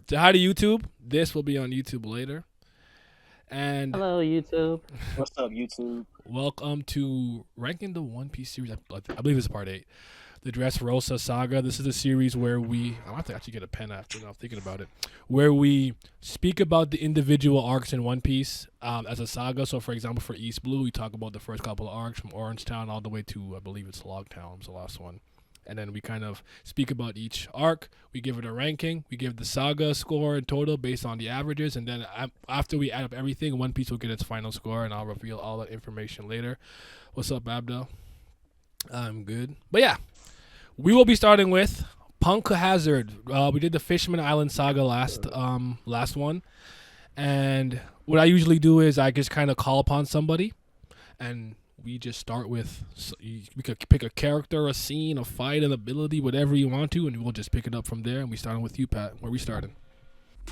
Say hi to YouTube. This will be on YouTube later. And Hello, YouTube. What's up, YouTube? welcome to ranking the One Piece series. I believe it's part 8. The Dressrosa Saga. This is a series where I have to actually get a pen after now. I'm thinking about it. Where we speak about the individual arcs in One Piece as a saga. So, for example, for East Blue, we talk about the first couple of arcs from Orange Town all the way to, I believe it's Log Town, was the last one. And then we kind of speak about each arc. We give it a ranking. We give the saga score in total based on the averages. And then after we add up everything, One Piece will get its final score, and I'll reveal all that information later. What's up, Abdo? I'm good. But yeah, we will be starting with Punk Hazard. We did the Fishman Island saga last one. And what I usually do is I just kind of call upon somebody, and we just start with, we could pick a character, a scene, a fight, an ability, whatever you want to, and we'll just pick it up from there. And we starting with you, Pat. Where we starting?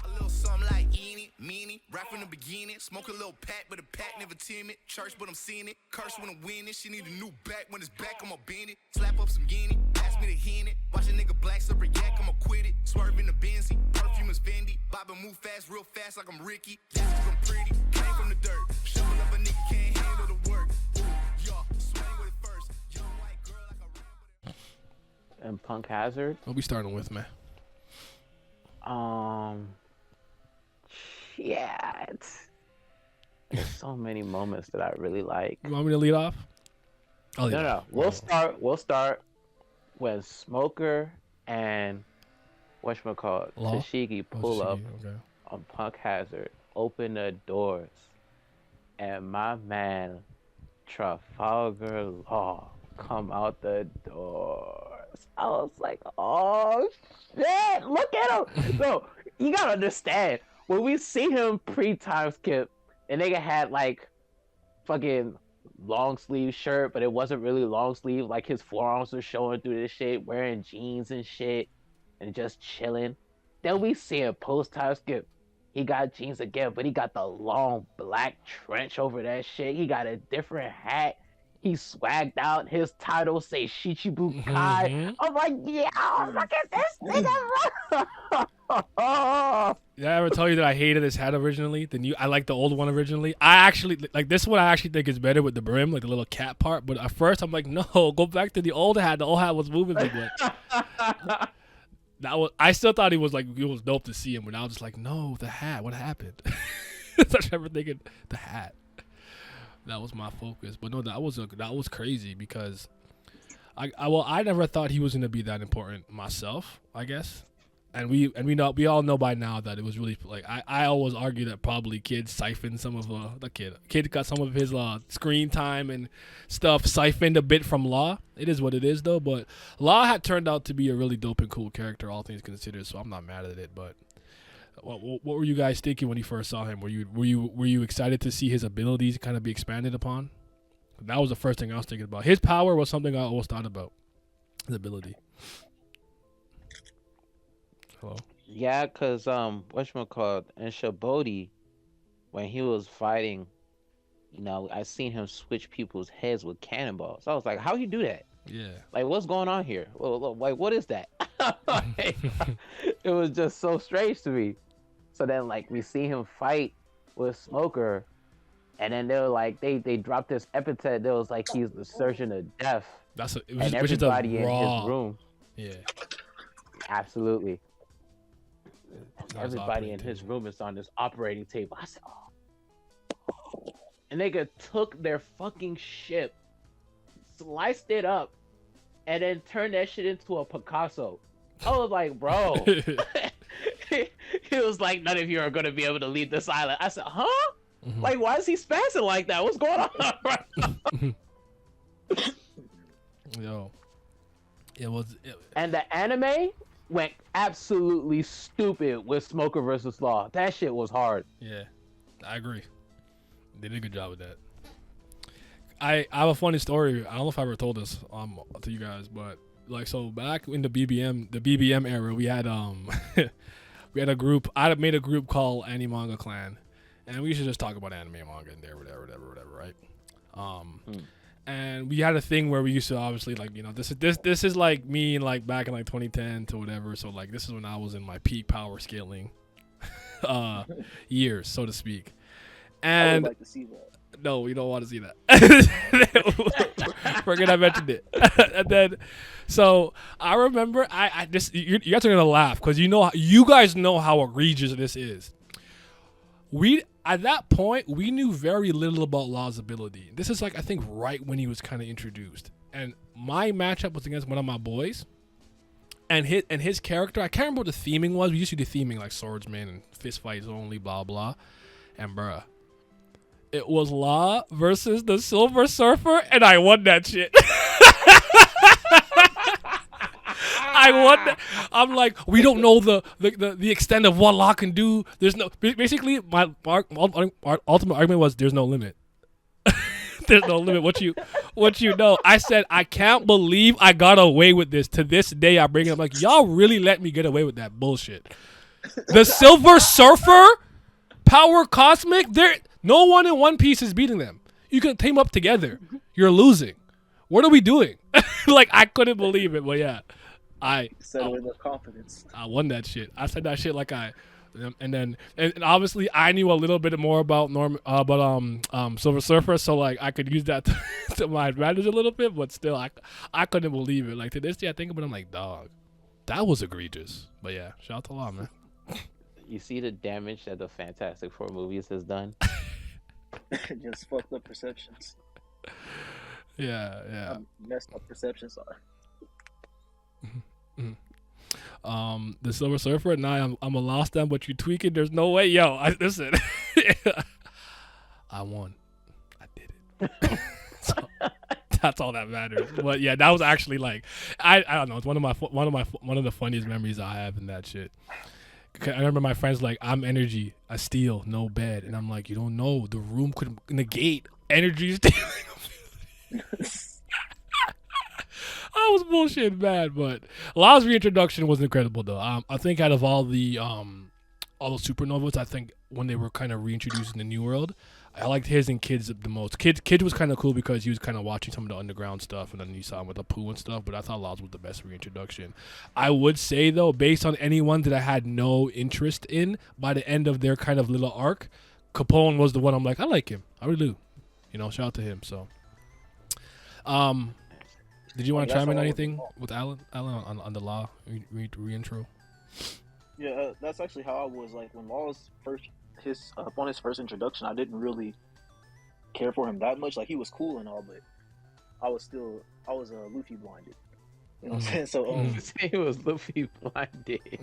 A little something like Eenie, Meanie, right from the beginning. Smoke a little pack, but the pack never timid. Church, but I'm seeing it. Curse when I'm winning. She need a new back. When it's back, I'ma bend it. Slap up some guinea, ask me to hit it. Watch a nigga black super yak, I'ma quit it. Swerve in the Benzie, perfume is Fendi. Bobbin' move fast, real fast like I'm Ricky. Yes, 'cause I'm pretty, came from the dirt. Shoveling up a nigga, can't handle the work. Ooh, y'all, swing with it first. Young white girl like a ramble. And Punk Hazard. What we starting with, man? Yeah, there's so many moments that I really like. You want me to lead off? I'll lead No, off. We'll start when Smoker and whatchamacallit, Law? Tashigi pull up Okay. on Punk Hazard, open the doors, and my man Trafalgar Law come out the doors. I was like, oh shit, look at him. No, you gotta understand, when we see him pre-time skip, and nigga had like fucking long sleeve shirt, but it wasn't really long sleeve, like his forearms were showing through this shit, wearing jeans and shit, and just chilling. Then we see him post-time skip. He got jeans again, but he got the long black trench over that shit. He got a different hat. He swagged out. His title say Shichibukai. I'm like, yeah, look at this nigga. Did I ever tell you that I hated this hat originally? I like the old one originally. I actually like this one. I actually think is better with the brim, like the little cap part. But at first, I'm like, no, go back to the old hat. The old hat was moving me. I still thought it was dope to see him, but I was just like, no, the hat. What happened? So I remember thinking the hat. That was my focus. But no, that was crazy because I never thought he was gonna be that important myself, I guess. And we all know by now that it was really like I always argue that probably Kid siphoned some of Kid got some of his screen time and stuff siphoned a bit from Law. It is what it is though, but Law had turned out to be a really dope and cool character, all things considered. So I'm not mad at it. But what were you guys thinking when you first saw him? Were you excited to see his abilities kind of be expanded upon? That was the first thing I was thinking about. His power was something I always thought about. His ability. Hello. Yeah, cause whatchamacallit, in Shabodi, when he was fighting, I seen him switch people's heads with cannonballs. I was like, how you do that? Yeah. Like, what's going on here? Well, like, what is that? It was just so strange to me. So then, like, we see him fight with Smoker, and then they were like, they dropped this epithet. They was like, he's the surgeon of death. Which is everybody in raw. his room. Yeah. Absolutely. That was Everybody in his room is on this operating table. I said, oh. And nigga took their fucking ship, sliced it up, and then turned that shit into a Picasso. I was like, bro. He was like, none of you are going to be able to leave this island. I said, huh? Mm-hmm. Like, why is he spazzing like that? What's going on? Yo. And the anime went absolutely stupid with Smoker versus Law. That shit was hard. Yeah, I agree. They did a good job with that. I have a funny story. I don't know if I ever told this to you guys, but like, so back in the BBM era, we had we had a group. I had made a group called Anime Manga Clan, and we used to just talk about anime and manga in there, whatever, right? And we had a thing where we used to obviously this is like me like back in like 2010 to whatever. So like this is when I was in my peak power scaling years, so to speak. I And would like to see that. no, we don't want to see that. Forget I mentioned it. And then, so I remember, I just you guys are gonna laugh because you guys know how egregious this is. We at that point we knew very little about Law's ability. This is like I think right when he was kind of introduced, and my matchup was against one of my boys, and his character. I can't remember what the theming was. We used to do theming like swordsman and fist fights only, blah blah, and bruh. It was Law versus the Silver Surfer, and I won that shit. I won that. I'm like, we don't know the extent of what Law can do. There's no basically my ultimate argument was there's no limit. There's no limit. What you know? I said I can't believe I got away with this. To this day, I bring it up like y'all really let me get away with that bullshit. The Silver Surfer, Power Cosmic, no one in One Piece is beating them. You can team up together. You're losing. What are we doing? Like I couldn't believe it, but yeah, I Said it with confidence. I won that shit. I said that shit like and obviously I knew a little bit more about Silver Surfer, so like I could use that to my advantage a little bit, but still I couldn't believe it. Like to this day I think about it, I'm like, dog, that was egregious. But yeah, shout out to Law, man. You see the damage that the Fantastic Four movies has done? Just fucked up perceptions. Yeah. Messed up perceptions are. The Silver Surfer, nah, I'm a lost them, but you tweaking. There's no way, listen. I won. I did it. So, that's all that matters. But yeah, that was actually like, I don't know. It's one of the funniest memories I have in that shit. I remember my friends like, I'm energy, I steal, no bed, and I'm like, you don't know, the room could negate energy stealing. I was bullshit bad, but Law's reintroduction was incredible though. I think out of all the supernovas, I think when they were kind of reintroduced in the New World, I liked his and Kids the most. Kids was kind of cool because he was kind of watching some of the underground stuff, and then you saw him with the poo and stuff. But I thought Law's was the best reintroduction. I would say though, based on anyone that I had no interest in, by the end of their kind of little arc, Capone was the one I'm like, I like him. I really do. Shout out to him. So, did you want to chime in anything with Allen on the Law reintro? Yeah, that's actually how I was. Like when Law's upon his first introduction, I didn't really care for him that much. Like he was cool and all, but I was Luffy blinded. You know what I'm saying? So He was Luffy blinded.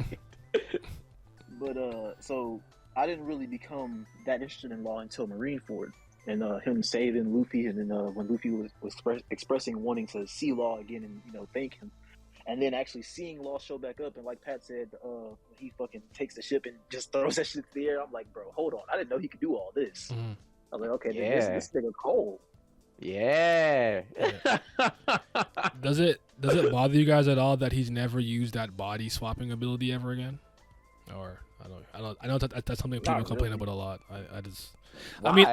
But so I didn't really become that interested in Law until Marineford and him saving Luffy, and then when Luffy was expressing wanting to see Law again and thank him. And then actually seeing Law show back up, and like Pat said, when he fucking takes the ship and just throws that shit in the air, I'm like, bro, hold on, I didn't know he could do all this. I was like, okay, this nigga cold. Yeah. Does it bother you guys at all that he's never used that body swapping ability ever again? Or I know that's something people complain about a lot. Why? I mean,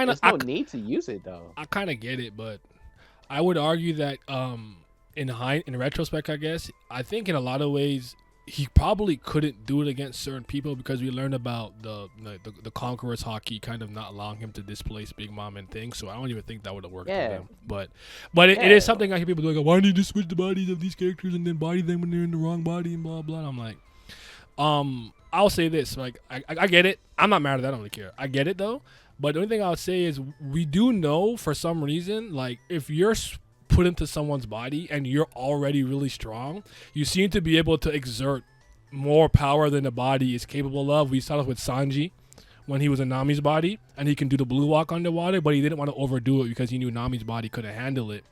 there's no need to use it though. I kind of get it, but I would argue that in retrospect, I guess, I think in a lot of ways he probably couldn't do it against certain people because we learned about the Conqueror's hockey kind of not allowing him to displace Big Mom and things. So I don't even think that would have worked for them. But it is something I hear people doing. Why need to switch the bodies of these characters and then body them when they're in the wrong body and blah blah? And I'm like, I'll say this, like I get it. I'm not mad at that. I don't really care. I get it though. But the only thing I would say is we do know for some reason, like if you're put into someone's body and you're already really strong, you seem to be able to exert more power than the body is capable of. We saw this with Sanji when he was in Nami's body and he can do the blue walk underwater, but he didn't want to overdo it because he knew Nami's body couldn't handle it.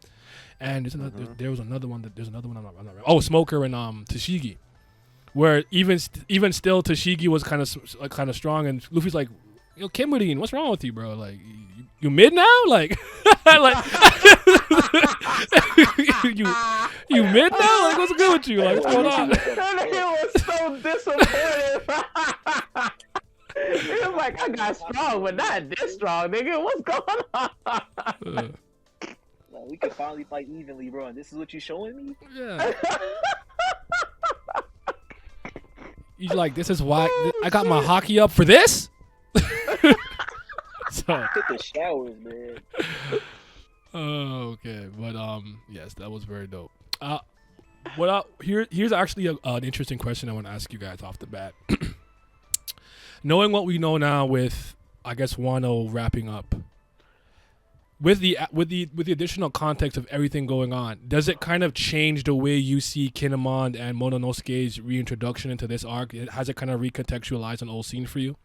And there was another one. I'm not Smoker and Tashigi, where even still Tashigi was kind of strong, and Luffy's like, Kimberine, what's wrong with you, bro? Like, you mid now? Like, like you mid now? Like, what's good with you? Like, what's going on? That nigga was so disappointed. He was like, I got strong, but not this strong, nigga. What's going on? We could finally fight evenly, bro. And this is what you showing me? Yeah. He's like, this is why I got my hockey up for this. So. Hit the showers, man. Oh, okay, but yes, that was very dope. Here's actually an interesting question I want to ask you guys off the bat. Knowing what we know now, with I guess Wano wrapping up, with the additional context of everything going on, does it kind of change the way you see Kinemon and Mononosuke's reintroduction into this arc? Has it kind of recontextualized an old scene for you?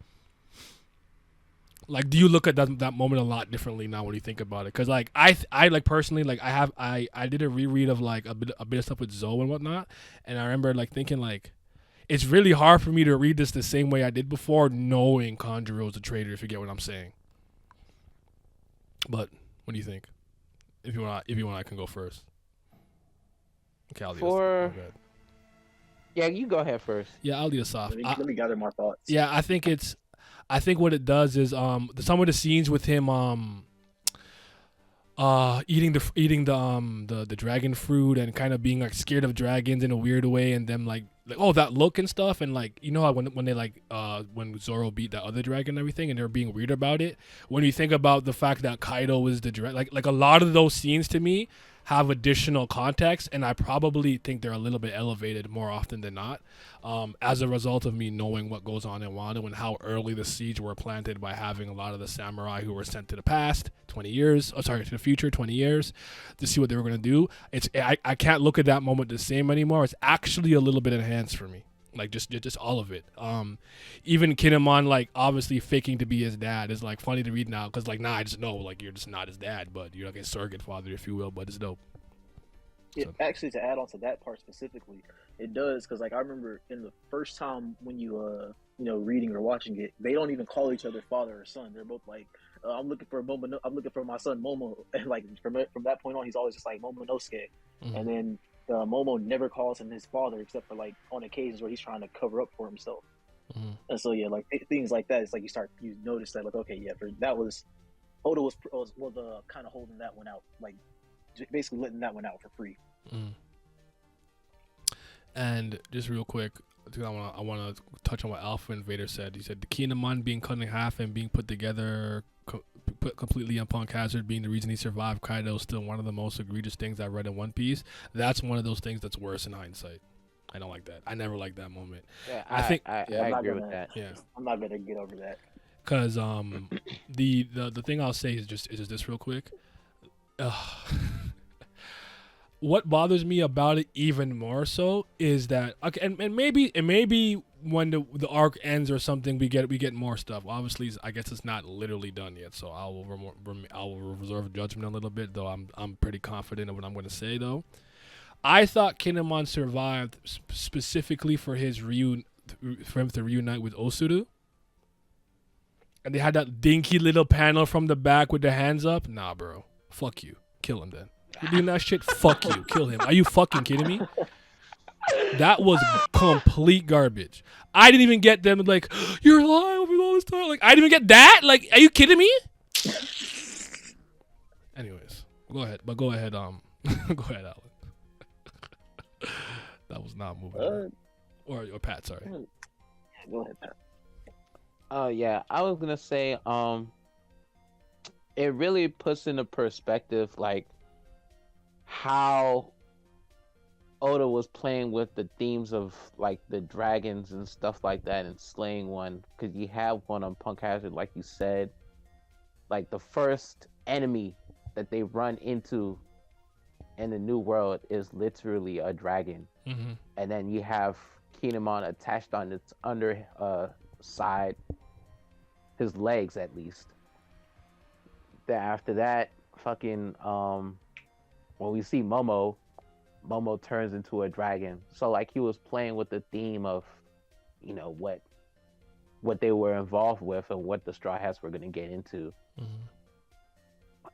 Like, do you look at that moment a lot differently now when you think about it? Because like I like personally, like I did a reread of like a bit of stuff with Zoe and whatnot, and I remember like thinking like it's really hard for me to read this the same way I did before, knowing Kanjuro's a traitor. If you get what I'm saying. But what do you think? If you want, I can go first. Okay, I'll lead us. Yeah, you go ahead first. Yeah, I'll lead us off. Let me gather my thoughts. Yeah, I think what it does is some of the scenes with him eating the dragon fruit and kind of being like scared of dragons in a weird way, and them like oh, that look and stuff, and like, you know how when they like when Zoro beat that other dragon and everything, and they're being weird about it. When you think about the fact that Kaido was the like a lot of those scenes to me have additional context, and I probably think they're a little bit elevated more often than not, as a result of me knowing what goes on in Wano and how early the siege were planted by having a lot of the samurai who were sent to the past 20 years, to the future 20 years, to see what they were going to do. I can't look at that moment the same anymore. It's actually a little bit enhanced for me. Like just all of it. Even Kinemon like obviously faking to be his dad is like funny to read now, because like I just know like you're just not his dad, but you're like a surrogate father, if you will. But it's dope. Yeah, so. Actually, to add on to that part specifically, it does, because like I remember in the first time when you reading or watching it, they don't even call each other father or son. They're both like, I'm looking for Momo. I'm looking for my son Momo, and like from that point on, he's always just like Momonosuke, and then. Momo never calls him his father except for like on occasions where he's trying to cover up for himself. And so yeah, like things like that, it's like you notice that like, okay, yeah, that was Oda was kind of holding that one out, like basically letting that one out for free. And just real quick, I want to touch on what Alpha Invader said. He said the Kinemon being cut in half and being put together put completely on Punk Hazard being the reason he survived Kaido is still one of the most egregious things I read in One Piece. That's one of those things that's worse in hindsight. I don't like that. I never liked that moment. Yeah, I agree with that. Yeah, I'm not gonna get over that. Cause the thing I'll say is just this real quick. What bothers me about it even more so is that okay, and maybe when the arc ends or something, we get more stuff. Obviously, I guess it's not literally done yet, so I will reserve judgment a little bit. Though I'm pretty confident in what I'm going to say. Though, I thought Kinemon survived specifically for him to reunite with Osuru, and they had that dinky little panel from the back with their hands up. Nah, bro, fuck you, kill him then. You're doing that shit? Fuck you. Kill him. Are you fucking kidding me? That was complete garbage. I didn't even get them like, you're lying over all this time. Like, I didn't even get that? Like, are you kidding me? Anyways, go ahead. But go ahead, go ahead, Alan. That was not moving. Or Pat, sorry. Go ahead, Pat. Oh, yeah. I was going to say, it really puts into perspective, like, how Oda was playing with the themes of like the dragons and stuff like that and slaying one, because you have one on Punk Hazard, like you said, like the first enemy that they run into in the new world is literally a dragon. And then you have Kinemon attached on its under side, his legs at least. Then after that, fucking when we see Momo turns into a dragon. So like he was playing with the theme of, you know, what they were involved with and what the Straw Hats were going to get into.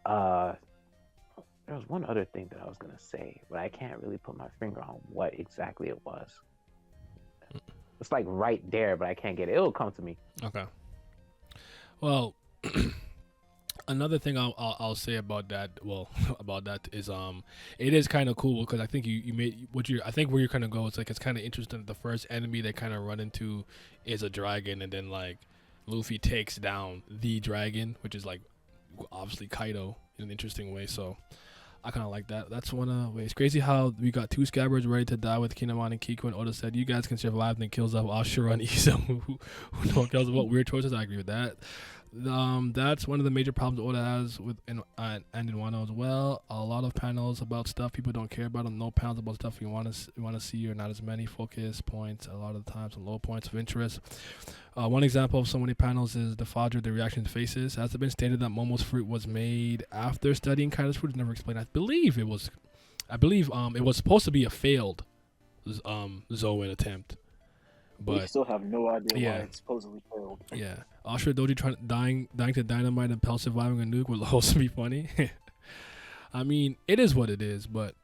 There was one other thing that I was going to say, but I can't really put my finger on what exactly it was. It's like right there, but I can't get it. It'll come to me. Okay. Well, Another thing I'll say about that, well, about that is it is kind of cool because I think you made what you I think where you're kind of go. It's like it's kind of interesting that the first enemy they kind of run into is a dragon, and then like Luffy takes down the dragon, which is like obviously Kaido in an interesting way. So I kind of like that. That's one way. It's crazy how we got two scabbards ready to die with Kinemon and Kiku, and Oda said you guys can survive and then kills off Ashura and Isa, who don't kills what weird choices. I agree with that. That's one of the major problems Oda has with and in Wano as well. A lot of panels about stuff people don't care about, and no panels about stuff you want to see, or not as many focus points. A lot of the times, and low points of interest. One example of so many panels is the Fodder, the reaction to faces. Has it been stated that Momo's fruit was made after studying Kaido's fruit? It's never explained. I believe it was supposed to be a failed Zoan attempt. But we still have no idea yeah. why it supposedly failed. Yeah. Ashura Doji dying to dynamite and Pell surviving a nuke would also be funny. I mean, it is what it is, but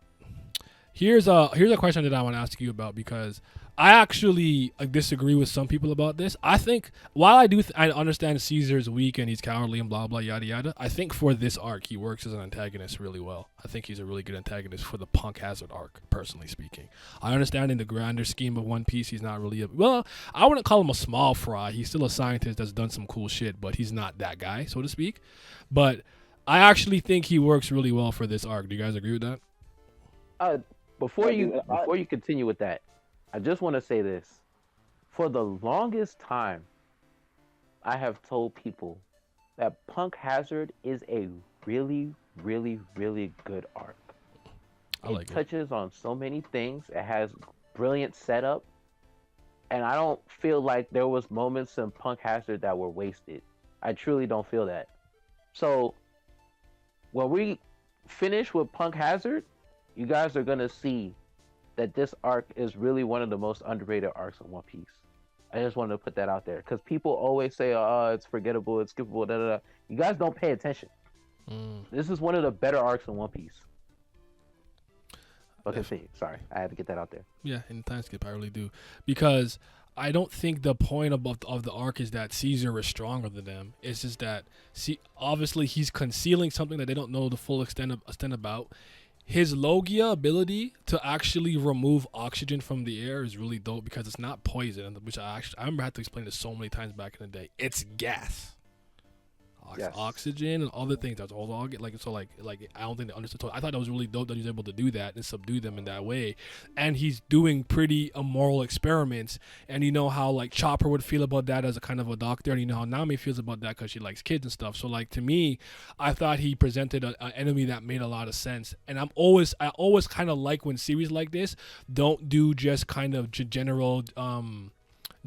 here's a question that I want to ask you about, because I actually disagree with some people about this. I think while I understand Caesar's weak and he's cowardly and blah blah yada yada, I think for this arc he works as an antagonist really well. I think he's a really good antagonist for the Punk Hazard arc, personally speaking. I understand in the grander scheme of One Piece he's not really I wouldn't call him a small fry. He's still a scientist that's done some cool shit, but he's not that guy, so to speak. But I actually think he works really well for this arc. Do you guys agree with that? Before you continue with that, I just want to say this. For the longest time, I have told people that Punk Hazard is a really, really, really good arc. It touches on so many things. It has brilliant setup. And I don't feel like there was moments in Punk Hazard that were wasted. I truly don't feel that. So, when we finish with Punk Hazard, you guys are going to see that this arc is really one of the most underrated arcs in One Piece. I just wanted to put that out there because people always say, "Oh, it's forgettable, it's skippable." Da, da, da. You guys don't pay attention. This is one of the better arcs in One Piece. Okay, see, sorry, I had to get that out there. Yeah, in time skip, I really do, because I don't think the point of the arc is that Caesar is stronger than them. It's just that obviously he's concealing something that they don't know the full extent about. His Logia ability to actually remove oxygen from the air is really dope because it's not poison, which I remember I had to explain this so many times back in the day. It's gas. Oxygen and other things. That's all I don't think they understood. I thought that was really dope that he's able to do that and subdue them in that way. And he's doing pretty immoral experiments. And you know how like Chopper would feel about that as a kind of a doctor, and you know how Nami feels about that because she likes kids and stuff. So like to me, I thought he presented an enemy that made a lot of sense. And I always kind of like when series like this don't do just kind of general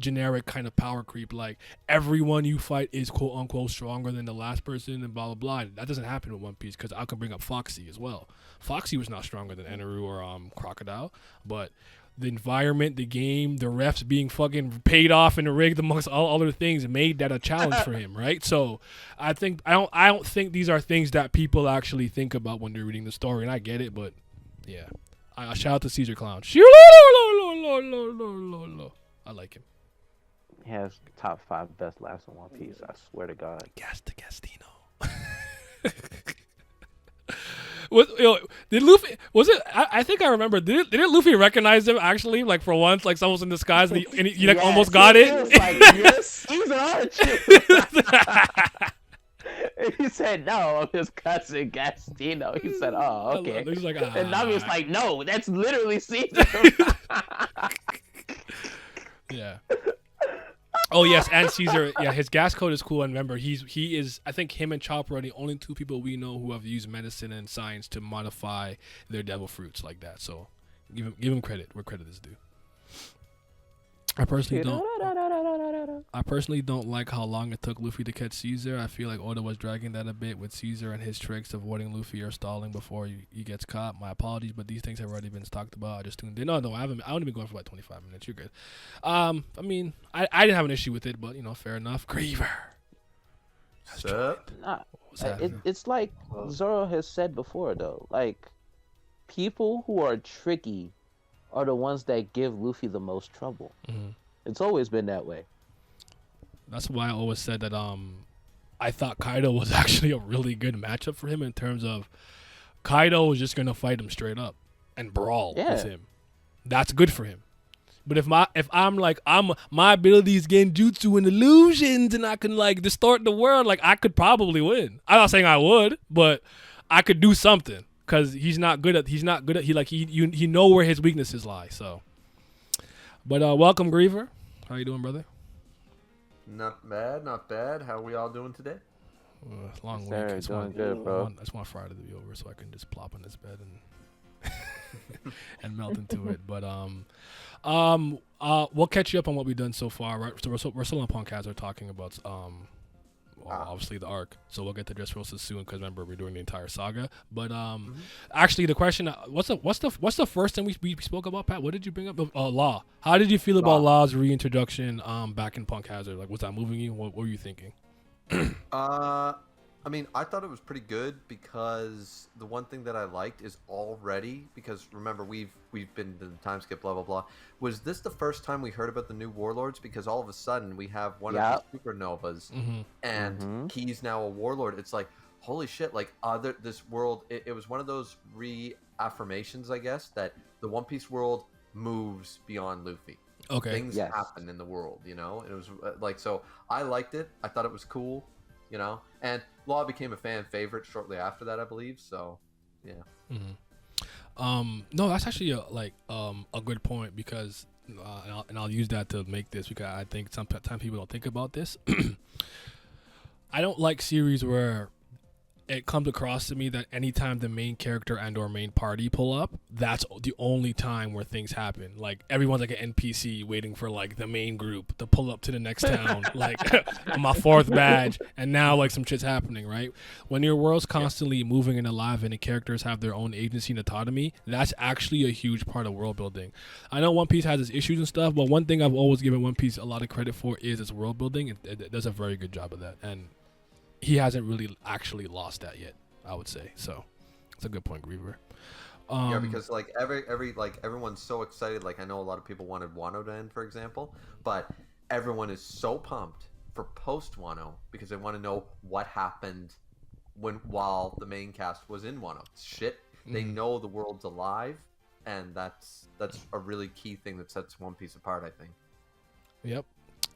generic kind of power creep, like everyone you fight is quote unquote stronger than the last person and blah blah blah. That doesn't happen in One Piece because I can bring up Foxy as well. Foxy was not stronger than Eneru or Crocodile, but the environment, the game, the refs being fucking paid off and rigged amongst all other things made that a challenge for him, right? So I don't think these are things that people actually think about when they're reading the story, and I get it, but yeah. I shout out to Caesar Clown. I like him. He has top 5 best laughs in One Piece. I swear to God. Gastino. Did Luffy? Was it? I think I remember. Didn't Luffy recognize him actually? Like for once, like someone was in disguise, and he like almost got it. He was like, yes, he was an archer. He said, "No, I'm his cousin Gastino." He said, "Oh, okay." He's like, and Nami was like, "No, that's literally Caesar." Yeah. Oh yes, and Caesar. Yeah, his gas code is cool. And remember, he is. I think him and Chopper are the only two people we know who have used medicine and science to modify their devil fruits like that. So, give him credit where credit is due. I personally don't like how long it took Luffy to catch Caesar. I feel like Oda was dragging that a bit with Caesar and his tricks of avoiding Luffy or stalling before he gets caught. My apologies, but these things have already been talked about. I just tuned in. No, I haven't. I only been going for like 25 minutes. You're good. I mean, I didn't have an issue with it, but you know, fair enough. Griever. It's like Zoro has said before, though. Like, people who are tricky are the ones that give Luffy the most trouble. Mm-hmm. It's always been that way. That's why I always said that I thought Kaido was actually a really good matchup for him in terms of Kaido was just gonna fight him straight up and brawl with him. That's good for him. But if I'm my ability is genjutsu and illusions and I can like distort the world, like I could probably win. I'm not saying I would, but I could do something because he know where his weaknesses lie. So, but welcome Griever. How you doing, brother? Not bad, not bad. How are we all doing today? Long week. Sir, doing good, bro. I just want Friday to be over so I can just plop on this bed and and melt into it. But we'll catch you up on what we've done so far, right? So we're still on Punkaz. We're talking about obviously the arc. So we'll get to Dressrosa soon because remember we're doing the entire saga. But actually the question, what's the first thing we spoke about, Pat? What did you bring up? Law. How did you feel about Law's reintroduction back in Punk Hazard? Like, was that moving you? What were you thinking? I mean, I thought it was pretty good because the one thing that I liked is already, because remember we've been to the time skip, blah blah blah. Was this the first time we heard about the new warlords? Because all of a sudden we have one of the supernovas, and he's now a warlord. It's like, holy shit! Like this world, it was one of those reaffirmations, I guess, that the One Piece world moves beyond Luffy. Okay. Things happen in the world, you know. And it was like, so I liked it. I thought it was cool, you know. And Law became a fan favorite shortly after that, I believe. So, yeah. No, that's actually a good point because, and I'll use that to make this because I think sometimes people don't think about this. I don't like series where it comes across to me that anytime the main character and or main party pull up, that's the only time where things happen. Like everyone's like an NPC waiting for like the main group to pull up to the next town, like my 4th badge, and now like some shit's happening, right? When your world's constantly moving and alive and the characters have their own agency and autonomy, that's actually a huge part of world building. I know One Piece has its issues and stuff, but one thing I've always given One Piece a lot of credit for is its world building. It does a very good job of that, and he hasn't really actually lost that yet, I would say. So it's a good point, Griever. Yeah, because like everyone's so excited. Like I know a lot of people wanted Wano to end, for example, but everyone is so pumped for post Wano because they want to know what happened while the main cast was in Wano. Shit, they know the world's alive, and that's a really key thing that sets One Piece apart, I think. Yep.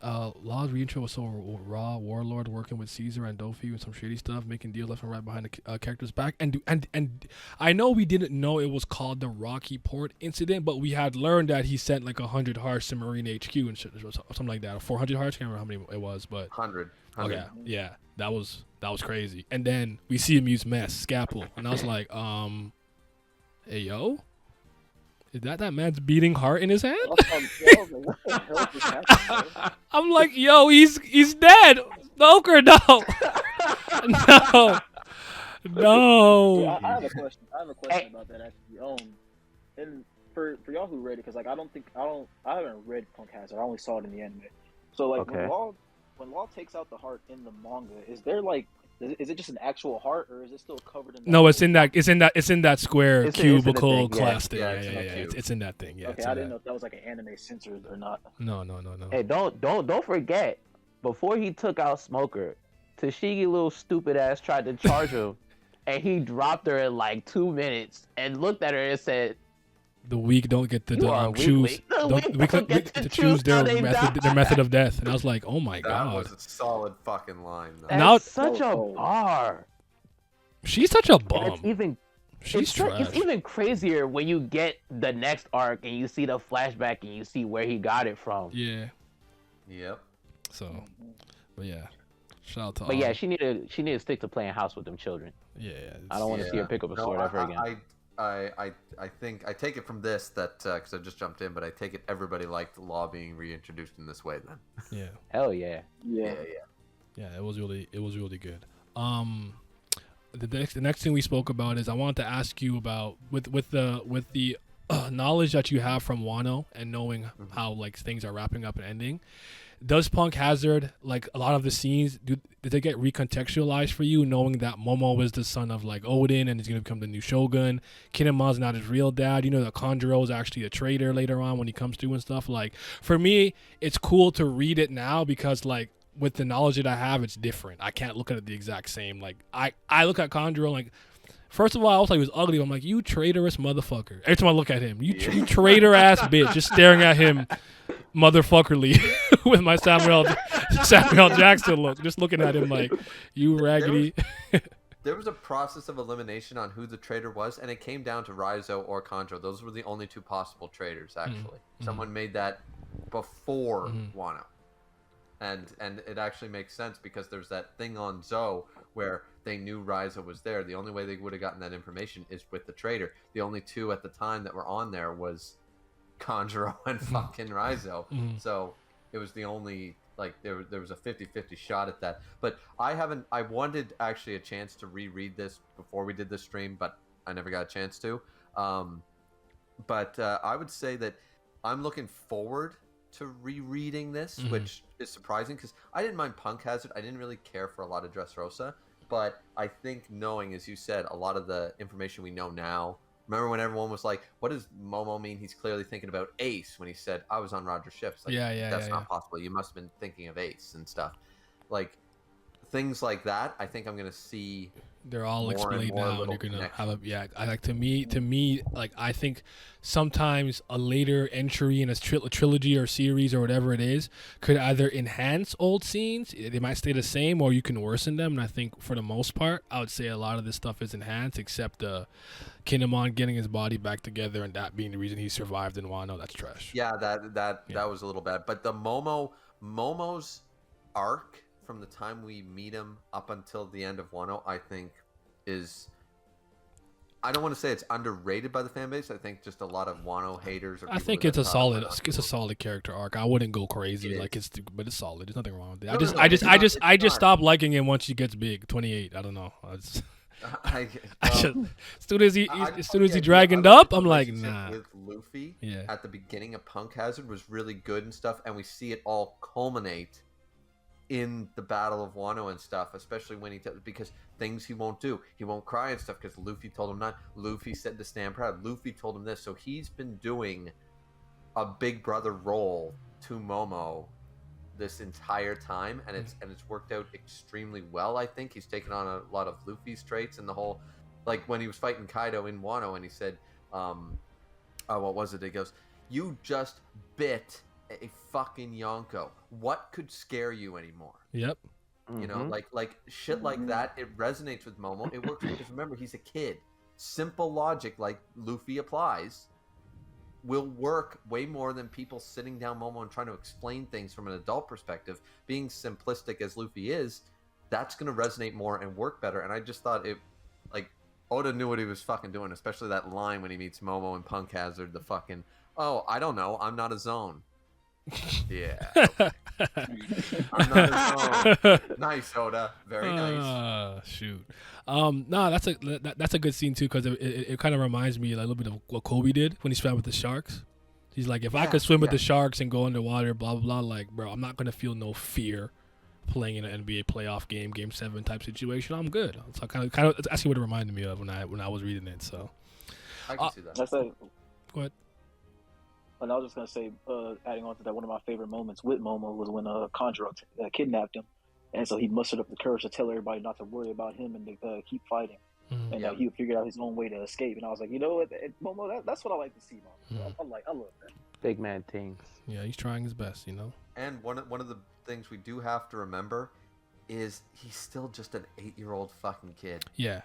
Law's reintro was so raw. Warlord working with Caesar and Dofi and some shady stuff, making deals left and right behind the characters' back. And I know we didn't know it was called the Rocky Port incident, but we had learned that he sent like 100 hearts to Marine HQ and shit, or something like that. Or 400 hearts. Can't remember how many it was, but 100. Okay, yeah, that was crazy. And then we see him use mess scalpel, and I was like, hey yo. Is that man's beating heart in his hand? I'm like, yo, he's dead. Smoker, no. No. Yeah, I have a question. About that actually. And for y'all who read it, because like I haven't read Punk Hazard. I only saw it in the anime. So like when Law takes out the heart in the manga, is it just an actual heart, or is it still covered in? No, it's in that square cubicle class thing. Yeah. It's in that thing. Yeah. Okay, I didn't know if that was like an anime censored or not. No. Hey, don't forget, before he took out Smoker, Tashigi little stupid ass tried to charge him, and he dropped her in like 2 minutes and looked at her and said, "The weak don't get to choose their method of death." And I was like, "Oh my god!" That was a solid fucking line, though. That's such a bar. She's such a bum. It's even crazier when you get the next arc and you see the flashback and you see where he got it from. Yeah. Yep. So, but yeah, shout out to. But yeah, she need to stick to playing house with them children. Yeah. I don't want to see her pick up a sword ever again. I think I take it from this that because I just jumped in, but I take it everybody liked Law being reintroduced in this way. Then. Yeah. Hell yeah. Yeah. Yeah, it was really good. The next thing we spoke about is I wanted to ask you about with the knowledge that you have from Wano and knowing how like things are wrapping up and ending. Does Punk Hazard, like a lot of the scenes, did they get recontextualized for you, knowing that Momo is the son of like Odin and he's gonna become the new Shogun? Kinema's not his real dad. You know that Konjuro is actually a traitor later on when he comes through and stuff. Like for me, it's cool to read it now because like with the knowledge that I have, it's different. I can't look at it the exact same. Like I look at Conjuro like. First of all, I was like, he was ugly. I'm like, you traitorous motherfucker. Every time I look at him, you traitor ass bitch, just staring at him, motherfuckerly, with my Samuel Jackson look, just looking at him like, you raggedy. There was a process of elimination on who the traitor was, and it came down to Raizo or Conjuro. Those were the only two possible traitors, actually. Someone made that before Wano. And it actually makes sense because there's that thing on Zou where they knew Raizo was there. The only way they would have gotten that information is with the traitor. The only two at the time that were on there was Conjuro and fucking Raizo. So it was the only, like, there was a 50-50 shot at that. But I wanted actually a chance to reread this before we did this stream, but I never got a chance to. But I would say that I'm looking forward to rereading this, which is surprising because I didn't mind Punk Hazard. I didn't really care for a lot of Dressrosa, but I think knowing, as you said, a lot of the information we know now. Remember when everyone was like, what does Momo mean? He's clearly thinking about Ace when he said, I was on Roger's ship. It's like, that's not possible. You must have been thinking of Ace and stuff. Like, things like that, I think I'm going to see. They're all explained now, and you're gonna have a I like to me like I think sometimes a later entry in a trilogy or series or whatever it is could either enhance old scenes, they might stay the same, or you can worsen them. And I think for the most part, I would say a lot of this stuff is enhanced, except Kinemon getting his body back together and that being the reason he survived in Wano. That's trash. Yeah, that was a little bad. But the Momo's arc from the time we meet him up until the end of Wano, I think is, I don't want to say it's underrated by the fan base. I think just a lot of Wano haters. I think it's a solid character arc. I wouldn't go crazy but it's solid. There's nothing wrong with it. I just stopped liking him once he gets big. 28. I don't know. As soon as he dragoned up, I'm like, nah. With Luffy, at the beginning of Punk Hazard was really good and stuff, and we see it all culminate in the Battle of Wano and stuff, especially when because things he won't do. He won't cry and stuff because Luffy told him not. Luffy said to stand proud. Luffy told him this. So he's been doing a big brother role to Momo this entire time, and it's worked out extremely well. I think he's taken on a lot of Luffy's traits and the whole, like when he was fighting Kaido in Wano and he said, what was it? He goes, "You just bit a fucking Yonko. What could scare you anymore?" Yep. You know, like shit like that. It resonates with Momo. It works because remember, he's a kid. Simple logic, like Luffy applies, will work way more than people sitting down Momo and trying to explain things from an adult perspective. Being simplistic as Luffy is, that's going to resonate more and work better. And I just thought it, like, Oda knew what he was fucking doing, especially that line when he meets Momo and Punk Hazard, the fucking, oh, I don't know, I'm not a zone. Yeah. I'm not a zone. Nice, Oda. Very nice. Shoot. No, that's a good scene too, because it kind of reminds me a little bit of what Kobe did when he swam with the sharks. He's like, if I could swim with the sharks and go underwater, blah blah blah. Like, bro, I'm not gonna feel no fear playing in an NBA playoff game 7 type situation. I'm good. So kind of that's actually what it reminded me of when I was reading it. So I can see that. Go ahead. And I was just gonna say, adding on to that, one of my favorite moments with Momo was when Conjuro kidnapped him, and so he mustered up the courage to tell everybody not to worry about him and to keep fighting, and he figured out his own way to escape. And I was like, you know what, Momo, that's what I like to see, Momo. I love that. Big man things. Yeah, he's trying his best, you know. And one of the things we do have to remember is he's still just an 8-year-old fucking kid. Yeah,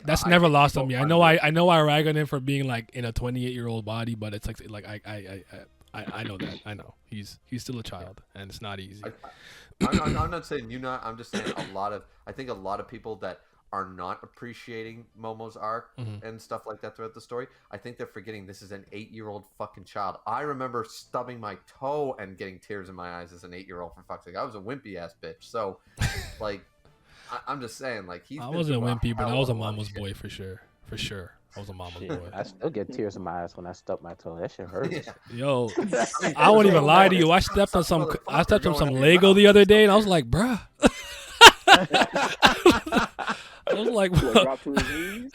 that's never lost on me. I know I rag on him for being like in a 28-year-old body, but it's like I know that. I know he's still a child, and it's not easy. I'm not saying you not. I'm just saying I think a lot of people that are not appreciating Momo's arc and stuff like that throughout the story, I think they're forgetting this is an 8-year-old fucking child. I remember stubbing my toe and getting tears in my eyes as an 8-year-old, for fuck's sake. I was a wimpy ass bitch. So, like, I'm just saying, like, I wasn't wimpy, but I was a mama's boy for sure. I was a mama's boy. I still get tears in my eyes when I stub my toe. That shit hurts. Yeah. Yo, I won't even lie to you. I stepped on some Lego the other day, and I was like, bruh. I was like, drop to his knees?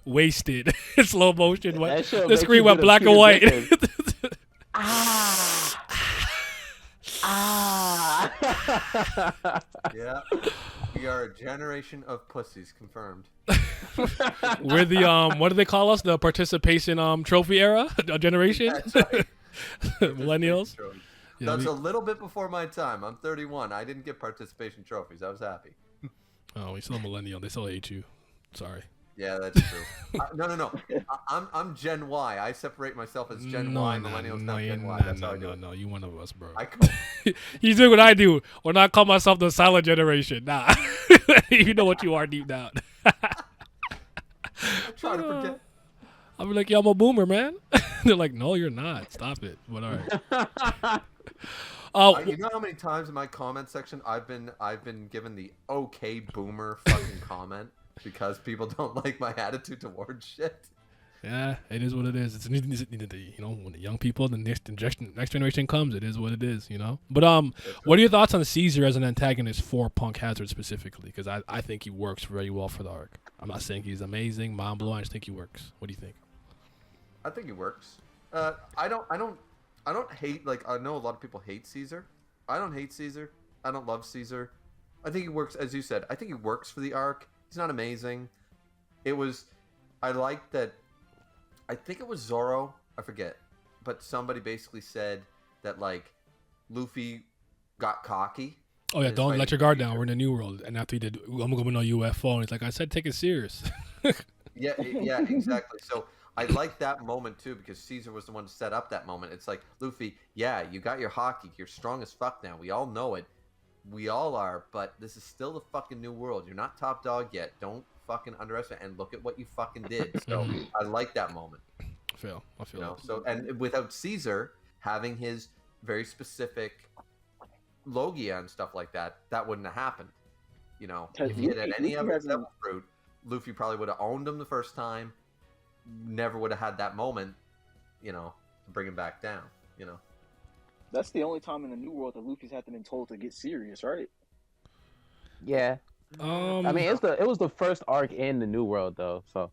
Wasted. Slow motion. The screen went black and white. Ah. Yeah. We are a generation of pussies, confirmed. We're the what do they call us? The participation trophy era generation. That's right. Millennials. Trophies. Yeah, That's a little bit before my time. I'm 31. I didn't get participation trophies. I was happy. oh, we still millennial. They still hate you. Sorry. Yeah, that's true. No. I'm Gen Y. I separate myself as Gen Y. Millennials not Gen Y. That's how I do it. No, you one of us, bro. I call, You do what I do, or not call myself the silent generation. Nah, you know what you are deep down. I try to pretend. I'll be like, yo, I'm a boomer, man. They're like, no, you're not. Stop it. But all right. You know how many times in my comment section I've been given the okay boomer fucking comment because people don't like my attitude towards shit. Yeah, it is what it is. It's you know, when the young people, the next generation comes, it is what it is, you know. But what are your thoughts on Caesar as an antagonist for Punk Hazard specifically? Because I think he works very well for the arc. I'm not saying he's amazing, mind blowing. I just think he works. What do you think? I think he works. I don't hate, like, I know a lot of people hate Caesar. I don't hate Caesar. I don't love Caesar. I think he works, as you said. I think he works for the arc. He's not amazing. I like that. I think it was Zoro. I forget. But somebody basically said that, like, Luffy got cocky. Oh, yeah, don't let your guard down. We're in a new world. And after he did, I'm going to know UFO. And he's like, I said, take it serious. Yeah, exactly. So I like that moment, too, because Caesar was the one to set up that moment. It's like, Luffy, yeah, you got your hockey. You're strong as fuck now. We all know it. We all are, but this is still the fucking new world. You're not top dog yet. Don't fucking underestimate. And look at what you fucking did. So I like that moment. I feel that. So, and without Caesar having his very specific Logia and stuff like that, that wouldn't have happened. You know, if he had any other devil fruit, Luffy probably would have owned him the first time. Never would have had that moment, you know, to bring him back down. You know, That's the only time in the New World that Luffy's had to been told to get serious, right? Yeah. I mean, it was the first arc in the New World, though. So.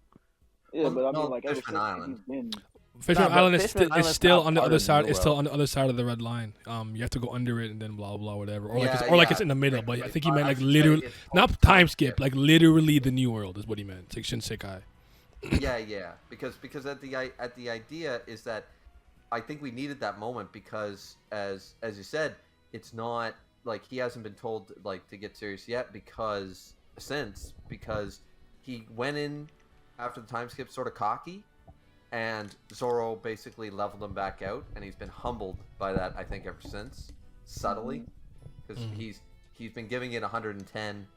Yeah, but I mean, like, ever Fishman Island. since he's been. Fisher Island is still on the other side. New It's still World. on the other side of the red line. You have to go under it and then blah blah whatever, or Yeah, like it's in the middle. But I think he meant like should say literally, it's not time skip, like literally the new world is what he meant. It's like Shinsekai. Yeah, because at the idea is that I think we needed that moment because as you said, it's not like he hasn't been told like to get serious yet because he went in after the time skip sort of cocky, and Zoro basically leveled him back out, and he's been humbled by that I think ever since, subtly, because he's been giving it 110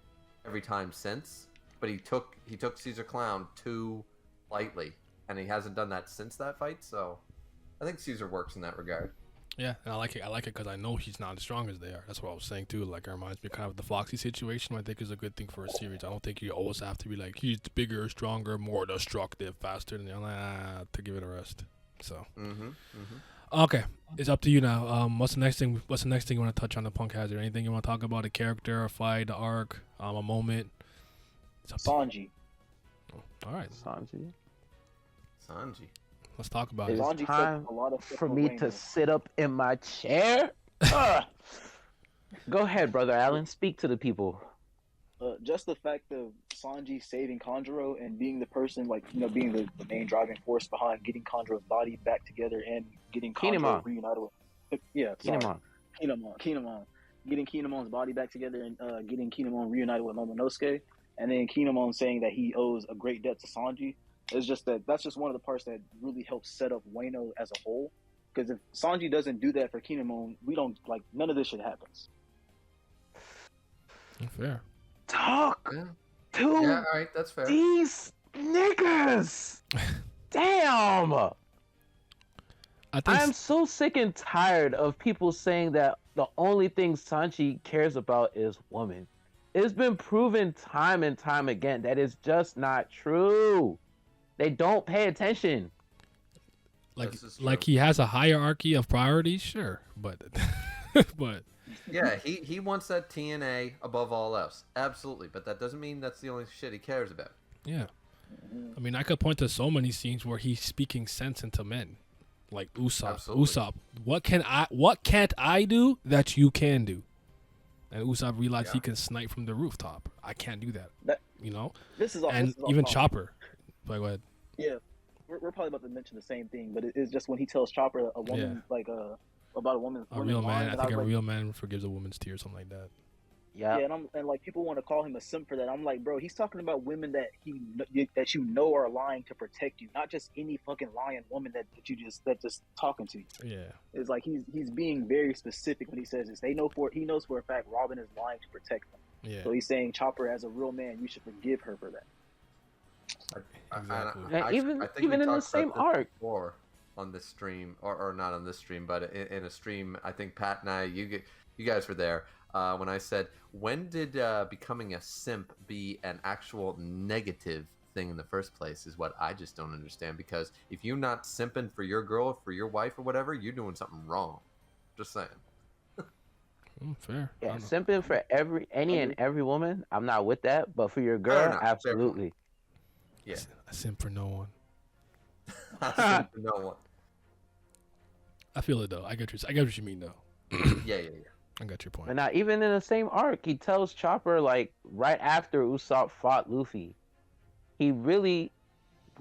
every time since, but he took Caesar Clown too lightly, and he hasn't done that since that fight. So I think Caesar works in that regard. Yeah, and I like it because I know he's not as strong as they are. That's what I was saying too. Like, it reminds me kind of the Foxy situation. I think is a good thing for a series. I don't think you always have to be like he's bigger, stronger, more destructive, faster. Than to give it a rest. So okay, it's up to you now. What's the next thing you want to touch on the Punk Hazard? Anything you want to talk about? A character, a fight, an arc, a moment? It's up to you. Sanji. All right, Sanji. let's talk about It's it. Sanji time took a lot of stuff for me away, to man. sit up in my chair. Ugh. Go ahead, brother Allen. Speak to the people. Just the fact of Sanji saving Kanjuro and being the person, like, you know, being the main driving force behind getting Kanjuro's body back together and getting Kanjuro Kinemon. reunited with. Yeah, sorry. Kinemon. Kinemon. Getting Kinemon's body back together and getting Kinemon reunited with Momonosuke. And then Kinemon saying that he owes a great debt to Sanji. It's just that's just one of the parts that really helps set up Wano as a whole. Because if Sanji doesn't do that for Kinemon, we don't, like, none of this shit happens. Fair. Talk Yeah, to all right, that's fair. these niggas. Damn. I think I'm so sick and tired of people saying that the only thing Sanji cares about is women. It's been proven time and time again that it's just not true. They don't pay attention. This is like true. he has a hierarchy of priorities, sure, but but Yeah, he wants that TNA above all else, absolutely. But that doesn't mean that's the only shit he cares about. yeah. I mean, I could point to so many scenes where he's speaking sense into men. Like Usopp. Absolutely. Usopp, what can't I do that you can do? And Usopp realized he can snipe from the rooftop. I can't do that. You know? This is all. And this is all even fine. Chopper. Go ahead. Yeah, we're probably about to mention the same thing, but it's just when he tells Chopper a woman about a woman's A real man. lying, I think a real man forgives a woman's tears, something like that. Yeah. Yeah, and like people want to call him a simp for that. I'm like, bro, he's talking about women that that you know are lying to protect you, not just any fucking lying woman that you just talking to you. Yeah. It's like he's being very specific when he says this. He knows for a fact Robin is lying to protect them. Yeah. So he's saying, Chopper, as a real man, you should forgive her for that. Exactly. I even think even we in the talked same about this arc. before on this stream, or not on this stream, but in a stream, I think Pat and I, you guys were there when I said, when did becoming a simp be an actual negative thing in the first place? Is what I just don't understand. Because if you're not simping for your girl, for your wife, or whatever, you're doing something wrong. Just saying. Fair. Yeah, simping for any and every woman, I'm not with that. But for your girl, enough. absolutely. Yeah. I simp for no one. I simp for no one. I feel it though. I get what you mean though. Yeah. I got your point. But now, even in the same arc, he tells Chopper, like, right after Usopp fought Luffy, he really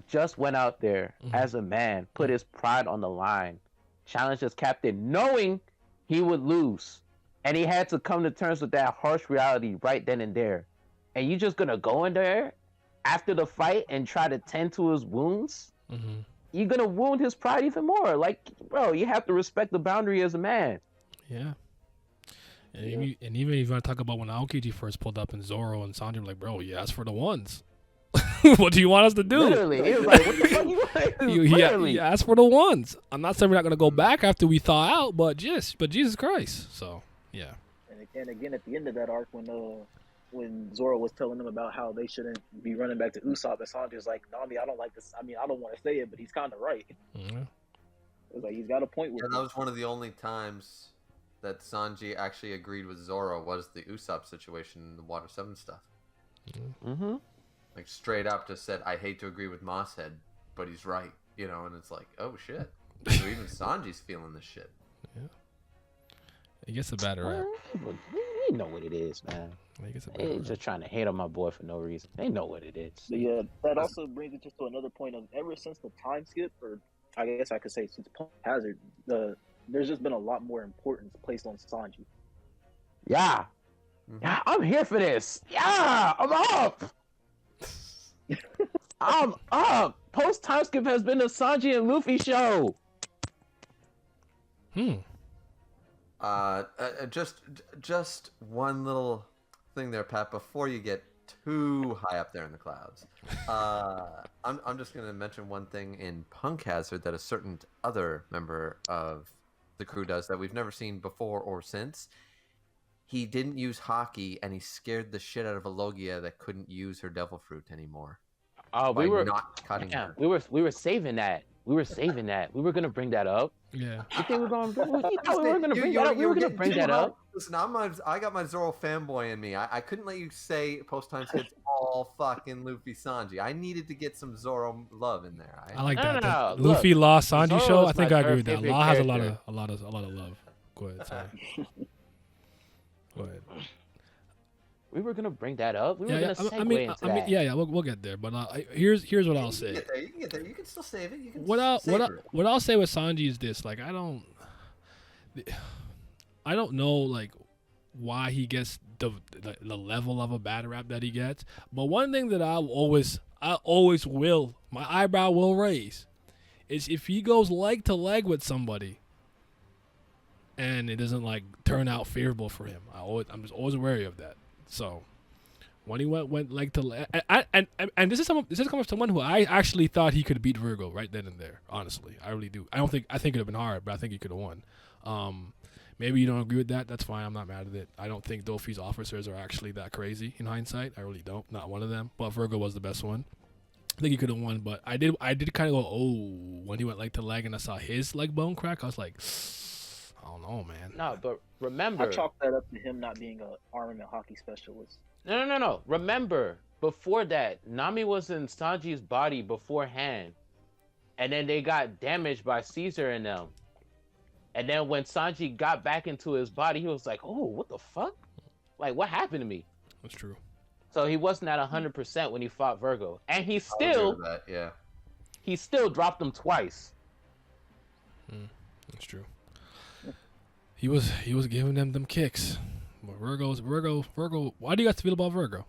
just went out there as a man, put his pride on the line, challenged his captain, knowing he would lose. And he had to come to terms with that harsh reality right then and there. And you just gonna go in there after the fight and try to tend to his wounds? Mm-hmm. You're gonna wound his pride even more. Like, bro, you have to respect the boundary as a man. Yeah. And even if you want to talk about when Aokiji first pulled up and Zoro and Sanji were like, bro, you asked for the ones. What do you want us to do? Literally. He was like, what the fuck you want? He asked for the ones. I'm not saying we're not going to go back after we thaw out, but Jesus Christ. So, yeah. And again, at the end of that arc, when Zoro was telling them about how they shouldn't be running back to Usopp, and Sanji was like, Nami, I don't like this. I mean, I don't want to say it, but he's kind of right. Mm-hmm. It was like, he's got a point with And that was one of the only times that Sanji actually agreed with Zoro, was the Usopp situation and the Water 7 stuff. Mm-hmm. Like, straight up just said, I hate to agree with Mosshead, but he's right. You know, and it's like, oh shit. So even Sanji's feeling this shit. Yeah. He gets a bad rap. You know what it is, man. He gets a bad They rap. just trying to hate on my boy for no reason. They know what it is. But yeah, that also brings it just to another point of, ever since the time skip, or I guess I could say since Punk Hazard, there's just been a lot more importance placed on Sanji. Yeah. Yeah, I'm here for this. Yeah, I'm up. I'm up. Post time skip has been the Sanji and Luffy show. Just one little thing there, Pat, before you get too high up there in the clouds. I'm just gonna mention one thing in Punk Hazard that a certain other member of the crew does that we've never seen before or since. He didn't use hockey, and he scared the shit out of a Logia that couldn't use her devil fruit anymore. Oh, by not cutting her. we were saving that. We were saving that. We were gonna bring that up. Yeah. You think we're going? You thought we were gonna bring that up? We were gonna bring that up. Listen, I got my Zoro fanboy in me. I couldn't let you say post time skips all fucking Luffy Sanji. I needed to get some Zoro love in there. I like that. No. The Luffy Law Sanji Zoro's show. I think my I agree with third that. favorite Law has a character. lot of love. Go ahead. Sorry. Go ahead. We were gonna bring that up. We were Yeah, gonna segue I mean, into that. we'll get there. But here's what I'll You say. can get there. You can still save it. You can What savor it. I'll say with Sanji is this: like, I don't know like why he gets the level of a bad rap that he gets. But one thing that I always will, my eyebrow will raise, is if he goes leg to leg with somebody and it doesn't like turn out favorable for him. I'm just always wary of that. So when he went leg to leg, and this is coming from someone who I actually thought he could beat Virgo right then and there. Honestly, I really do. I think it'd have been hard, but I think he could have won. Maybe you don't agree with that. That's fine. I'm not mad at it. I don't think Dofi's officers are actually that crazy in hindsight. I really don't. Not one of them. But Virgo was the best one. I think he could have won, but I did kind of go, oh, when he went leg to leg and I saw his like bone crack, I was like, I don't know, man. No, but remember, I chalked that up to him not being an armament hockey specialist. No. Remember, before that, Nami was in Sanji's body beforehand, and then they got damaged by Caesar and them. And then when Sanji got back into his body, he was like, "Oh, what the fuck? Like, what happened to me?" That's true. So he wasn't at 100% when he fought Virgo, and I'll agree with that. Yeah. he still dropped him twice. That's true. He was giving them kicks. But Virgo. Why do you guys feel about Virgo?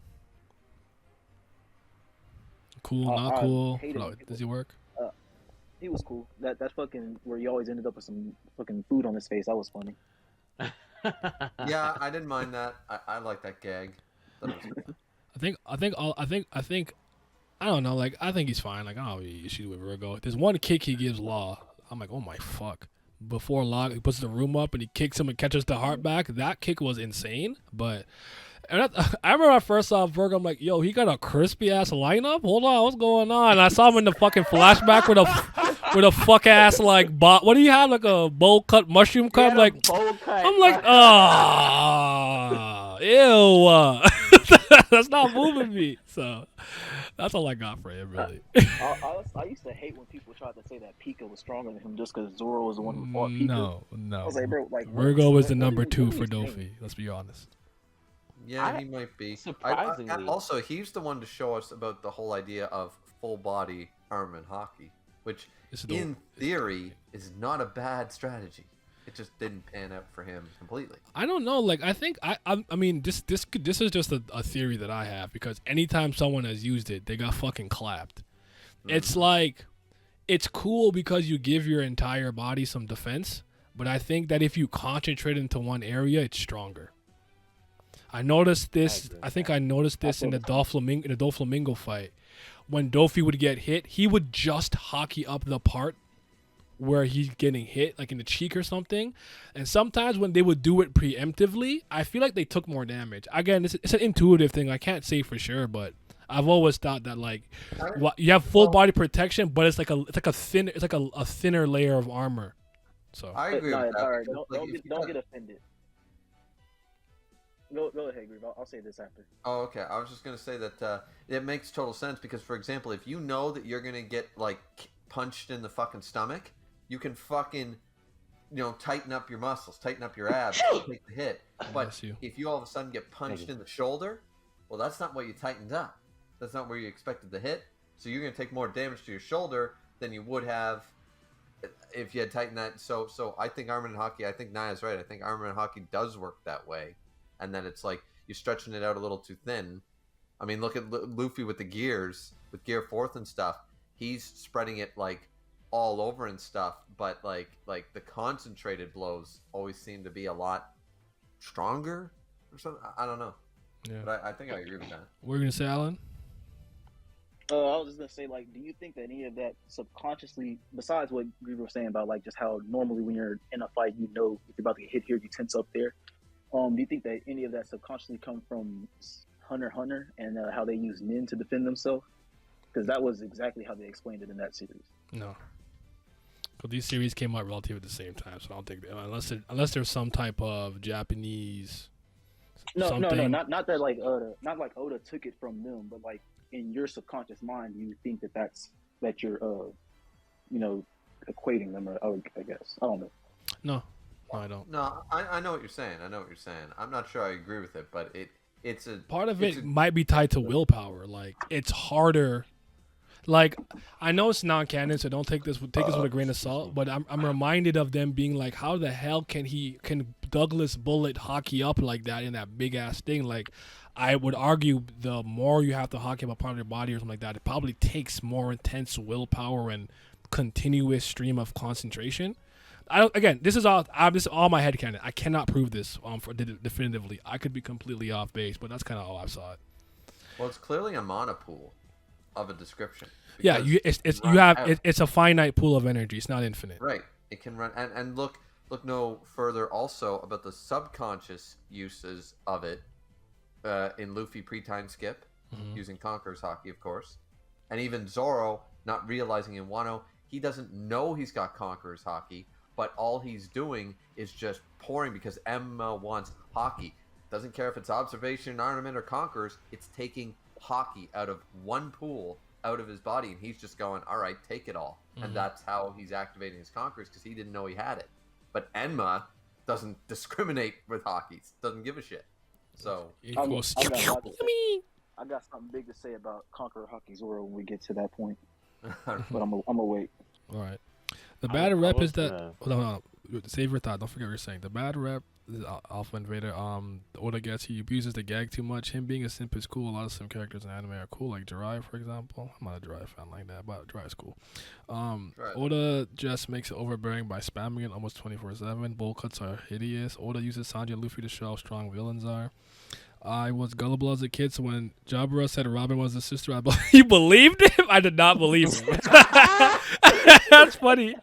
Cool, not I cool. hated him. Does he work? He was cool. That's fucking where he always ended up with some fucking food on his face. That was funny. Yeah, I didn't mind that. I like that gag. That was- I think I don't know, like I think he's fine. Like I don't have any issue with Virgo. There's one kick he gives Law. I'm like, oh my fuck. Before Law he puts the room up and he kicks him and catches the heart back. That kick was insane. But and I remember I first saw Virgo, I'm like, yo, he got a crispy ass lineup? Hold on, what's going on? And I saw him in the fucking flashback with a fuck ass like what do you have, like a bowl cut mushroom cut? Like I'm like, ew. That's not moving me. So that's all I got for him, really. I used to hate when people tried to say that Pika was stronger than him just because Zoro was the one who fought Pika. No. I was like, bro, like Virgo was the what number are you- 2 what are for you saying? Dofi. Let's be honest. Yeah, he might be. Surprisingly. Also, he's the one to show us about the whole idea of full body arm and hockey, which in theory is not a bad strategy. It just didn't pan out for him completely. I don't know. Like I think I mean this is just a theory that I have because anytime someone has used it, they got fucking clapped. It's like it's cool because you give your entire body some defense, but I think that if you concentrate into one area, it's stronger. I noticed this. I think I noticed this in the Doflamingo fight. When Dofi would get hit, he would just hockey up the part where he's getting hit, like in the cheek or something. And sometimes when they would do it preemptively, I feel like they took more damage. Again, it's an intuitive thing. I can't say for sure, but I've always thought that like you have full body protection, but it's like a thinner layer of armor. So I agree with that. All right, because, don't get offended. Go ahead, Grieve. I'll say this after. Oh, okay. I was just gonna say that it makes total sense because, for example, if you know that you're gonna get like punched in the fucking stomach, you can fucking, tighten up your muscles, tighten up your abs, take the hit. But if you all of a sudden get punched in the shoulder, well, that's not what you tightened up. That's not where you expected the hit. So you're gonna take more damage to your shoulder than you would have if you had tightened that. So I think Armin and Hockey. I think Naya's right. I think Armin and Hockey does work that way. And then it's like you're stretching it out a little too thin. I mean, look at Luffy with the gears, with Gear 4th and stuff. He's spreading it like all over and stuff, but like the concentrated blows always seem to be a lot stronger or something. I don't know. Yeah. But I think I agree with that. What are you gonna say, Alan? I was just gonna say, like, do you think that any of that subconsciously, besides what Griever was saying about like just how normally when you're in a fight, if you're about to get hit here, you tense up there. Do you think that any of that subconsciously come from Hunter x Hunter and how they use Nin to defend themselves? Because that was exactly how they explained it in that series. No. But these series came out relatively at the same time, so I don't think unless there's some type of Japanese. No, not that like not like Oda took it from them, but like in your subconscious mind, you think that you're equating them, or I guess I don't know. No, I don't. No, I know what you're saying. I'm not sure I agree with it, but it's a part of it might be tied to willpower. Like it's harder. Like I know it's non-canon, so don't take this with a grain of salt. But I'm reminded of them being like, how the hell can Douglas Bullet hockey up like that in that big ass thing? Like I would argue the more you have to hockey up a part of your body or something like that, it probably takes more intense willpower and continuous stream of concentration. This is all my headcanon. I cannot prove this definitively. I could be completely off base, but that's kind of how I saw it. Well, it's clearly a mana pool of a description. Yeah, it's a finite pool of energy. It's not infinite. Right. It can run and look no further also about the subconscious uses of it in Luffy pre-time skip using Conqueror's Haki, of course, and even Zoro not realizing in Wano he doesn't know he's got Conqueror's Haki. But all he's doing is just pouring because Emma wants Haki. Doesn't care if it's observation, ornament, or conquerors. It's taking Haki out of one pool out of his body, and he's just going, all right, take it all. And that's how he's activating his conquerors, because he didn't know he had it. But Enma doesn't discriminate with hockeys, doesn't give a shit. So I got something big to say about Conqueror Hockey's Zoro when we get to that point, but I'm gonna wait. All right. The bad rep is that. Hold on. Save your thought. Don't forget what you're saying. The bad rep is Alpha Invader. Oda gets he abuses the gag too much. Him being a simp is cool. A lot of simp characters in anime are cool, like Jiraiya, for example. I'm not a Jiraiya fan like that, but Jiraiya's cool. Oda just makes it overbearing by spamming it almost 24/7. Bowl cuts are hideous. Oda uses Sanji and Luffy to show how strong villains are. I was gullible as a kid, so when Jabra said Robin was his sister, you believed him? I did not believe him. That's funny.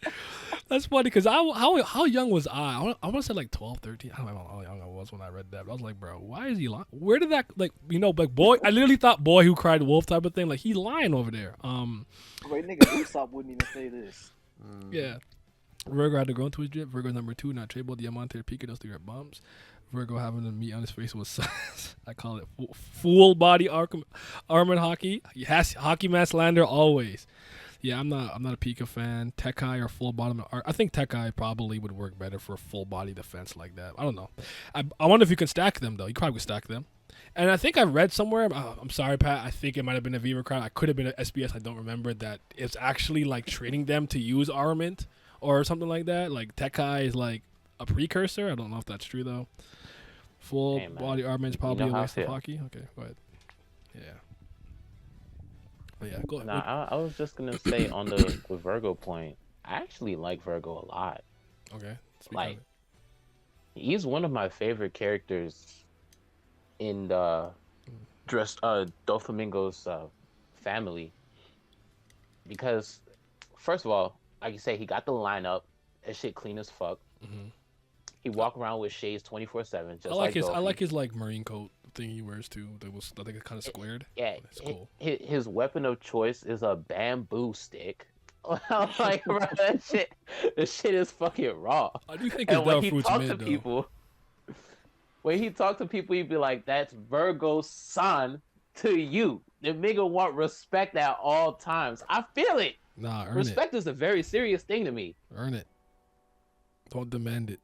That's funny because how young was I? I want to say like 12, 13. I don't know how young I was when I read that. But I was like, bro, why is he lying? Where did that, like, boy? I literally thought boy who cried wolf type of thing. Like, he's lying over there. Wait, nigga, Usopp wouldn't even say this. Yeah. Virgo had to grow into his drip. Virgo number 2, not Trable, Diamante, Pika, those 3 are bumps. Virgo having the meat on his face was, I call it full body armored hockey. Yes, hockey mask lander always. Yeah, I'm not a Pika fan. Tekai or full bottom. I think Tekai probably would work better for a full body defense like that. I don't know. I wonder if you can stack them though. You probably could stack them. And I think I read somewhere. I'm sorry, Pat. I think it might have been a Viva crowd. I could have been an SBS. I don't remember that. It's actually like training them to use armament or something like that. Like Tekai is like a precursor. I don't know if that's true though. Full body armament is probably a waste of hockey. Okay, go ahead. Yeah. Oh, yeah, go ahead. Nah, I was just gonna say on the Virgo point. I actually like Virgo a lot. Okay. Like, he's one of my favorite characters in the Doflamingo's family. Because, first of all, like you say, he got the lineup. That shit clean as fuck. Mm-hmm. He walk around with shades 24/7. Just I like his. Dofi. I like his like marine coat thing he wears too. I think it's kind of squared. Yeah, it's cool. His weapon of choice is a bamboo stick. I'm like, bro, that shit is fucking raw. I do think his Devil Fruit's mid though. People, when he talked to people, he'd be like, "That's Virgo's son to you." The nigga want respect at all times. I feel it. Nah, respect is a very serious thing to me. Earn it. Don't demand it.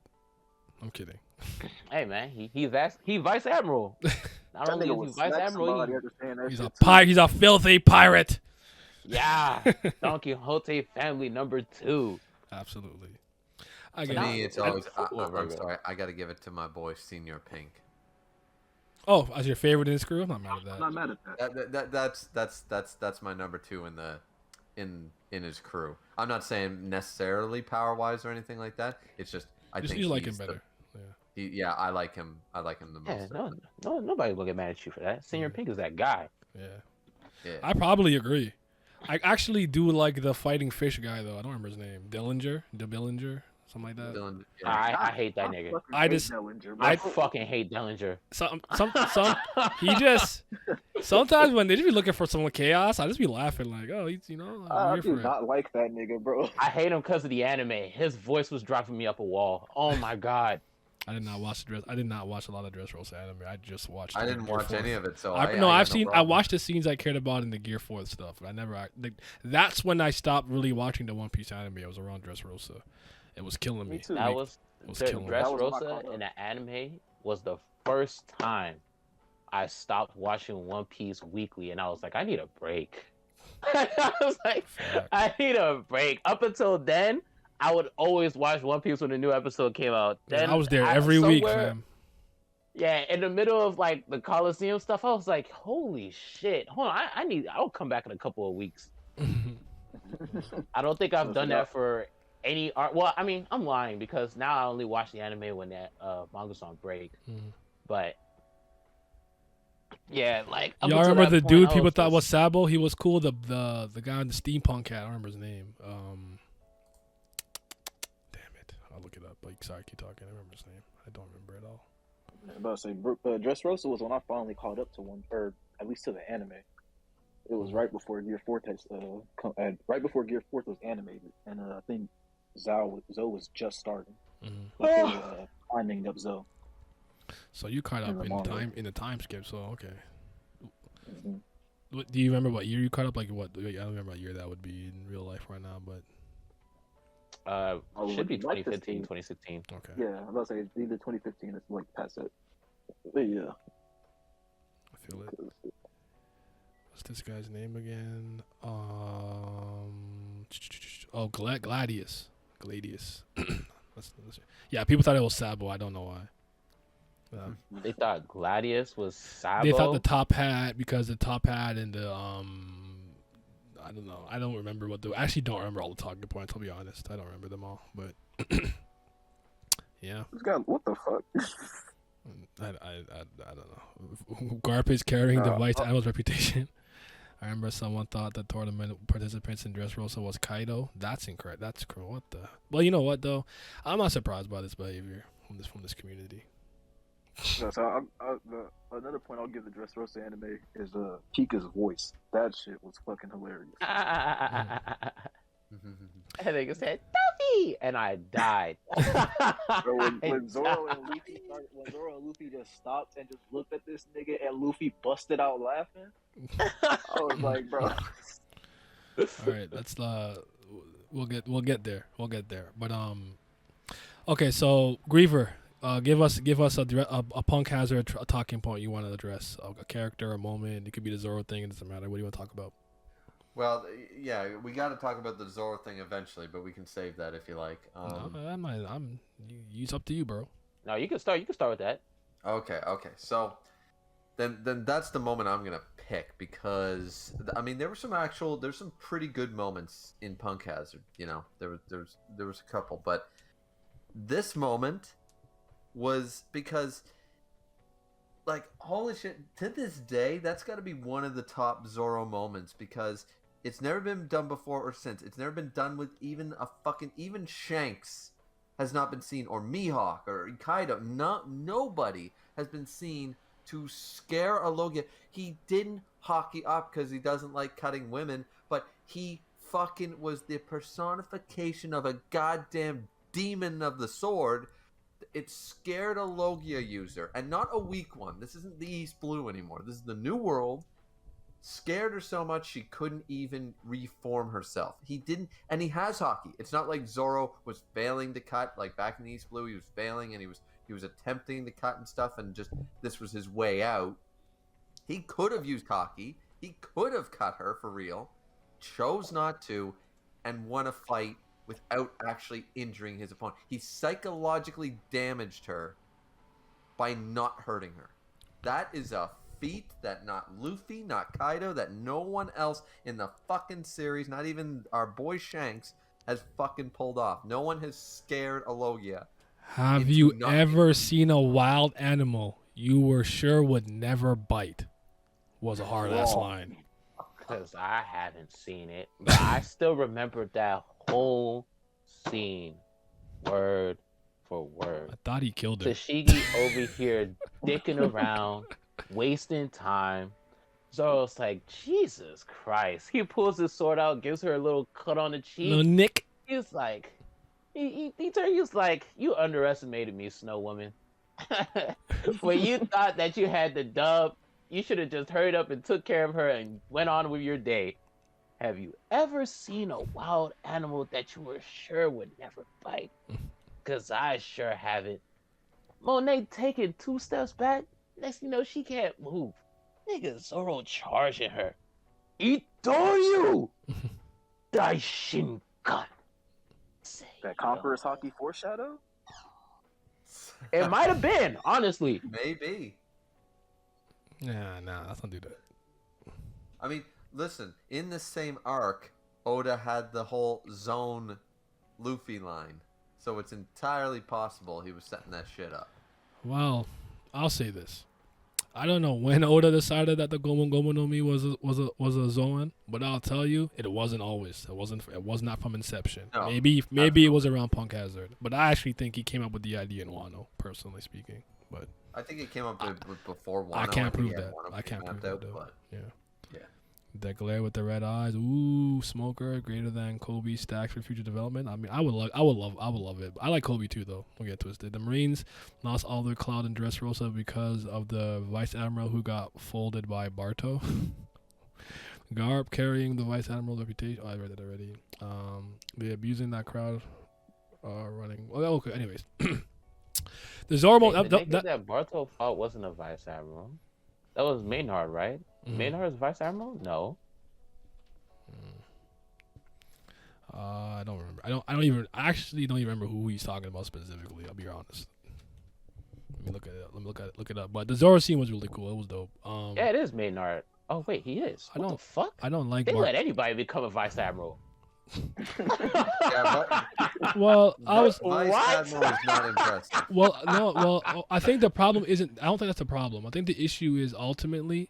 I'm kidding. Hey man, he vice admiral. Not only is he vice admiral, he's a filthy pirate. Yeah, Don Quixote family number 2. Absolutely. To me, it's always. I'm sorry, I got to give it to my boy Senior Pink. Oh, as your favorite in his crew? I'm not mad at that. I'm not mad at that. That's my number 2 in his crew. I'm not saying necessarily power wise or anything like that. It's just I think you like him better. Yeah, I like him. I like him the most. Yeah, no, nobody will get mad at you for that. Senior Pink is that guy. Yeah. I probably agree. I actually do like the fighting fish guy though. I don't remember his name. Dillinger, something like that. I hate that nigga. I fucking hate Dillinger. He just sometimes when they just be looking for some chaos, I just be laughing like, oh, he's I do not like that nigga, bro. I hate him because of the anime. His voice was dropping me up a wall. Oh my god. I did not watch a lot of Dressrosa anime. I just watched. I didn't watch any of it, so I watched the scenes I cared about in the Gear 4 stuff. But that's when I stopped really watching the One Piece anime. It was around Dressrosa. It was killing me. That was Dressrosa in the anime was the first time I stopped watching One Piece weekly, and I was like, I need a break. I was like, I need a break. Up until then, I would always watch One Piece when a new episode came out. Then I was there every week, fam. Yeah, in the middle of like the Coliseum stuff, I was like, holy shit. Hold on, I'll come back in a couple of weeks. I don't think I've done that for any art. Well, I mean, I'm lying because now I only watch the anime when that manga's on break. But yeah, like y'all remember the dude people thought was Sabo? He was cool. The guy in the steampunk hat. I don't remember his name. I'll look it up. Like, sorry, keep talking. I remember his name. I don't remember it all. I'm about to say, Dressrosa was when I finally caught up to one, or at least to the anime. It was right before Gear 4 right before Gear 4 was animated, and I think Zoe was just starting. Finding up Zoe. So you caught up in the time skip. So okay. Do you remember what year you caught up? Like what? I don't remember what year that would be in real life right now, but Should be like this 2015, thing. 2016. okay. Yeah, I'm about to say it's either 2015 or like past that. But yeah. I feel it. What's this guy's name again? Oh, Gladius. Yeah, people thought it was Sabo. I don't know why. They thought Gladius was Sabo. They thought the top hat because the top hat and the I don't know. I don't remember I actually don't remember all the talking points. I'll be honest. I don't remember them all. But yeah, This guy, what the fuck? I don't know. Garp is carrying the Vice Admiral's reputation. I remember someone thought the tournament participants in Dressrosa was Kaido. That's incorrect. That's correct. What the? Well, you know what though? I'm not surprised by this behavior from this community. No, so another point I'll give the Dressrosa anime is Pika's voice. That shit was fucking hilarious. And they said Duffy, and I died. Bro, when Zoro and Luffy just stopped and just looked at this nigga, and Luffy busted out laughing, I was like, bro. All right, let's we'll get there. But okay, so Griever, give us a Punk Hazard a talking point you want to address, a character, a moment. It could be the Zoro thing. It doesn't matter. What do you want to talk about? Well, yeah, we got to talk about the Zoro thing eventually, but we can save that if you like. It's up to you, bro. No, you can start. You can start with that. Okay. So then that's the moment I'm gonna pick because I mean there's some pretty good moments in Punk Hazard. You know, there was a couple, but this moment was because like holy shit, to this day that's got to be one of the top Zoro moments because it's never been done before or since. It's never been done with even Shanks has not been seen, or Mihawk or Kaido. Nobody has been seen to scare a Logia. He didn't hockey up because he doesn't like cutting women, but he fucking was the personification of a goddamn demon of the sword. It scared a Logia user, and not a weak one. This isn't the East Blue anymore. This is the New World. Scared her so much she couldn't even reform herself. He didn't, and he has hockey. It's not like Zoro was failing to cut, like back in the East Blue, he was failing and he was attempting to cut and stuff, and just this was his way out. He could have used hockey. He could have cut her for real, chose not to, and won a fight without actually injuring his opponent. He psychologically damaged her by not hurting her. That is a feat that not Luffy, not Kaido, that no one else in the fucking series, not even our boy Shanks, has fucking pulled off. No one has scared a Logia. Have you ever seen a wild animal you were sure would never bite? Was a hard ass line. Because I haven't seen it, but I still remember that whole scene, word for word. I thought he killed her. Tashigi over here dicking around, wasting time. Zoro's like, Jesus Christ. He pulls his sword out, gives her a little cut on the cheek. Little nick. He's like, he's like, you underestimated me, Snow Woman. When you thought that you had the dub, you should have just hurried up and took care of her and went on with your day. Have you ever seen a wild animal that you were sure would never bite? Because I sure haven't. Monet taking 2 steps back. Next thing you know, she can't move. Nigga Zoro charging her. Itoryu! Daishinkan. That Conqueror's hockey foreshadow? It might have been, honestly. Maybe. Nah, let's not do that. I mean, listen, in the same arc, Oda had the whole Zone Luffy line. So it's entirely possible he was setting that shit up. Well, I'll say this. I don't know when Oda decided that the Gomu Gomu no Mi was a Zoan, but I'll tell you, it wasn't always. It was not from inception. No, maybe it was around Punk Hazard, but I actually think he came up with the idea in Wano, personally speaking. But I think it came up before Wano. I can't prove that. I can't prove that though. Yeah. That glare with the red eyes. Ooh, smoker greater than Kobe stacks for future development. I mean, I would love it. I like Kobe too, though. Don't get twisted. The Marines lost all their clout in Dressrosa because of the Vice Admiral who got folded by Barto. Garp carrying the Vice Admiral reputation. Oh, I read that already. They abusing that crowd. Running. Well, okay. Anyways, the Zormo. Hey, the nigga that Bartol fought wasn't a vice admiral. That was Maynard, right? Maynard's vice admiral? No. I don't remember. I actually don't even remember who he's talking about specifically. I'll be honest. Let me look it up. But the Zoro scene was really cool. It was dope. Yeah, it is Maynard. Oh wait, he is. What the fuck? I don't like. They let anybody become a vice admiral. Yeah, well, I was. Vice Admiral is not impressive. Well, no. Well, I think the problem isn't. I don't think that's the problem. I think the issue is ultimately,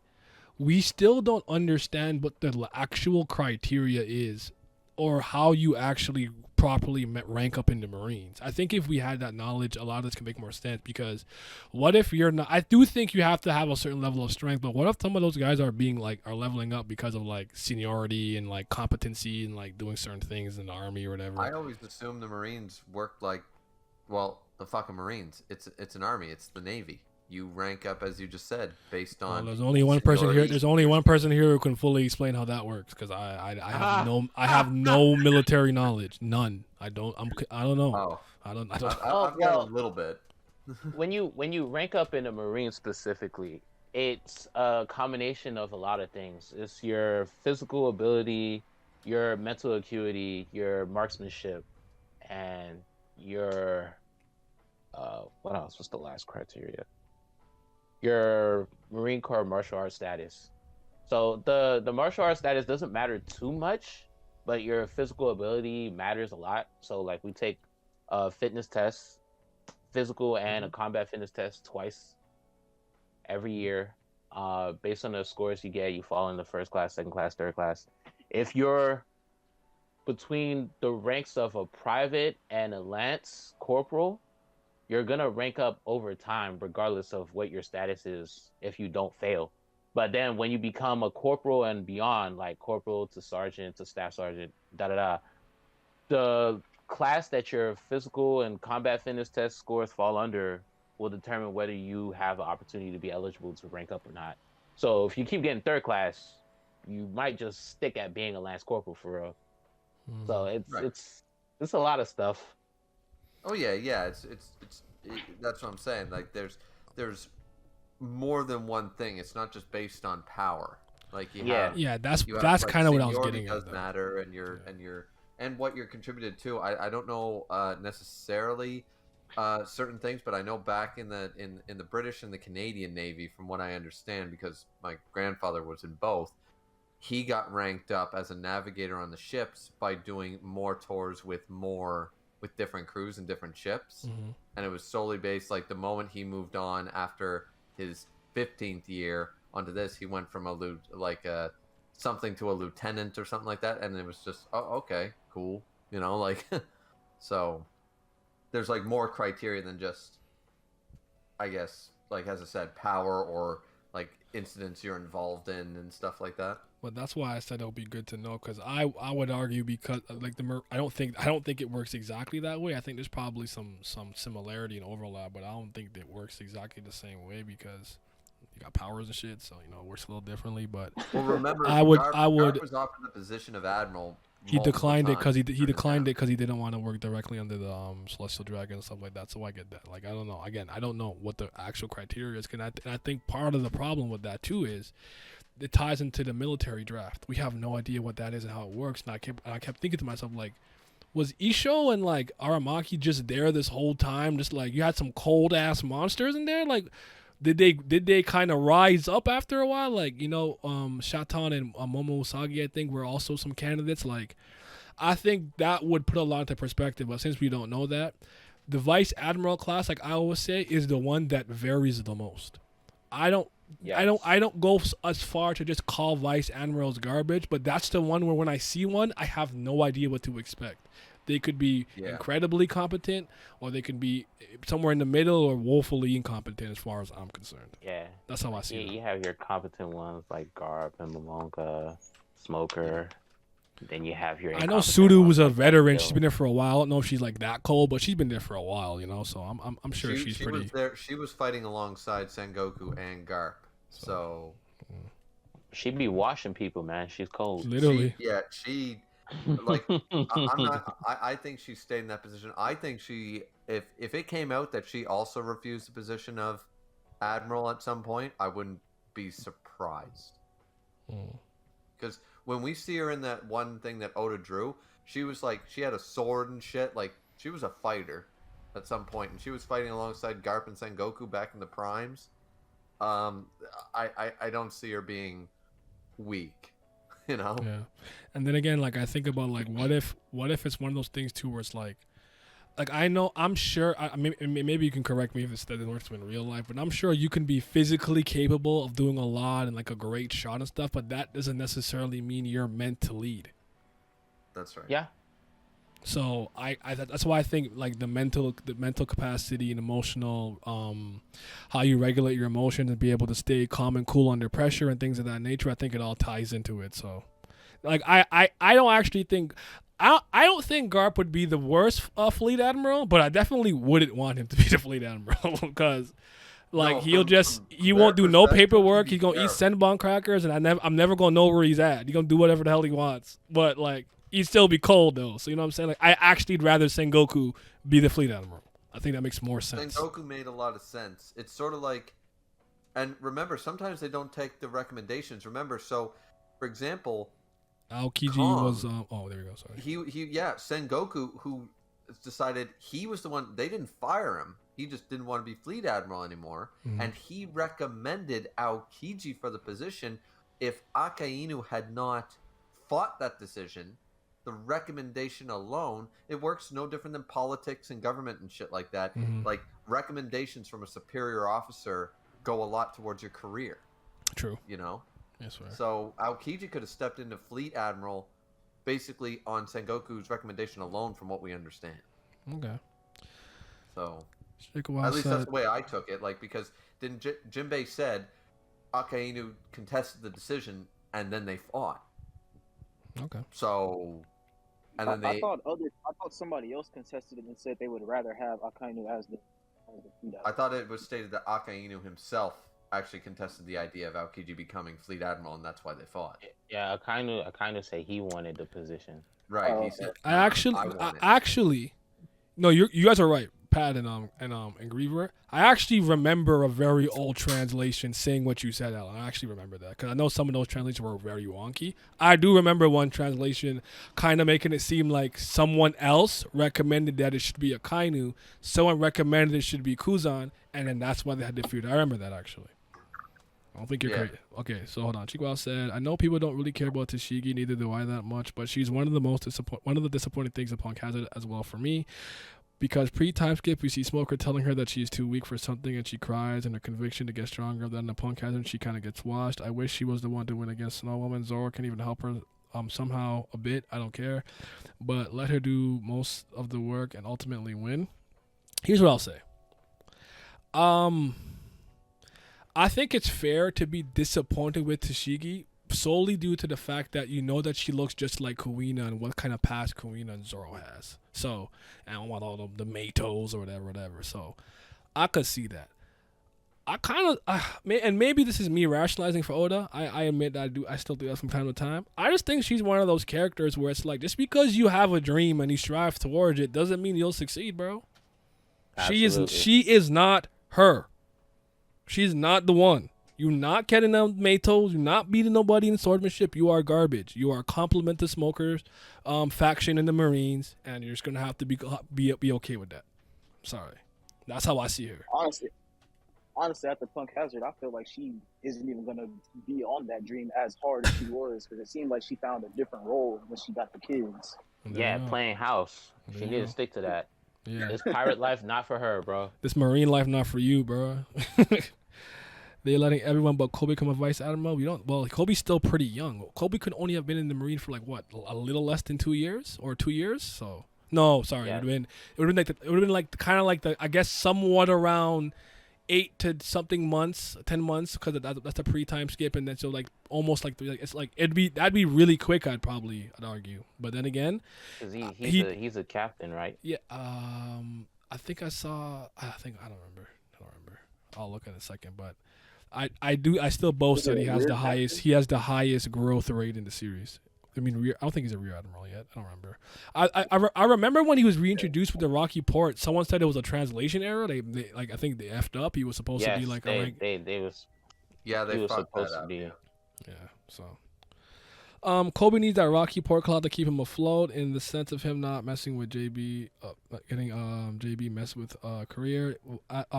we still don't understand what the actual criteria is, or how you actually properly rank up in the Marines. I think if we had that knowledge, a lot of this can make more sense. Because what if you're not? I do think you have to have a certain level of strength, but what if some of those guys are leveling up because of like seniority and like competency and like doing certain things in the Army or whatever? I always assumed the Marines worked like, well, the fucking Marines. It's an army. It's the Navy. You rank up, as you just said, based on. Well, there's only one person here. There's only one person here who can fully explain how that works, because I have no military knowledge. None. I don't know. Oh. I don't. I've got a little bit. when you rank up in the Marines specifically, it's a combination of a lot of things. It's your physical ability, your mental acuity, your marksmanship, and your what else? What's the last criteria? Your Marine Corps martial arts status. So the martial arts status doesn't matter too much, but your physical ability matters a lot. So like we take fitness tests, physical and a combat fitness test twice every year. Based on the scores you get, you fall in the first class, second class, third class. If you're between the ranks of a private and a lance corporal, you're going to rank up over time regardless of what your status is if you don't fail. But then when you become a corporal and beyond, like corporal to sergeant to staff sergeant, the class that your physical and combat fitness test scores fall under will determine whether you have an opportunity to be eligible to rank up or not. So if you keep getting third class, you might just stick at being a lance corporal for real. So it's a lot of stuff. Oh yeah. It's that's what I'm saying. Like there's more than one thing. It's not just based on power. Like that's like, kind of what I was getting does at. Matter and what you're contributed to. I don't know necessarily certain things, but I know back in the British and the Canadian Navy, from what I understand, because my grandfather was in both, he got ranked up as a navigator on the ships by doing more tours with different crews and different ships. And it was solely based, like, the moment he moved on after his 15th year onto this, he went from something to a lieutenant or something like that, and it was just, oh, okay, cool, like so there's like more criteria than just, I guess, like, as I said, power or like incidents you're involved in and stuff like that. But that's why I said it would be good to know, because I would argue, because like I don't think it works exactly that way. I think there's probably some similarity and overlap, but I don't think it works exactly the same way, because you got powers and shit, so it works a little differently. But well, remember, Garp was offered the position of admiral. He declined it because he declined it because he didn't want to work directly under the Celestial Dragon and stuff like that. So I get that. Like, I don't know. Again, I don't know what the actual criteria is. And I think part of the problem with that too is it ties into the military draft. We have no idea what that is and how it works. And I kept thinking to myself, like, was Isho and like Aramaki just there this whole time? Just like, you had some cold ass monsters in there, like. Did they kind of rise up after a while? Like, Shatan and Momo Usagi, I think, were also some candidates. Like, I think that would put a lot into perspective. But since we don't know that, the Vice Admiral class, like I always say, is the one that varies the most. I don't go as far to just call Vice Admirals garbage, but that's the one where when I see one, I have no idea what to expect. They could be incredibly competent, or they could be somewhere in the middle, or woefully incompetent, as far as I'm concerned. Yeah, that's how I see it. You have your competent ones like Garp and Mamonka, Smoker. Then you have your. I know Sudu was a veteran. She's been there for a while. I don't know if she's like that cold, but she's been there for a while. So I'm sure she's pretty. Was there. She was fighting alongside Sengoku and Garp. So She be washing people, man. She's cold. Literally. She like I'm not. I think she stayed in that position. I think she, if it came out that she also refused the position of admiral at some point, I wouldn't be surprised. Because when we see her in that one thing that Oda drew, she was like, she had a sword and shit. Like, she was a fighter at some point, and she was fighting alongside Garp and Sengoku back in the primes. I don't see her being weak, you know. Yeah, and then again, like I think about like what if it's one of those things too where it's like I know, I'm sure, maybe you can correct me if it's that it works in real life, but I'm sure you can be physically capable of doing a lot and like a great shot and stuff, but that doesn't necessarily mean you're meant to lead. That's right. Yeah. So that's why I think like the mental capacity and emotional, how you regulate your emotions and be able to stay calm and cool under pressure and things of that nature, I think it all ties into it. So like I don't actually think I don't think Garp would be the worst fleet admiral, but I definitely wouldn't want him to be the fleet admiral because like he won't do no paperwork. He's gonna eat Senbon crackers, and I'm never gonna know where he's at. He's gonna do whatever the hell he wants, but like he'd still be cold though. So you know what I'm saying? Like I actually'd rather Sengoku be the fleet admiral. I think that makes more sense. Sengoku made a lot of sense. It's sort of like, and remember, sometimes they don't take the recommendations. Remember, so for example, Aokiji was oh, there we go. Sorry. Sengoku, who decided he was the one. They didn't fire him. He just didn't want to be fleet admiral anymore, and he recommended Aokiji for the position. If Akainu had not fought that decision, the recommendation alone, it works no different than politics and government and shit like that. Like recommendations from a superior officer go a lot towards your career. True. You know. Yes, sir. So Aokiji could have stepped into fleet admiral, basically on Sengoku's recommendation alone, from what we understand. Okay. So at least that's the way I took it. Like because Jinbei said Akainu contested the decision, and then they fought. Okay. So, and then I thought somebody else contested it and said they would rather have Akainu as the fleet admiral. I thought it was stated that Akainu himself actually contested the idea of Aokiji becoming fleet admiral, and that's why they fought. Yeah, I kind of say he wanted the position. Right. He said, I actually, no, you guys are right, Pat and Griever. I actually remember a very old translation saying what you said, Alan. I actually remember that because I know some of those translations were very wonky. I do remember one translation kind of making it seem like someone else recommended that it should be Akainu, someone recommended it should be Kuzan, and then that's why they had the feud. I remember that actually. I don't think you're crazy. Okay, so hold on. Chikwa said, "I know people don't really care about Tashigi, neither do I that much, but she's one of the disappointing things upon Hazard as well for me. Because pre-time skip, we see Smoker telling her that she's too weak for something, and she cries, and her conviction to get stronger. Then the Punk Hazard, she kind of gets washed. I wish she was the one to win against Snow Woman. Zoro can even help her somehow a bit. I don't care, but let her do most of the work and ultimately win. Here's what I'll say. I think it's fair to be disappointed with Tashigi solely due to the fact that you know that she looks just like Kuina and what kind of past Kuina and Zoro has. So, I don't want all the Matos or whatever. So, I could see that. I kind of, and maybe this is me rationalizing for Oda. I admit that I still do that from time to time. I just think she's one of those characters where it's like, just because you have a dream and you strive towards it doesn't mean you'll succeed, bro. Absolutely. She is not her. She's not the one. You're not getting them Matos. You're not beating nobody in swordsmanship. You are garbage. You are a compliment to Smokers faction in the Marines, and you're just gonna have to be okay with that. Sorry, that's how I see her. Honestly, after Punk Hazard, I feel like she isn't even gonna be on that dream as hard as she was, because it seemed like she found a different role when she got the kids. Yeah, playing house. She need to stick to that. Yeah. This pirate life not for her, bro. This Marine life not for you, bro. They're letting everyone but Kobe become a vice admiral. Well, Kobe's still pretty young. Kobe could only have been in the Marine for like what, a little less than 2 years or 2 years. So no, sorry, Yeah. it would have been like kind of like I guess somewhat around 8 to something months, 10 months, because that's a pre-time skip, and then so like almost like it's like that'd be really quick. I'd argue, but then again, Cause he's a captain, right? yeah. I think I don't remember. I'll look in a second, but I still boast Is it that he a has the weird highest. captain? He has the highest growth rate in the series. I mean, I don't think he's a rear admiral yet. I don't remember. I remember when he was reintroduced with the Rocky Port. Someone said it was a translation error. They like I think they effed up. He was supposed to Yes, be like a they rank. they was Yeah, he they was fucked supposed that to up. be. Yeah. Yeah. So. Kobe needs that Rocky Port cloud to keep him afloat in the sense of him not messing with JB, not getting JB mess with career.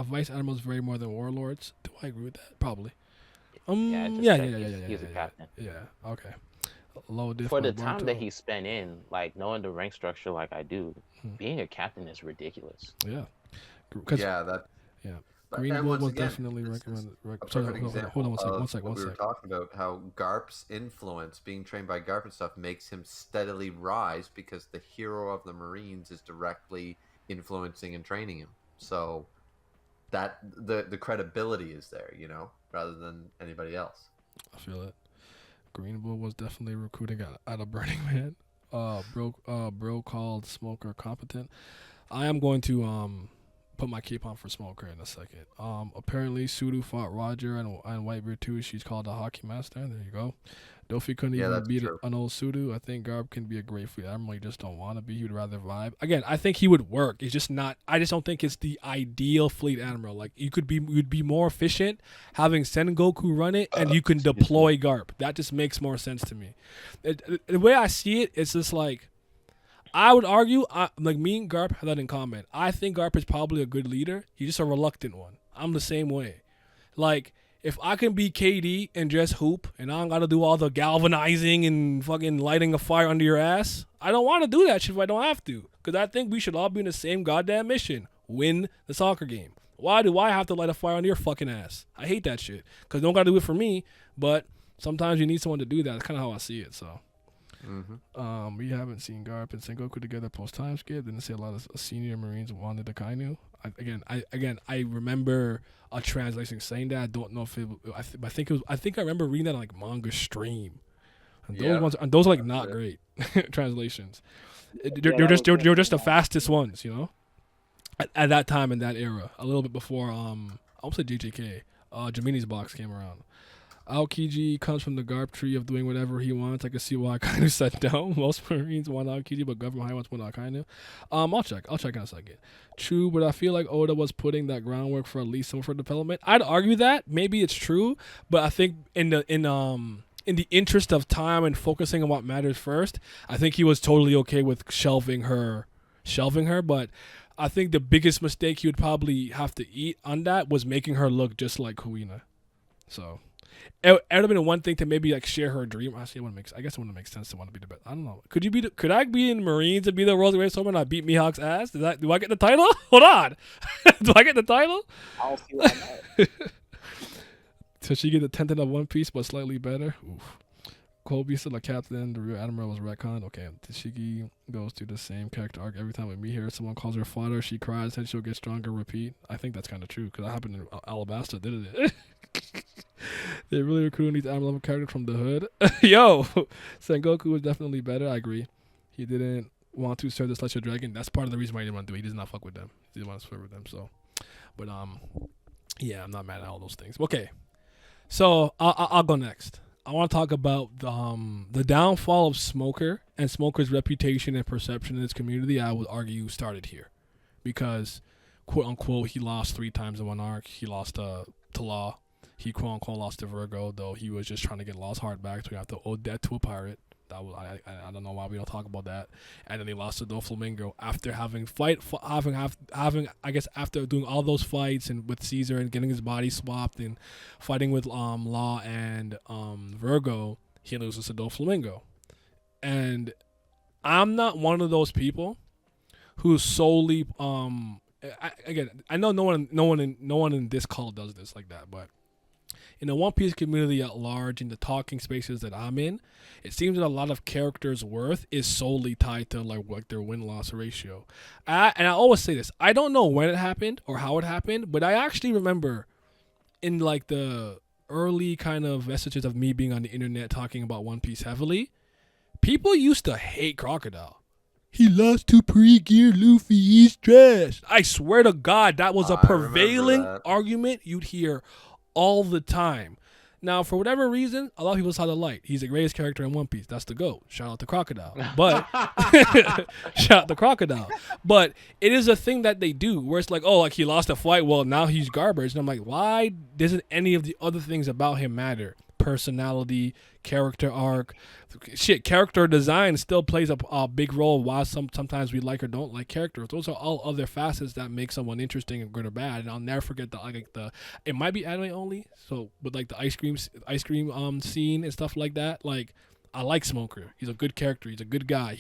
Vice admirals vary more than warlords. Do I agree with that? Probably. Yeah, just Yeah, said yeah, yeah, he's, yeah, he's yeah, a yeah, captain. yeah. Okay. Low diff For the on time Barto. that he spent in, like knowing the rank structure like I do, Hmm. being a captain is ridiculous. Yeah. Because Yeah, that. yeah. But, Green and Bull once was again, definitely this is recommended. a Sorry, perfect example hold on of one sec. what we were talking about. How Garp's influence, being trained by Garp and stuff, makes him steadily rise because the hero of the Marines is directly influencing and training him. So that the credibility is there, rather than anybody else. I feel it. Green Bull was definitely recruiting at a Burning Man. Bro called Smoker competent. I am going to put my cape on for Smoker in a second. Apparently Sudu fought Roger and Whitebeard too. She's called a hockey master. There you go. Dofi couldn't Yeah, even that's beat true. an old Sudu. I think Garb can be a great fleet admiral. You just don't want to be. He would rather vibe. Again, I think he would work. It's just not. I just don't think it's the ideal fleet admiral. Like you'd be more efficient having Sengoku run it, and you can deploy Garp. That just makes more sense to me. The way I see it, it's just like. I would argue, like me and Garp have that in common. I think Garp is probably a good leader. He's just a reluctant one. I'm the same way. Like, if I can be KD and just hoop, and I don't got to do all the galvanizing and fucking lighting a fire under your ass, I don't want to do that shit if I don't have to. Because I think we should all be in the same goddamn mission. Win the soccer game. Why do I have to light a fire under your fucking ass? I hate that shit. Because don't got to do it for me, but sometimes you need someone to do that. That's kind of how I see it, so. Mm-hmm. We haven't seen Garp and Sengoku together post time skip. Didn't see a lot of senior Marines wanted the Kainu. I remember a translation saying that. I don't know if it. I think it was. I think I remember reading that on like manga stream. And those Yeah. ones, and those are like not Yeah. great translations. They're that just was they're just the definitely fastest ones, At that time in that era, a little bit before I won't say JJK. Jamini's box came around. Aokiji comes from the Garp tree of doing whatever he wants. I can see why Akainu sat down. Most Marines want Aokiji, but Government High wants one Akainu. I'll check in a second. True, but I feel like Oda was putting that groundwork for at least some for development. I'd argue that maybe it's true, but I think in the interest of time and focusing on what matters first, I think he was totally okay with shelving her. But I think the biggest mistake he would probably have to eat on that was making her look just like Kuina. So. It would have been one thing to maybe like share her dream. I guess it wouldn't make sense to want to be the best. I don't know. Could I be in Marines and be the world's greatest swimmer and I beat Mihawk's ass? Do I get the title? Hold on. Do I get the title? I don't see why not. So she get the 10th of One Piece, but slightly better. Oof. Kobe still a captain. The real admiral was retconned. Okay, Tashigi goes through the same character arc every time we meet her. Someone calls her fodder. She cries, and she'll get stronger. Repeat. I think that's kind of true because that happened in Alabasta, didn't it? They really recruiting these admiral level characters from the hood. Yo, Sengoku was definitely better. I agree. He didn't want to serve the Celestial Dragon. That's part of the reason why he didn't want to do it. He does not fuck with them. He didn't want to serve with them. So, but yeah, I'm not mad at all those things. Okay, so I'll go next. I want to talk about the downfall of Smoker and Smoker's reputation and perception in his community. I would argue started here, because quote unquote he lost 3 times in one arc. He lost to Law. He quote unquote lost to Virgo, though he was just trying to get Law's heart back, so he have to owe debt to a pirate. That was I don't know why we don't talk about that. And then he lost to Doflamingo after having after doing all those fights and with Caesar and getting his body swapped and fighting with Law and Virgo, he loses to Doflamingo. And I'm not one of those people who solely I know no one in this call does this like that, but in the One Piece community at large, in the talking spaces that I'm in, it seems that a lot of characters' worth is solely tied to like their win-loss ratio. And I always say this: I don't know when it happened or how it happened, but I actually remember in like the early kind of vestiges of me being on the internet talking about One Piece heavily, people used to hate Crocodile. He lost to pre-gear Luffy. He's trash. I swear to God, that was a I remember prevailing that. argument you'd hear all the time. Now, for whatever reason, a lot of people saw the light. He's the greatest character in One Piece. That's the GOAT. Shout out to Crocodile. But shout out to Crocodile. But it is a thing that they do where it's like, oh, like he lost a fight. Well, now he's garbage. And I'm like, why doesn't any of the other things about him matter? Personality, character arc, character design still plays a big role. While sometimes we like or don't like characters, those are all other facets that make someone interesting and good or bad. And I'll never forget the it might be anime only. So with like the ice cream scene and stuff like that. Like I like Smoker. He's a good character. He's a good guy.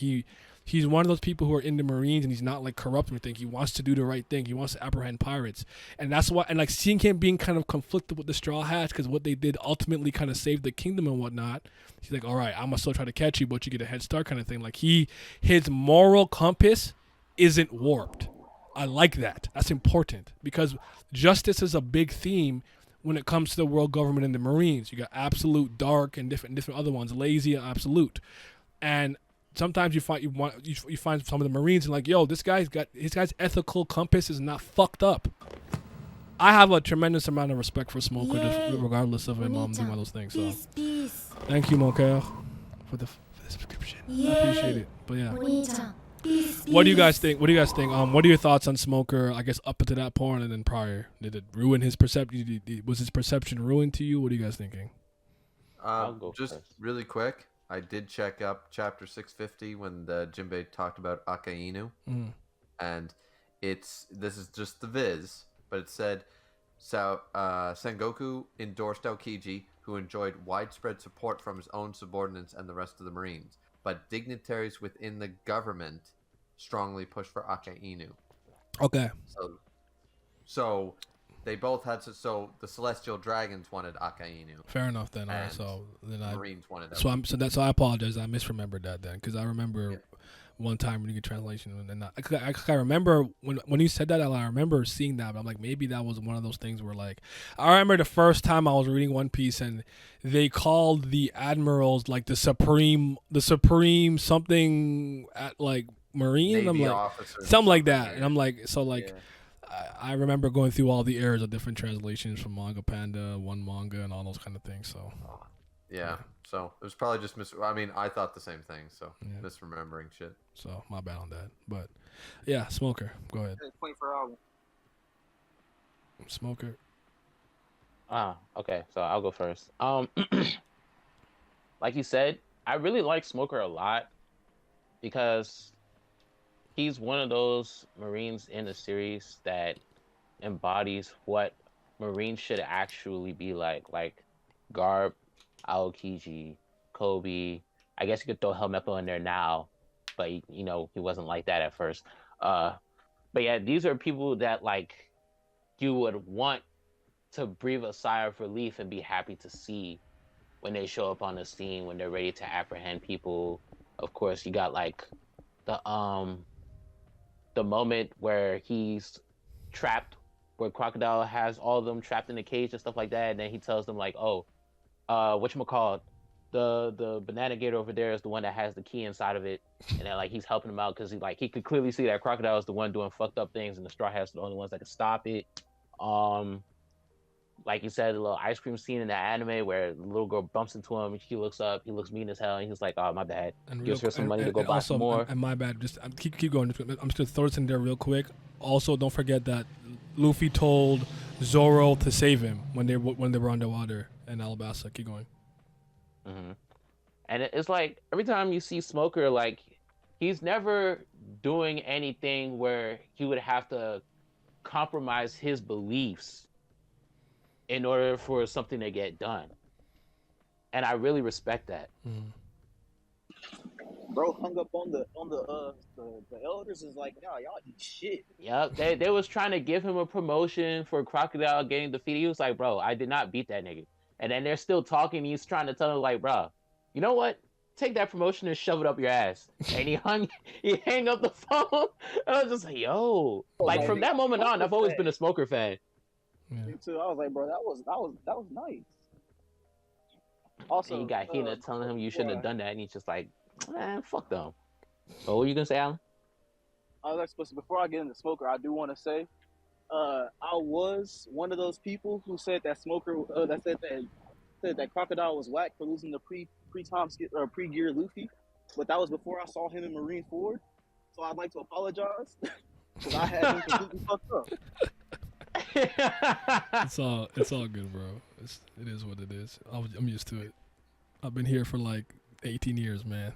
He's one of those people who are in the Marines and he's not like corrupt or anything. He wants to do the right thing. He wants to apprehend pirates. And that's why, and like seeing him being kind of conflicted with the Straw Hats because what they did ultimately kind of saved the kingdom and whatnot. He's like, all right, I'm going to still try to catch you, but you get a head start kind of thing. Like his moral compass isn't warped. I like that. That's important because justice is a big theme when it comes to the world government and the Marines. You got absolute, dark, and different other ones, lazy and absolute. And sometimes you find some of the Marines and like, yo, this guy's ethical compass is not fucked up. I have a tremendous amount of respect for Smoker, regardless of him doing all those things. So, thank you, Mokel, for the subscription. I appreciate it. But yeah, what do you guys think? What are your thoughts on Smoker? I guess up to that point and then prior, did it ruin his perception? Was his perception ruined to you? What are you guys thinking? Just really quick. I did check up chapter 650 when the Jinbei talked about Akainu, and this is just the viz, but it said Sengoku endorsed Aokiji, who enjoyed widespread support from his own subordinates and the rest of the Marines, but dignitaries within the government strongly pushed for Akainu. Okay. So they both had so the Celestial Dragons wanted Akainu. Fair enough then. All right, so then Marines wanted. So I apologize. I misremembered that then because I remember one time reading a translation and I remember when you said that I remember seeing that. But I'm like maybe that was one of those things where like I remember the first time I was reading One Piece and they called the admirals like the supreme something at like Marine. Navy I'm like officers something like that, and I'm like so like. Yeah. I remember going through all the errors of different translations from Manga Panda, One Manga, and all those kind of things. So, yeah. So it was probably just I thought the same thing. So misremembering shit. So my bad on that. But yeah, Smoker, go ahead. 24 hours. Smoker. Okay. So I'll go first. Like you said, I really like Smoker a lot because he's one of those Marines in the series that embodies what Marines should actually be like Garp, Aokiji, Kobe. I guess you could throw Helmeppo in there now, but he wasn't like that at first. But yeah, these are people that like you would want to breathe a sigh of relief and be happy to see when they show up on the scene, when they're ready to apprehend people. Of course, you got like the moment where he's trapped, where Crocodile has all of them trapped in a cage and stuff like that, and then he tells them like, whatchamacallit, the banana gator over there is the one that has the key inside of it, and then like he's helping him out because he could clearly see that Crocodile is the one doing fucked up things and the Straw Hats are the only ones that can stop it. Like you said, the little ice cream scene in the anime where the little girl bumps into him, she looks up, he looks mean as hell, and he's like, "Oh, my bad." Gives her some money to go buy some more. And my bad. Just keep going. I'm just gonna throw this in there real quick. Also, don't forget that Luffy told Zoro to save him when they were underwater in Alabasta. Keep going. Mm-hmm. And it's like every time you see Smoker, like he's never doing anything where he would have to compromise his beliefs in order for something to get done, and I really respect that. Bro hung up on the elders is like, y'all eat shit. Yep, they was trying to give him a promotion for Crocodile getting defeated. He was like, bro, I did not beat that nigga. And then they're still talking. He's trying to tell him like, bro, you know what? Take that promotion and shove it up your ass. And he hang up the phone. And I was just like, yo, like from that moment on, I've always been a Smoker fan. Yeah. Me too. I was like, bro, that was nice. Also, and he got Hina telling him you shouldn't have done that, and he's just like, man, fuck them. So what were you gonna say, Alan? I was supposed to, before I get into Smoker, I do want to say, I was one of those people who said that Smoker said that Crocodile was whack for losing the pre-Tom or pre-gear Luffy, but that was before I saw him in Marineford. So I'd like to apologize because I had him completely fucked up. It's all good, bro. It is what it is. I'm used to it. I've been here for like 18 years, man.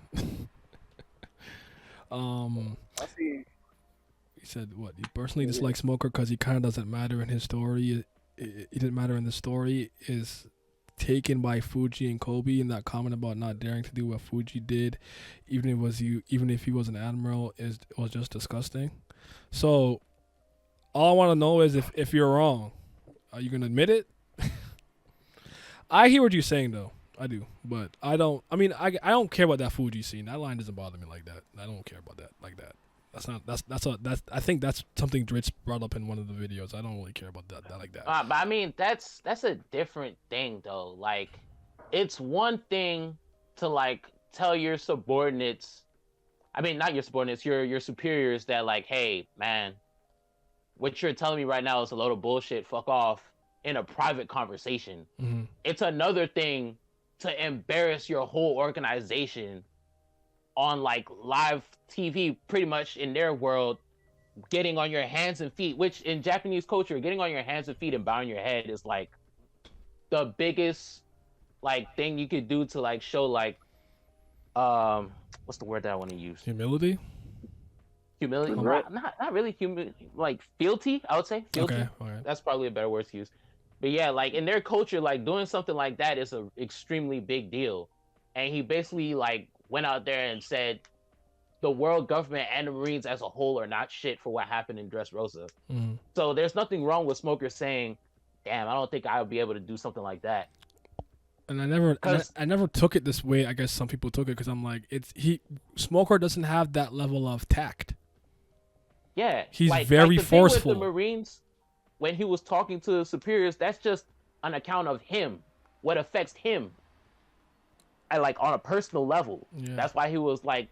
I see. He said what? He personally dislikes Smoker because he kind of doesn't matter in his story. It didn't matter in the story. Is taken by Fuji and Kobe, and that comment about not daring to do what Fuji did, even if he was an admiral, was just disgusting. So all I want to know is if you're wrong, are you gonna admit it? I hear what you're saying though. I do, but I don't. I mean, I don't care about that Fuji scene. That line doesn't bother me like that. I don't care about that like that. I think that's something Dritz brought up in one of the videos. I don't really care about that like that. But I mean, that's a different thing though. Like, it's one thing to like tell your subordinates. I mean, not your subordinates, your superiors that like, hey, man, what you're telling me right now is a load of bullshit. Fuck off. In a private conversation. Mm-hmm. It's another thing to embarrass your whole organization on like live TV, pretty much in their world, getting on your hands and feet, which in Japanese culture, getting on your hands and feet and bowing your head is like the biggest like thing you could do to like show like what's the word that I want to use? Humility? Humility? Not really humility, like fealty, I would say. Fealty. Okay, all right. That's probably a better word to use. But yeah, like in their culture, like doing something like that is an extremely big deal. And he basically like went out there and said the world government and the Marines as a whole are not shit for what happened in Dressrosa. Mm-hmm. So there's nothing wrong with Smoker saying, damn, I don't think I would be able to do something like that. And I never took it this way. I guess some people took it because I'm like, Smoker doesn't have that level of tact. Yeah, he's like, very the forceful. Thing with the Marines, when he was talking to the superiors, that's just an account of him, what affects him, like on a personal level. Yeah. That's why he was like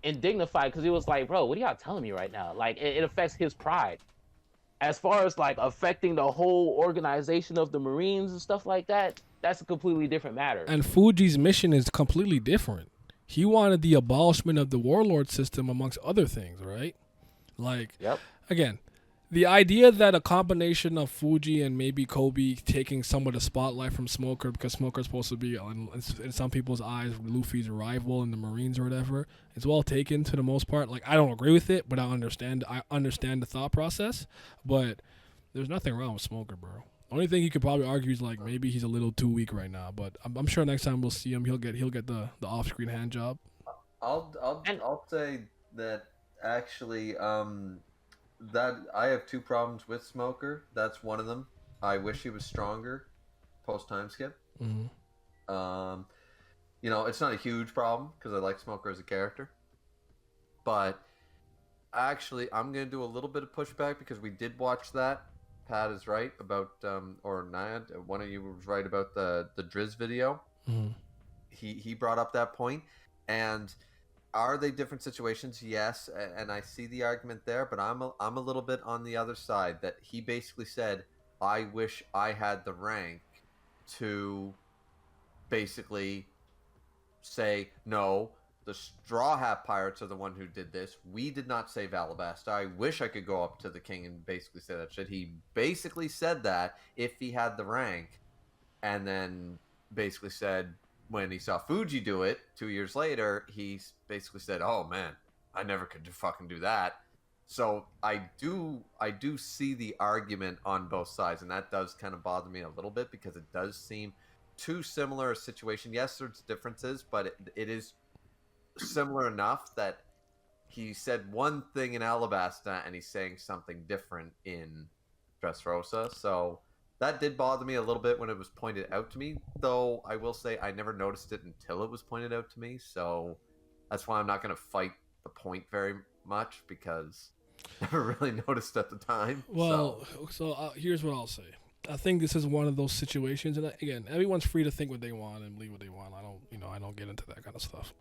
indignified, because he was like, bro, what are y'all telling me right now? Like it affects his pride. As far as like affecting the whole organization of the Marines and stuff like that, that's a completely different matter. And Fuji's mission is completely different. He wanted the abolishment of the warlord system, amongst other things, right? Like, yep. Again, the idea that a combination of Fuji and maybe Kobe taking some of the spotlight from Smoker, because Smoker's supposed to be, in some people's eyes, Luffy's rival in the Marines or whatever, is well taken to the most part. Like, I don't agree with it, but I understand the thought process. But there's nothing wrong with Smoker, bro. Only thing you could probably argue is like maybe he's a little too weak right now, but I'm sure next time we'll see him, he'll get the off-screen hand job. I'll say that actually that I have two problems with Smoker. That's one of them. I wish he was stronger post time skip. Mm-hmm. It's not a huge problem because I like Smoker as a character, but actually I'm gonna do a little bit of pushback because we did watch that. Pat is right about, or Nayad, one of you was right about the Driz video. Mm-hmm. He brought up that point, and are they different situations? Yes, and I see the argument there, but I'm a little bit on the other side that he basically said, I wish I had the rank to basically say, no, the Straw Hat Pirates are the one who did this. We did not save Alabasta. I wish I could go up to the king and basically say that shit. He basically said that if he had the rank, and then basically said when he saw Fuji do it 2 years later, he basically said, oh man, I never could fucking do that. So I do see the argument on both sides, and that does kind of bother me a little bit because it does seem too similar a situation. Yes, there's differences, but it is similar enough that he said one thing in Alabasta and he's saying something different in Dressrosa. So that did bother me a little bit when it was pointed out to me, though I will say I never noticed it until it was pointed out to me. So that's why I'm not going to fight the point very much because I never really noticed at the time. Well, so here's what I'll say. I think this is one of those situations, and again, everyone's free to think what they want and believe what they want. I don't get into that kind of stuff,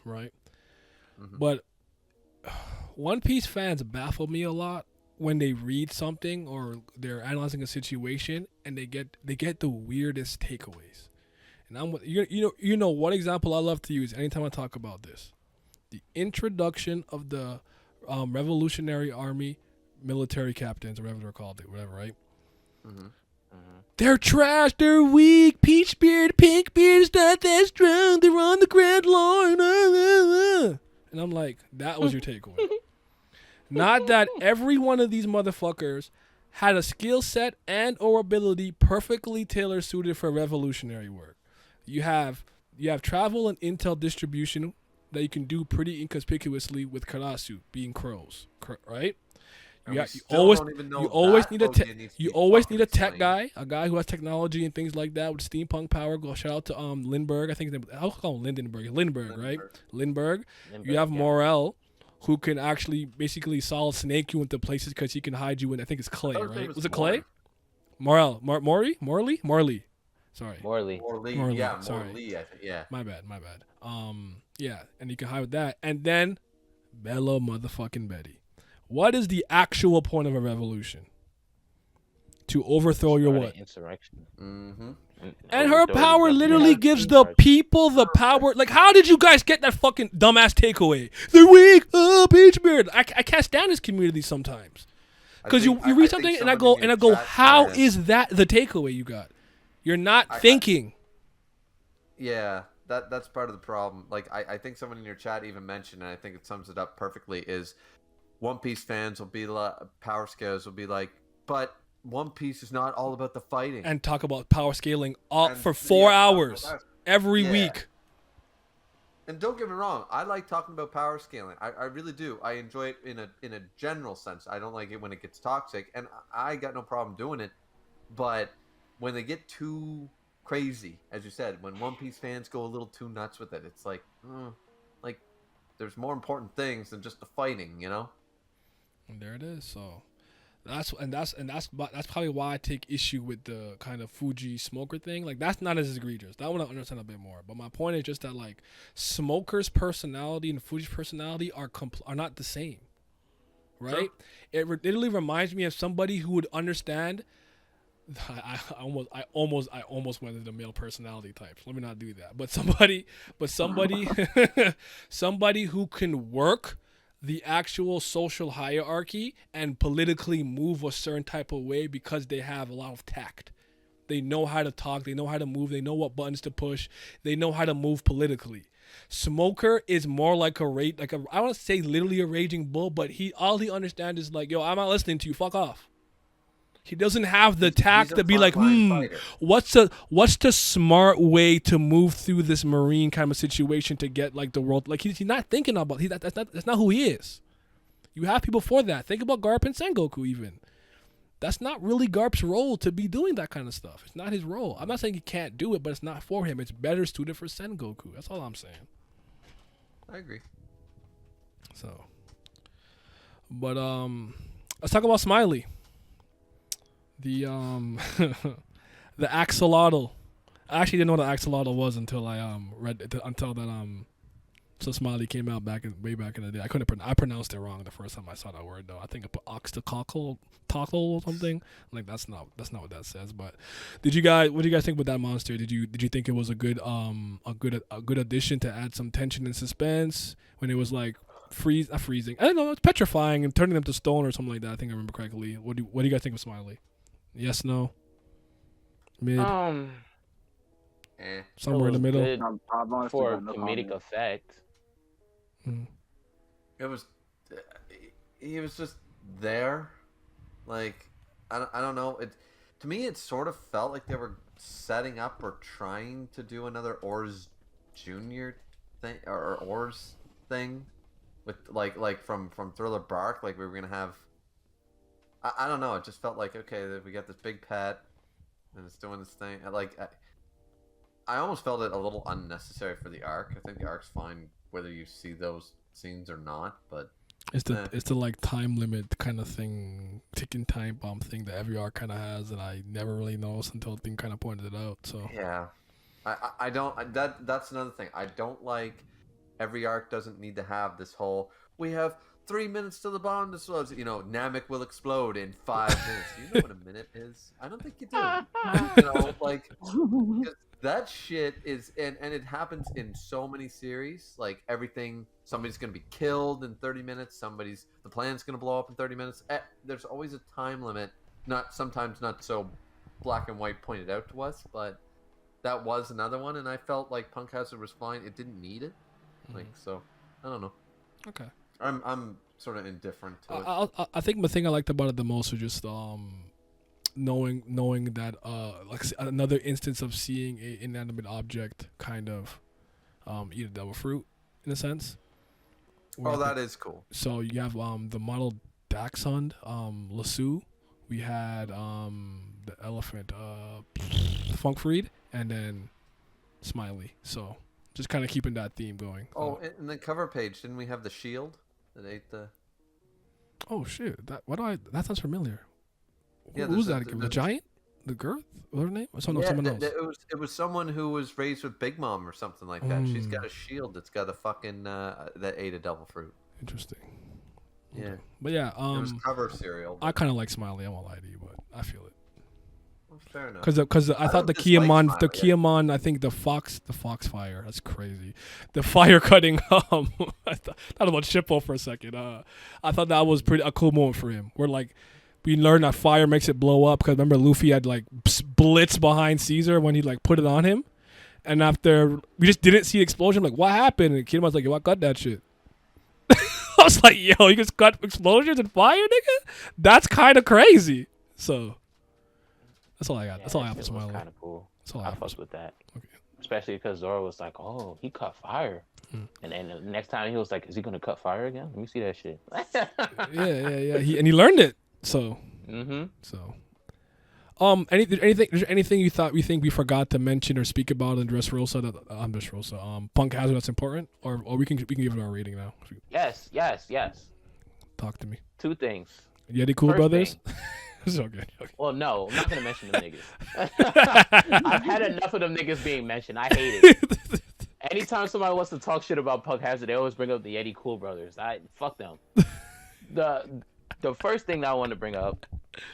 right? Mm-hmm. But One Piece fans baffle me a lot when they read something or they're analyzing a situation and they get the weirdest takeaways. And you know one example I love to use anytime I talk about this, the introduction of the Revolutionary Army military captains or whatever they're called, whatever, right? Mm-hmm. They're trash. They're weak. Peachbeard, Pinkbeard is not that strong. They're on the Grand Line. And I'm like, that was your takeaway. Not that every one of these motherfuckers had a skill set and or ability perfectly tailor suited for revolutionary work. You have travel and intel distribution that you can do pretty inconspicuously with Karasu being crows, right? You always need a tech guy, a guy who has technology and things like that with steampunk power. Go shout out to Lindbergh. I think I'll call him Lindbergh, right? Lindbergh. You have Morel, who can actually basically solid snake you into places because he can hide you in. I think it's clay, right? Was it clay? Morel, Morley. Sorry. Morley. Yeah, Sorry. Morley. I think. Yeah. My bad. Yeah, and you can hide with that, and then Bella motherfucking Betty. What is the actual point of a revolution? To overthrow your what? Insurrection. Mm-hmm. And her power literally gives the people the power. Like, how did you guys get that fucking dumbass takeaway? They're weak. Oh, Peachbeard. I can't stand this community sometimes. Because you read something and I go, how is that the takeaway you got? You're not thinking. Yeah, that's part of the problem. Like, I think someone in your chat even mentioned, and I think it sums it up perfectly, is One Piece fans will be like, power scales will be like, but One Piece is not all about the fighting. And talk about power scaling for 4 hours every week. And don't get me wrong, I like talking about power scaling. I really do. I enjoy it in a general sense. I don't like it when it gets toxic, and I got no problem doing it. But when they get too crazy, as you said, when One Piece fans go a little too nuts with it, it's like there's more important things than just the fighting, you know? And there it is. So that's probably why I take issue with the kind of Fuji Smoker thing. Like, that's not as egregious. That one I understand a bit more. But my point is just that, like, Smoker's personality and Fuji's personality are not the same, right? Sure. It literally reminds me of somebody who would understand. I almost went into the male personality types. Let me not do that. But somebody who can work the actual social hierarchy and politically move a certain type of way because they have a lot of tact. They know how to talk. They know how to move. They know what buttons to push. They know how to move politically. Smoker is more like I don't want to say literally a raging bull, but all he understands is like, yo, I'm not listening to you. Fuck off. He doesn't have the tact to be like, what's the smart way to move through this marine kind of situation to get like the world? Like, he's not thinking about that's not who he is. You have people for that. Think about Garp and Sengoku even. That's not really Garp's role to be doing that kind of stuff. It's not his role. I'm not saying he can't do it, but it's not for him. It's better suited for Sengoku. That's all I'm saying. I agree. So, but let's talk about Smiley. The the axolotl. I actually didn't know what an axolotl was until I read it, until that so Smiley came out way back in the day. I pronounced it wrong the first time I saw that word though. I think I put oxtacockle or something. Like that's not what that says. But what do you guys think about that monster? Did you think it was a good addition to add some tension and suspense when it was like not freezing? I don't know, it's petrifying and turning them to stone or something like that. I think I remember correctly. What do you guys think of Smiley? Yes, no, mid, somewhere in the middle. For comedic effect. It was, he was just there, like I don't know. To me, it sort of felt like they were setting up or trying to do another Oars Junior thing or Oars thing with like from Thriller Bark. Like we were gonna have. I don't know. It just felt like, okay, we got this big pet, and it's doing this thing. I almost felt it a little unnecessary for the arc. I think the arc's fine whether you see those scenes or not, but it's the like time limit kind of thing, ticking time bomb thing that every arc kind of has, and I never really noticed until Thing kind of pointed it out. So yeah, I don't. That's another thing. I don't like every arc doesn't need to have this whole. We have 3 minutes to the bomb explodes. You know, Namek will explode in 5 minutes. Do you know what a minute is? I don't think you do. You know, like, 'cause that shit is, and it happens in so many series. Like everything, somebody's gonna be killed in 30 minutes. The plan's gonna blow up in 30 minutes. There's always a time limit. Sometimes not so black and white pointed out to us, but that was another one. And I felt like Punk Hazard was fine. It didn't need it. Like, so I don't know. Okay. I'm sort of indifferent to it. I think the thing I liked about it the most was just knowing that like another instance of seeing a inanimate object kind of eat a devil fruit in a sense. Oh, that is cool. So you have the model Dachshund, Lasso. We had the elephant Funkfried, and then Smiley. So just kind of keeping that theme going. Oh, and the cover page, didn't we have the shield that ate the? Oh shit! That sounds familiar. Yeah, Who's that again? The giant? The girth? What's her name? Or someone else? It was someone who was raised with Big Mom or something like that. She's got a shield that's got a fucking that ate a devil fruit. Interesting. Yeah, okay. But yeah, it was cover cereal. I kind of like Smiley. I won't lie to you, but I feel it. Well, fair enough. Because I thought the Kiamon, I think the Foxfire. That's crazy. The fire cutting. I thought about Shippo for a second. I thought that was a cool moment for him. Where like we learned that fire makes it blow up. Because remember Luffy had like blitz behind Caesar when he like put it on him, and after we just didn't see the explosion. I'm like, what happened? And Kiamon's like, yo, I cut that shit. I was like, yo, you just cut explosions and fire, nigga? That's kind of crazy. So that's all I got. That's all I have for Smiley. Kind of cool. That's all I fucked with that. Okay. Especially because Zoro was like, oh, he cut fire. And then the next time he was like, is he going to cut fire again? Let me see that shit. Yeah. He learned it. So. So. Anything you think we forgot to mention or speak about in Dressrosa? Punk Hazard that's important, or we can give it our rating now. Yes. Talk to me. 2 things. Yeti Cool First Brothers. thing. So good. Okay. Well, no, I'm not gonna mention them niggas. I've had enough of them niggas being mentioned. I hate it. Anytime somebody wants to talk shit about Punk Hazard, they always bring up the Yeti Cool Brothers. Fuck them. The first thing that I want to bring up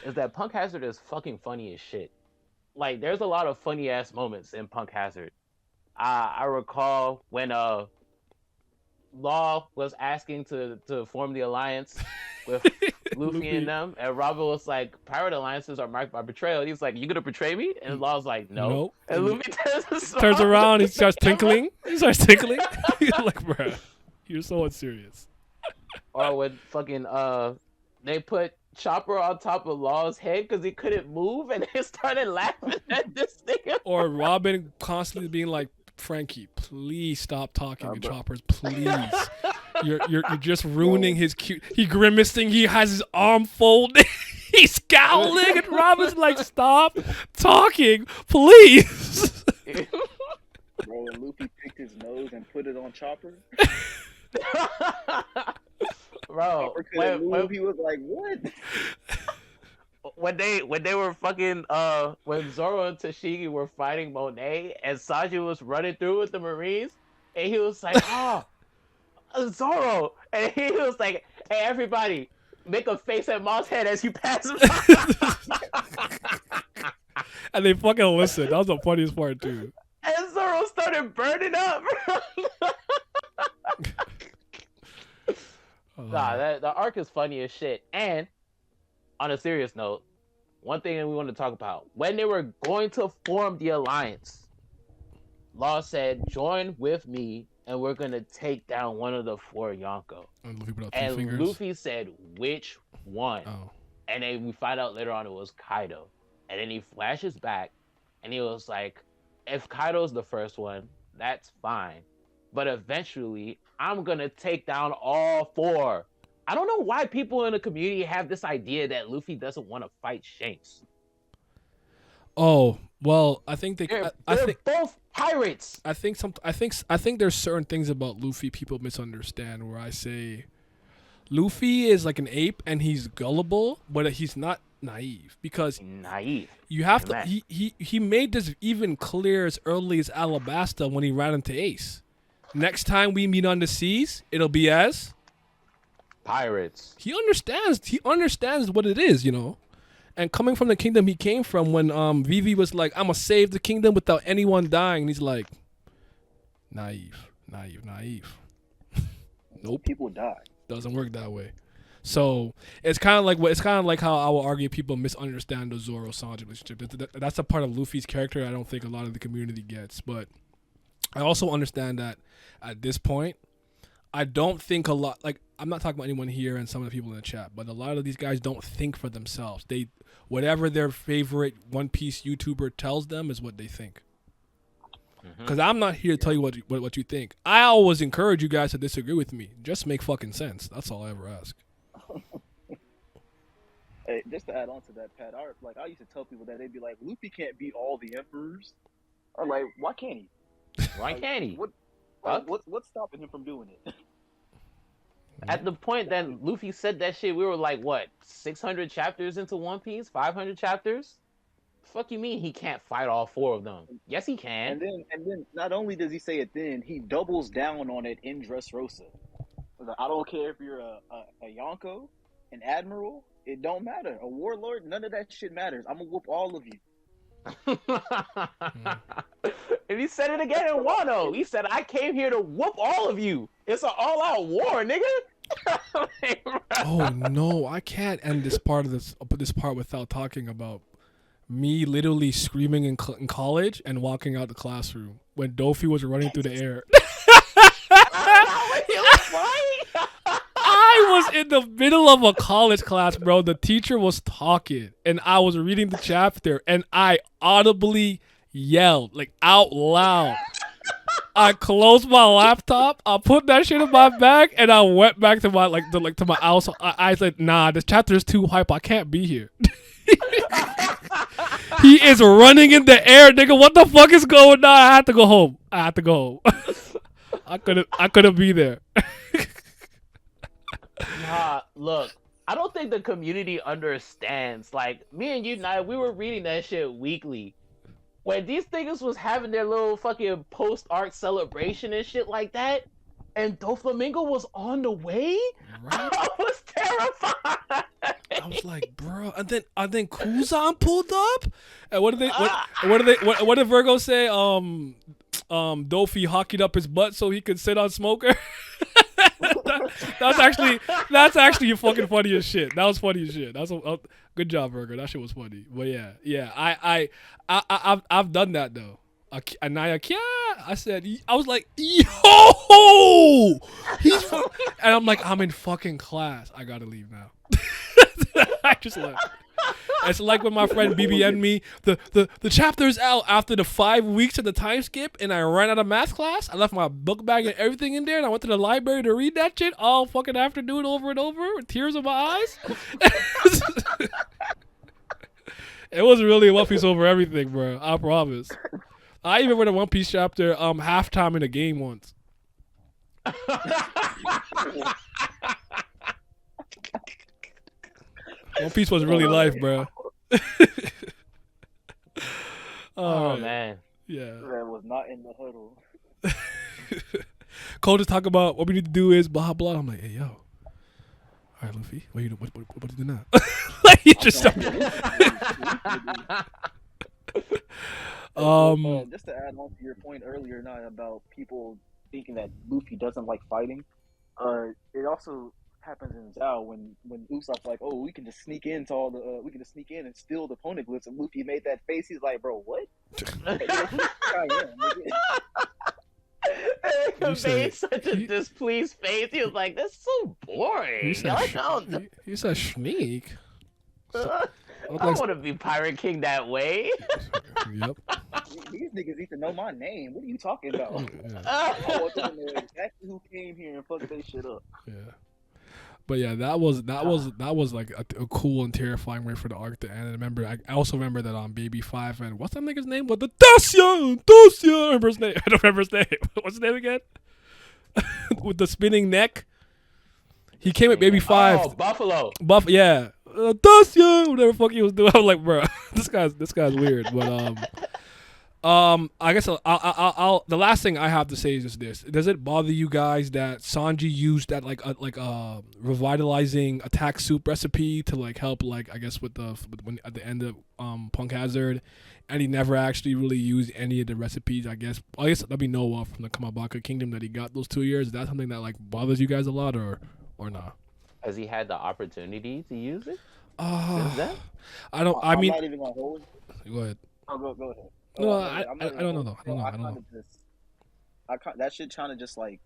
is that Punk Hazard is fucking funny as shit. Like, there's a lot of funny ass moments in Punk Hazard. I recall when Law was asking to form the alliance with Luffy and them, and Robin was like, pirate alliances are marked by betrayal. He was like, you gonna betray me? And Law was like, no. Nope. And Luffy turns around, he starts tinkling. He's like, bro, you're so unserious. Or when fucking they put Chopper on top of Law's head because he couldn't move, and they started laughing at this nigga. Or Robin constantly being like, Frankie, please stop talking to Choppers, please. You're just ruining his cute. He grimacing. He has his arm folded. He's scowling, and Robin's like, stop talking, please. Bro, when Luffy picked his nose and put it on Chopper. Bro, when he was like, what? When they were fucking when Zoro and Tashigi were fighting Monet and Sanji was running through with the Marines, and he was like, oh, Zoro, and he was like, hey, everybody, make a face at Mom's head as you pass him. And they fucking listened. That was the funniest part too. And Zoro started burning up. Nah, the arc is funny as shit. And on a serious note, one thing that we want to talk about, when they were going to form the alliance, Law said, join with me and we're going to take down one of the 4 Yonko. And Luffy put out 3 and fingers. Luffy said, which one? Oh. And then we find out later on it was Kaido. And then he flashes back and he was like, if Kaido's the first one, that's fine. But eventually, I'm going to take down all 4. I don't know why people in the community have this idea that Luffy doesn't want to fight Shanks. Oh, well, I think They're think both pirates. I think there's certain things about Luffy people misunderstand where I say Luffy is like an ape and he's gullible, but he's not naive because you have to he made this even clear as early as Alabasta when he ran into Ace. Next time we meet on the seas, it'll be as Pirates. He understands what it is, you know. And coming from the kingdom he came from, when Vivi was like, I'm gonna save the kingdom without anyone dying, and he's like, naive. Nope. People die. Doesn't work that way. So it's kind of like how I will argue people misunderstand the Zoro Sanji relationship. That's a part of Luffy's character I don't think a lot of the community gets. But I also understand that at this point, I don't think a lot. Like, I'm not talking about anyone here and some of the people in the chat, but a lot of these guys don't think for themselves. Whatever their favorite One Piece YouTuber tells them is what they think. Because I'm not here to tell you what you think. I always encourage you guys to disagree with me. Just make fucking sense. That's all I ever ask. Hey, just to add on to that, Pat, I used to tell people that they'd be like, Luffy can't beat all the emperors. I'm like, why can't he? Why can't he? What's stopping him from doing it? At the point that Luffy said that shit, we were like, what, 600 chapters into One Piece? 500 chapters? Fuck you mean he can't fight all 4 of them? Yes, he can. And then not only does he say it then, he doubles down on it in Dressrosa. I don't care if you're a Yonko, an admiral, it don't matter. A warlord, none of that shit matters. I'm gonna whoop all of you. And he said it again in Wano. He said, I came here to whoop all of you. It's an all-out war, nigga. Oh no, I can't end this part without talking about me literally screaming in college and walking out the classroom when Dofi was running through the air. I was in the middle of a college class, bro. The teacher was talking and I was reading the chapter and I audibly yelled, like, out loud. I closed my laptop, I put that shit in my bag, and I went back to my to my house. I said, nah, this chapter is too hype. I can't be here. He is running in the air, nigga. What the fuck is going on? I had to go home. I couldn't be there. Nah, look, I don't think the community understands. Like, me and you, Nye, we were reading that shit weekly. When these niggas was having their little fucking post-arc celebration and shit like that, and Doflamingo was on the way, right? I was terrified. I was like, bro, and then Kuzan pulled up, and what did Virgo say? Dofi hockeyed up his butt so he could sit on Smoker. That's actually fucking funny as shit. That was funny as shit. That's a good job, Virgo. That shit was funny. But yeah, I've done that though. I said, I was like, yo, and I'm like, I'm in fucking class. I gotta leave now. I just left. It's like when my friend BBM'd me, the chapter's out after the 5 weeks of the time skip, and I ran out of math class. I left my book bag and everything in there, and I went to the library to read that shit all fucking afternoon over and over with tears in my eyes. It was really One Piece over everything, bro. I promise. I even read a One Piece chapter halftime in a game once. One Piece was really life, bro. Oh man. Yeah. That was not in the huddle. Cole just talk about what we need to do is blah blah. I'm like, hey yo. All right, Luffy. What you do now? Like you just. Just to add on to your point earlier, not about people thinking that Luffy doesn't like fighting. It also happens in Zao when Usopp's like, oh, we can just sneak into all the we can just sneak in and steal the poneglyphs, and Luffy made that face. He's like, bro, what? He made such a displeased face. He was like, "That's so boring." He said sneak. I don't want to be Pirate King that way. Yep. These niggas need to know my name. What are you talking about? Yeah. I want them to know exactly who came here and fucked their shit up. Yeah. But yeah, that was like a cool and terrifying way for the arc to end. And I also remember that on Baby 5 and what's that nigga's name? What the Dacia! I remember his name. I don't remember his name. What's his name again? With the spinning neck. He came at Baby 5. Oh, Buffalo. Yeah. Dacia! Whatever fuck he was doing. I was like, bro, this guy's weird. But I guess I'll. The last thing I have to say is just this: does it bother you guys that Sanji used that like revitalizing attack soup recipe to like help I guess when at the end of Punk Hazard, and he never actually really used any of the recipes? I guess let me know from the Kamabaka Kingdom that he got those 2 years. Is that something that like bothers you guys a lot or not? Has he had the opportunity to use it since then? I don't. I I'm mean, not even gonna hold. go ahead. Oh, go ahead. No, I'm not I even don't gonna know. hold. I don't know. That shit kind of just like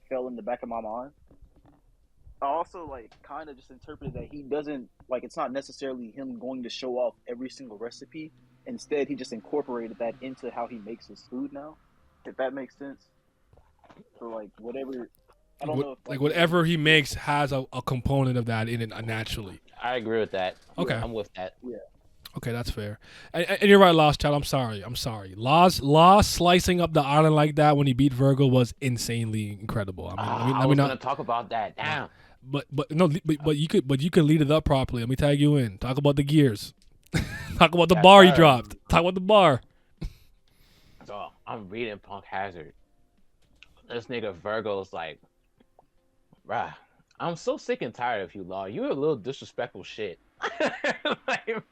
fell in the back of my mind. I also like kind of just interpreted that he doesn't like it's not necessarily him going to show off every single recipe. Instead, he just incorporated that into how he makes his food now. If that makes sense. So like whatever, I don't know. If, whatever he makes has a component of that in it naturally. I agree with that. Okay. I'm with that. Yeah. Okay, that's fair. And you're right, Lost Child. I'm sorry. Lost slicing up the island like that when he beat Virgo was insanely incredible. I was gonna talk about that. Damn. But you could lead it up properly. Let me tag you in. Talk about the gears. Talk about the bar he dropped. Talk about the bar. So I'm reading Punk Hazard. This nigga Virgo's like, bruh, I'm so sick and tired of you, Law. You're a little disrespectful shit. Like,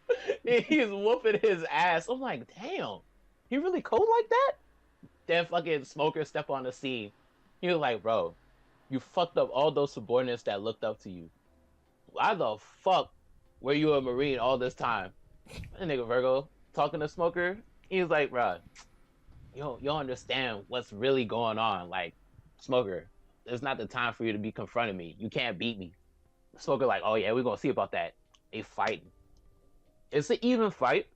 he's whooping his ass. I'm like, damn, he really cold like that? Then fucking Smoker step on the scene. He was like, bro, you fucked up all those subordinates that looked up to you. Why the fuck were you a Marine all this time? That nigga Virgo talking to Smoker. He was like, bro, you don't understand what's really going on. Like, Smoker, it's not the time for you to be confronting me. You can't beat me. Smoker like, oh yeah, we're gonna see about that. They fighting. It's an even fight.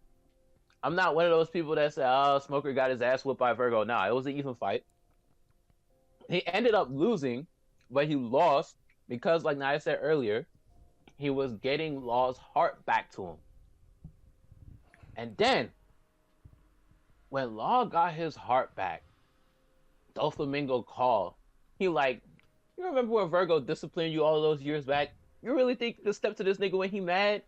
I'm not one of those people that say, oh, Smoker got his ass whooped by Virgo. Nah, it was an even fight. He ended up losing, but he lost because, like Naya said earlier, he was getting Law's heart back to him. And then, when Law got his heart back, Doflamingo called. He like, you remember when Virgo disciplined you all those years back? You really think you could step to this nigga when he mad?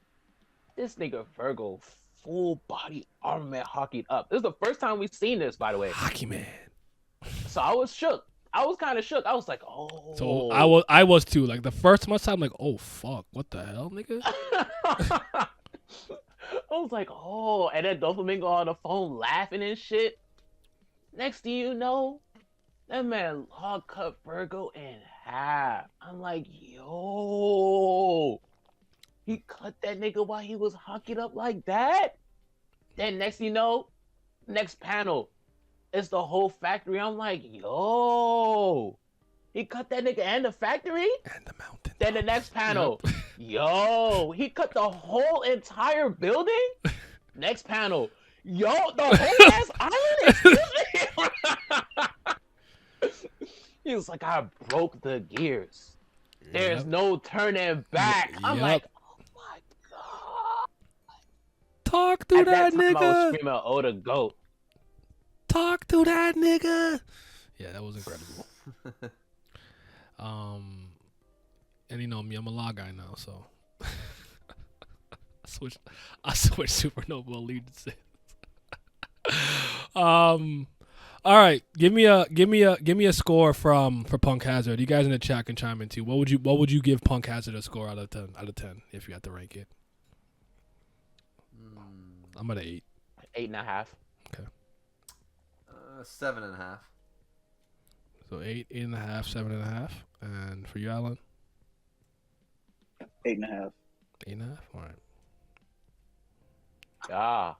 This nigga Virgo full body armament hockeyed up. This is the first time we've seen this, by the way. Hockey man. So I was shook. I was kind of shook. I was like, oh. So I was too. Like the first time, I'm like, oh fuck, what the hell, nigga? I was like, oh. And then Doflamingo on the phone laughing and shit. Next thing you know, that man Law cut Virgo in half. I'm like, yo. He cut that nigga while he was hockeyed up like that? Then next thing you know, next panel, it's the whole factory. I'm like, yo. He cut that nigga and the factory? And the mountain. Then the next panel, yo. He cut the whole entire building? Next panel, yo, the whole ass island? He was like, I broke the gears. There's no turning back. I'm like, oh my god. Talk to At that time, nigga. I was screaming, oh, the goat. Talk to that nigga. Yeah, that was incredible. And you know me, I'm a law guy now, so I switched Supernova allegiances. All right, give me a score for Punk Hazard. You guys in the chat can chime in too. What would you give Punk Hazard a score out of 10 if you had to rank it? I'm at 8. 8.5. Okay. 7.5. So 8, 8.5, 7.5, and for you, Alan? 8.5. 8.5. All right. Ah.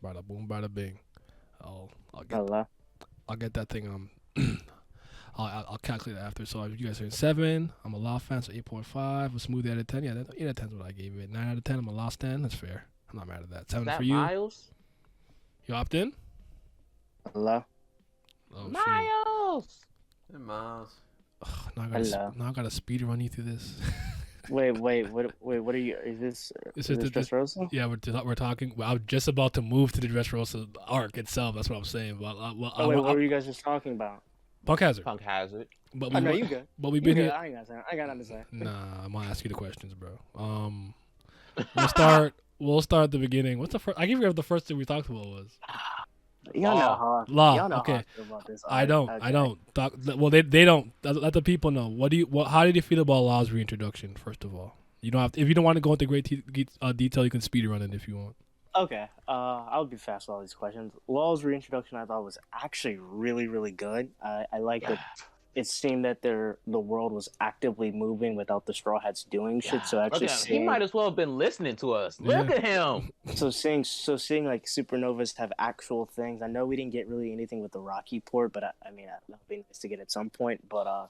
Bada boom, bada bing. I'll get that thing. I'll calculate it after. So if you guys are 7, I'm a Law fan, so 8.5. A smooth out of 10. Yeah, 8 out of 10 is what I gave it. 9 out of 10, I'm a Law stand. That's fair. I'm not mad at that. 7 Is that for you. Myles? You opt in? Hello. Oh, Myles! Hey, Miles. now I gotta speed run you through this. Wait, what are you? Is this Dressrosa? Yeah, we're talking. Well, I'm just about to move to the Dressrosa arc itself. That's what I'm saying. But what were you guys just talking about? Punk Hazard. Punk Hazard. But no, you good. But we've been here. I ain't got nothing to say. Nah, I'm gonna ask you the questions, bro. We'll start. We'll start at the beginning. What's the first? I give you the first thing we talked about was. Y'all know how Law. y'all know Okay. how I feel about this. I arc. don't. Okay. I don't. Well, they don't. Let the people know. How did you feel about Law's reintroduction? First of all, you don't have to, if you don't want to go into great detail, you can speed run it if you want. Okay, I'll be fast with all these questions. Law's reintroduction I thought was actually really, really good. I like that it seemed that the world was actively moving without the Straw Hats doing shit. So actually, He might as well have been listening to us. Look Yeah. at him. seeing like supernovas have actual things. I know we didn't get really anything with the Rocky port, but I mean, that'd be nice to get at some point. But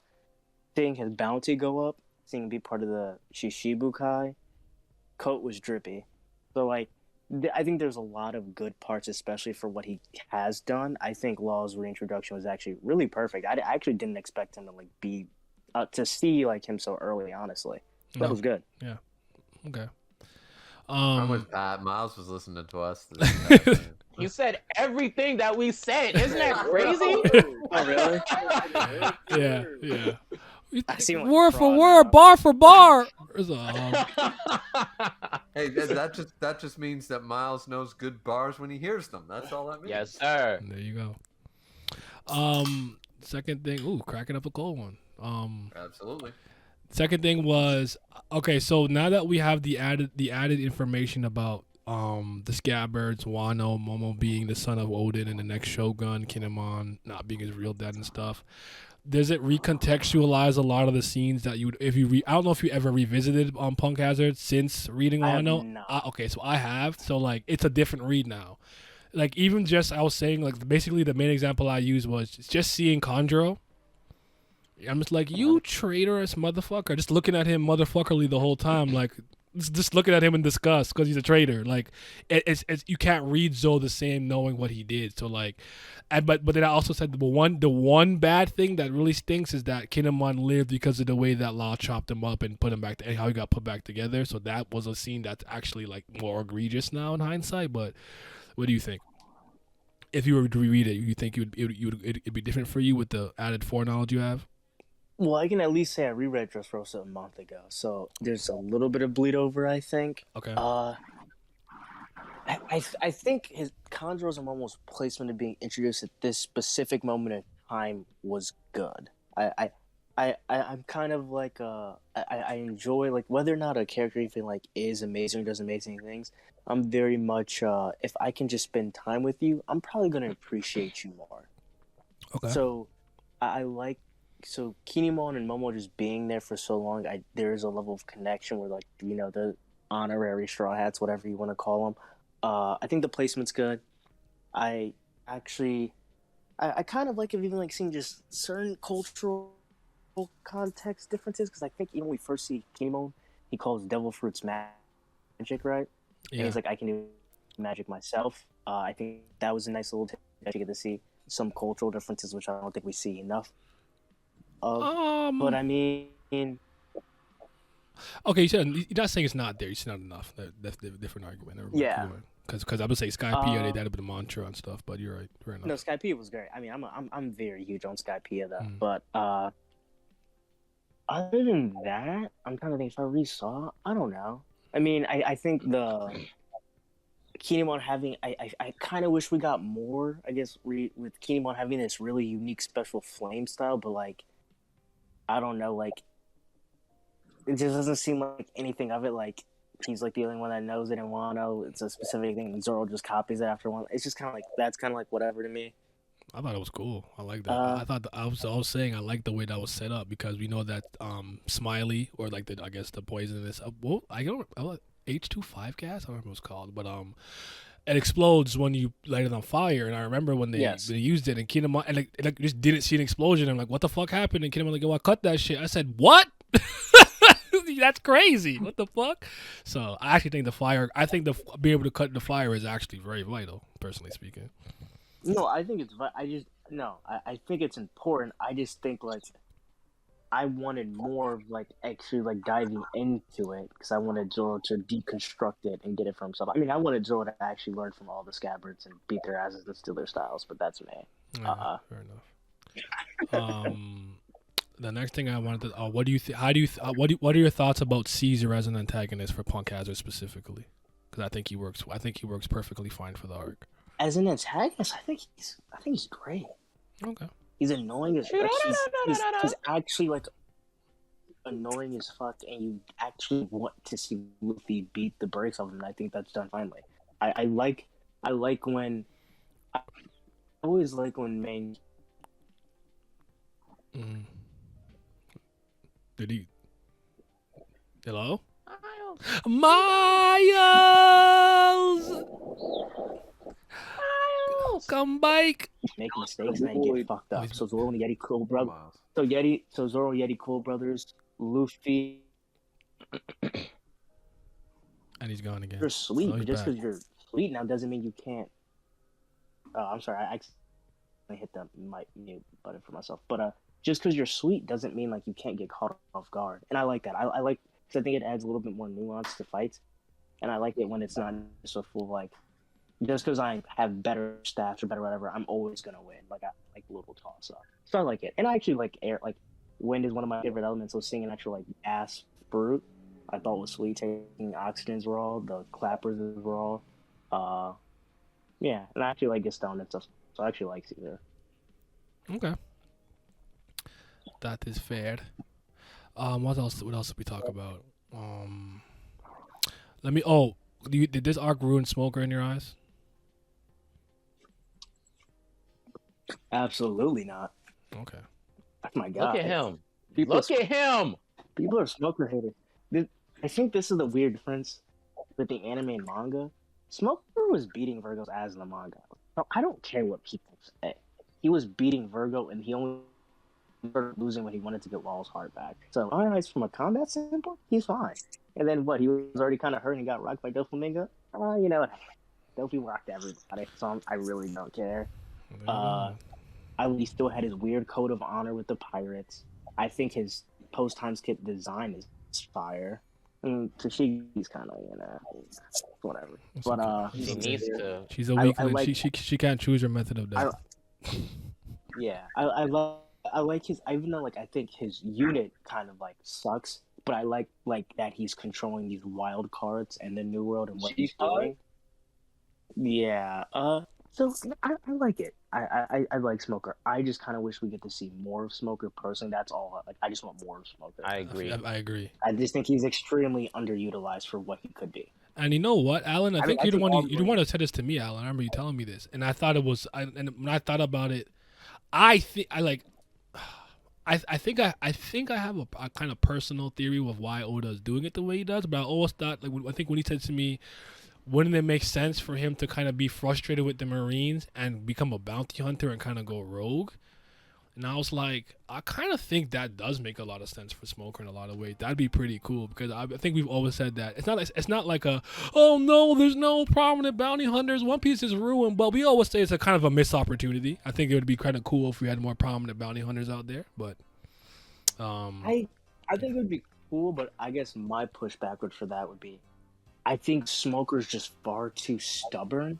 seeing his bounty go up, seeing him be part of the Shishibukai, coat was drippy. So like. I think there's a lot of good parts, especially for what he has done. I think Law's reintroduction was actually really perfect. I actually didn't expect him to like be to see like him so early. Honestly, that was good. Yeah. Okay. I'm with Pat. Miles was listening to us. You said everything that we said. Isn't that crazy? Oh really? Yeah. Yeah. I see him like Word for fraud word, now. bar for bar. Hey, that just means that Miles knows good bars when he hears them. That's all that means. Yes, sir. There you go. Second thing. Ooh, cracking up a cold one. Absolutely. Second thing was okay. So now that we have the added information about the Scabbards, Wano, Momo being the son of Odin, and the next Shogun, Kinemon not being his real dad and stuff. Does it recontextualize a lot of the scenes that you would, if you I don't know if you ever revisited Punk Hazard since reading I have Wano? not. Okay, so I have. So like it's a different read now. Like even just I was saying like basically the main example I used was just seeing Conjuro. I'm just like, you traitorous motherfucker. Just looking at him motherfuckerly the whole time, like just looking at him in disgust because he's a traitor. Like it's you can't read Zoe the same knowing what he did. So like, but then I also said the one bad thing that really stinks is that Kinemon lived because of the way that Law chopped him up and put him back and how he got put back together. So that was a scene that's actually like more egregious now in hindsight. But what do you think? If you were to reread it, you think it'd be different for you with the added foreknowledge you have? Well, I can at least say I reread Dressrosa a month ago, so there's a little bit of bleed over. I think. Okay. I think his Conjuro's and Momo's placement of being introduced at this specific moment in time was good. I'm kind of like I enjoy like whether or not a character even like is amazing or does amazing things. I'm very much if I can just spend time with you, I'm probably gonna appreciate you more. Okay. So I like Kinemon and Momo just being there for so long. There is a level of connection where like the honorary Straw Hats, whatever you want to call them. I think the placement's good. I kind of like it even like seeing just certain cultural context differences because I think even when we first see Kinemon, he calls devil fruits magic, right? Yeah. And he's like, I can do magic myself. I think that was a nice little tip that you get to see some cultural differences, which I don't think we see enough of. But I mean, okay, you're not saying it's not there. It's not enough. That's a different argument. Yeah. Because I would say Skypiea, they added a bit of mantra and stuff, but you're right. Fair enough. No, Skypiea was great. I mean, I'm very huge on Skypiea though. Mm. But other than that, I'm trying to think if I resaw. I don't know. I mean, I think the Kinemon having, I kind of wish we got more. I guess with Kinemon having this really unique special flame style, but like, I don't know, like it just doesn't seem like anything of it. Like he's like the only one that knows it and Wano. It's a specific thing. And Zoro just copies it after one. It's just kind of like that's kind of like whatever to me. I thought it was cool. I like that. I thought I was saying I like the way that was set up because we know that Smiley or like I guess the poisonous. H25 gas. I don't remember what it's called, but it explodes when you light it on fire. And I remember when they used it and Kinemon and like just didn't see an explosion. I'm like, what the fuck happened? And Kinemon like, oh, I cut that shit. I said, what? That's crazy. What the fuck? So I actually think the fire. I think being able to cut the fire is actually very vital, personally speaking. No, I think it's. I think it's important. I just think like I wanted more of like actually like diving into it because I wanted Zoro to deconstruct it and get it for himself. I mean, I wanted Zoro to actually learn from all the Scabbards and beat their asses and steal their styles, but that's me. Fair enough. The next thing I wanted to, what do you what are your thoughts about Caesar as an antagonist for Punk Hazard specifically? Because I think he works perfectly fine for the arc. as an antagonist, I think he's great. Okay. He's annoying as he's actually like annoying as fuck, and you actually want to see Luffy beat the brakes off him. And I think that's done finally. I like when I always like when main. Did he? Hello? Miles. Miles! Come back! Make mistakes and then get fucked up. So Zoro and Yeti Cool brother. Miles. So Zoro Yeti Cool brothers, Luffy. And he's gone again. You're sweet, Oh, but he's just back. because you're sweet now doesn't mean you can't. I'm sorry, I hit the mute button for myself. But just because you're sweet doesn't mean like you can't get caught off guard. And I like that. I like because I think it adds a little bit more nuance to fights, and I like it when it's not just a full like. Just because I have better stats or better whatever, I'm always gonna win. Like I like little toss up. So I like it, and I actually like air. Like wind is one of my favorite elements. So seeing an actual like gas fruit, I thought was sweet. Taking oxygens raw, the clappers is raw. Yeah, and I actually like get stoned and stuff. So I actually like Caesar. Okay. That is fair. What else did we talk about? Let me. Oh, did this arc ruin Smoker in your eyes? Absolutely not. Okay. Oh my god. Look at him. People Look at him. People are Smoker haters. I think this is the weird difference with the anime and manga. Smoker was beating Virgo's ass in the manga. So I don't care what people say. He was beating Virgo, and he only started losing when he wanted to get Law's heart back. So, alright, from a combat standpoint, he's fine. And then what? He was already kind of hurt and got rocked by Doflamingo. You know, Dofi rocked everybody, so I really don't care. He still had his weird code of honor with the pirates. I think his post-time skip design is fire. Tashigi's kind of, whatever. But He needs to. She's a weakling. like- She can't choose her method of death. yeah, I like his. Even though like I think his unit kind of like sucks, but I like that he's controlling these wild cards and the New World and what he's doing. Yeah. So I like it. I like Smoker. I just kind of wish we get to see more of Smoker. Personally, that's all. Like I just want more of Smoker. I agree. I agree. I just think he's extremely underutilized for what he could be. And you know what, Alan? I think I you're the think one. You the one who said this to me, Alan. I remember you telling me this, and I thought it was. And when I thought about it, I think I think I have a kind of personal theory of why Oda is doing it the way he does. But I always thought, like, I think when he said to me, wouldn't it make sense for him to kind of be frustrated with the Marines and become a bounty hunter and kind of go rogue? And I was like, I kind of think that does make a lot of sense for Smoker in a lot of ways. That'd be pretty cool because I think we've always said that it's not like a, oh no, there's no prominent bounty hunters. One Piece is ruined, but we always say it's a kind of a missed opportunity. I think it would be kind of cool if we had more prominent bounty hunters out there. But I think it would be cool, but I guess my push backward for that would be, I think Smoker's just far too stubborn.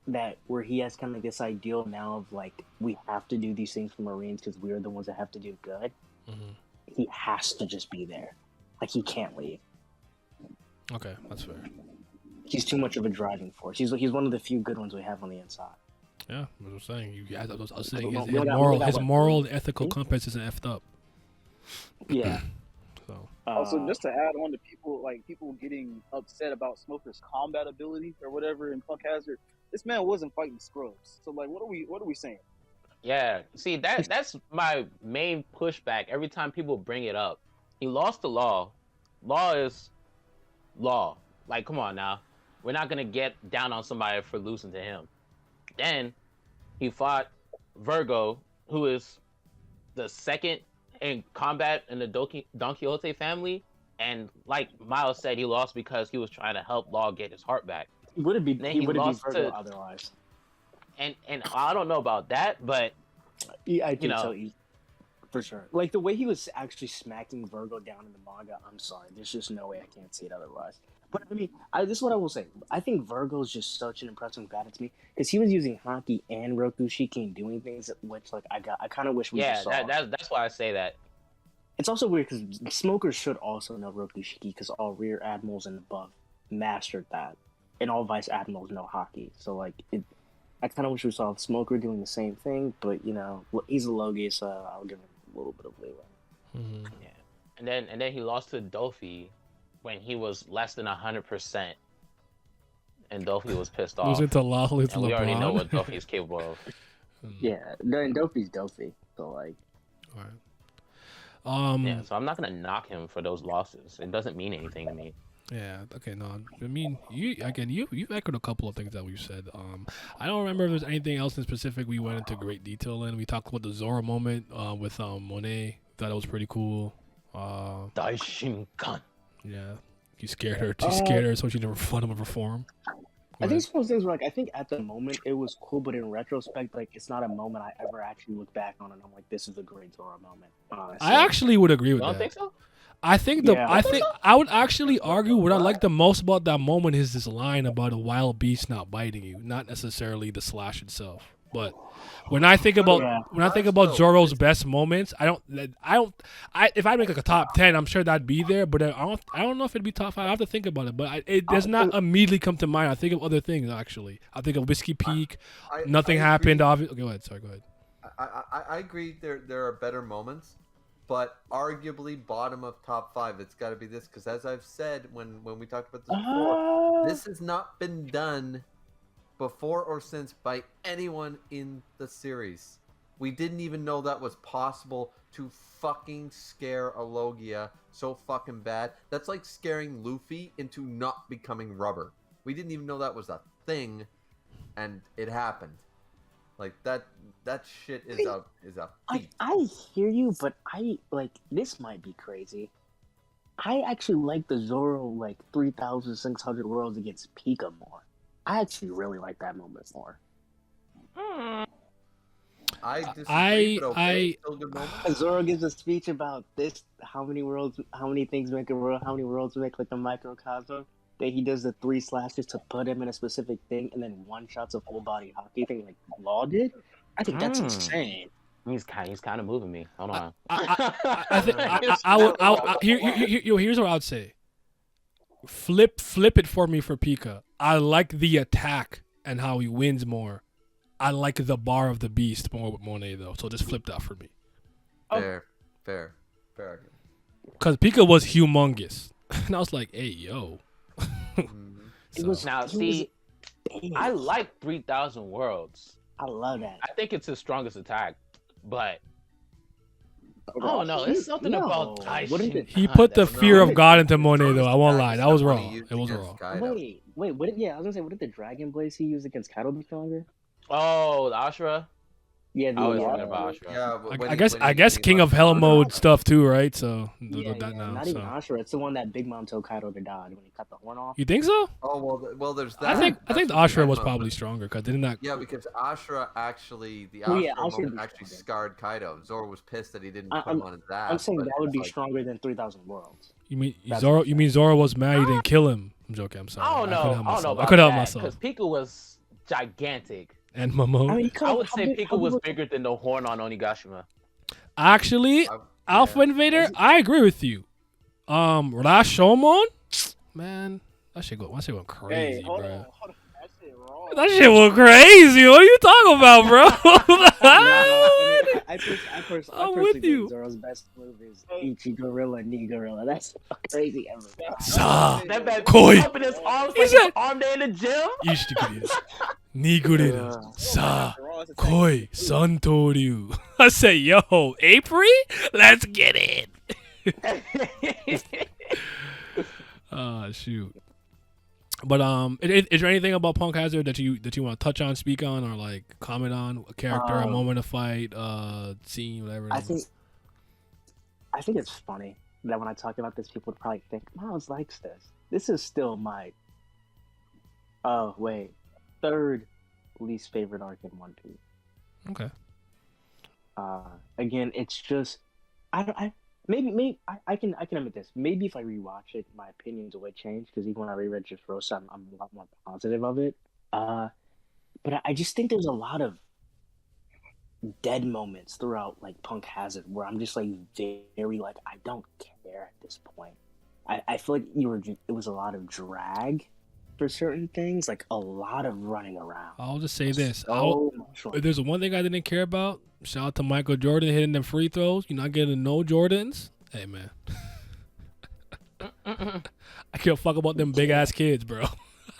That where he has kind of like this ideal now of like we have to do these things for Marines because we're the ones that have to do good. Mhm. He has to just be there, like he can't leave. Okay, that's fair. He's too much of a driving force. He's one of the few good ones we have on the inside. Yeah, what I'm saying. I was saying We his got his what, moral and 3? ethical compass isn't effed up. Yeah. So Also, just to add on to people getting upset about Smoker's combat ability or whatever in Punk Hazard, this man wasn't fighting scrubs. So like, what are we saying? Yeah, see that's my main pushback. Every time people bring it up, he lost the law. Law is law. Like, come on now, we're not gonna get down on somebody for losing to him. Then he fought Virgo, who is the second in combat in the Don Quixote family, and like Miles said, he lost because he was trying to help Law get his heart back. He would have been lost Virgo to- otherwise. And I don't know about that, but Yeah, I think know. so. For sure. Like the way he was actually smacking Virgo down in the manga, I'm sorry. There's just no way I can't see it otherwise. But I mean, this is what I will say. I think Virgo's just such an impressive battle to me because he was using Haki and Rokushiki and doing things which like I kind of wish we yeah, just saw. that's why I say that. It's also weird because smokers should also know Rokushiki because all rear admirals and above mastered that, and all vice admirals know Haki. So like I kind of wish we saw Smoker doing the same thing, but he's a Logie, so I'll give him a little bit of leeway. Mm-hmm. Yeah, and then he lost to Dofi when he was less than 100%, and Dofi was pissed off. Losing to Lawless and LeBron. we already know what Dofi is capable of. Yeah, and Dofi's Dofi, so like. All right. Yeah, so I'm not gonna knock him for those losses. It doesn't mean anything to me. Yeah. Okay. No. I mean, you echoed a couple of things that we said. I don't remember if there's anything else in specific we went into great detail in. We talked about the Zoro moment with Monet. Thought it was pretty cool. Daishinkan. Yeah. He scared her. She scared her, so she never let him perform. I think it's one of those things where, like, I think at the moment it was cool, but in retrospect, like, it's not a moment I ever actually look back on and I'm like, this is a great Zoro moment. I actually would agree with You that. don't think so? I think I would actually argue what I like the most about that moment is this line about a wild beast not biting you, not necessarily the slash itself. But when I think about Zoro's best moments, if I make like a top 10, I'm sure that'd be there. But I don't know if it'd be top 5. I have to think about it. But it does not immediately come to mind. I think of other things actually. I think of Whiskey Peak. Nothing happened. Obviously, go ahead. Sorry, go ahead. I agree. There are better moments, but arguably bottom of top 5. It's got to be this because as I've said when we talked about this before, this has not been done before or since by anyone in the series. We didn't even know that was possible to fucking scare a Logia so fucking bad. That's like scaring Luffy into not becoming rubber. We didn't even know that was a thing, and it happened. Like that shit is a feat. I hear you, but this might be crazy. I actually like the Zoro 3,600 worlds against Pika more. I actually really like that moment more. I disagree, but okay, still a good moment. Zoro gives a speech about this, how many things make a world, how many worlds make like a microcosm. That he does the 3 slashes to put him in a specific thing, and then one shots a full body hockey thing like Law did. I think that's insane. He's kind of moving me. Hold on. I think here's what I would say. Flip it for me for Pika. I like the attack and how he wins more. I like the bar of the beast more with Monet though. So just flip that for me. Fair. Because Pika was humongous, and I was like, "Hey, yo." I like 3,000 worlds. I love that. I think it's his strongest attack, but oh no, it's something about Daishin. He put the fear of God into Monet though. I won't lie, that was wrong. It was wrong. Wait, what? I was gonna say, what did the Dragon Blaze he used against Kaido be stronger? Oh, the Ashura. Yeah, I was thinking about Ashura. Yeah, I guess King of Hell mode stuff too, right? So not even Ashura. It's the one that Big Mom told Kaido to die when he cut the horn off. You think so? Oh well, there's that. I think the Ashura was probably stronger because didn't that? Yeah, because Ashura actually scarred Kaido. Zoro was pissed that he didn't put him on his ass. I'm saying that would be stronger than 3,000 worlds. You mean Zoro? You mean Zoro was mad he didn't kill him? I'm joking. I'm sorry. I don't know. I couldn't help myself. Because Pika was gigantic. And Momo. I would say Pika was bigger than the horn on Onigashima. Actually, Alpha Invader, I agree with you. Rashomon, man, that shit going crazy, bro. Hold on. That shit wrong. That shit went crazy. What are you talking about, bro? I personally I'm with you. think Zoro's best move is Ichi Gorilla, Knee Gorilla. That's crazy ever. That man Koi. opened his arms like his arm day in the gym. Ichi Gorilla. Nigurira. Sa. Koi. Santoryu. I say, yo, April? Let's get it. Shoot. But is there anything about Punk Hazard that you want to touch on, speak on, or like comment on? A character, a moment of fight, scene, whatever. I think it's funny that when I talk about this, people would probably think Myles likes this. This is still my third least favorite arc in One Piece. Okay. Again, it's just Maybe I can admit this. Maybe if I rewatch it, my opinions would change because even when I reread Dressrosa, I'm a lot more positive of it. But I just think there's a lot of dead moments throughout like Punk Hazard where I'm just like very like I don't care at this point. I feel like it was a lot of drag for certain things, like a lot of running around. I'll just say this. So much If there's one thing I didn't care about, shout out to Michael Jordan hitting them free throws. You're not getting no Jordans. Hey, man. I can't fuck about them big-ass kids, bro.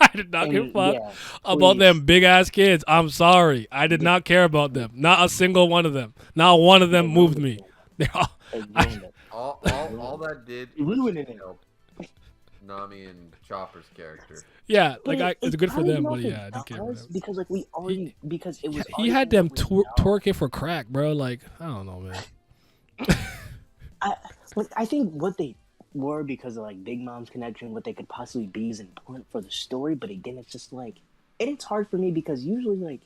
I did not give a fuck about them big-ass kids. I'm sorry. I did not care about them. Not a single one of them. Not one of them moved me. All that did ruining it. help Nami and Chopper's character. Yeah, like it's good for them, but yeah, I didn't care about them. Because like we already because it was He had them twerking for crack, bro. Like, I don't know, man. I think what they were because of like Big Mom's connection, what they could possibly be is important for the story. But again, it's just like, and it's hard for me because usually like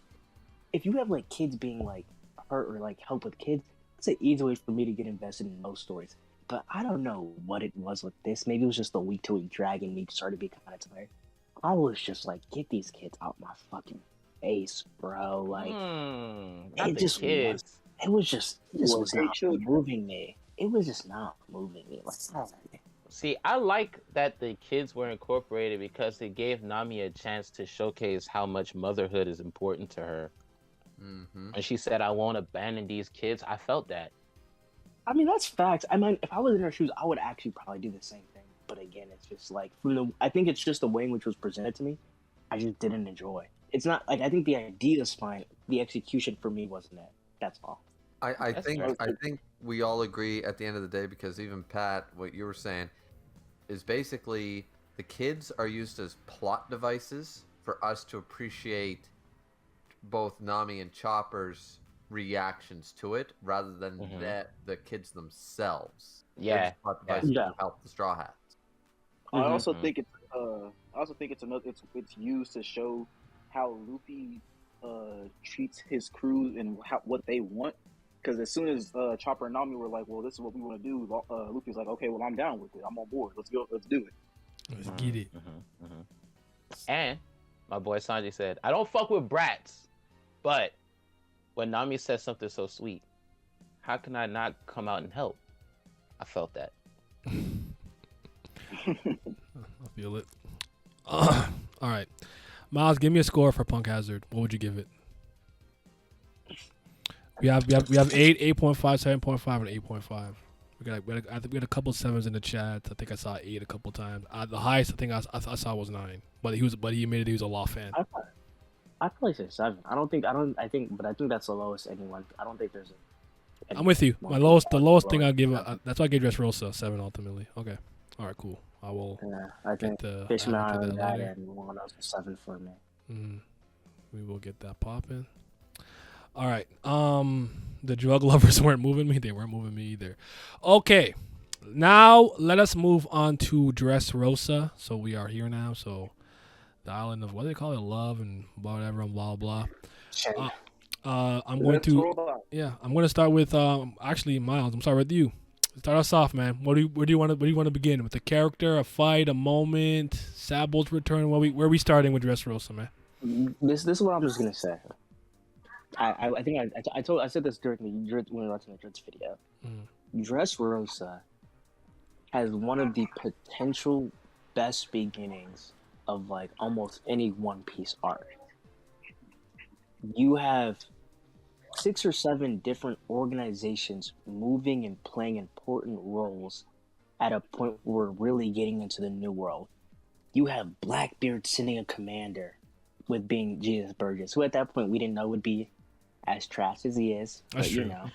if you have like kids being like hurt or like help with kids, it's an easy way for me to get invested in those stories. But I don't know what it was with this. Maybe it was just the week-to-week dragging me started to be kind of tired. I was just like, get these kids out my fucking face, bro. Like, it just was. It was just not moving me. It was just not moving me. Like, See, I like that the kids were incorporated because it gave Nami a chance to showcase how much motherhood is important to her. Mm-hmm. And she said, I won't abandon these kids. I felt that. I mean, that's facts. I mean, if I was in her shoes, I would actually probably do the same thing. But again, it's just like I think it's just the way in which it was presented to me. I just didn't enjoy. It's not like I think the idea is fine. The execution for me wasn't it. That's all. I think we all agree at the end of the day, because even Pat, what you were saying is basically the kids are used as plot devices for us to appreciate both Nami and Chopper's reactions to it rather than the kids themselves. Yeah, to help the Straw Hats. I also think it's used to show how Luffy treats his crew and what they want. Because as soon as Chopper and Nami were like, "Well, this is what we want to do," Luffy's like, "Okay, well, I'm down with it. I'm on board. Let's go. Let's do it." Let's get it. And my boy Sanji said, "I don't fuck with brats, but when Nami says something so sweet, how can I not come out and help?" I felt that. I feel it. All right, Myles, give me a score for Punk Hazard. What would you give it? We have 8, 8.5, 7.5, and 8.5. We had a couple sevens in the chat. I think I saw 8 a couple times. The highest I think I saw was 9. But he admitted he was a Law fan. I probably say 7. I think that's the lowest anyone. I don't think there's I'm with you. The lowest thing I'll give. That's why I gave Dressrosa 7 ultimately. Okay. All right. Cool. I will. Yeah, I think Fishman and that and one else is 7 for me. We will get that popping. All right. The drug lovers weren't moving me. They weren't moving me either. Okay. Now let us move on to Dressrosa. So we are here now. So the island of what do they call it? Love and whatever and blah blah. I'm going to start with actually Myles. I'm starting with you. Start us off, man. Where do you want to begin with? A character, a fight, a moment, Sabol's return? Where are we starting with Dressrosa, man? This is what I'm just gonna say. I think I said this during when we were watching the Dredge video. Dressrosa has one of the potential best beginnings of like almost any One Piece arc. You have 6 or 7 different organizations moving and playing important roles at a point where we're really getting into the New World. You have Blackbeard sending a commander with being Jesus Burgess, who at that point we didn't know would be as trash as he is. That's true. You know.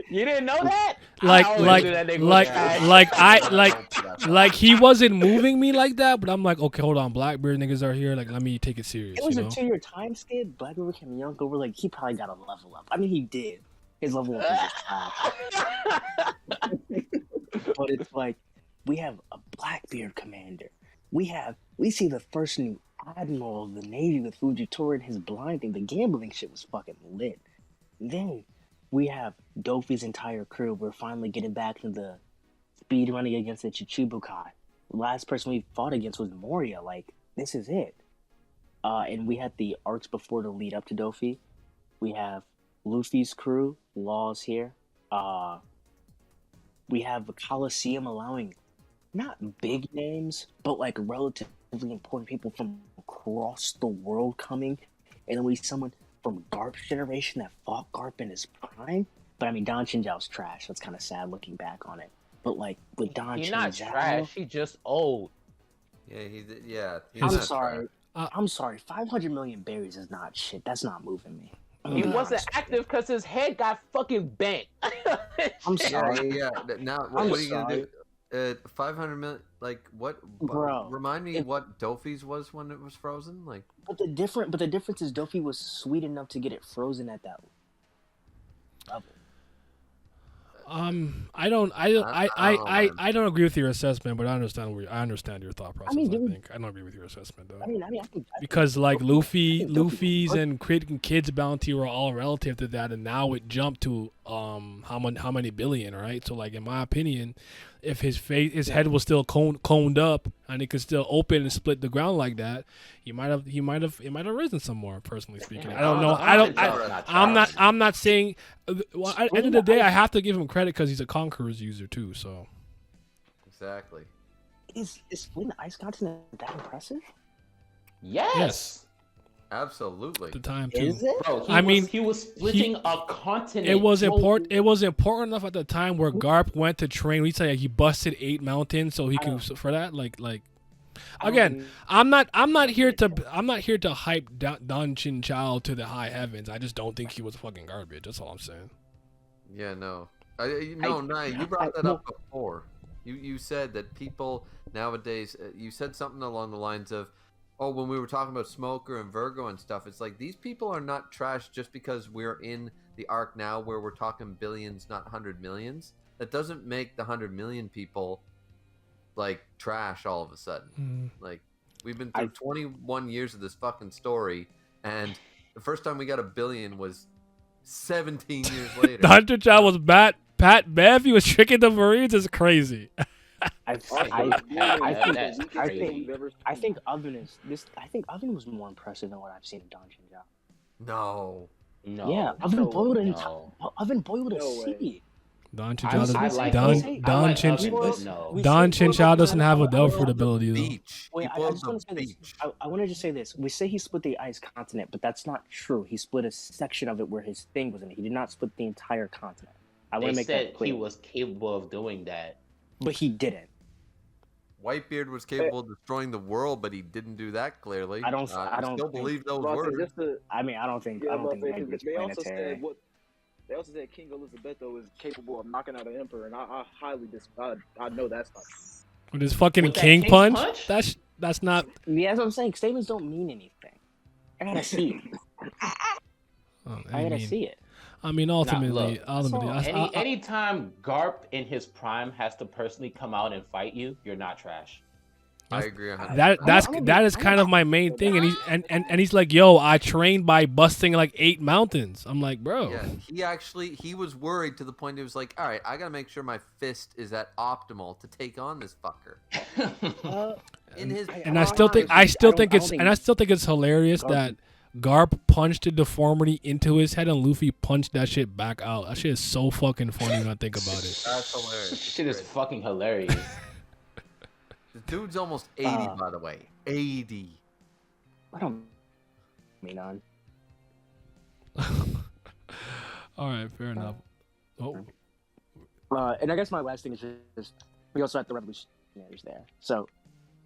You didn't know that? Like he wasn't moving me like that, but I'm like, okay, hold on, Blackbeard niggas are here. Like, let me take it serious. It was a 2-year time skip. Blackbeard became young over. Like, he probably got a level up. I mean, he did. His level up was just trash. But it's like we have a Blackbeard commander. We see the first new admiral of the Navy with Fujitora and his blind thing. The gambling shit was fucking lit. Then we have Dofi's entire crew. We're finally getting back to the speed running against the Chichibukai. The last person we fought against was Moria. Like, this is it. And we had the arcs before to lead up to Dofi. We have Luffy's crew, Law's here. We have the Coliseum allowing not big names, but like relatively important people from across the world coming, and then we see someone from Garp's generation that fought Garp in his prime. But I mean, Don Chinzhao's trash. That's kind of sad looking back on it. But like with Don He's not Chinzhao, trash. He just old. He's I'm not sorry. trash. I'm sorry. 500 million berries is not shit. That's not moving me. I'm He being wasn't honest with active because his head got fucking bent. I'm sorry. Yeah. Now, I'm what are you gonna sorry. do? 500 million. Like what? Bro, Remind me if- what Dofi's was when it was frozen. Like But the difference is Dofi was sweet enough to get it frozen at that level. I don't agree with your assessment, but I understand your thought process. I don't agree with your assessment though. I think Because like Luffy's Dofi- and Kid's bounty were all relative to that, and now it jumped to how many billion, right? So like in my opinion, if his head was still coned up and it could still open and split the ground like that, it might have risen some more. Personally speaking, I don't know. I'm not saying. Well, at the end of the day, I have to give him credit because he's a Conqueror's user too. So exactly. Is splitting the ice continent that impressive? Yes. Absolutely. at the time too. Is it? Bro, he was splitting a continent. It was important. It was important enough at the time where Garp went to train. We say he busted 8 mountains, so he can for that. Like again, I'm not here to hype Don Chin Chow to the high heavens. I just don't think he was fucking garbage. That's all I'm saying. Yeah, no. You brought that up before. You said that people nowadays. You said something along the lines of, "Oh, when we were talking about Smoker and Virgo and stuff, it's like these people are not trash just because we're in the arc now where we're talking billions, not 100 millions. That doesn't make the 100 million people like trash all of a sudden. Like we've been through 21 years of this fucking story, and the first time we got a billion was 17 years later. Dr. Chow was Pat Bev. He was tricking the Marines. Is crazy. I think Oven was more impressive than what I've seen of Don Chinzhao. No. Yeah, Oven boiled a sea. Don Chinchao doesn't have a Delphoid ability though. Beach. Wait, I just want to say this. I want to just say this. We say he split the ice continent, but that's not true. He split a section of it where his thing was in it. He did not split the entire continent. I want to make that clear. He was capable of doing that, but he didn't. Whitebeard was capable of destroying the world, but he didn't do that. Clearly, I don't still believe those words. I don't think Whitebeard's planetary. They also said King Elizabetho is capable of knocking out an emperor, and I highly I know that's not. With his fucking king punch? That's not. Yeah, that's what I'm saying. Statements don't mean anything. I gotta see it. I gotta see it. I mean, ultimately, anytime Garp in his prime has to personally come out and fight you, you're not trash. I agree. That is kind of my main thing, and he's like, "Yo, I trained by busting like 8 mountains." I'm like, bro. Yeah, he was worried to the point he was like, "All right, I gotta make sure my fist is at optimal to take on this fucker." I still think it's hilarious that Garp punched a deformity into his head and Luffy punched that shit back out. That shit is so fucking funny when I think about it. That's hilarious. Shit is fucking hilarious. The dude's almost 80, by the way. 80. I don't mean on. All right, fair enough. And I guess my last thing is just we also had the revolutionaries there. So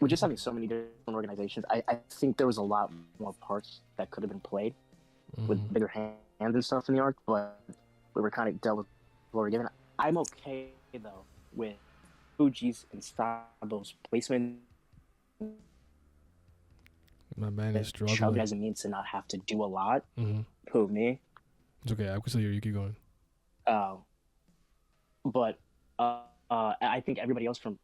we're just having so many different organizations. I think there was a lot more parts that could have been played with bigger hands and stuff in the arc, but we were kind of dealt with what we're given. I'm okay though with Fuji's and Sabo's placement. My man is struggling. Chug doesn't mean to not have to do a lot. Who, me? It's okay. I can still hear you. Keep going. But I think everybody else from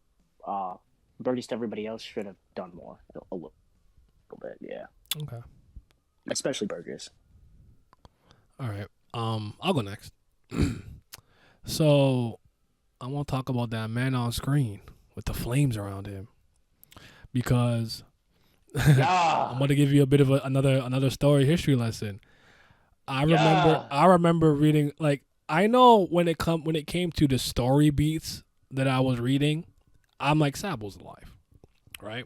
Burgess to everybody else should have done more a little bit. Yeah. Okay. Especially Burgess. All right. I'll go next. So I want to talk about that man on screen with the flames around him, because I'm going to give you a bit of another story history lesson. I remember reading, like, I know when it came to the story beats that I was reading, I'm like, Sabo's alive, right?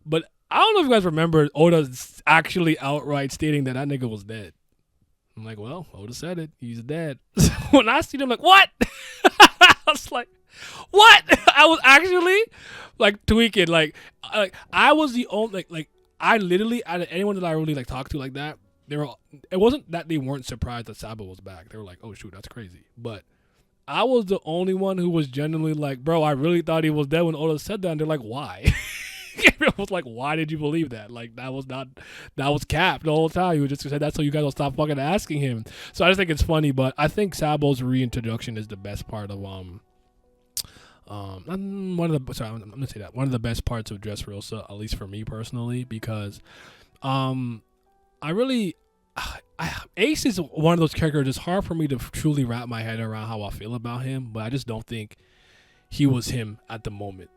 But I don't know if you guys remember Oda actually outright stating that nigga was dead. I'm like, well, Oda said it. He's dead. When I see them, like, what? I was like, what? I was actually like tweaking. Like I was the only like I literally out of anyone that I really like talked to like that, they were. It wasn't that they weren't surprised that Sabo was back. They were like, oh shoot, that's crazy. But I was the only one who was genuinely like, bro, I really thought he was dead when Oda said that. And they're like, why? I was like, why did you believe that? Like that was cap the whole time. You just said that so you guys will stop fucking asking him. So I just think it's funny, but I think Sabo's reintroduction is the best part of I'm gonna say that one of the best parts of Dressrosa, at least for me personally, because I really Ace is one of those characters. It's hard for me to truly wrap my head around how I feel about him, but I just don't think he was him at the moment.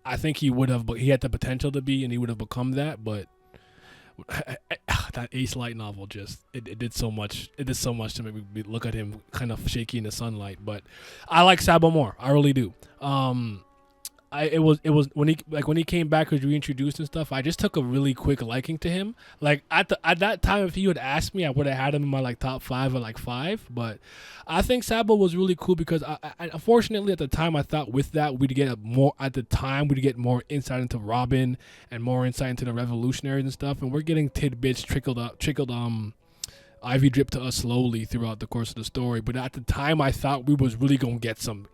I think he had the potential to be, and he would have become that, but that Ace Light novel just it did so much. It did so much to make me look at him kind of shaky in the sunlight. But I like Sabo more. I really do. It was when he came back, was reintroduced and stuff. I just took a really quick liking to him. Like at that time, if he would ask me, I would have had him in my like top 5 or like 5. But I think Sabo was really cool because I unfortunately at the time I thought with that we'd get more insight into Robin and more insight into the revolutionaries and stuff. And we're getting tidbits trickled Ivy dripped to us slowly throughout the course of the story, but at the time I thought we was really gonna get some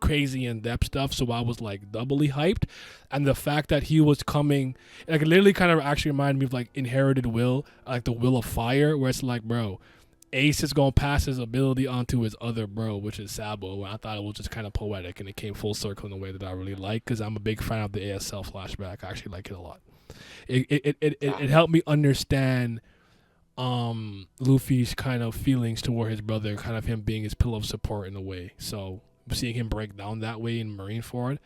crazy in-depth stuff, so I was like doubly hyped. And the fact that he was coming, like it literally kind of actually reminded me of like Inherited Will, like the Will of Fire, where it's like, bro, Ace is gonna pass his ability onto his other bro, which is Sabo. And I thought it was just kind of poetic, and it came full circle in a way that I really like, because I'm a big fan of the ASL flashback. I actually like it a lot. It helped me understand Luffy's kind of feelings toward his brother, kind of him being his pillar of support in a way. So seeing him break down that way in Marineford,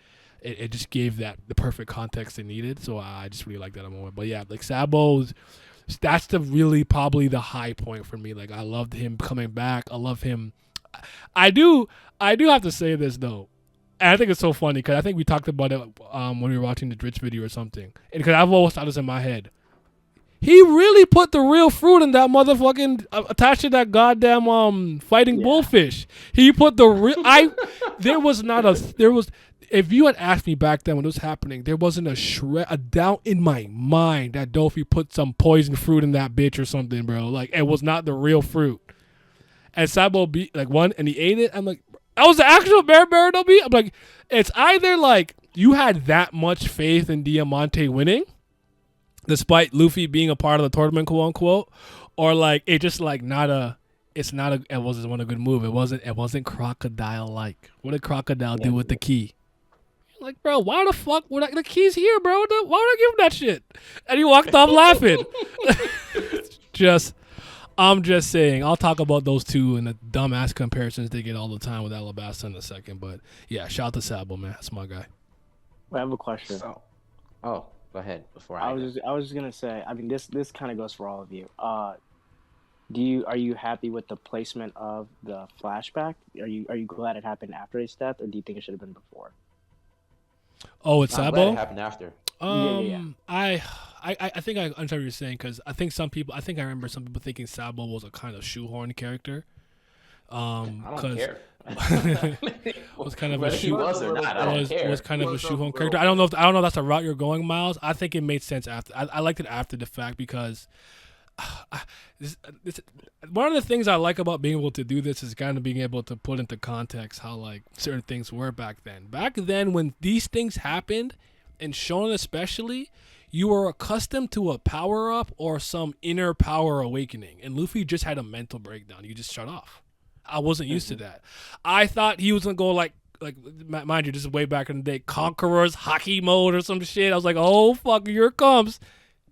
it just gave that the perfect context it needed. So I just really like that moment. But yeah, like Sabo's, that's probably the high point for me. Like I loved him coming back. I love him. I do have to say this though. And I think it's so funny because I think we talked about it when we were watching the Dritch video or something. And because I've always thought this in my head. He really put the real fruit in that motherfucking attached to that goddamn fighting bullfish. He put the real. If you had asked me back then when it was happening, there wasn't a doubt in my mind that Dofi put some poison fruit in that bitch or something, bro. Like it was not the real fruit. And Sabo beat like one, and he ate it. I'm like, that was the actual bear beat. I'm like, it's either like you had that much faith in Diamante winning, despite Luffy being a part of the tournament, quote unquote, or like it just like it wasn't a good move. It wasn't crocodile like. What did Crocodile do with the key? Like, bro, why the fuck would the key's here, bro? Why would I give him that shit? And he walked off laughing. I'm just saying, I'll talk about those two and the dumbass comparisons they get all the time with Alabasta in a second. But yeah, shout out to Sabo, man. That's my guy. I have a question. Go ahead before I was just gonna say. I mean, this kind of goes for all of you. Are you happy with the placement of the flashback? Are you glad it happened after his death, or do you think it should have been before? Oh, it's I'm glad Sabo. it happened after. Yeah. I think I understand what you're saying, because I remember some people thinking Sabo was a kind of shoehorn character. I don't care. was kind of Whether he was or not, I don't care. Was kind of a shoehorn character. I don't know if that's the route you're going, Myles. I think it made sense after. I liked it after the fact because one of the things I like about being able to do this is kind of being able to put into context how like certain things were back then. Back then, when these things happened, and Shonen especially, you were accustomed to a power up or some inner power awakening, and Luffy just had a mental breakdown. You just shut off. I wasn't used to that. I thought he was gonna go like mind you, this is way back in the day, Conqueror's hockey mode or some shit. I was like, oh fuck, here it comes.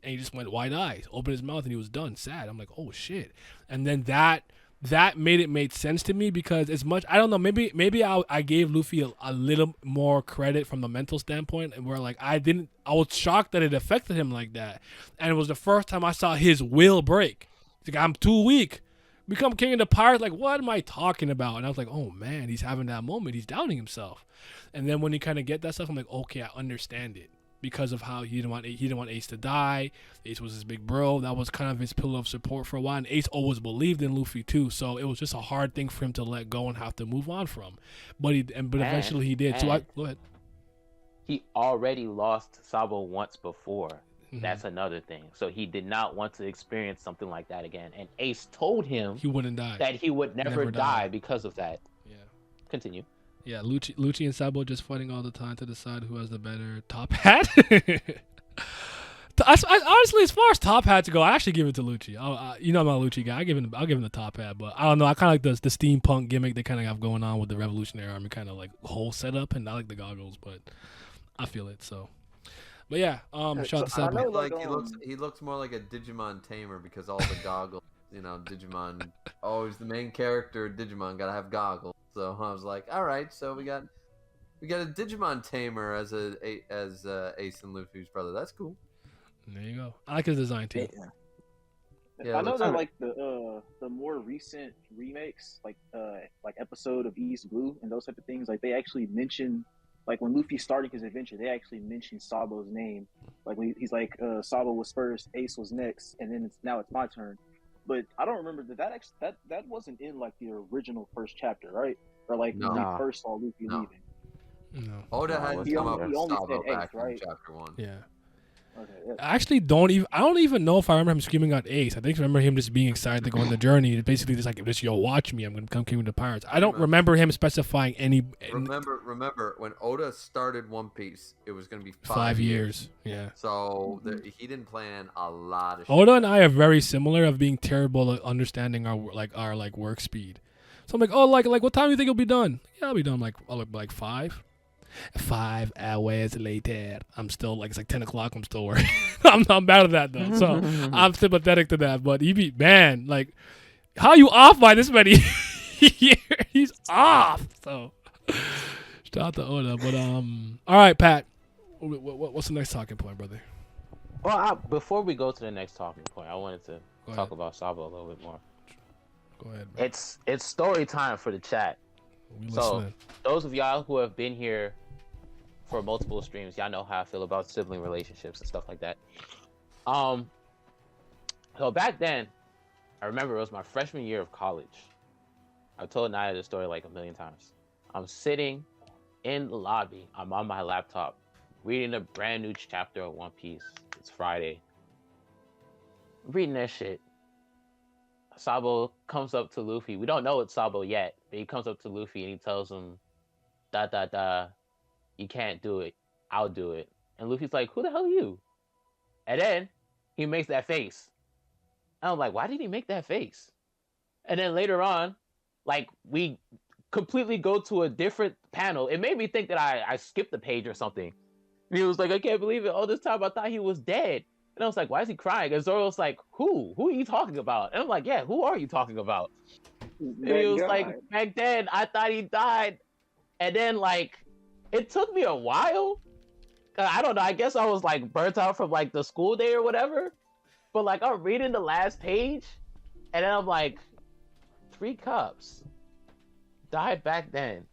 And he just went wide eyes, opened his mouth, and he was done, sad. I'm like, oh shit. And then that made sense to me, because as much, I don't know, maybe I gave Luffy a little more credit from the mental standpoint, and where like I was shocked that it affected him like that. And it was the first time I saw his will break. He's like, I'm too weak. become king of the pirates. Like, what am I talking about? And I was like, oh man, he's having that moment. He's doubting himself. And then when you kind of get that stuff, I'm like, okay, I understand it because of how he didn't want Ace to die. Ace was his big bro. That was kind of his pillar of support for a while. And Ace always believed in Luffy too. So it was just a hard thing for him to let go and have to move on from. But eventually he did. So go ahead. He already lost Sabo once before. That's another thing. So he did not want to experience something like that again. And Ace told him he wouldn't die. That he would never die because of that. Yeah. Continue. Yeah, Lucci and Sabo just fighting all the time to decide who has the better top hat. Honestly, as far as top hats go, I actually give it to Lucci. I'm not a Lucci guy. I'll give him the top hat, but I don't know. I kind of like the steampunk gimmick they kind of have going on with the Revolutionary Army kind of like whole setup, and I like the goggles, but I feel it. So, but yeah, shout out to Sabo. He looks more like a Digimon tamer because all the goggles. Digimon always the main character. Digimon gotta have goggles. So I was like, all right, so we got a Digimon tamer as Ace and Luffy's brother. That's cool. There you go. I like his design too. Yeah, I know that like the more recent remakes, like episode of East Blue and those type of things, like they actually mention, like when Luffy's starting his adventure, they actually mention Sabo's name. Like he's like Sabo was first, Ace was next, and then now it's my turn. But I don't remember that wasn't in like the original first chapter, right? Or like when we first saw Luffy leaving. No. Oda had come up with Sabo back in chapter 1. Yeah. Okay, yeah. I actually don't even know if I remember him screaming out Ace. I think I remember him just being excited to go on the journey. It's basically just like, yo, watch me. I'm going to come king with the pirates. I don't remember him specifying any. Remember when Oda started One Piece, it was going to be 5 years. Yeah. So he didn't plan a lot of shit. Oda and I are very similar of being terrible at understanding our work speed. So I'm like, oh, like what time do you think it'll be done? Yeah, I'll be done like 5. 5 hours later, I'm still like, it's like 10 o'clock. I'm still working. I'm bad at that though, so I'm sympathetic to that. But man, like, how are you off by this many years? He's off. So shout out to Oda. But all right, Pat, what's the next talking point, brother? Well, before we go to the next talking point, I wanted to talk about Sabo a little bit more. Go ahead, bro. It's story time for the chat. So those of y'all who have been here for multiple streams, y'all know how I feel about sibling relationships and stuff like that. So back then, I remember it was my freshman year of college. I've told Naya this story like a million times. I'm sitting in the lobby. I'm on my laptop, reading a brand new chapter of One Piece. It's Friday. Reading that shit. Sabo comes up to Luffy. We don't know it's Sabo yet, but he comes up to Luffy and he tells him, you can't do it. I'll do it. And Luffy's like, who the hell are you? And then he makes that face. And I'm like, why did he make that face? And then later on, like, we completely go to a different panel. It made me think that I skipped the page or something. And he was like, I can't believe it. All this time I thought he was dead. And I was like, why is he crying? And Zoro's like, who? Who are you talking about? And I'm like, yeah, who are you talking about? And he was like, back then, I thought he died. And then, like, it took me a while. I don't know. I guess I was, like, burnt out from, like, the school day or whatever. But, like, I'm reading the last page. And then I'm like, 3 cups. Died back then.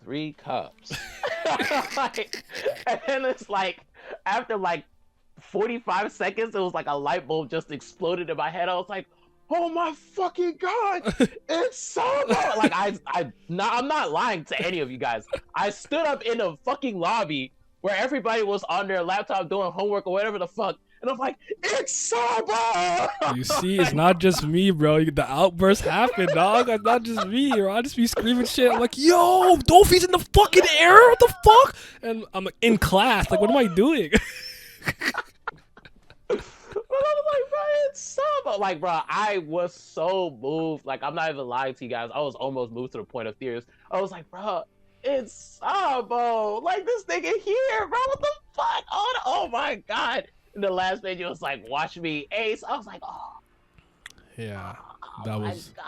3 cups. And then it's like, after, like, 45 seconds, it was like a light bulb just exploded in my head. I was like, oh my fucking god, it's Sabo! Like, I'm not lying to any of you guys. I stood up in a fucking lobby where everybody was on their laptop doing homework or whatever the fuck, and I'm like, it's Sabo! You see, it's not just me, bro. The outburst happened, dog. It's not just me, or I just be screaming shit. I'm like, yo, Dolphy's in the fucking air? What the fuck? And I'm like, in class. Like, what am I doing? But I was like, bro, it's Sabo. Like, bro, I was so moved. Like, I'm not even lying to you guys. I was almost moved to the point of tears. I was like, bro, it's Sabo. Like, this nigga here, bro. What the fuck? Oh my god. And the last page, it was like, watch me, Ace. I was like, oh. Yeah, that was. My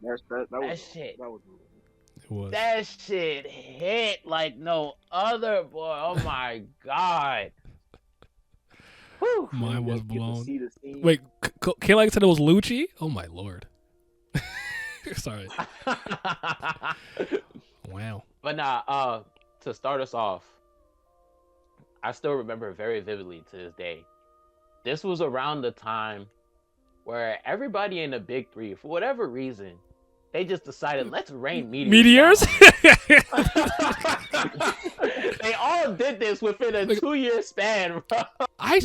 god. That shit. It was. That shit hit like no other, boy. Oh my god. Whew. Mine was Get to blown. see the scene. Wait, Kayla said it was Lucci? Oh my lord. Sorry. Wow. But nah, to start us off, I still remember very vividly to this day. This was around the time where everybody in the big three, for whatever reason, they just decided, let's rain meteors. Meteors? They all did this within a 2-year span, bro. I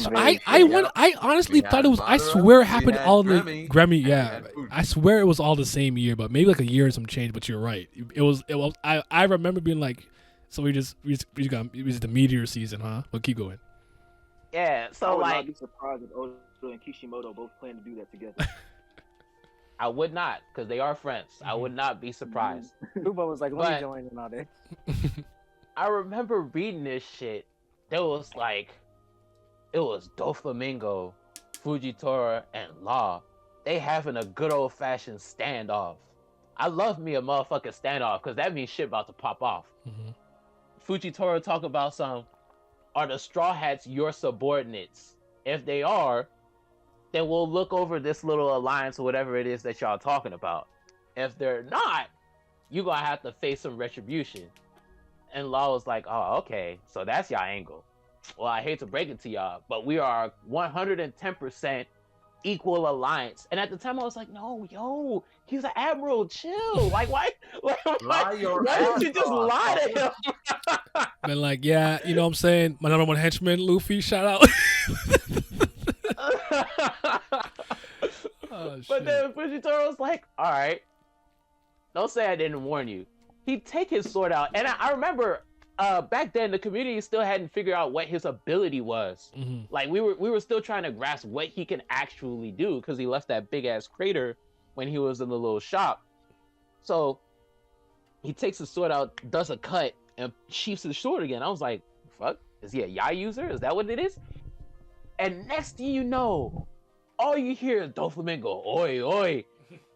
honestly We thought had it was. I Madara, swear it we happened had all in the Grammy, Grammy. and we Yeah, had Fuji. I swear it was all the same year, but maybe like a year and some change. But you're right. It was. I remember being like, so we just it was the meteor season, huh? But keep going. Yeah, I so would not like, be surprised if Oda and Kishimoto both plan to do that together. I would not, because they are friends. I would not be surprised. Kubo was like, let me But- join in on it. I remember reading this shit. There was like, it was Doflamingo, Fujitora, and Law. They having a good old fashioned standoff. I love me a motherfucking standoff because that means shit about to pop off. Mhm. Fujitora talk about are the Straw Hats your subordinates? If they are, then we'll look over this little alliance or whatever it is that y'all talking about. If they're not, you're gonna have to face some retribution. And Law was like, oh, okay, so that's y'all angle. Well, I hate to break it to y'all, but we are 110% equal alliance. And at the time, I was like, no, yo, he's an admiral, chill. Like, why Lie your why ass did you just off, lie to him? Been like, yeah, you know what I'm saying? My number one henchman, Luffy, shout out. Oh, But shit. then Fujitora was like, all right, don't say I didn't warn you. He'd take his sword out. And I remember back then the community still hadn't figured out what his ability was. Mhm. Like we were still trying to grasp what he can actually do because he left that big ass crater when he was in the little shop. So he takes his sword out, does a cut, and sheaths his sword again. I was like, fuck, is he a Yai user? Is that what it is? And next thing you know, all you hear is Doflamingo, oi, oi.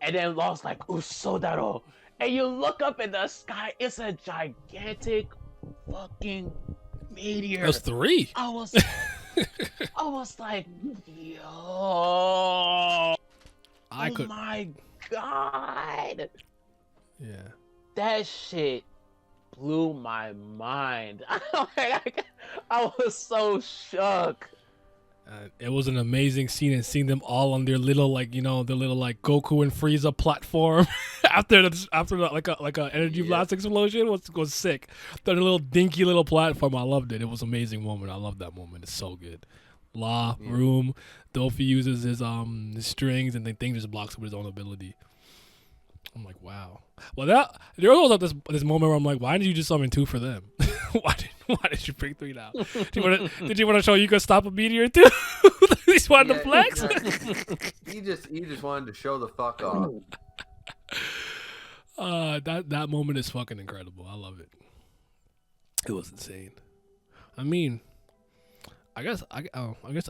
And then Law's like, Usodaro. And you look up in the sky, it's a gigantic fucking meteor. That was 3. I was like, yo, I could. my god. Yeah. That shit blew my mind. I was so shook. It was an amazing scene, and seeing them all on their little, like, you know, their little like Goku and Frieza platform after like a energy blast explosion was sick. Their little dinky little platform, I loved it. It was an amazing moment. I love that moment. It's so good. Room, Dolphy uses his strings, and the thing just blocks him with his own ability. I'm like, wow. Well, there was also this moment where I'm like, why did you just summon 2 for them? why did you pick 3 now? Did you want to show you could stop a meteor too? You just wanted to flex? He just wanted to show the fuck off. That moment is fucking incredible. I love it. It was insane. I mean, I feel like it's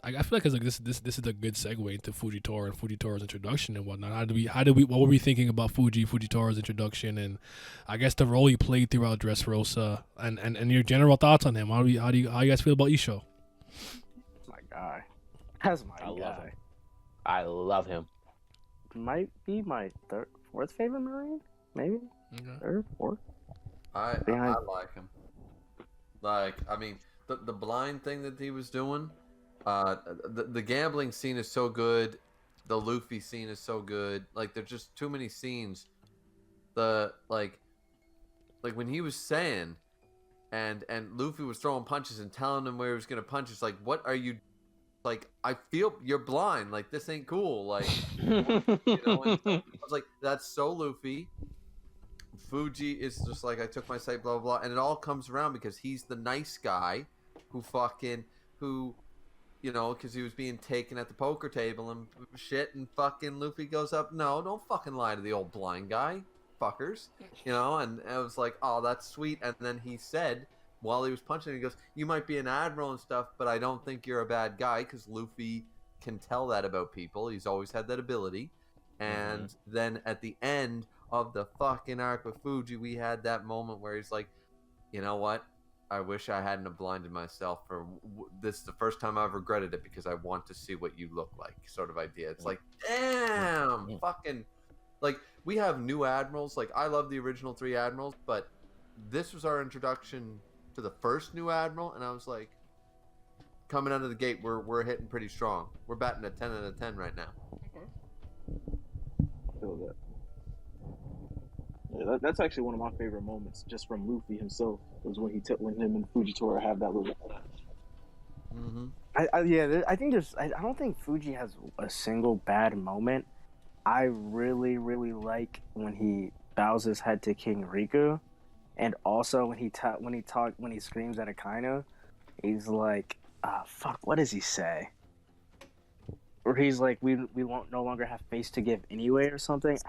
like this is a good segue into Fujitora and Fujitora's introduction and whatnot. What were we thinking about Fujitora's introduction, and I guess the role he played throughout Dressrosa, and your general thoughts on him? How you guys feel about Isho? My guy. That's my I love guy. him. I love him. Might be my fourth favorite Marine? Maybe? Third? Fourth? I like him. Like, I mean, the blind thing that he was doing, the gambling scene is so good, the Luffy scene is so good. Like, there's just too many scenes. Like when he was saying, and Luffy was throwing punches and telling him where he was gonna punch. It's like, what are you? Like, I feel you're blind. Like, this ain't cool. Like, you know. And I was like, that's so Luffy. Fuji is just like, I took my sight, blah blah blah, and it all comes around because he's the nice guy who, you know, because he was being taken at the poker table and shit, and fucking Luffy goes up, no, don't fucking lie to the old blind guy, fuckers, you know, and I was like, oh, that's sweet. And then he said, while he was punching, he goes, you might be an admiral and stuff, but I don't think you're a bad guy, because Luffy can tell that about people. He's always had that ability. And then at the end of the fucking arc with Fuji, we had that moment where he's like, you know what? I wish I hadn't have blinded myself for this. Is the first time I've regretted it because I want to see what you look like, sort of idea. It's like, damn, fucking, like we have new admirals. Like I love the original 3 admirals, but this was our introduction to the first new admiral, and I was like, coming out of the gate, we're hitting pretty strong. We're batting a 10 out of 10 right now. I feel that. Yeah, that's actually one of my favorite moments, just from Luffy himself, was when when him and Fujitora have that little. Mm-hmm. I think I don't think Fuji has a single bad moment. I really, really like when he bows his head to King Riku, and also when he screams at Akainu, he's like, fuck, what does he say? Or he's like, we won't no longer have face to give anyway, or something.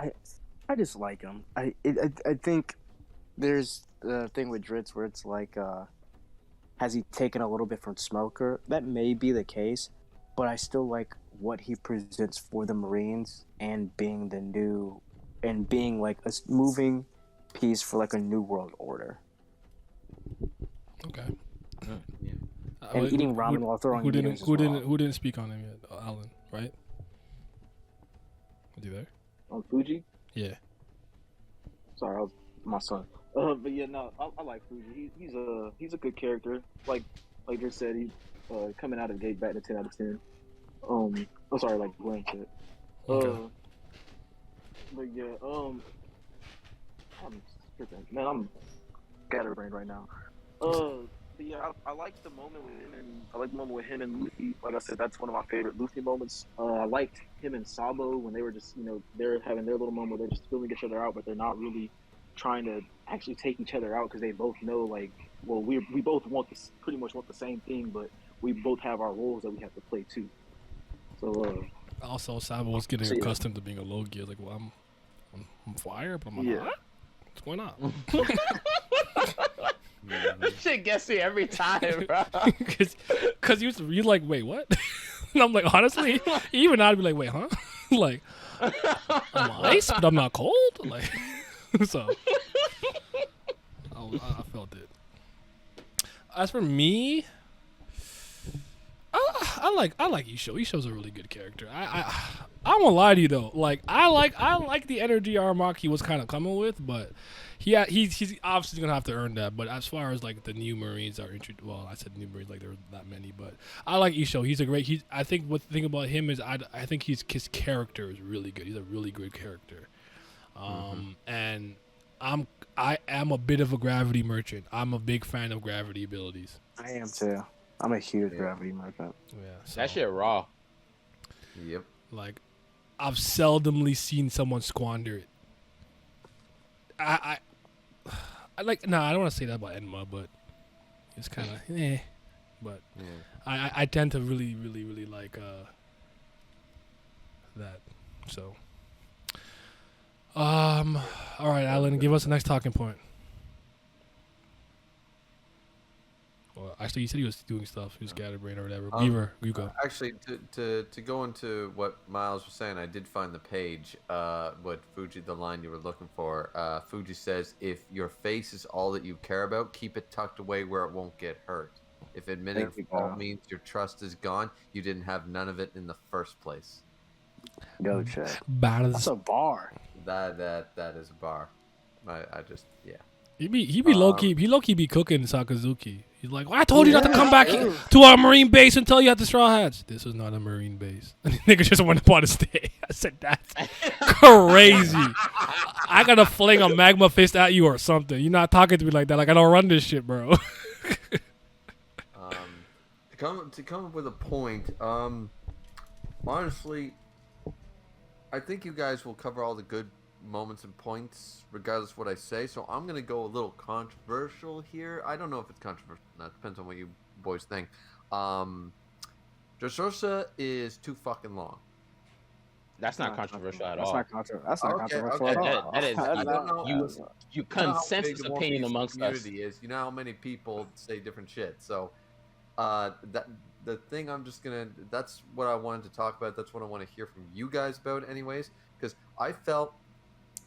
I just like him. I think there's the thing with Dritz where it's like, has he taken a little bit from Smoker? That may be the case, but I still like what he presents for the Marines and being like a moving piece for like a new world order. Okay. Yeah. And eating ramen while throwing who meters as well. who didn't speak on him yet? Allen, right? Is he there? On Fuji? Yeah. Sorry, I was my son. But yeah, no, I like Fuji. He's a good character. Like Drew said, he's coming out of the gate back to 10 out of 10. Sorry, like Glenn said. Okay. But yeah, I'm tripping. Man, I'm scatterbrained right now. But yeah, I like the moment with him and Luffy. Like I said, that's one of my favorite Luffy moments. I liked him and Sabo when they were just, they're having their little moment where they're just feeling each other out, but they're not really trying to actually take each other out because they both know, like, well, we both pretty much want the same thing, but we both have our roles that we have to play too. So Also, Sabo was getting accustomed to being a low gear. Like, well, I'm fire, but I'm not. What's going on? This shit gets me every time, bro. Because you're like, wait, what? And I'm like, honestly, even I'd be like, wait, huh? Like, I'm ice, but I'm not cold? Like, so, I felt it. As for me, I like Isho. Isho's a really good character. I won't lie to you though. Like I like the energy Aramaki was kind of coming with, but he's obviously gonna have to earn that. But as far as like the new Marines are introduced, well, I said new Marines like there were that many, but I like Isho. He's a great. I think what the thing about him is I think his character is really good. He's a really good character. And I am a bit of a gravity merchant. I'm a big fan of gravity abilities. I am too. I'm a huge gravity merchant. Yeah, so, That shit raw. Yep. like I've seldomly seen someone squander it. I like I don't want to say that about Enma, but it's kind of But I tend to really like that. So all right, Alan, give us the next talking point. Well, actually, you said he was doing stuff. He was scatterbrained or whatever. Weaver, you go. Actually, to go into what Myles was saying, I did find the page. What Fuji, the line you were looking for. Fuji says, "If your face is all that you care about, keep it tucked away where it won't get hurt. If admitting fault means your trust is gone, you didn't have none of it in the first place." Go check. That's a bar. That is a bar. I just He be low key. He low key be cooking Sakazuki. He's like, well, I told you not to come back to our Marine base until you had the straw hats. This is not a Marine base. And the nigga just went upon to stay. I said, that's crazy. I gotta fling a magma fist at you or something. You're not talking to me like that. Like I don't run this shit, bro. to come up with a point. Honestly, I think you guys will cover all the good moments and points regardless of what I say, so I'm gonna go a little controversial here. I don't know if it's controversial. That depends on what you boys think. Dressrosa is too fucking long. That's not controversial at all. That's not controversial at all. That is you consensus opinion amongst us. Is you know how many people say different shit. So the thing that's what I wanted to talk about. That's what I want to hear from you guys about, anyways, because I felt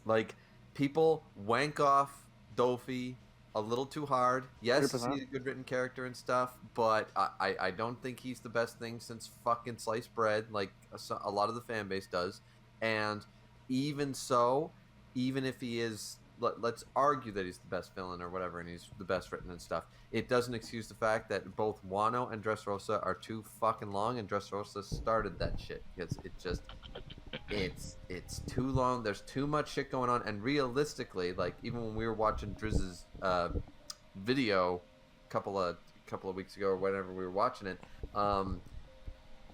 like people wank off Dofi a little too hard. Yes, 100%. he's a good written character and stuff, but I don't think he's the best thing since fucking sliced bread, like a lot of the fan base does. And even so, even if he is, let's argue that he's the best villain or whatever, and he's the best written and stuff, it doesn't excuse the fact that both Wano and Dressrosa are too fucking long, and Dressrosa started that shit because it just. It's too long. There's too much shit going on, and realistically, like even when we were watching Drizz's video a couple of weeks ago or whenever we were watching it,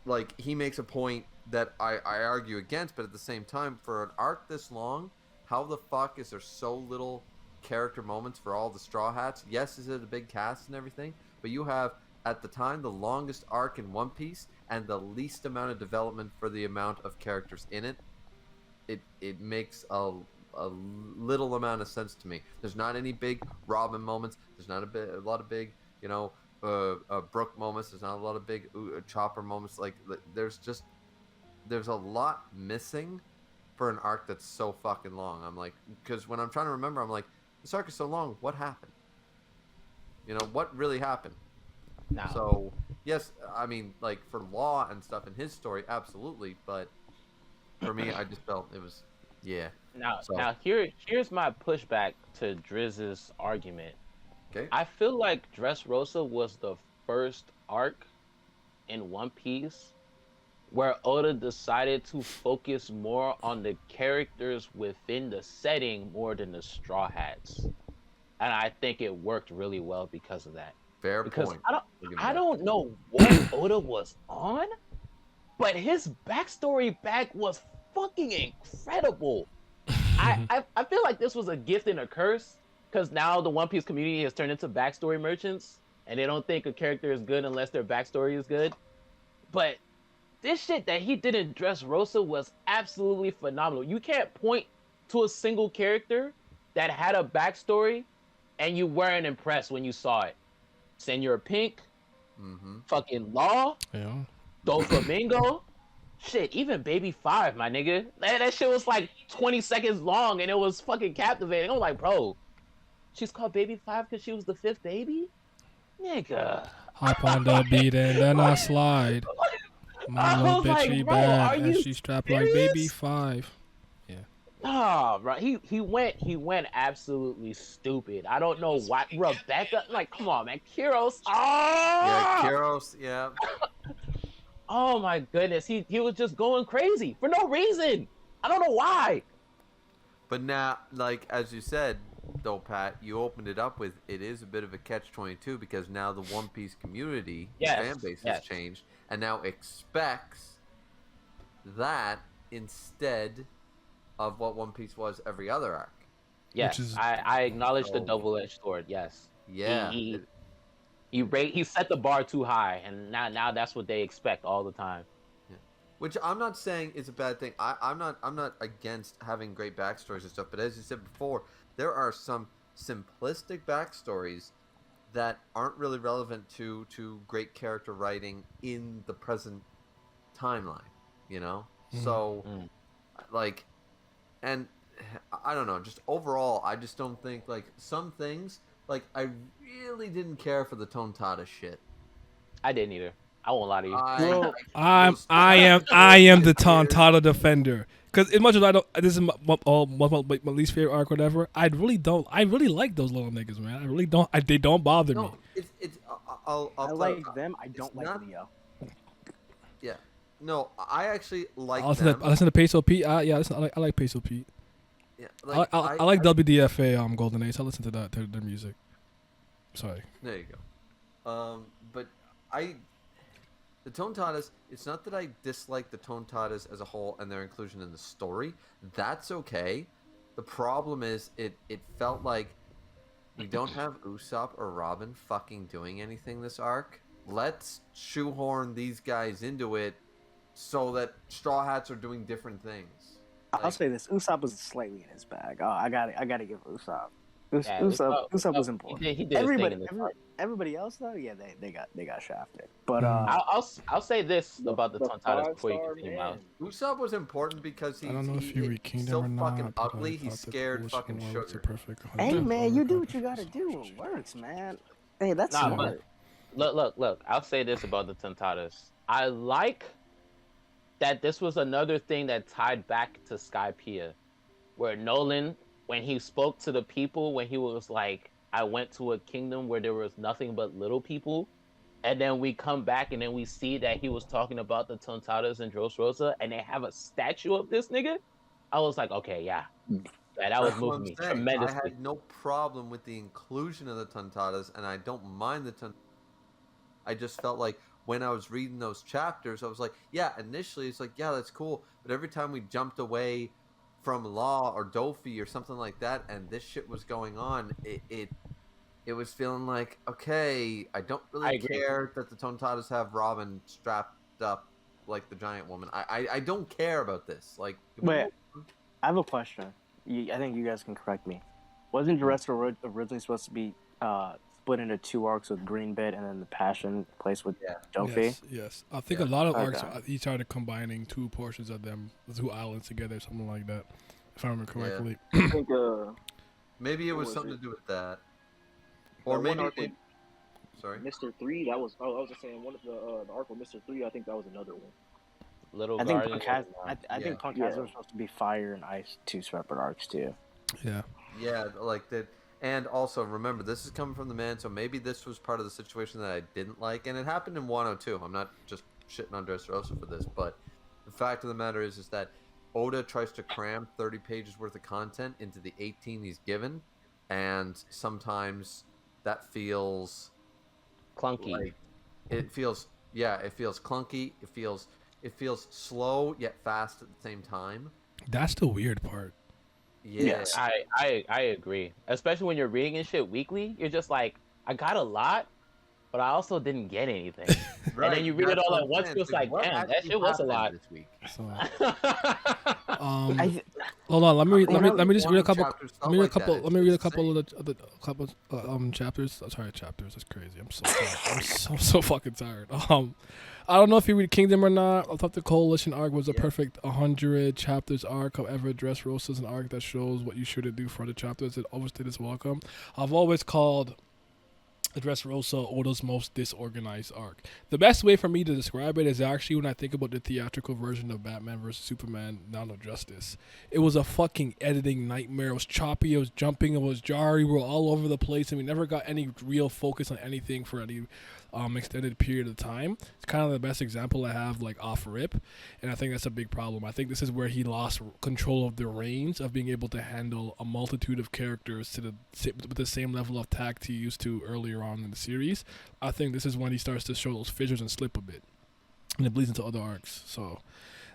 like he makes a point that I argue against, but at the same time, for an arc this long, how the fuck is there so little character moments for all the Straw Hats? Yes, is it a big cast and everything, but you have at the time the longest arc in One Piece and the least amount of development for the amount of characters in it. It makes a little amount of sense to me. There's not any big Robin moments. There's not a lot of big, Brook moments. There's not a lot of big Chopper moments. Like there's a lot missing for an arc that's so fucking long. I'm like, because when I'm trying to remember, I'm like, this arc is so long. What happened? What really happened? No. So yes, I mean, like for Law and stuff in his story, absolutely. But for me, I just felt it was, yeah. Now here's my pushback to Drizz's argument. Okay. I feel like Dressrosa was the first arc in One Piece where Oda decided to focus more on the characters within the setting more than the Straw Hats, and I think it worked really well because of that. Fair Because point. I don't know what Oda was on, but his backstory back was fucking incredible. I feel like this was a gift and a curse, because now the One Piece community has turned into backstory merchants, and they don't think a character is good unless their backstory is good. But this shit that he did in Dressrosa was absolutely phenomenal. You can't point to a single character that had a backstory and you weren't impressed when you saw it. Senor Pink, fucking Law, Yeah. Doflamingo, shit, even Baby 5, my nigga. That shit was like 20 seconds long and it was fucking captivating. I'm like, bro, she's called Baby 5 because she was the fifth baby? Nigga. Hop on the beat and then I slide. My I little was like, bitchy bro, are bad and you she strapped like baby serious? 5. Nah, bro, he went absolutely stupid. I don't know why. Rebecca, like, come on, man, Kyros. Yeah, Ah! Kyros. Yeah. Oh my goodness, he was just going crazy for no reason. I don't know why. But now, like as you said, though, Pat, you opened it up with it is a bit of a catch-22 because now the One Piece community fan base has changed and now expects that instead of what One Piece was every other arc. Yes, I acknowledge the double-edged sword. Yes. Yeah. He set the bar too high, and now that's what they expect all the time. Yeah. Which I'm not saying is a bad thing. I'm not against having great backstories and stuff, but as you said before, there are some simplistic backstories that aren't really relevant to great character writing in the present timeline, So like, and I don't know, just overall I just don't think, like, some things, like, I really didn't care for the Tontada shit. I didn't either. I won't lie to you. I am the Tontata defender. Because as much as I don't, this is my least favorite arc, whatever. I really like those little niggas, man. I really don't. They don't bother me. It's I like them. I don't like Leo. Yeah. No, I actually like I them. listen to Peso Pete. I like Peso Pete. Yeah, I like WDFA Golden Ace. I listen to their music. Sorry. There you go. But the Tontadas, it's not that I dislike the Tontadas as a whole and their inclusion in the story. That's okay. The problem is it felt like we don't have Usopp or Robin fucking doing anything this arc. Let's shoehorn these guys into it so that Straw Hats are doing different things. I'll say this: Usopp was slightly in his bag. Oh, I got to give Usopp. Yeah, Usopp was He important. did, his thing in this Everybody else though, yeah, they got shafted. But I'll say this about the the Tontadas before you 5-star continue, Miles. man. Usopp was important because I don't know if you he's rekinged so him or fucking not, but ugly. I He thought that scared Coalition fucking War was the sugar. perfect hey 100 man, you do what you accomplishment. gotta do. It works, man. Hey, that's Nah, smart. but look. I'll say this about the Tontadas. I like that this was another thing that tied back to Skypiea, where Nolan, when he spoke to the people, when he was like, I went to a kingdom where there was nothing but little people, and then we come back and then we see that he was talking about the Tontadas and Dressrosa, and they have a statue of this nigga. I was like, okay, yeah, that was That's what moving I'm me saying. I tremendously. had no problem with the inclusion of the Tontadas, and I don't mind the Tontadas. I just felt like when I was reading those chapters, I was like, yeah, initially it's like, yeah, that's cool. But every time we jumped away from Law or Dofi or something like that, and this shit was going on, it was feeling like, okay, I don't I really agree. care that the Tontadas have Robin strapped up like the giant woman. I don't care about this. Like, Wait, I have a question. I think you guys can correct me. Wasn't Dressrosa originally supposed to be split into 2 arcs with Green Bit and then the Passion place with Dofi? Yes. I think Yeah. a lot of Okay. arcs each are combining 2 portions of them, 2 islands together, something like that, if I remember correctly. I think maybe it What was was something it? to do with that, or one maybe arc they. Sorry. Mr. 3. That was. Oh, I was just saying one of the arc with Mr. 3. I think that was another one. Little I think Guardian. I think Punk Hazard was supposed to be Fire and Ice, 2 separate arcs too. Yeah. Yeah, like that. And also, remember, this is coming from the man, so maybe this was part of the situation that I didn't like, and it happened in 102. I'm not just shitting on Dressrosa for this, but the fact of the matter is that Oda tries to cram 30 pages worth of content into the 18 he's given, and sometimes that feels Clunky. like it feels clunky. It feels slow yet fast at the same time. That's the weird part. Yeah. Yes. I agree. Especially when you're reading and shit weekly, you're just like, I got a lot, but I also didn't get anything. And then you read it That's all what at I'm once, saying. feels like, What damn, that actually shit was a happened lot. this week. So, I, hold on. Let me just read a One couple. chapters Let me read a felt like couple. that. Let me read a It's couple insane. of the chapters. Sorry, chapters. That's crazy. I'm so tired. I'm so fucking tired. I don't know if you read Kingdom or not. I thought the Coalition arc was a perfect 100 chapters arc. However, Dressrosa is an arc that shows what you should do for other chapters. It always did its welcome. I've always called Dressrosa Oda's most disorganized arc. The best way for me to describe it is actually when I think about the theatrical version of Batman vs Superman: Dawn of Justice. It was a fucking editing nightmare. It was choppy, it was jumping, it was jarring. We were all over the place, and we never got any real focus on anything for any extended period of time. It's kind of the best example I have, like, off rip, and I think that's a big problem. I think this is where he lost control of the reins of being able to handle a multitude of characters with the same level of tact he used to earlier on in the series. I think this is when he starts to show those fissures and slip a bit, and it bleeds into other arcs. So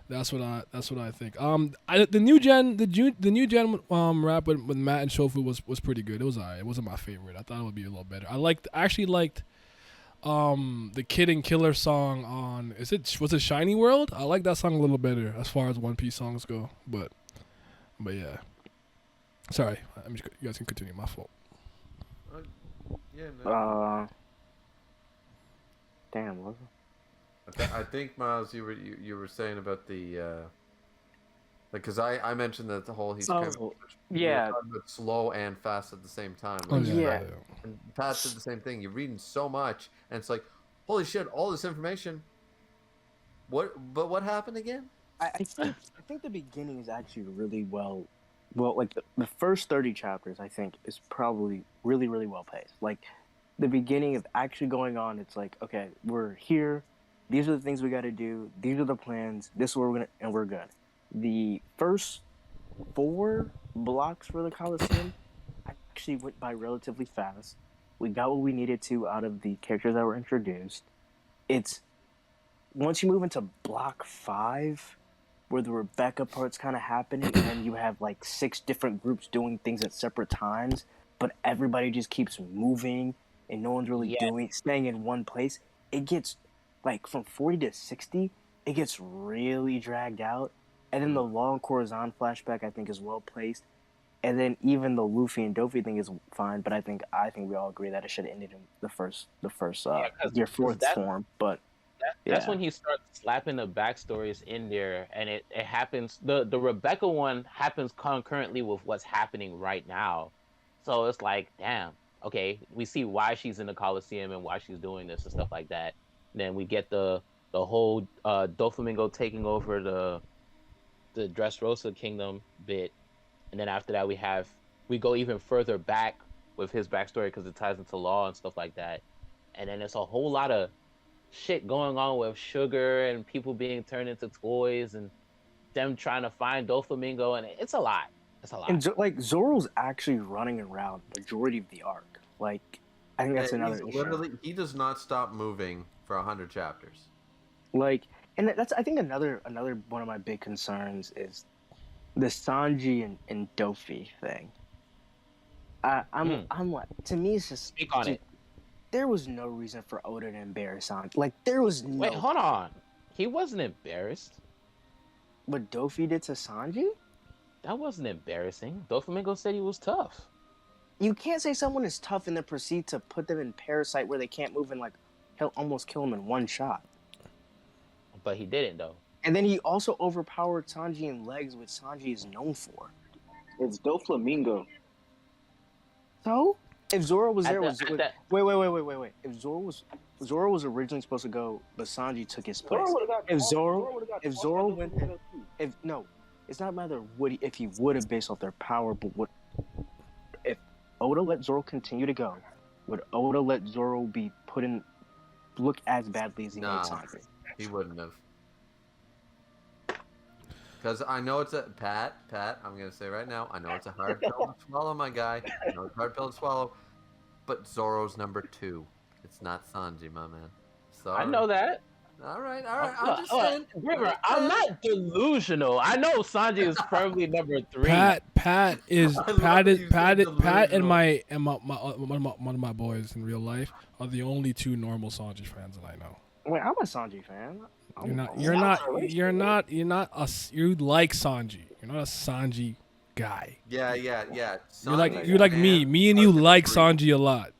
that's what I think. The new gen rap with Matt and Shofu was pretty good. It was alright. It wasn't my favorite. I thought it would be a little better. I actually liked the Kid and Killer song on was it Shiny World? I like that song a little better as far as One Piece songs go. But yeah. Sorry, you guys can continue. My fault. Yeah. No. Damn, was I think Miles, you were saying about the because I mentioned that the whole he's kind of yeah. talking about slow and fast at the same time. Oh, Like, yeah. And Pat said the same thing. You're reading so much, and it's like, holy shit, all this information. But what happened again? I think the beginning is actually really well, like the first 30 chapters, I think, is probably really, really well paced. Like, the beginning of actually going on, it's like, okay, we're here. These are the things we got to do. These are the plans. This is where we're and we're good. The first 4 blocks for the Coliseum actually went by relatively fast. We got what we needed to out of the characters that were introduced. It's once you move into block 5, where the Rebecca part's kind of happening, and then you have like 6 different groups doing things at separate times, but everybody just keeps moving and no one's really staying in one place. It gets like from 40 to 60, it gets really dragged out. And then the long Corazon flashback, I think, is well placed. And then even though Luffy and Dofi thing is fine, but I think we all agree that it should have ended in the first Yeah, 'cause year fourth that form. But that's yeah, when he starts slapping the backstories in there, and it happens. The Rebecca one happens concurrently with what's happening right now, so it's like, damn, okay, we see why she's in the Coliseum and why she's doing this and stuff like that. Then we get the whole Doflamingo taking over the Dressrosa kingdom bit, and then after that we go even further back with his backstory because it ties into law and stuff like that, and then it's a whole lot of shit going on with Sugar and people being turned into toys and them trying to find Doflamingo, and it's a lot. It's a lot. and like Zoro's actually running around majority of the arc. Like I think that's another issue. Literally, he does not stop moving for 100 chapters. Like, and that's I think another one of my big concerns is the Sanji and Dofi thing. I'm like, to me, it's just Speak on it. There was no reason for Oda to embarrass Sanji. Like, there was no. Wait, hold on. He wasn't embarrassed. What Dofi did to Sanji? That wasn't embarrassing. Doflamingo said he was tough. You can't say someone is tough and then proceed to put them in Parasite where they can't move and like almost kill them in one shot. But he didn't though. And then he also overpowered Sanji in legs, which Sanji is known for. It's Doflamingo. So, if Zoro was there, Wait. wait. If Zoro was originally supposed to go, but Sanji took his place. If Zoro went there, it's not a matter of if he would have based off their power, but if Oda let Zoro continue to go, would Oda let Zoro be look as badly as he made Sanji? He wouldn't have. Because I know it's a Pat. I'm gonna say right now, I know it's a hard pill to swallow, my guy. I know it's a hard pill to swallow. But Zoro's number 2. It's not Sanji, my man. Sorry. I know that. All right. I'm just saying. River, I'm not delusional. I know Sanji is firmly number 3. Pat and one of my boys in real life are the only 2 normal Sanji fans that I know. Wait, I'm a Sanji fan. You like Sanji. You're not a Sanji guy. Yeah. You're like me. Me and you like Sanji a lot.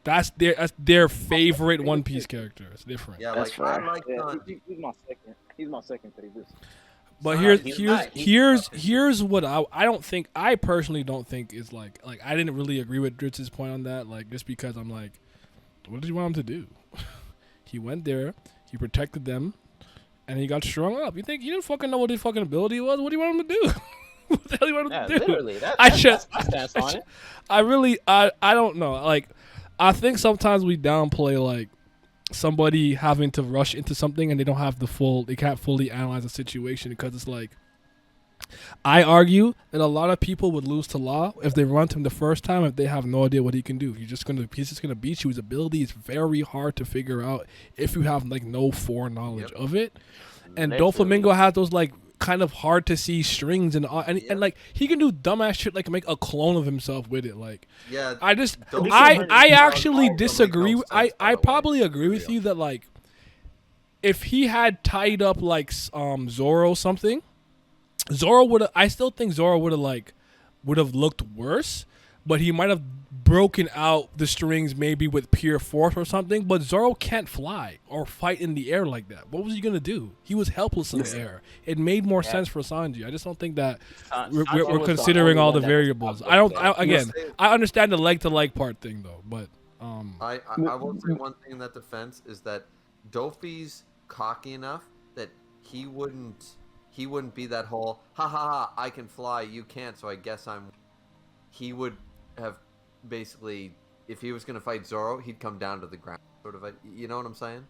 That's their favorite One Piece character. It's different. Yeah, That's like, fair. I like Yeah, he's my second. He's my second favorite. But here's what I personally don't think is like I didn't really agree with Dritz's point on that. Like just because I'm like, what did you want him to do? He went there, he protected them, and he got strung up. You think you didn't fucking know what his fucking ability was? What do you want him to do? What the hell do you want him to do? Literally, that's my stance on it. I don't know. Like, I think sometimes we downplay like somebody having to rush into something and they can't fully analyze the situation because it's like, I argue that a lot of people would lose to Law if they run to him the first time if they have no idea what he can do. He's just gonna beat you. His ability is very hard to figure out if you have like no foreknowledge of it. And Doflamingo has those like kind of hard to see strings and like he can do dumbass shit like make a clone of himself with it. Like I actually disagree. I probably agree with you that like if he had tied up like Zoro something. I still think Zoro would have looked worse, but he might have broken out the strings maybe with pure force or something. But Zoro can't fly or fight in the air like that. What was he gonna do? He was helpless in the air. It made more sense for Sanji. I just don't think that we're considering all the variables. I understand the leg to leg part thing though, but I will say one thing in that defense is that Dofi's cocky enough that he wouldn't be that whole ha I can fly, you can't, so I guess he would have basically, if he was gonna fight Zoro, he'd come down to the ground, sort of. You know what I'm saying?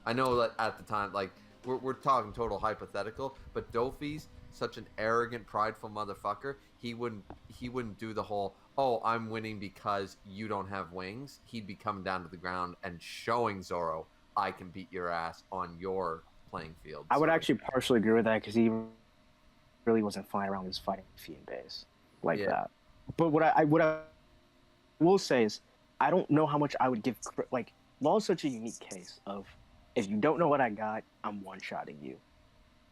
I know that at the time, like we're talking total hypothetical, but Dofi's such an arrogant, prideful motherfucker. He wouldn't do the whole I'm winning because you don't have wings. He'd be coming down to the ground and showing Zoro I can beat your ass on your playing field. I would actually partially agree with that because he really wasn't flying around his fighting Fiend base like that. But what I will say is I don't know how much I would give. Like Law is such a unique case of if you don't know what I got, I'm one-shotting you.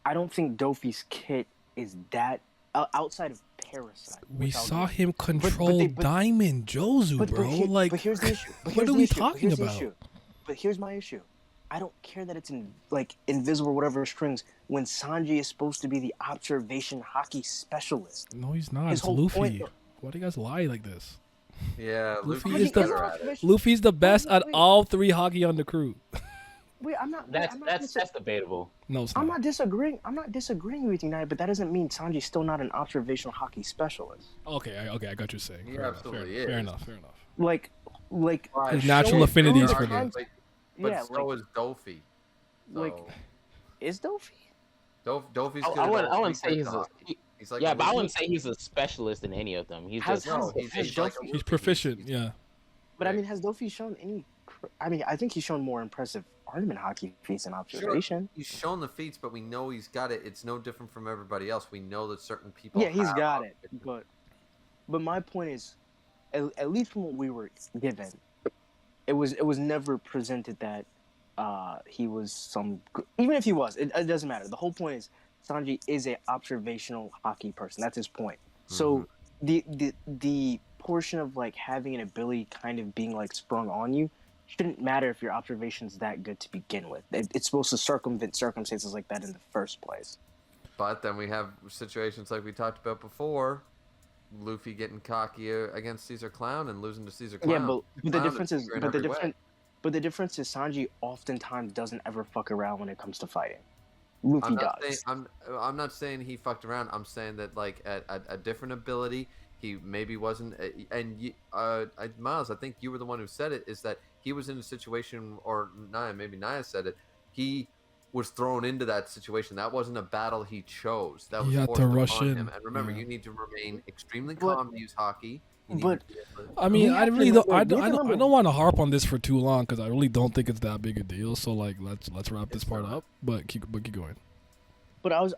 I don't think Dofi's kit is that outside of parasite. We which I'll saw give. him control Diamond Jozu, bro. But here's the issue. What are we talking about? But here's my issue. I don't care that it's invisible or whatever strings when Sanji is supposed to be the observation hockey specialist. No, he's not. His It's whole Luffy. point- Why do you guys lie like this? Yeah, Luffy Luffy is the- better at it. Luffy's the best at all 3 hockey on the crew. Wait, I'm not. That's debatable. No, it's I'm not. not disagreeing. I'm not disagreeing with you, Naya, but that doesn't mean Sanji's still not an observational hockey specialist. Okay, I got what you're saying. He Fair enough, absolutely fair, is. Fair enough. Fair enough. Like His natural affinities for them. But Yeah, so is Dofi. like, So, is Dofi? Dofi's good. I at all wouldn't say three he's types a. of hockey. He's like Yeah, a but I wizard. wouldn't say he's a specialist in any of them. He's Has- just No, has he's like a Dofi- He's rookie. proficient. Yeah. But I mean, has Dofi shown any? I mean, I think he's shown more impressive armament hockey feats and observation. He's shown the feats, but we know he's got it. It's no different from everybody else. We know that certain people. Yeah, he's have got it. But my point is, at least from what we were given, it was never presented that he was some. Even if he was, it doesn't matter. The whole point is Sanji is a observational hockey person. That's his point. So the portion of like having an ability kind of being like sprung on you shouldn't matter if your observation's that good to begin with. It's supposed to circumvent circumstances like that in the first place. But then we have situations like we talked about before. Luffy getting cocky against Caesar Clown and losing to Caesar Clown. Yeah, but the Clown difference is, superior in but the every way. different, but the difference is Sanji oftentimes doesn't ever fuck around when it comes to fighting. Luffy does. I'm not saying he fucked around. I'm saying that like a different ability, he maybe wasn't. Miles, I think you were the one who said it. Is that he was in a situation, or maybe Naya said it. He was thrown into that situation. That wasn't a battle he chose. That was He had forced to rush upon in. him. And remember, Yeah. you need to remain extremely calm to use hockey. You need But- to be able to- I mean, We I have to really don't. I remember- we don't. have to I remember- don't want to harp on this for too long because I really don't think it's that big a deal. So like, let's wrap this part up. But keep going. But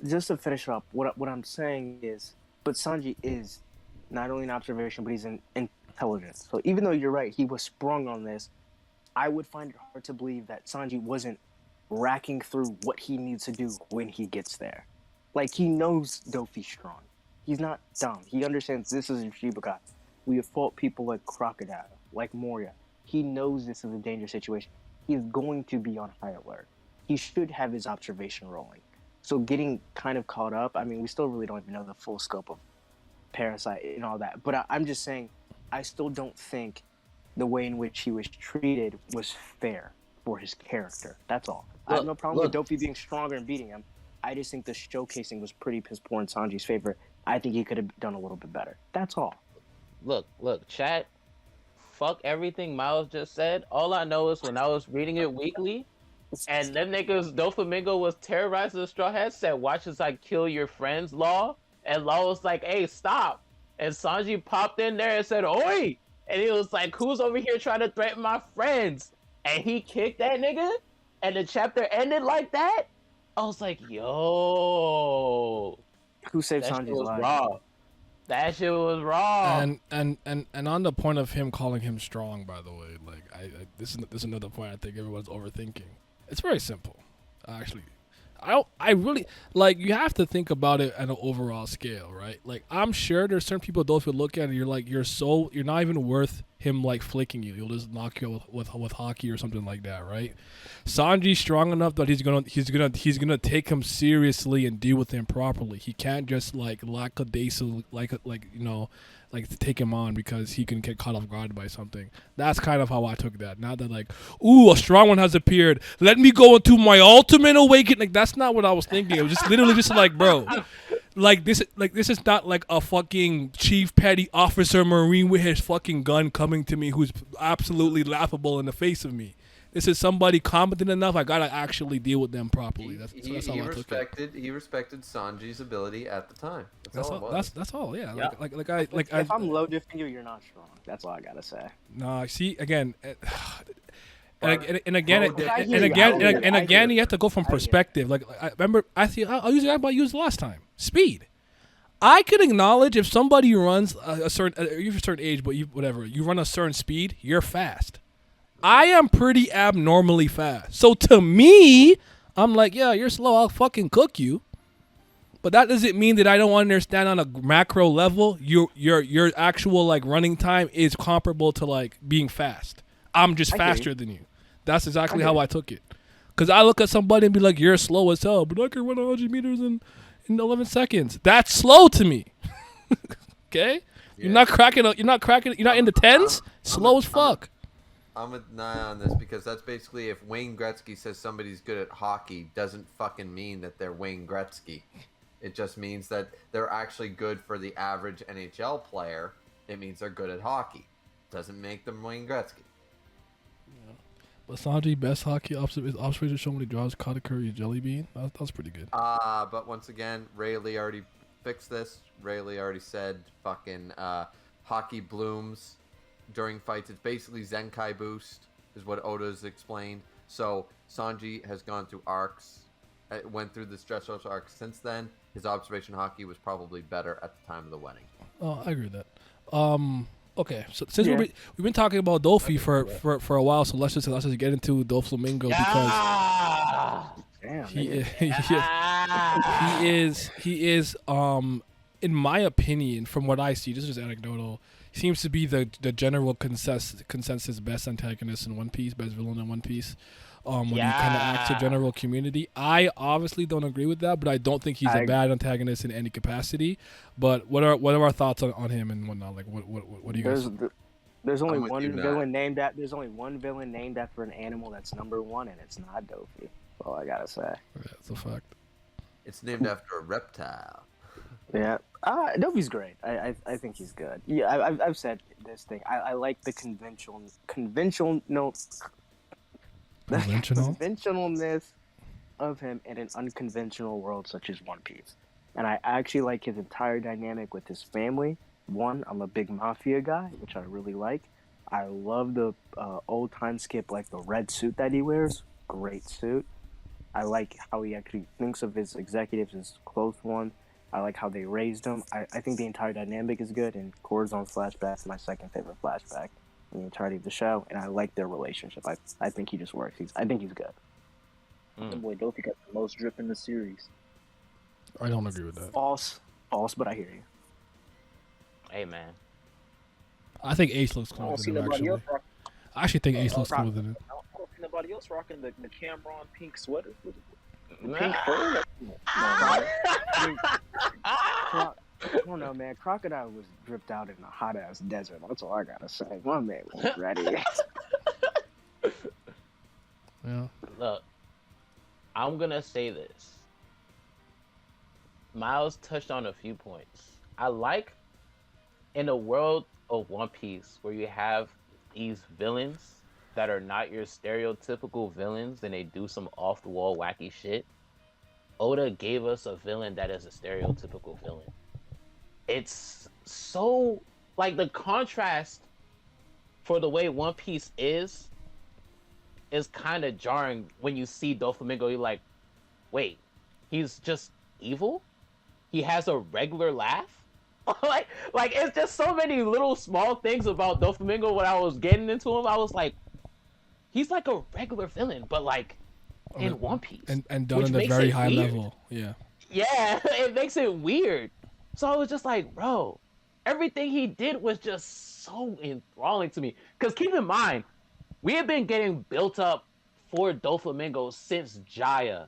just to finish up, what I'm saying is, but Sanji is not only an observation, but he's an intelligence. So even though you're right, he was sprung on this, I would find it hard to believe that Sanji wasn't racking through what he needs to do when he gets there. Like, he knows Dofi's strong. He's not dumb. He understands this is Shibukai. We have fought people like Crocodile, like Moria. He knows this is a dangerous situation. He's going to be on high alert. He should have his observation rolling. So getting kind of caught up, I mean, we still really don't even know the full scope of Parasite and all that. But I'm just saying, I still don't think the way in which he was treated was fair for his character. That's all. I have no problem with Dofi being stronger and beating him. I just think the showcasing was pretty piss poor in Sanji's favor. I think he could have done a little bit better. That's all. Look, chat. Fuck everything Miles just said. All I know is when I was reading it weekly, and them niggas, Doflamingo was terrorizing the Straw Hats, said, "Watch as I kill your friends, Law." And Law was like, "Hey, stop." And Sanji popped in there and said, "Oi!" And he was like, "Who's over here trying to threaten my friends?" And he kicked that nigga, and the chapter ended like that. I was like, yo. Who saved That shit Sanji's was life? raw. That shit was raw. And on the point of him calling him strong, by the way, like this is another point I think everyone's overthinking. It's very simple, actually. I really like, you have to think about it at an overall scale, right? Like, I'm sure there's certain people those would look at it, you're like, you're not even worth him like flicking you. He'll just knock you out with hockey or something like that, right? Sanji's strong enough that he's gonna take him seriously and deal with him properly. He can't just like lackadaisical like to take him on because he can get caught off guard by something. That's kind of how I took that. Not that like, ooh, a strong one has appeared. Let me go into my ultimate awakening. Like, that's not what I was thinking. It was just literally just like, bro, like this is not like a fucking chief petty officer marine with his fucking gun coming to me who's absolutely laughable in the face of me. This is somebody competent enough. I gotta actually deal with them properly. That's how I took it. He respected Sanji's ability at the time. That's all it was. That's all. Yeah. Yeah. If I'm low diffing you, you're not strong. That's all I gotta say. Nah, see again, and again, you have to go from perspective. Like, I remember, I'll use the example I used last time. Speed. I could acknowledge if somebody runs a certain, you're a certain age, but you run a certain speed, you're fast. I am pretty abnormally fast. So to me, I'm like, yeah, you're slow. I'll fucking cook you. But that doesn't mean that I don't understand on a macro level. Your actual like running time is comparable to like being fast. I'm just I hear faster you. than you. That's exactly I how hear I took it. Cause I look at somebody and be like, "You're slow as hell," but I can run 100 meters in 11 seconds. That's slow to me. Okay, Yeah. you're not cracking. You're not in the tens. Slow as fuck. I'm with Nye on this because that's basically if Wayne Gretzky says somebody's good at hockey, doesn't fucking mean that they're Wayne Gretzky. It just means that they're actually good for the average NHL player. It means they're good at hockey. Doesn't make them Wayne Gretzky. But Sanji, best hockey observation show when he draws Kata Curry jelly bean. That's pretty good. But once again, Ray Lee already fixed this. Ray Lee already said fucking hockey blooms during fights. It's basically Zenkai boost is what Oda's explained. So Sanji has gone through arcs, went through this Dressrosa arc since then. His observation hockey was probably better at the time of the wedding. Oh, I agree with that. Okay, so since we've been talking about Dofi for a while, so let's just get into Doflamingo because Damn, he is in my opinion, from what I see, this is just anecdotal, he seems to be the general consensus best antagonist in One Piece, best villain in One Piece. When you kind of ask the general community, I obviously don't agree with that, but I don't think he's a bad antagonist in any capacity. But what are our thoughts on him and whatnot? Like what do you guys? There's only I'm with you, one villain named that. There's only one villain named after an animal that's number one, and it's not Dofi. That's all I gotta say. Yeah, that's a fact. It's named after a reptile. Yeah, Dofi's great. I think he's good. Yeah, I've said this thing. I like the conventionalness of him in an unconventional world such as One Piece. And I actually like his entire dynamic with his family. One, I'm a big mafia guy, which I really like. I love the old time skip, like the red suit that he wears. Great suit. I like how he actually thinks of his executives as close ones. I like how they raised him. I think the entire dynamic is good, and Corazon's flashback is my second favorite flashback in the entirety of the show, and I like their relationship. I think he just works. I think he's good. That boy Dofi got the most drip in the series. I don't agree with that. False, but I hear you. Hey, man. I think Ace looks I cooler don't see than him, nobody actually. else rocking. I actually think Ace looks cooler than him. I don't see nobody else rocking the Cameron pink sweater. The pink fur. I don't know, man. Crocodile was dripped out in a hot ass desert. That's all I gotta say. My man was ready. Yeah. Look, I'm gonna say this. Myles touched on a few points. I like in a world of One Piece where you have these villains that are not your stereotypical villains and they do some off the wall wacky shit. Oda gave us a villain that is a stereotypical villain. It's so like the contrast for the way One Piece is kind of jarring when you see Doflamingo. You're like, wait, he's just evil? He has a regular laugh? like it's just so many little small things about Doflamingo. When I was getting into him, I was like, he's like a regular villain, but like in One Piece, and done at a very high level. Yeah. Yeah, it makes it weird. So I was just like, bro, everything he did was just so enthralling to me. Because keep in mind, we have been getting built up for Doflamingo since Jaya.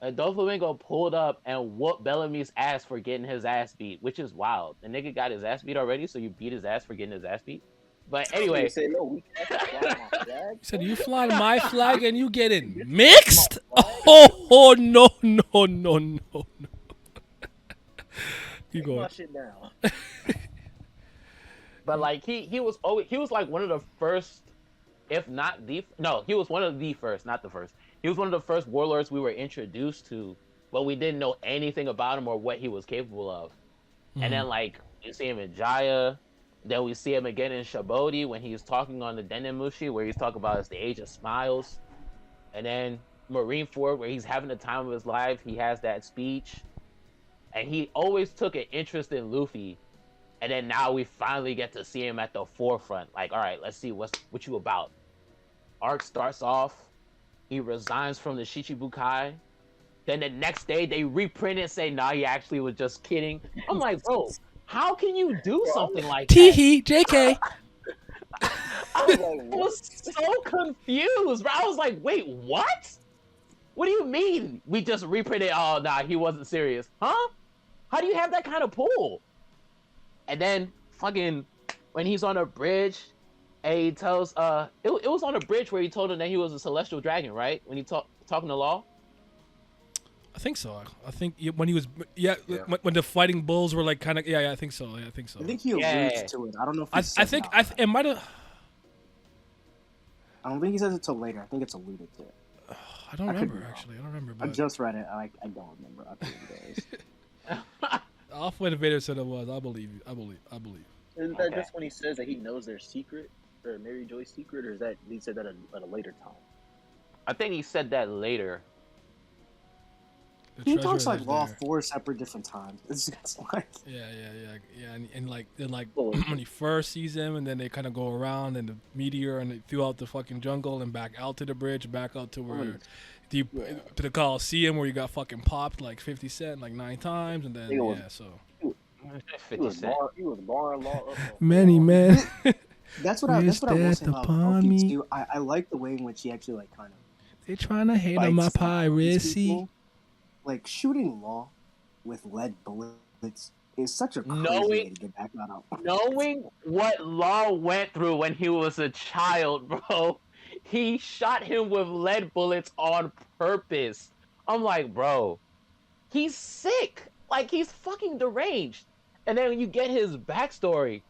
And Doflamingo pulled up and whooped Bellamy's ass for getting his ass beat, which is wild. The nigga got his ass beat already, so you beat his ass for getting his ass beat? But anyway. He said, no, we can't fly my flag. He said, you flying my flag and you getting mixed? Oh, no. You Take my going. shit down. But like he was like one of the first, if not the he was one of the first, not the first. He was one of the first warlords we were introduced to, but we didn't know anything about him or what he was capable of. Mm-hmm. And then like you see him in Jaya, then we see him again in Shabodi when he's talking on the Dennemushi, where he's talking about it's the age of smiles. And then Marineford, where he's having the time of his life, he has that speech. And he always took an interest in Luffy. And then now we finally get to see him at the forefront. Like, all right, let's see what you about. Arc starts off. He resigns from the Shichibukai. Then the next day they reprint it and say, nah, he actually was just kidding. I'm like, bro, how can you do something like that? Tee-hee, JK. I was so confused, bro. I was like, wait, what? What do you mean we just reprinted? Oh, nah, he wasn't serious. Huh? How do you have that kind of pull? And then fucking when he's on a bridge and he tells it was on a bridge where he told him that he was a celestial dragon, right? When he talking to Law. I think so. I think when he was when the fighting bulls were like kind of I think so. Yeah, I think so. I think he alludes to it. I don't know if I think it might have. I don't think he says it till later. I think it's alluded to. I don't remember actually. I don't remember. But I just read it. I don't remember. I think it is. Off when Vader said it was. I believe you. I believe. Isn't that just when he says that he knows their secret, or Mary Joy's secret, or is that he said that at a later time? I think he said that later. He talks like Law 4 separate different times. It's just like yeah, and like when he first sees him, and then they kind of go around and the meteor and throughout the fucking jungle and back out to the bridge, back out to where to the Coliseum where you got fucking popped like 50 Cent like 9 times, and then so. He was barring Law up. Many men. That's what I will say about Elfie too. I like the way in which he actually like kind of. They trying to hate on my piracy. Like shooting Law with lead bullets is such a crazy way to get back that out. Knowing what Law went through when he was a child, bro, he shot him with lead bullets on purpose. I'm like, bro, he's sick. Like, he's fucking deranged. And then when you get his backstory,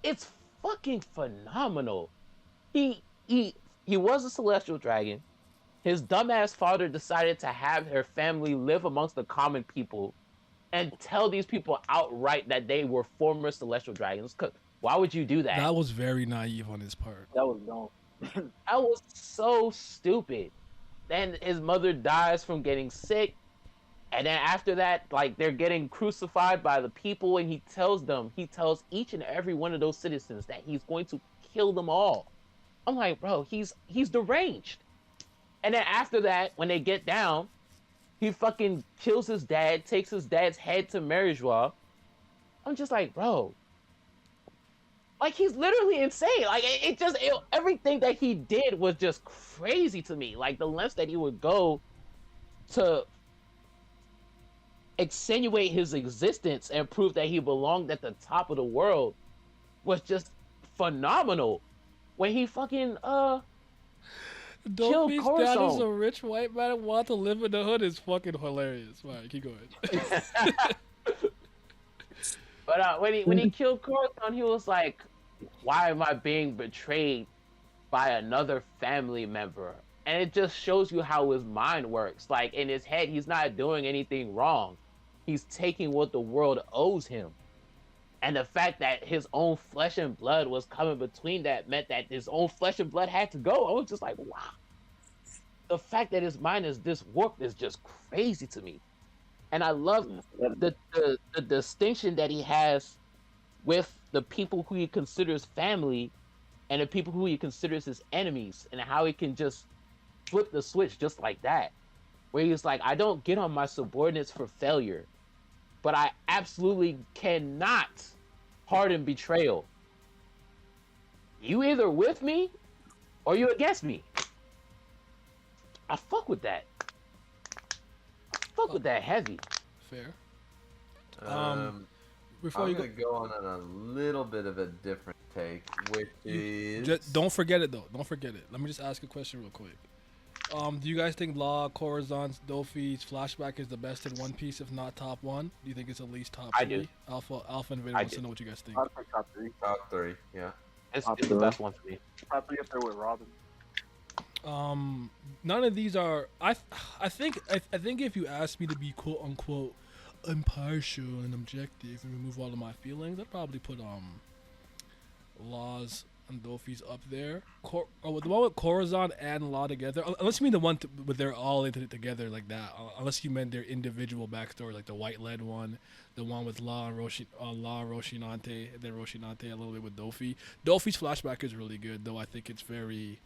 it's fucking phenomenal. He was a celestial dragon. His dumbass father decided to have her family live amongst the common people and tell these people outright that they were former celestial dragons. Why would you do that? That was very naive on his part. That was dumb. That was so stupid. Then his mother dies from getting sick. And then after that, like, they're getting crucified by the people, and he tells each and every one of those citizens that he's going to kill them all. I'm like, bro, he's deranged. And then after that, when they get down, he fucking kills his dad, takes his dad's head to Marijois. I'm just like, bro. Like, he's literally insane. Like, everything that he did was just crazy to me. Like, the lengths that he would go to extenuate his existence and prove that he belonged at the top of the world was just phenomenal. When he fucking, Don't be that is a rich white man who want to live in the hood is fucking hilarious. Right, keep going. But when he killed Corazon, he was like, "Why am I being betrayed by another family member?" And it just shows you how his mind works. Like, in his head, he's not doing anything wrong. He's taking what the world owes him. And the fact that his own flesh and blood was coming between that meant that his own flesh and blood had to go. I was just like, wow. The fact that his mind is this warped is just crazy to me. And I love the distinction that he has with the people who he considers family and the people who he considers his enemies, and how he can just flip the switch just like that. Where he's like, I don't get on my subordinates for failure, but I absolutely cannot pardon betrayal. You either with me or you against me. I fuck with that. With that heavy. Fair. Before you go on a little bit of a different take, which is just, don't forget it though. Don't forget it. Let me just ask a question real quick. Do you guys think Law, Corazon's, Dofi's flashback is the best in One Piece, if not top one? Do you think it's at least top three? I do. Alpha and Vader wants to know what you guys think. Top three. Top three, yeah. It's the best one for me. Top three up there with Robin. None of these are. I think if you ask me to be quote unquote impartial and objective and remove all of my feelings, I'd probably put Law's and Dofi's up there. The one with Corazon and Law together, unless you mean the one where they're all into it together like that. Unless you meant their individual backstory, like the white lead one, the one with Law and Roshinante, and then Roshinante a little bit with Dofi. Dofi's flashback is really good, though. I think it's very.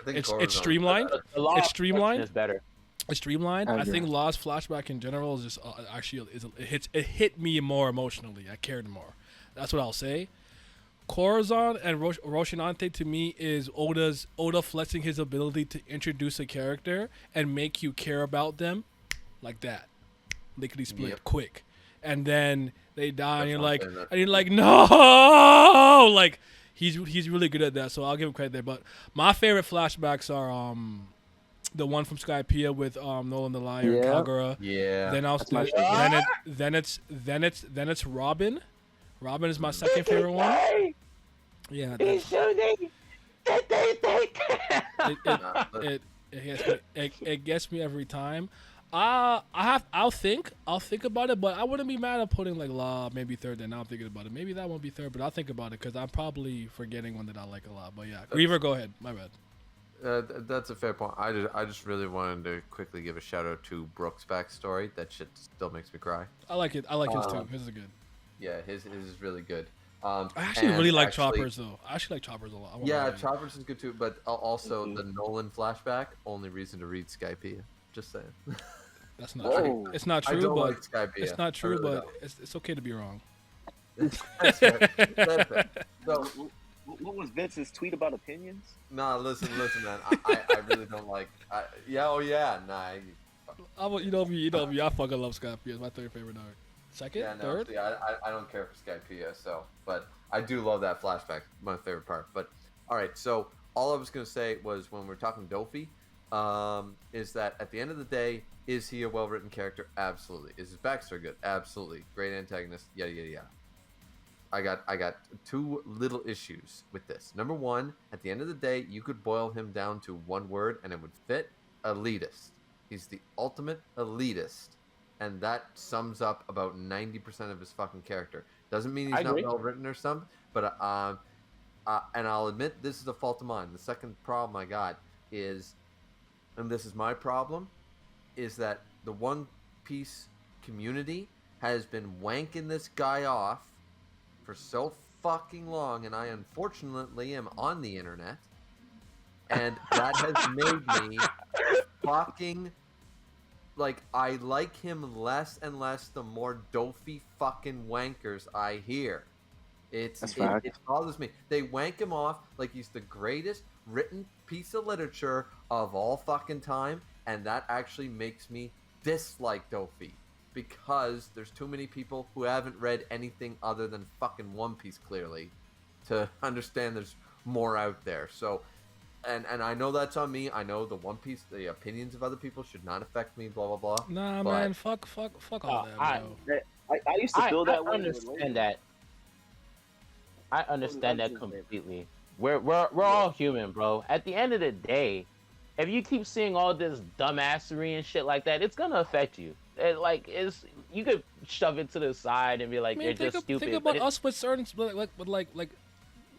It's streamlined. The Law it's streamlined. is better. It's streamlined. I I agree. think Law's flashback in general is just actually it hit me more emotionally. I cared more. That's what I'll say. Corazon and Roshinante to me is Oda flexing his ability to introduce a character and make you care about them like that. Lickety split Yep. quick. And then they die and That's you're what I'm like saying, no, like he's really good at that, so I'll give him credit there. But my favorite flashbacks are the one from Skypiea with Nolan the Liar and Yeah. Kagura. Yeah. Then I'll That's my favorite. then it's Robin. Robin is my second favorite one. Yeah, He's shooting. it gets me every time. I'll think about it, but I wouldn't be mad at putting like Law maybe third. Then now I'm thinking about it. Maybe that won't be third, but I'll think about it because I'm probably forgetting one that I like a lot. But yeah, Reaver, go ahead. My bad. That's a fair point. I just really wanted to quickly give a shout out to Brooks' backstory. That shit still makes me cry. I like it. I like his too. His is good. Yeah, his is really good. I actually and really like actually- Choppers though. I actually like Choppers a lot. I won't Yeah, lie to you. Choppers is good too, but also the Nolan flashback. Only reason to read Skypiea. Just saying. That's not Whoa. true. It's not I true, don't but like Skypiea. it's not I true, really but it's okay to be wrong. don't. That's right. That's right. So, What was Vince's tweet about opinions? nah, listen, man. I really don't like. Oh yeah, nah. You know me. I fucking love Skypiea. It's my third favorite arc. Second, Yeah, no, third. see, I don't care for Skypiea, so, but I do love that flashback. My favorite part. But all right, so all I was gonna say was when we're talking Dofi, is that at the end of the day, is he a well-written character? Absolutely. Is his backstory good? Absolutely. Great antagonist. Yada yada yada. I got two little issues with this. Number one, at the end of the day, you could boil him down to one word and it would fit: elitist. He's the ultimate elitist. And that sums up about 90% of his fucking character. Doesn't mean he's I not agree. well written or something, but and I'll admit this is a fault of mine. The second problem I got is, and this is my problem, is that the One Piece community has been wanking this guy off for so fucking long, and I unfortunately am on the internet, and that has made me fucking. Like, I like him less and less the more dopey fucking wankers I hear. It bothers me. They wank him off like he's the greatest written piece of literature of all fucking time, and that actually makes me dislike Dofi. Because there's too many people who haven't read anything other than fucking One Piece, clearly, to understand there's more out there. So... And I know that's on me. I know the One Piece, the opinions of other people should not affect me. Blah blah blah. Nah, But- man, fuck all that, bro. I used to feel that way. I understand that. I understand that completely. We're all human, bro. At the end of the day, if you keep seeing all this dumbassery and shit like that, it's gonna affect you. You could shove it to the side and be like, I mean, they're just stupid. think about us with certain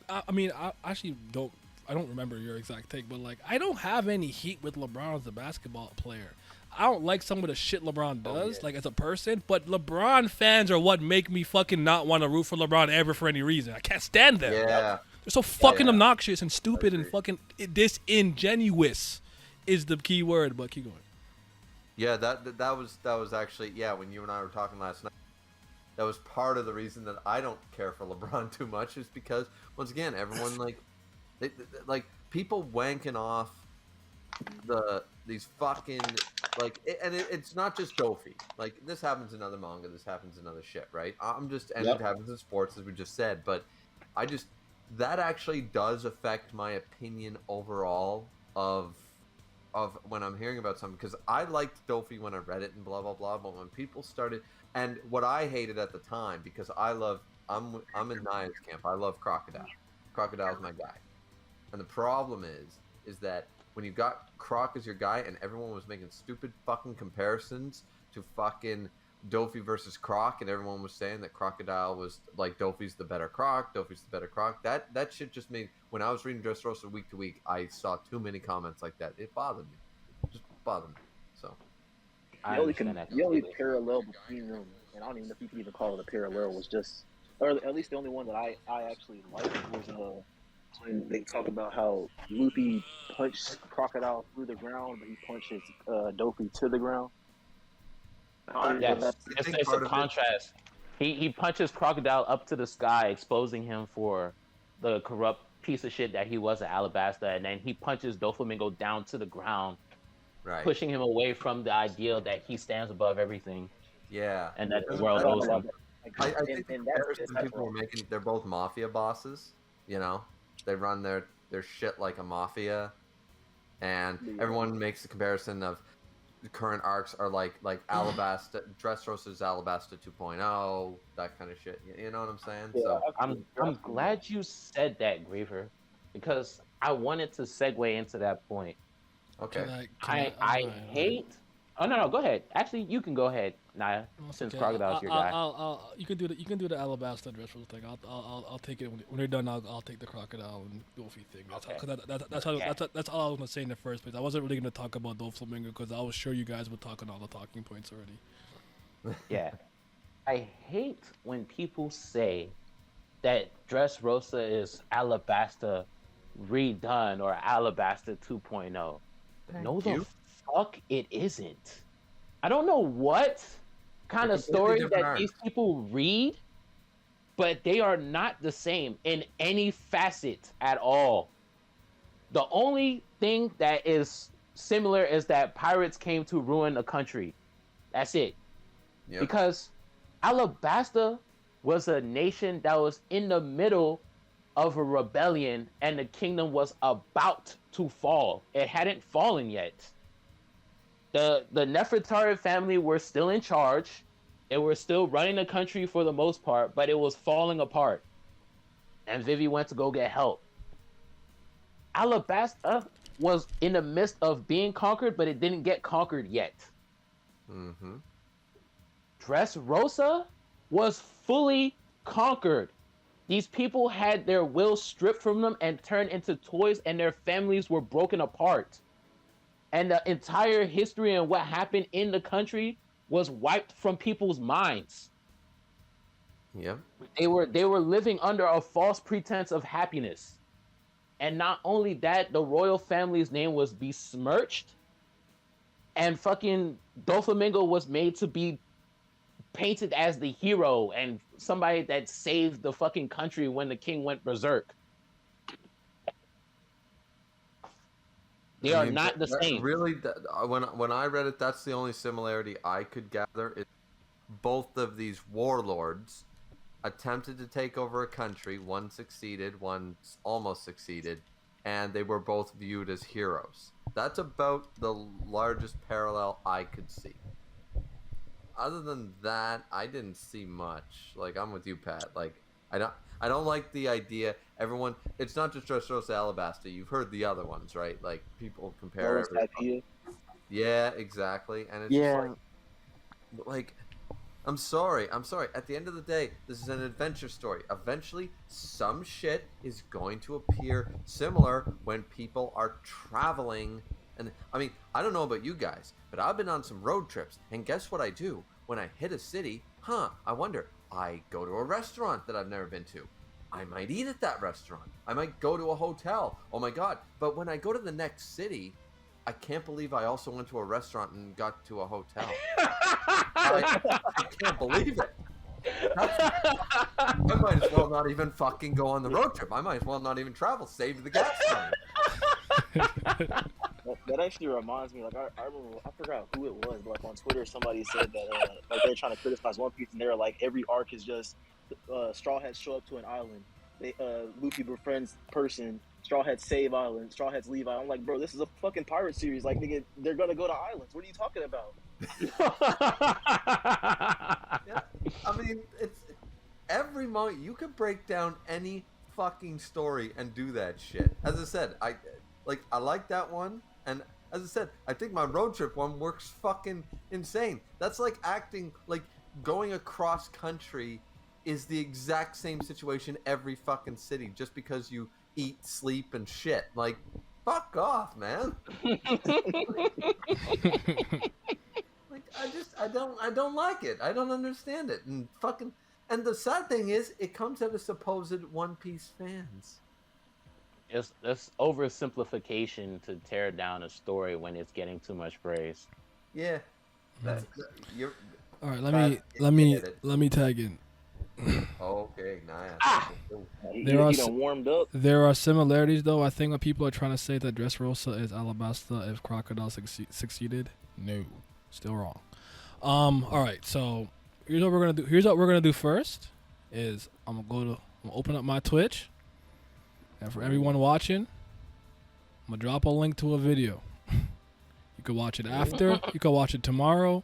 I actually don't. I don't remember your exact take, but like I don't have any heat with LeBron as a basketball player. I don't like some of the shit LeBron does, like as a person, but LeBron fans are what make me fucking not want to root for LeBron ever for any reason. I can't stand them. Yeah. They're so fucking Yeah. obnoxious and stupid and Agreed. fucking disingenuous is the key word, but keep going. Yeah, that was actually, yeah, when you and I were talking last night, that was part of the reason that I don't care for LeBron too much, is because once again, everyone like people wanking off these fucking it's not just Dofi. Like, this happens in other manga, this happens in other shit, right? It happens in sports, as we just said, but that actually does affect my opinion overall of when I'm hearing about something, because I liked Dofi when I read it and blah blah blah, but when people started, and what I hated at the time, because I'm in Naya's camp, I love Crocodile. Crocodile's my guy. And the problem is that when you got Croc as your guy and everyone was making stupid fucking comparisons to fucking Dofi versus Croc, and everyone was saying that Crocodile was like Dofi's the better Croc, that shit just made, when I was reading Dressrosa week to week, I saw too many comments like that. It bothered me. It just bothered me. So I The only, understand that the only completely. parallel between them, and I don't even know if you could even call it a parallel, was just, or at least the only one that I actually liked was when they talk about how Luffy punched Crocodile through the ground, but he punches Dofi to the ground. Yes, I think it's a part of it. contrast. He punches Crocodile up to the sky, exposing him for the corrupt piece of shit that he was at Alabasta, and then he punches Doflamingo down to the ground, Right. pushing him away from the ideal that he stands above everything Yeah. and that the Because world that- owes him. I think the comparison people were making, they're both mafia bosses. You know, they run their shit like a mafia, and everyone makes the comparison of the current arcs are like Alabasta, Dressrosa's Alabasta 2.0, that kind of shit. You know what I'm saying? Yeah, So I'm glad you said that, Griever, because I wanted to segue into that point. okay. I hate. Oh no, go ahead. Actually, you can go ahead, Naya, since Crocodile's your guy. You can do the Alabasta Dressrosa thing. I'll take it when they're done. I'll take the Crocodile and Dolphy thing. That's all I was gonna say in the first place. I wasn't really gonna talk about Doflamingo because I was sure you guys were talking all the talking points already. Yeah. I hate when people say that Dressrosa is Alabasta redone or Alabasta 2.0. No, the fuck it isn't. I don't know what kind of story that these people read, but they are not the same in any facet at all. The only thing that is similar is that pirates came to ruin a country. That's it. Yep. Because Alabasta was a nation that was in the middle of a rebellion and the kingdom was about to fall. It hadn't fallen yet. The Nefertari family were still in charge. They were still running the country for the most part, but it was falling apart. And Vivi went to go get help. Alabasta was in the midst of being conquered, but it didn't get conquered yet. Mm-hmm. Dressrosa was fully conquered. These people had their will stripped from them and turned into toys, and their families were broken apart. And the entire history and what happened in the country was wiped from people's minds. Yep. They were living under a false pretense of happiness. And not only that, the royal family's name was besmirched, and fucking Doflamingo was made to be painted as the hero and somebody that saved the fucking country when the king went berserk. They are not the same. Really, when I read it, that's the only similarity I could gather. Is both of these warlords attempted to take over a country. One succeeded, one almost succeeded, and they were both viewed as heroes. That's about the largest parallel I could see. Other than that, I didn't see much. Like, I'm with you, Pat. Like, I don't like the idea. Everyone, it's not just Dressrosa Alabasta. You've heard the other ones, right? Like, people compare everything. Yeah, exactly. And it's just like, I'm sorry. At the end of the day, this is an adventure story. Eventually, some shit is going to appear similar when people are traveling. And I mean, I don't know about you guys, but I've been on some road trips, and guess what I do? When I hit a city, I wonder, I go to a restaurant that I've never been to. I might eat at that restaurant. I might go to a hotel. Oh my God. But when I go to the next city, I can't believe I also went to a restaurant and got to a hotel. I can't believe it. I might as well not even fucking go on the road trip. I might as well not even travel. Save the gas money. That actually reminds me, like, I remember, I forgot who it was, but like on Twitter, somebody said that like they're trying to criticize One Piece, and they're like, every arc is just Straw Hats show up to an island, Luffy befriends person, Straw Hats save island, Straw Hats leave island. I'm like, bro, this is a fucking pirate series. Like, nigga, they're gonna go to islands. What are you talking about? Yeah, I mean, it's every moment you could break down any fucking story and do that shit. As I said, I like that one, and as I said, I think my road trip one works fucking insane. That's like acting like going across country is the exact same situation every fucking city just because you eat, sleep, and shit. Like, fuck off, man. Like, I don't like it. I don't understand it. And the sad thing is, it comes out of supposed One Piece fans. it's oversimplification to tear down a story when it's getting too much praise. Yeah. You're All right, Brad, let you me hit it. let me tag in. Okay, nice. There are He done warmed up. There are similarities, though. I think when people are trying to say that Dressrosa is Alabasta if Crocodile succeeded, no, still wrong. All right, so here's what we're gonna do. Here's what we're gonna do first. Is I'm gonna open up my Twitch, and for everyone watching, I'm gonna drop a link to a video. You can watch it after. You can watch it tomorrow,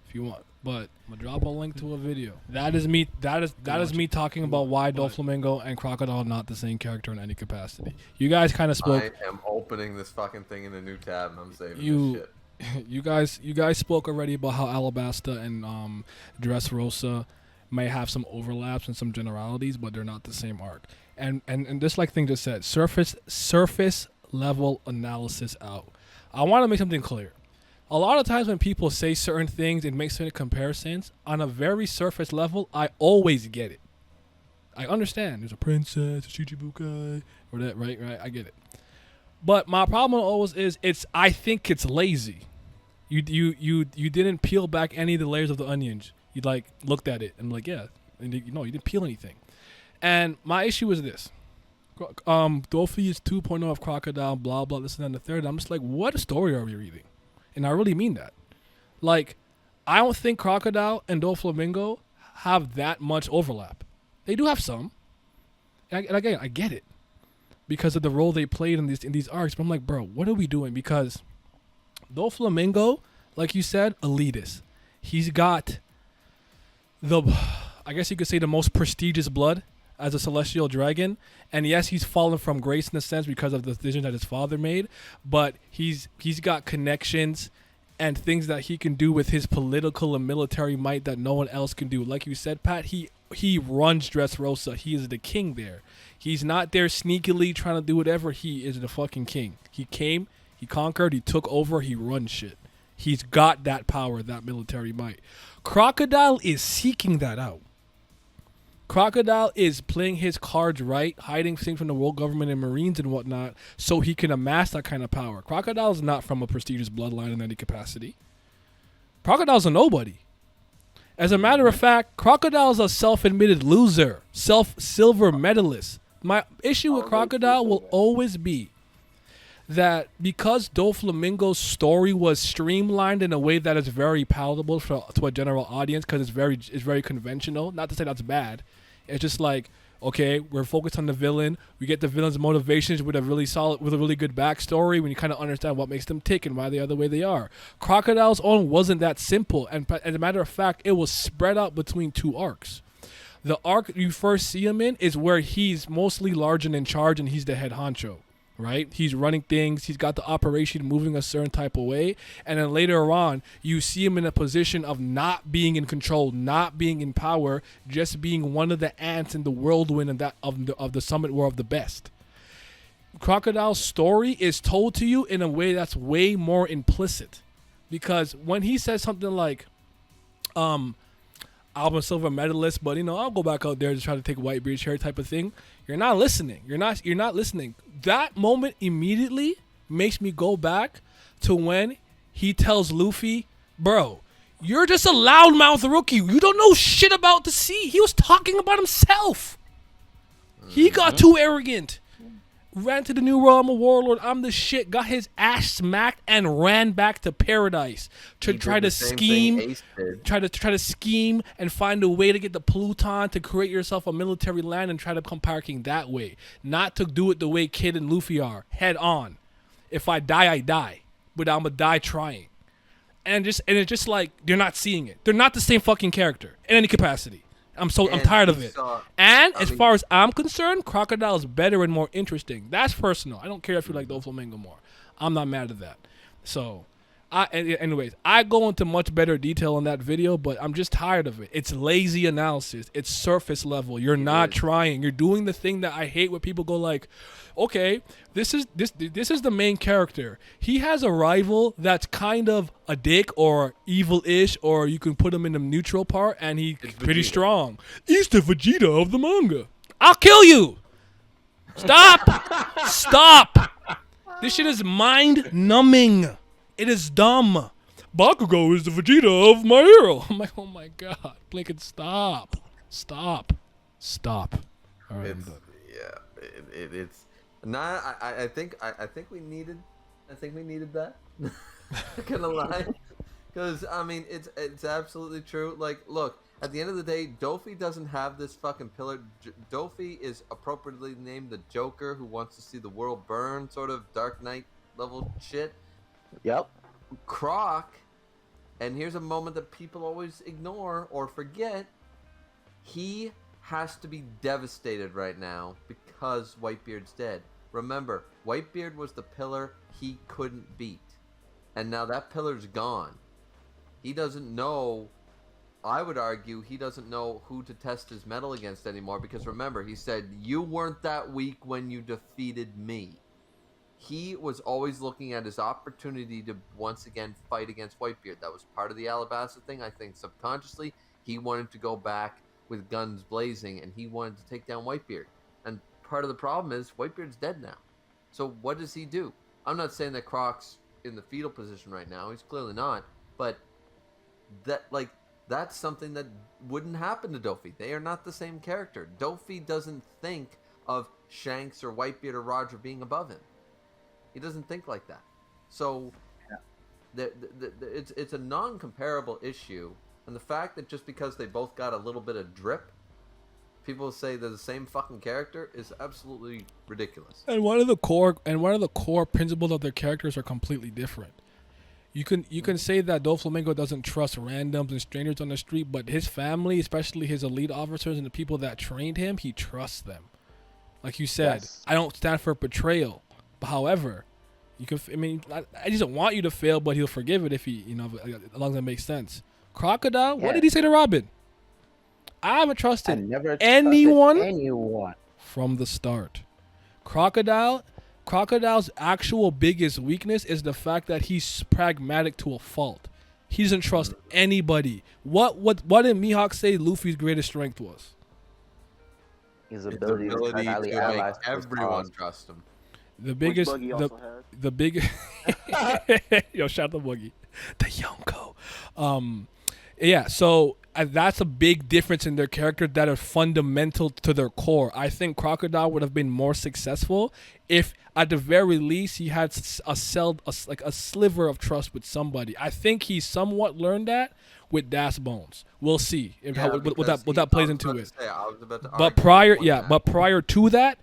if you want. But I'm gonna drop a link to a video. That is me. That is me talking about why Doflamingo and Crocodile are not the same character in any capacity. You guys kind of spoke. I am opening this fucking thing in a new tab and I'm saving You- this shit. You guys spoke already about how Alabasta and Dressrosa may have some overlaps and some generalities, but they're not the same arc. And just like Thing just said, surface level analysis out. I want to make something clear. A lot of times when people say certain things and make certain comparisons on a very surface level, I always get it. I understand. There's a princess, a Shichibukai, or that, right? I get it. But my problem always is I think it's lazy. You didn't peel back any of the layers of the onions. You like looked at it and like, yeah, and you didn't peel anything. And my issue is this. Dolphy is 2.0 of Crocodile, blah blah, this and that, and the third. I'm just like, what story are we reading? And I really mean that. Like, I don't think Crocodile and Doflamingo have that much overlap. They do have some. And again, I get it. Because of the role they played in these arcs. But I'm like, bro, what are we doing? Because Doflamingo, like you said, elitist. He's got I guess you could say the most prestigious blood as a celestial dragon. And yes, he's fallen from grace in a sense because of the decision that his father made. But he's got connections and things that he can do with his political and military might that no one else can do. Like you said, Pat, he runs Dressrosa. He is the king there. He's not there sneakily trying to do whatever. He is the fucking king. He came, he conquered, he took over, he runs shit. He's got that power, that military might. Crocodile is seeking that out. Crocodile is playing his cards right, hiding things from the world government and Marines and whatnot, so he can amass that kind of power. Crocodile is not from a prestigious bloodline in any capacity. Crocodile's a nobody. As a matter of fact, Crocodile's a self-admitted loser, silver medalist. My issue with Crocodile will always be that because Doflamingo's story was streamlined in a way that is very palatable to a general audience, because it's very conventional. Not to say that's bad. It's just like, okay, we're focused on the villain. We get the villain's motivations with a really good backstory when you kind of understand what makes them tick and why they are the way they are. Crocodile's own wasn't that simple, and as a matter of fact, it was spread out between two arcs. The arc you first see him in is where he's mostly large and in charge, and he's the head honcho. Right? He's running things. He's got the operation moving a certain type of way. And then later on, you see him in a position of not being in control, not being in power, just being one of the ants in the whirlwind of the summit war of the best. Crocodile's story is told to you in a way that's way more implicit. Because when he says something like, I'm a silver medalist, but I'll go back out there to try to take Whitebeard's share type of thing. You're not listening. You're not listening. That moment immediately makes me go back to when he tells Luffy, bro, you're just a loudmouth rookie. You don't know shit about the sea. He was talking about himself. He got too arrogant. Ran to the new world. I'm a warlord. I'm the shit. Got his ass smacked and ran back to paradise to try to scheme. Try to scheme and find a way to get the Pluton to create yourself a military land and try to come parking that way. Not to do it the way Kid and Luffy are, head on. If I die, I die, but I'm gonna die trying. And it's just like they're not seeing it. They're not the same fucking character in any capacity. I'm tired of it. As far as I'm concerned, Crocodile is better and more interesting. That's personal. I don't care if you like Doflamingo more. I'm not mad at that. So, anyways, I go into much better detail in that video, but I'm just tired of it. It's lazy analysis. It's surface level. You're not trying. You're doing the thing that I hate when people go like, okay, this is the main character. He has a rival that's kind of a dick or evil-ish, or you can put him in the neutral part, and he's pretty strong. He's the Vegeta of the manga. I'll kill you. Stop Stop. This shit is mind-numbing. It is dumb. Bakugo is the Vegeta of my hero. I'm like, oh my god. Blinken, stop. Stop. All right, I'm It's done. it's not. I think we needed. I think we needed that. Not gonna lie, because I mean it's absolutely true. Like, look, at the end of the day, Dofi doesn't have this fucking pillar. Dofi is appropriately named the Joker who wants to see the world burn, sort of Dark Knight level shit. Yep. Croc, and here's a moment that people always ignore or forget. He has to be devastated right now because Whitebeard's dead. Remember, Whitebeard was the pillar he couldn't beat. And now that pillar's gone. He doesn't know, I would argue, he doesn't know who to test his mettle against anymore because remember, he said, you weren't that weak when you defeated me. He was always looking at his opportunity to once again fight against Whitebeard. That was part of the Alabasta thing. I think subconsciously he wanted to go back with guns blazing and he wanted to take down Whitebeard. And part of the problem is Whitebeard's dead now. So what does he do? I'm not saying that Croc's in the fetal position right now. He's clearly not. But that's something that wouldn't happen to Dofi. They are not the same character. Dofi doesn't think of Shanks or Whitebeard or Roger being above him. He doesn't think like that. So it's a non-comparable issue. And the fact that just because they both got a little bit of drip, people say they're the same fucking character is absolutely ridiculous. And one of the core principles of their characters are completely different. You can say that Doflamingo doesn't trust randoms and strangers on the street, but his family, especially his elite officers and the people that trained him, he trusts them. Like you said, Yes. I don't stand for betrayal. But however, you can. I mean, I just don't want you to fail, but he'll forgive it if he, as long as it makes sense. Crocodile, what Yeah. did he say to Robin? I haven't I trusted never trusted anyone anyone. from the start. Crocodile's actual biggest weakness is the fact that he's pragmatic to a fault. He doesn't trust anybody. What did Mihawk say Luffy's greatest strength was? His Its ability to ability rally to make allies to his everyone cause. trust him. The Which biggest Buggy also had. the big yo, shout out to Boogie, the Yonko. Yeah, so that's a big difference in their character that are fundamental to their core. I think Crocodile would have been more successful if, at the very least, he had a sliver of trust with somebody. I think he somewhat learned that with Das Bones. We'll see what that plays into it. But prior to that,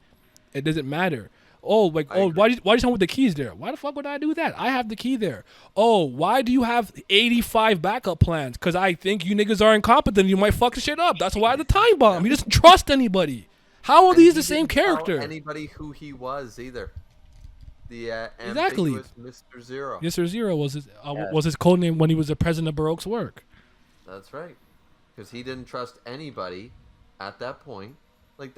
it doesn't matter. Why do you tell me with the keys there? Why the fuck would I do that? I have the key there. Oh, why do you have 85 backup plans? Because I think you niggas are incompetent. You might fuck the shit up. That's why the time bomb. He doesn't trust anybody. How are these the same character? Anybody who he was either. The Exactly. ambiguous Mr. Zero. Mr. Zero was his code name when he was the president of Baroque's work. That's right. Because he didn't trust anybody at that point. Like,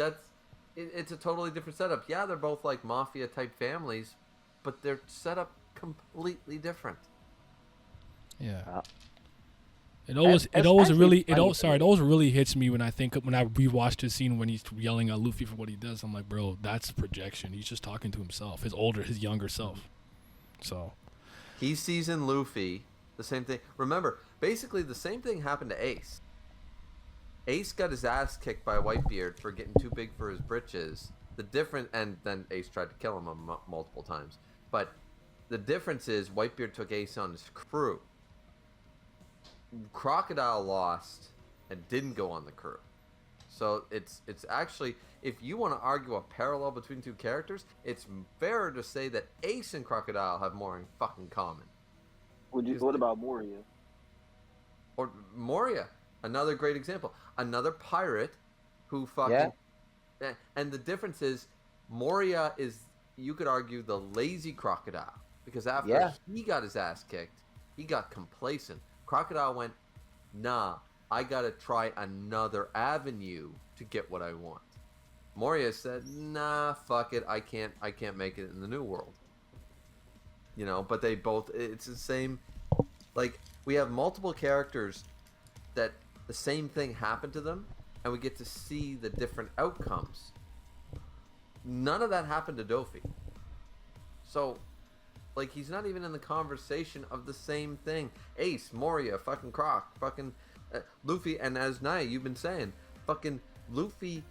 it's a totally different setup. Yeah, they're both like mafia type families, but they're set up completely different. Yeah. It always really hits me when I rewatch the scene when he's yelling at Luffy for what he does. I'm like, bro, that's projection. He's just talking to himself, his younger self. So He sees in Luffy the same thing. Remember, basically the same thing happened to Ace. Ace got his ass kicked by Whitebeard for getting too big for his britches. And then Ace tried to kill him multiple times. But the difference is Whitebeard took Ace on his crew. Crocodile lost and didn't go on the crew. So it's actually, if you want to argue a parallel between two characters, it's fairer to say that Ace and Crocodile have more in fucking common. What about Moria? Or Moria, another great example. Another pirate who fucking... Yeah. And the difference is, Moria is, you could argue, the lazy Crocodile. Because after he got his ass kicked, he got complacent. Crocodile went, nah, I gotta try another avenue to get what I want. Moria said, nah, fuck it, I can't make it in the new world. You know, but they both, it's the same, like, we have multiple characters that the same thing happened to them, and we get to see the different outcomes. None of that happened to Dofi. So, like, he's not even in the conversation of the same thing. Ace, Moria, fucking Croc, fucking Luffy, and as Naya, you've been saying, fucking Luffy,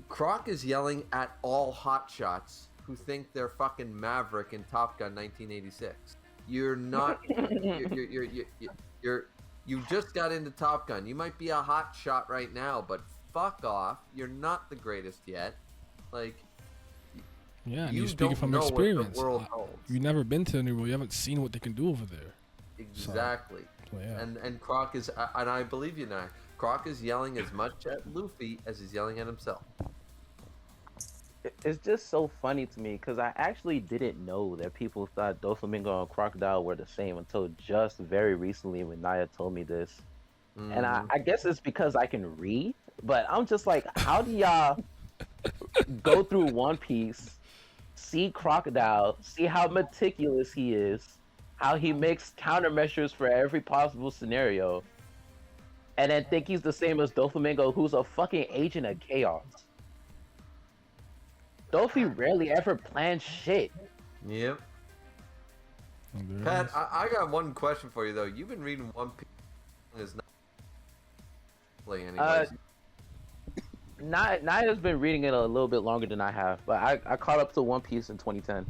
Croc is yelling at all hotshots who think they're fucking Maverick in Top Gun 1986. You're not. You just got into Top Gun. You might be a hot shot right now, but fuck off. You're not the greatest yet. Like, Yeah, and you you're speaking don't from know experience. what the world holds. You've never been to the New World. You haven't seen what they can do over there. Exactly. So, yeah. And Croc is, and I believe you now. Croc is yelling as much at Luffy as he's yelling at himself. It's just so funny to me because I actually didn't know that people thought Doflamingo and Crocodile were the same until just very recently when Naya told me this. And I guess it's because I can read, but I'm just like, how do y'all go through One Piece, see Crocodile, see how meticulous he is, how he makes countermeasures for every possible scenario, and then think he's the same as Doflamingo, who's a fucking agent of chaos? Dofi rarely ever plans shit. Yep. Pat, I got one question for you though. You've been reading One Piece. Is not play anyways. Naya's been reading it a little bit longer than I have, but I caught up to One Piece in 2010.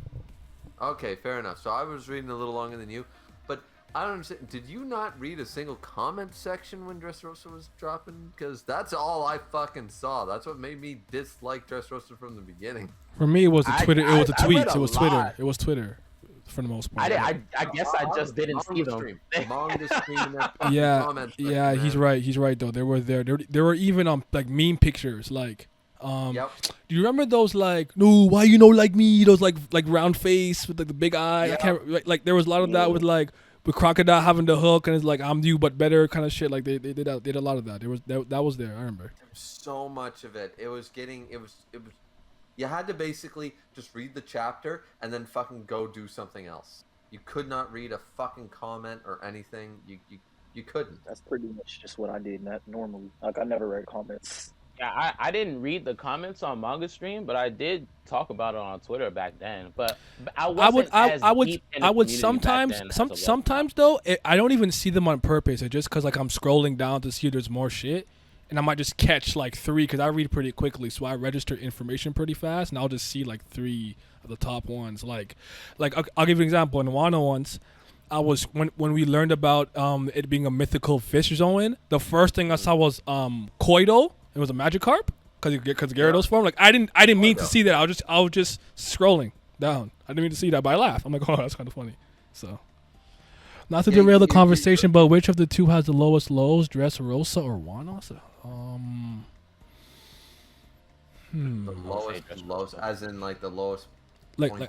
Okay, fair enough. So I was reading a little longer than you, but I don't understand. Did you not read a single comment section when Dressrosa was dropping? Because that's all I fucking saw. That's what made me dislike Dressrosa from the beginning. For me, it was the Twitter. It was the I read tweets. a It was Twitter. lot. It was Twitter, for the most part. I guess I just didn't see them. Manga stream and that fucking Yeah, comment section, yeah, he's man. right. He's right though. There were even like meme pictures like. Yep. Do you remember those like no why you know like me those like round face with like the big eye? Yeah. I can't like there was a lot of that with like with Crocodile having the hook and it's like I'm you but better kind of shit. Like they did a lot of that. That was there. I remember. So much of it. It was. You had to basically just read the chapter and then fucking go do something else. You could not read a fucking comment or anything. You couldn't. That's pretty much just what I did. Not normally. Like I never read comments. Yeah, I didn't read the comments on Manga Stream, but I did talk about it on Twitter back then. But I wasn't as deep in the community sometimes back then as I was now. sometimes though I don't even see them on purpose. It's just because like I'm scrolling down to see if there's more shit, and I might just catch like 3 because I read pretty quickly, so I register information pretty fast, and I'll just see like 3 of the top ones. Like I'll give you an example. In Wano once, I was when we learned about it being a mythical fish zone. The first thing I saw was Koido. It was a Magikarp because Gyarados form. Like I didn't mean to see that. I was just scrolling down. I didn't mean to see that, but I laughed. I'm like, oh, that's kind of funny. So, not to derail the conversation, but which of the two has the lowest lows, Dressrosa or Wano? So, The lowest, as in like the lowest. I guess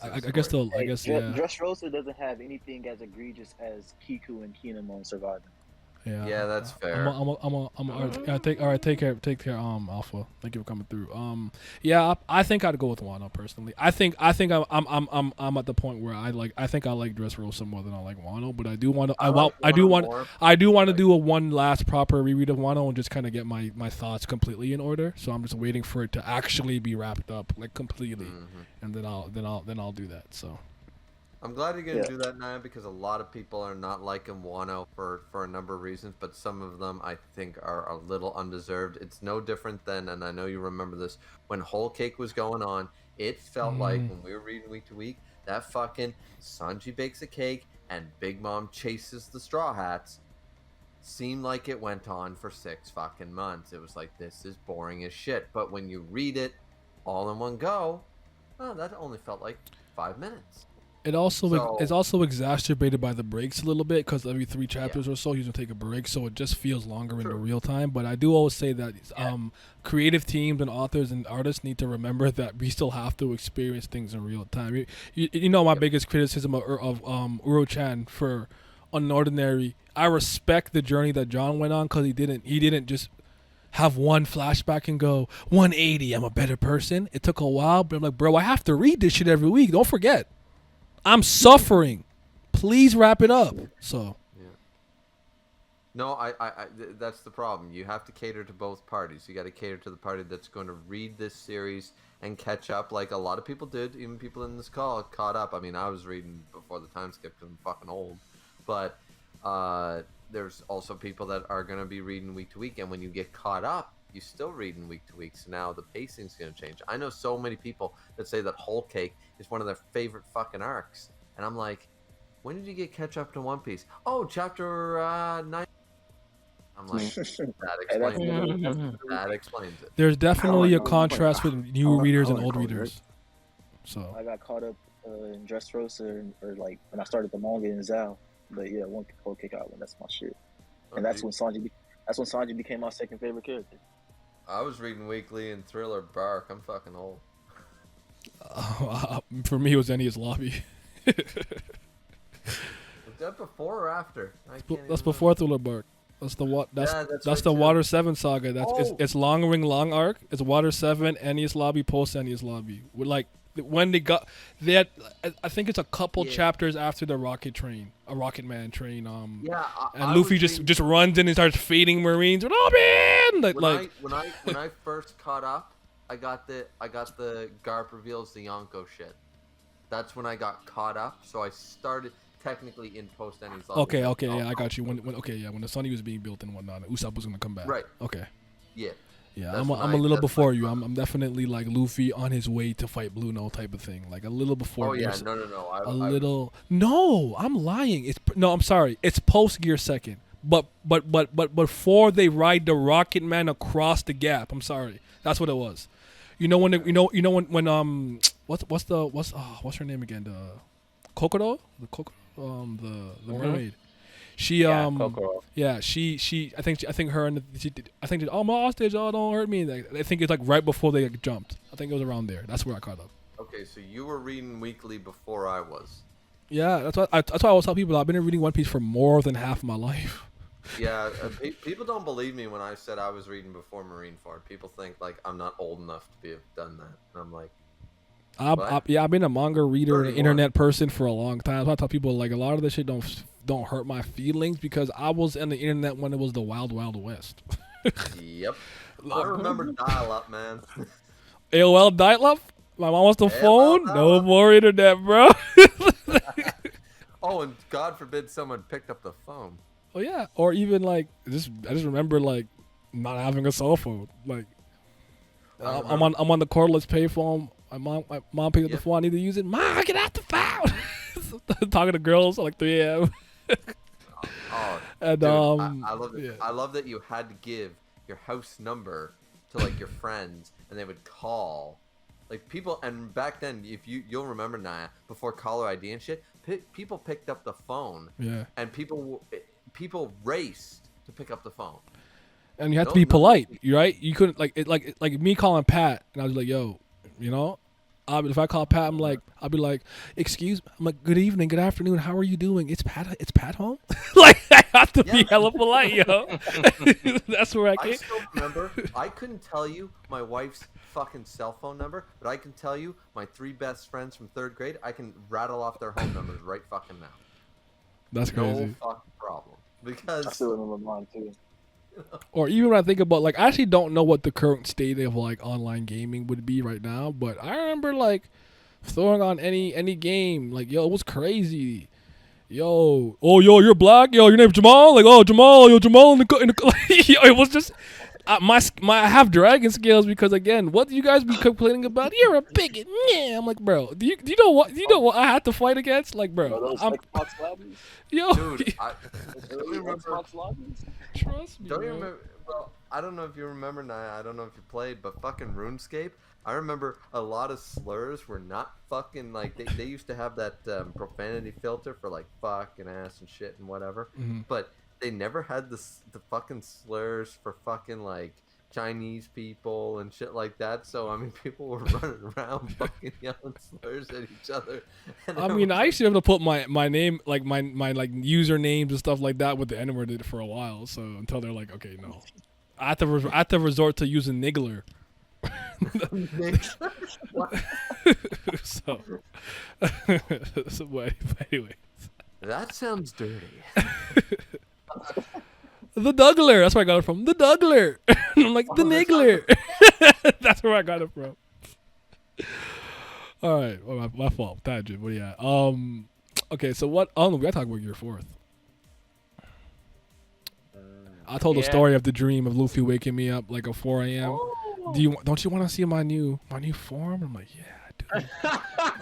yeah. Dressrosa doesn't have anything as egregious as Kiku and Kinemon surviving. Yeah, that's fair. Take care, Alpha. Thank you for coming through. I think I'd go with Wano personally. I think I'm at the point where I think I like Dressrosa more than I like Wano, but I do want to do a one last proper reread of Wano and just kind of get my thoughts completely in order. So I'm just waiting for it to actually be wrapped up like completely, and then I'll do that. So. I'm glad you're gonna do that now because a lot of people are not liking Wano for a number of reasons, but some of them I think are a little undeserved. It's no different than, and I know you remember this, when Whole Cake was going on, it felt like when we were reading week to week, that fucking Sanji bakes a cake and Big Mom chases the Straw Hats seemed like it went on for 6 fucking months. It was like, this is boring as shit. But when you read it all in one go, that only felt like 5 minutes. It's also exacerbated by the breaks a little bit because every 3 chapters or so he's gonna take a break, so it just feels longer in the real time. But I do always say that creative teams and authors and artists need to remember that we still have to experience things in real time. You know my biggest criticism of Uro-chan for Unordinary. I respect the journey that John went on because he didn't just have one flashback and go 180. I'm a better person. It took a while, but I'm like, bro, I have to read this shit every week. Don't forget. I'm suffering. Please wrap it up. So, No, that's the problem. You have to cater to both parties. You got to cater to the party that's going to read this series and catch up, like a lot of people did. Even people in this call caught up. I mean, I was reading before the time skip because I'm fucking old. But there's also people that are going to be reading week to week, and when you get caught up, you still reading week to week. So now the pacing's going to change. I know so many people that say that Whole Cake is one of their favorite fucking arcs, and I'm like, when did you get catch up to One Piece? Oh, chapter 9. I'm like, that explains it. There's definitely a know. contrast with new readers and old readers. So I got caught up in Dressrosa, or like when I started the manga in Zal. But yeah, one Whole Cake Island, that's my shit. And that's when Sanji became my second favorite character. I was reading weekly in Thriller Bark. I'm fucking old. for me, it was Enies Lobby. Was that before or after? That's before Thriller Bark. That's the That's right, the too. Water 7 saga. It's Long Ring Long arc. It's Water 7, Enies Lobby, post Enies Lobby. Like when they had, I think it's a couple chapters after the Rocket Man train. And Luffy just runs in and starts fading Marines. Oh man! When I first caught up, I got the Garp reveals the Yonko shit. That's when I got caught up. So I started technically in post Enies Lobby. Okay, yeah, I got you. When the Sunny was being built and whatnot, and Usopp was gonna come back. Right. Okay. Yeah. Yeah, I'm a little before you. I'm definitely like Luffy on his way to fight Blue Note type of thing. Like a little before. Oh yeah, no. No, I'm lying. I'm sorry. It's post Gear Second. But before they ride the Rocket Man across the gap. I'm sorry. That's what it was. When what's her name again? The Kokoro? The mermaid. She Kokoro. she I think her and I'm hostage, don't hurt me. I think it's like right before they jumped. I think it was around there. That's where I caught up. Okay, so you were reading weekly before I was. Yeah, that's why I always tell people I've been reading One Piece for more than half my life. Yeah, people don't believe me when I said I was reading before Marineford. People think like I'm not old enough to have done that, and I'm like, I've been a manga reader and an internet person for a long time. So I tell people like a lot of this shit don't hurt my feelings because I was on the internet when it was the Wild Wild West. Yep. I remember dial-up, man. AOL dial-up? My mom wants the phone? dial-up. No more internet, bro. Oh, and God forbid someone picked up the phone. Oh yeah, or even like I just remember like not having a cell phone. Like I'm on the cordless payphone. My mom picked up the phone. I need to use it. Mom, get out the phone. Talking to girls at like 3 a.m. And dude, I love it. Yeah. I love that you had to give your house number to like your friends, and they would call. Like people, and back then, if you'll remember, Naya, before caller ID and shit, people picked up the phone. Yeah. And people raced to pick up the phone. And you have to be polite, right? You couldn't like me calling Pat, and I was like, yo, if I call Pat, I'll be like, excuse me. I'm like, good evening, good afternoon. How are you doing? It's Pat home? Like, I have to be hella polite, yo. That's where I came. I still remember, I couldn't tell you my wife's fucking cell phone number, but I can tell you my 3 best friends from 3rd grade. I can rattle off their home numbers right fucking now. That's crazy. No fucking problem. Because I still remember mine too. Or even when I think about I actually don't know what the current state of online gaming would be right now, but I remember throwing on any game, yo, it was crazy. Yo, you're black. Yo, your name's Jamal. Jamal. Yo, Jamal in the yo, it was just I have dragon scales because again, what do you guys be complaining about? You're a bigot. Yeah, I'm like, bro. Do you know what I had to fight against? Bro, I'm. Yo, dude, don't you remember? Trust me. Don't you remember? Well, I don't know if you remember, Naya. I don't know if you played, but fucking RuneScape. I remember a lot of slurs were not fucking they used to have that profanity filter for fuck and ass and shit and whatever, but they never had the fucking slurs for fucking Chinese people and shit like that. So I mean, people were running around fucking yelling slurs at each other. And I used to be able to put my name my usernames and stuff like that with the N-word in it for a while. So until they're like, okay, no, I have to resort to using niggler. so but anyways, that sounds dirty. The Dougler. That's where I got it from. The Dougler. I'm like, the Niggler. That's where I got it from. All right. Well, my fault. Tangent. What do you at? Okay, so what? Oh, no, we got to talk about Gear 4th. I told the story of the dream of Luffy waking me up like at 4 a.m. Don't you want to see my new form? I'm like, yeah, I do.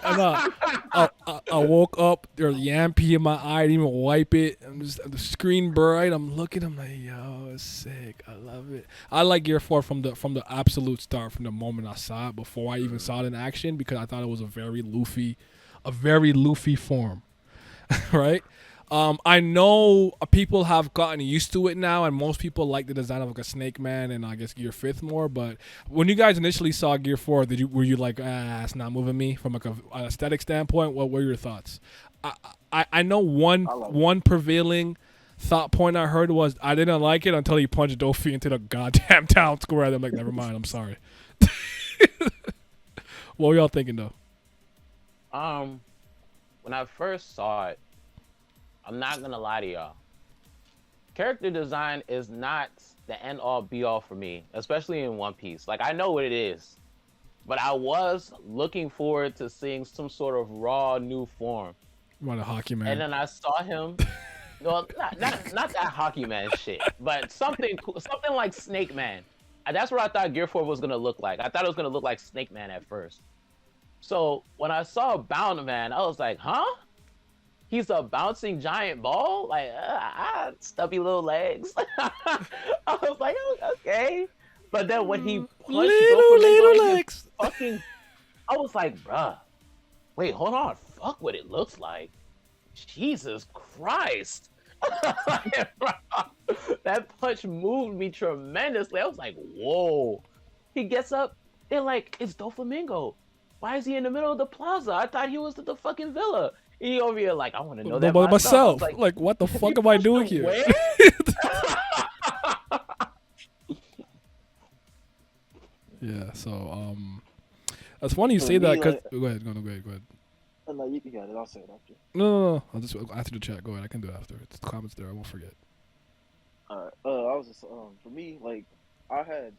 And I woke up. There's yam pee in my eye. I didn't even wipe it. The screen bright. I'm looking. I'm like, yo, it's sick. I love it. I like Gear 4 from the absolute start, from the moment I saw it, before I even saw it in action, because I thought it was a very Luffy form, right? I know people have gotten used to it now, and most people like the design of like a Snake Man and I guess Gear 5th more. But when you guys initially saw Gear 4, were you like, it's not moving me from like an aesthetic standpoint? What were your thoughts? I know one prevailing thought point I heard was I didn't like it until he punched Dofi into the goddamn town square. I'm like, never mind, I'm sorry. What were y'all thinking though? When I first saw it, I'm not gonna lie to y'all. Character design is not the end all be all for me, especially in One Piece. Like, I know what it is, but I was looking forward to seeing some sort of raw new form. What a hockey man. And then I saw him. Well, not that hockey man shit, but something like Snake Man. That's what I thought Gear 4 was gonna look like. I thought it was gonna look like Snake Man at first. So when I saw Bound Man, I was like, huh? He's a bouncing giant ball? Like, stubby little legs. I was like, oh, okay. But then when he punched little legs, I was like, bruh, wait, hold on. Fuck what it looks like. Jesus Christ. That punch moved me tremendously. I was like, whoa. He gets up. They're like, it's Doflamingo. Why is he in the middle of the plaza? I thought he was at the fucking villa. He over here like, I want to know that myself. Like, what the fuck am I doing here? Yeah, so that's funny you say that, because go ahead. Oh, no, you got it. I'll say it after. No. I'll just after the chat. Go ahead. I can do it after. It's the comments there. I won't forget. All right. I was just for me, like, I had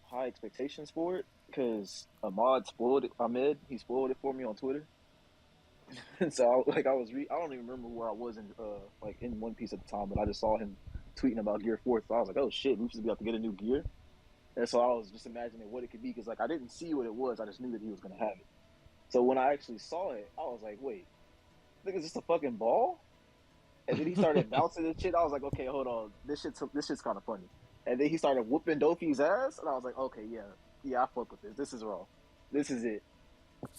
high expectations for it because Ahmad spoiled it. Ahmed, he spoiled it for me on Twitter. And so I don't even remember where I was in One Piece at the time, but I just saw him tweeting about Gear 4, so I was like, oh shit, Luffy's about to get a new gear. And so I was just imagining what it could be, because like I didn't see what it was, I just knew that he was gonna have it. So when I actually saw it, I was like, wait, I think it's just a fucking ball? And then he started bouncing and shit. I was like, okay, hold on, this shit's kind of funny. And then he started whooping Dofi's ass, and I was like, okay, yeah, I fuck with this. This is raw. This is it.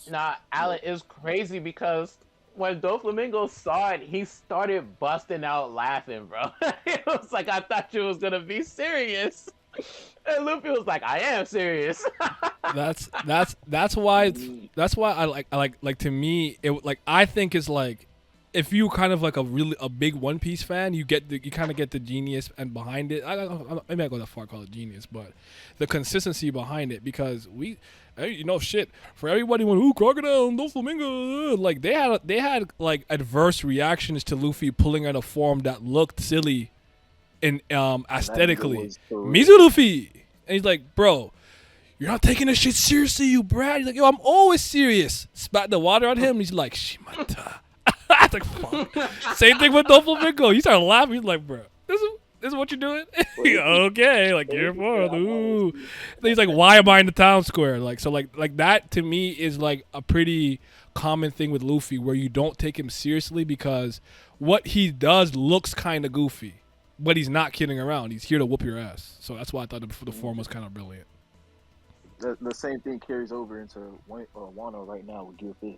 Nah, Allen, is crazy because when Doflamingo saw it, he started busting out laughing, bro. It was like, I thought you was gonna be serious. And Luffy was like, I am serious. That's why I like to me it like I think it's like if you kind of like a big One Piece fan, you kind of get the genius and behind it. Maybe I go that far, call it genius, but the consistency behind it, because shit, for everybody went, ooh, Crocodile, Doflamingo, like they had like adverse reactions to Luffy pulling out a form that looked silly in aesthetically. Mizu Luffy, and he's like, bro, you're not taking this shit seriously, you brat. He's like, yo, I'm always serious. Spat the water on him, and he's like, Shimata. I was like, fuck. Same thing with Doflamingo. He started laughing. He's like, bro, this is what you're doing? Okay, like Gear 4. Ooh. Then he's like, why am I in the town square? Like, so like that to me is like a pretty common thing with Luffy, where you don't take him seriously because what he does looks kind of goofy, but he's not kidding around. He's here to whoop your ass. So that's why I thought the form was kind of brilliant. The same thing carries over into Wano right now with Gear 5.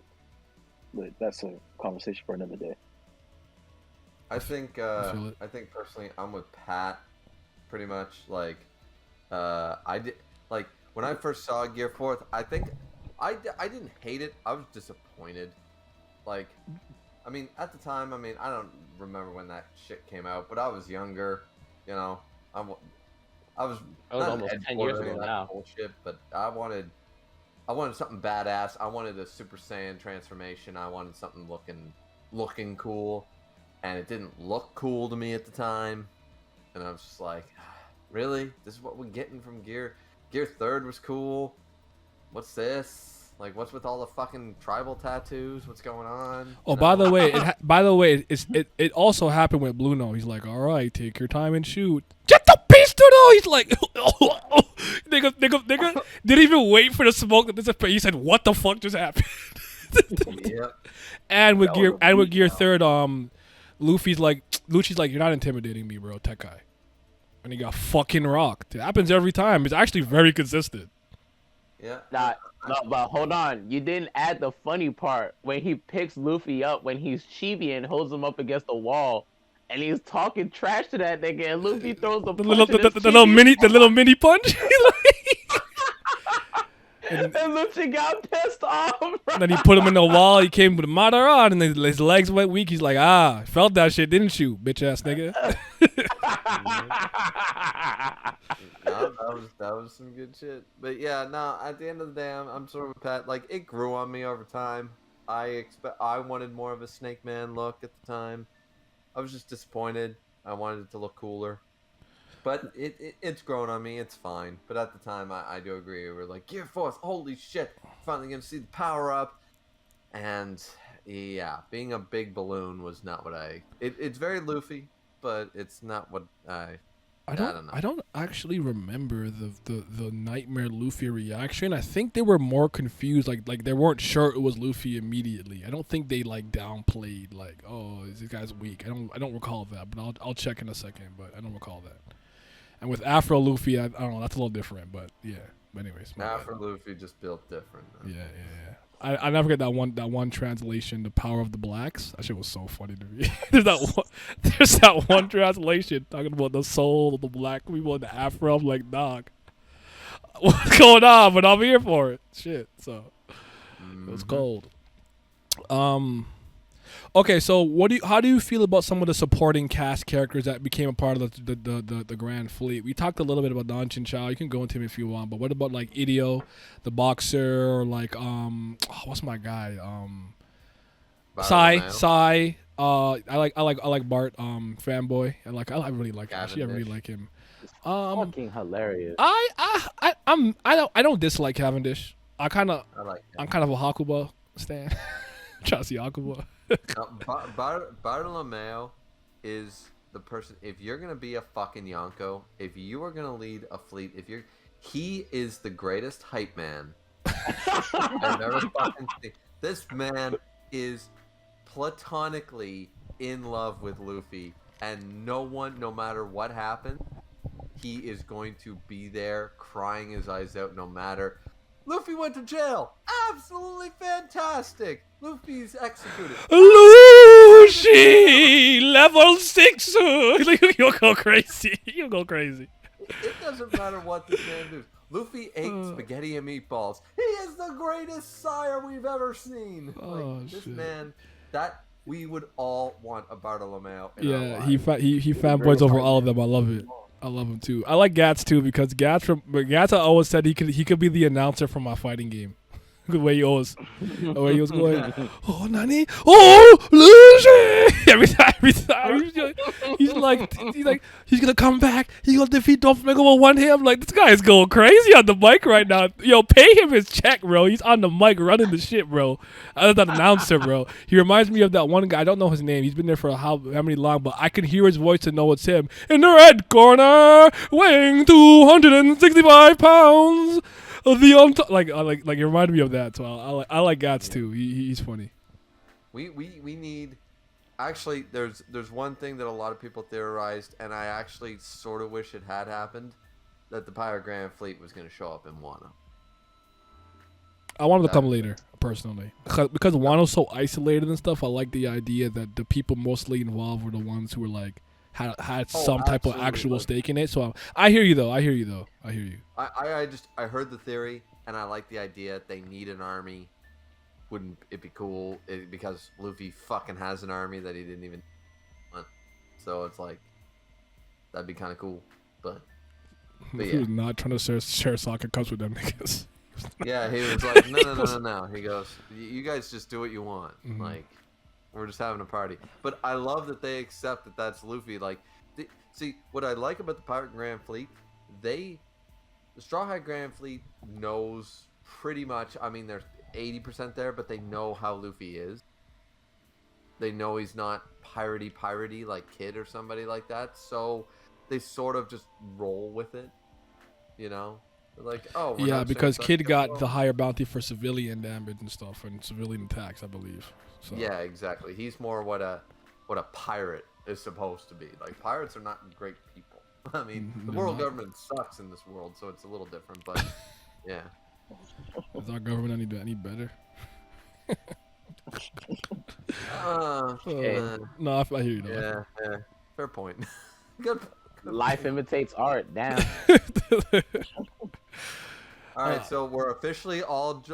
But that's a conversation for another day. I think personally I'm with Pat pretty much. Like I did, like when I first saw Gear 4th, I think I didn't hate it. I was disappointed. Like, I mean, at the time, I mean, I don't remember when that shit came out, but I was younger, you know. I was almost 10 years ago now. Bullshit, but I wanted something badass. I wanted a Super Saiyan transformation. I wanted something looking cool, and it didn't look cool to me at the time. and I was just like, really? This is what we're getting from Gear? Gear 3rd was cool. What's this? Like, what's with all the fucking tribal tattoos? What's going on? Oh, by the way, it also happened with Blue Note. He's like, all right, take your time and shoot. Get the pistol though. He's like, nigga, didn't even wait for the smoke to disappear. He said, what the fuck just happened? Yep. And with Gear 3rd, Luffy's like, you're not intimidating me, bro, tech guy. And he got fucking rocked. It happens every time. It's actually very consistent. Yeah. No, but hold on. You didn't add the funny part when he picks Luffy up when he's chibi and holds him up against the wall, and he's talking trash to that nigga, and Luffy throws the little mini punch. And Luffy got pissed off. Bro. And then he put him in the wall. He came with a Madara, and then his legs went weak. He's like, felt that shit, didn't you, bitch ass nigga? No, that was some good shit. But yeah, no. At the end of the day, I'm sort of a pet. Like, it grew on me over time. I wanted more of a Snake Man look at the time. I was just disappointed. I wanted it to look cooler. But it's grown on me. It's fine. But at the time, I do agree. We're like, Gear 4, holy shit! Finally gonna see the power up. And yeah, being a big balloon was not what it's very Luffy, but it's not what I don't know. I don't actually remember the Nightmare Luffy reaction. I think they were more confused. Like they weren't sure it was Luffy immediately. I don't think they like downplayed like, oh, this guy's weak. I don't recall that, but I'll check in a second. But I don't recall that. And with Afro Luffy, I don't know. That's a little different, but yeah. But anyways, Afro Luffy just built different. Yeah. I never get that one translation, the power of the blacks. That shit was so funny to me. There's that one translation talking about the soul of the black people in the Afro. I'm like, dog, what's going on? But I'm here for it. Shit. So it was cold. Okay, so how do you feel about some of the supporting cast characters that became a part of the Grand Fleet? We talked a little bit about Don Chin Chow. You can go into him if you want, but what about like Idio, the boxer, or like what's my guy? Sai. I like Bart, fanboy. I really like him. Actually, I really like him. Fucking hilarious. I don't dislike Cavendish. I'm kind of a Hakuba stan. Try to see Hakuba. Bartolomeo is the person. If you're gonna be a fucking Yonko, if you are gonna lead a fleet, he is the greatest hype man I've ever fucking seen. This man is platonically in love with Luffy, and no matter what happens, he is going to be there crying his eyes out no matter. Luffy went to jail. Absolutely fantastic. Luffy's executed. Luffy, level 6. You'll go crazy. You'll go crazy. It doesn't matter what this man does. Luffy ate spaghetti and meatballs. He is the greatest sire we've ever seen. This man, that we would all want a Bartolomeo. He fanboys over all of them. I love it. I love him too. I like Gats too because Gats always said he could be the announcer for my fighting game. The way he was going, oh Nani, oh Lucy. Every time he's like he's gonna come back. He's gonna defeat Doflamingo with one hand. I'm like, this guy is going crazy on the mic right now. Yo, pay him his check, bro. He's on the mic running the shit, bro. As that announcer, bro. He reminds me of that one guy. I don't know his name. He's been there for how many long, but I can hear his voice to know it's him. In the red corner, weighing 265 pounds. Like it reminded me of that, so I like Gats too. He's funny. We need. Actually, there's one thing that a lot of people theorized, and I actually sort of wish it had happened, that the Pirate Grand Fleet was going to show up in Wano. I want him to come later, personally, because Wano's so isolated and stuff. I like the idea that the people mostly involved were the ones who were like had some type of actual stake in it. So I hear you though. I hear you. I heard the theory, and I like the idea. They need an army. Wouldn't it be cool? Because Luffy fucking has an army that he didn't even want. So it's like, that'd be kind of cool. But Luffy was not trying to share soccer cups with them niggas. Yeah, he was like, no. He goes, you guys just do what you want. Mm-hmm. Like, we're just having a party. But I love that they accept that that's Luffy. Like, See, what I like about the Pirate Grand Fleet, the Straw Hat Grand Fleet knows pretty much. I mean, they're 80% there, but they know how Luffy is. They know he's not piratey like Kid or somebody like that. So they sort of just roll with it. You know, they're like, oh, we're Yeah, not because saying Kid something got wrong. the higher bounty for civilian damage and stuff and civilian attacks, I believe. So. Yeah, exactly. He's more what a pirate is supposed to be. Like, pirates are not great people. I mean, the They're world not. government sucks in this world, so it's a little different. But yeah, Is our government any better? No, I hear you though. yeah, fair point. Good. Life imitates art. Damn. All right, so we're officially all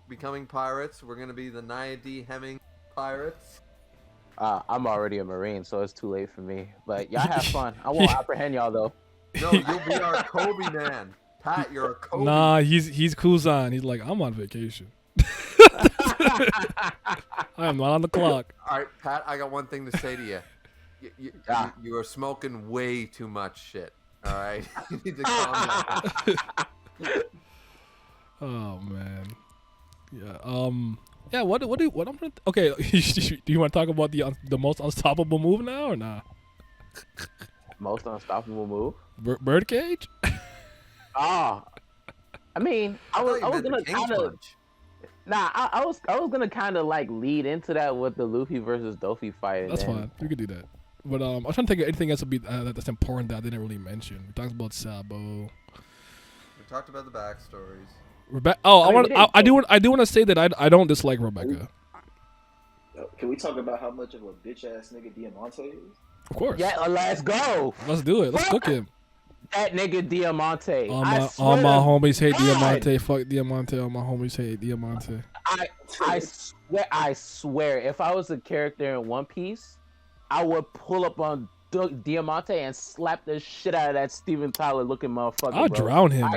becoming pirates. We're gonna be the Nia D. Hemming pirates. I'm already a Marine, so it's too late for me. But y'all have fun. I won't apprehend y'all though. No, you'll be our Kobe man. Pat, you're a Kobe. Nah, he's Kuzan. He's like, I'm on vacation. I am not on the clock. All right, Pat, I got one thing to say to you. You are smoking way too much shit. All right, you need to calm down. Oh man, yeah. Yeah. What I'm gonna? Okay. Do you want to talk about the most unstoppable move now or not? Most unstoppable move. Birdcage. Ah, I mean, I was thought you meant gonna the King's kind of. Punch. Nah, I was gonna kind of like lead into that with the Luffy versus Dofi fight. And That's then, fine. We could do that. But I was trying to think of anything else that's important that I didn't really mention. We talked about Sabo. We talked about the backstories. Rebecca. Oh, I mean, I do want to say that I don't dislike Rebecca. Can we talk about how much of a bitch ass nigga Diamante is? Of course. Yeah, let's go. Let's do it. Let's cook him. That nigga Diamante. All I my swear to homies hate God. Diamante. Fuck Diamante. All my homies hate Diamante. I swear, if I was a character in One Piece, I would pull up on Diamante and slap the shit out of that Steven Tyler looking motherfucker. I'll bro. drown him.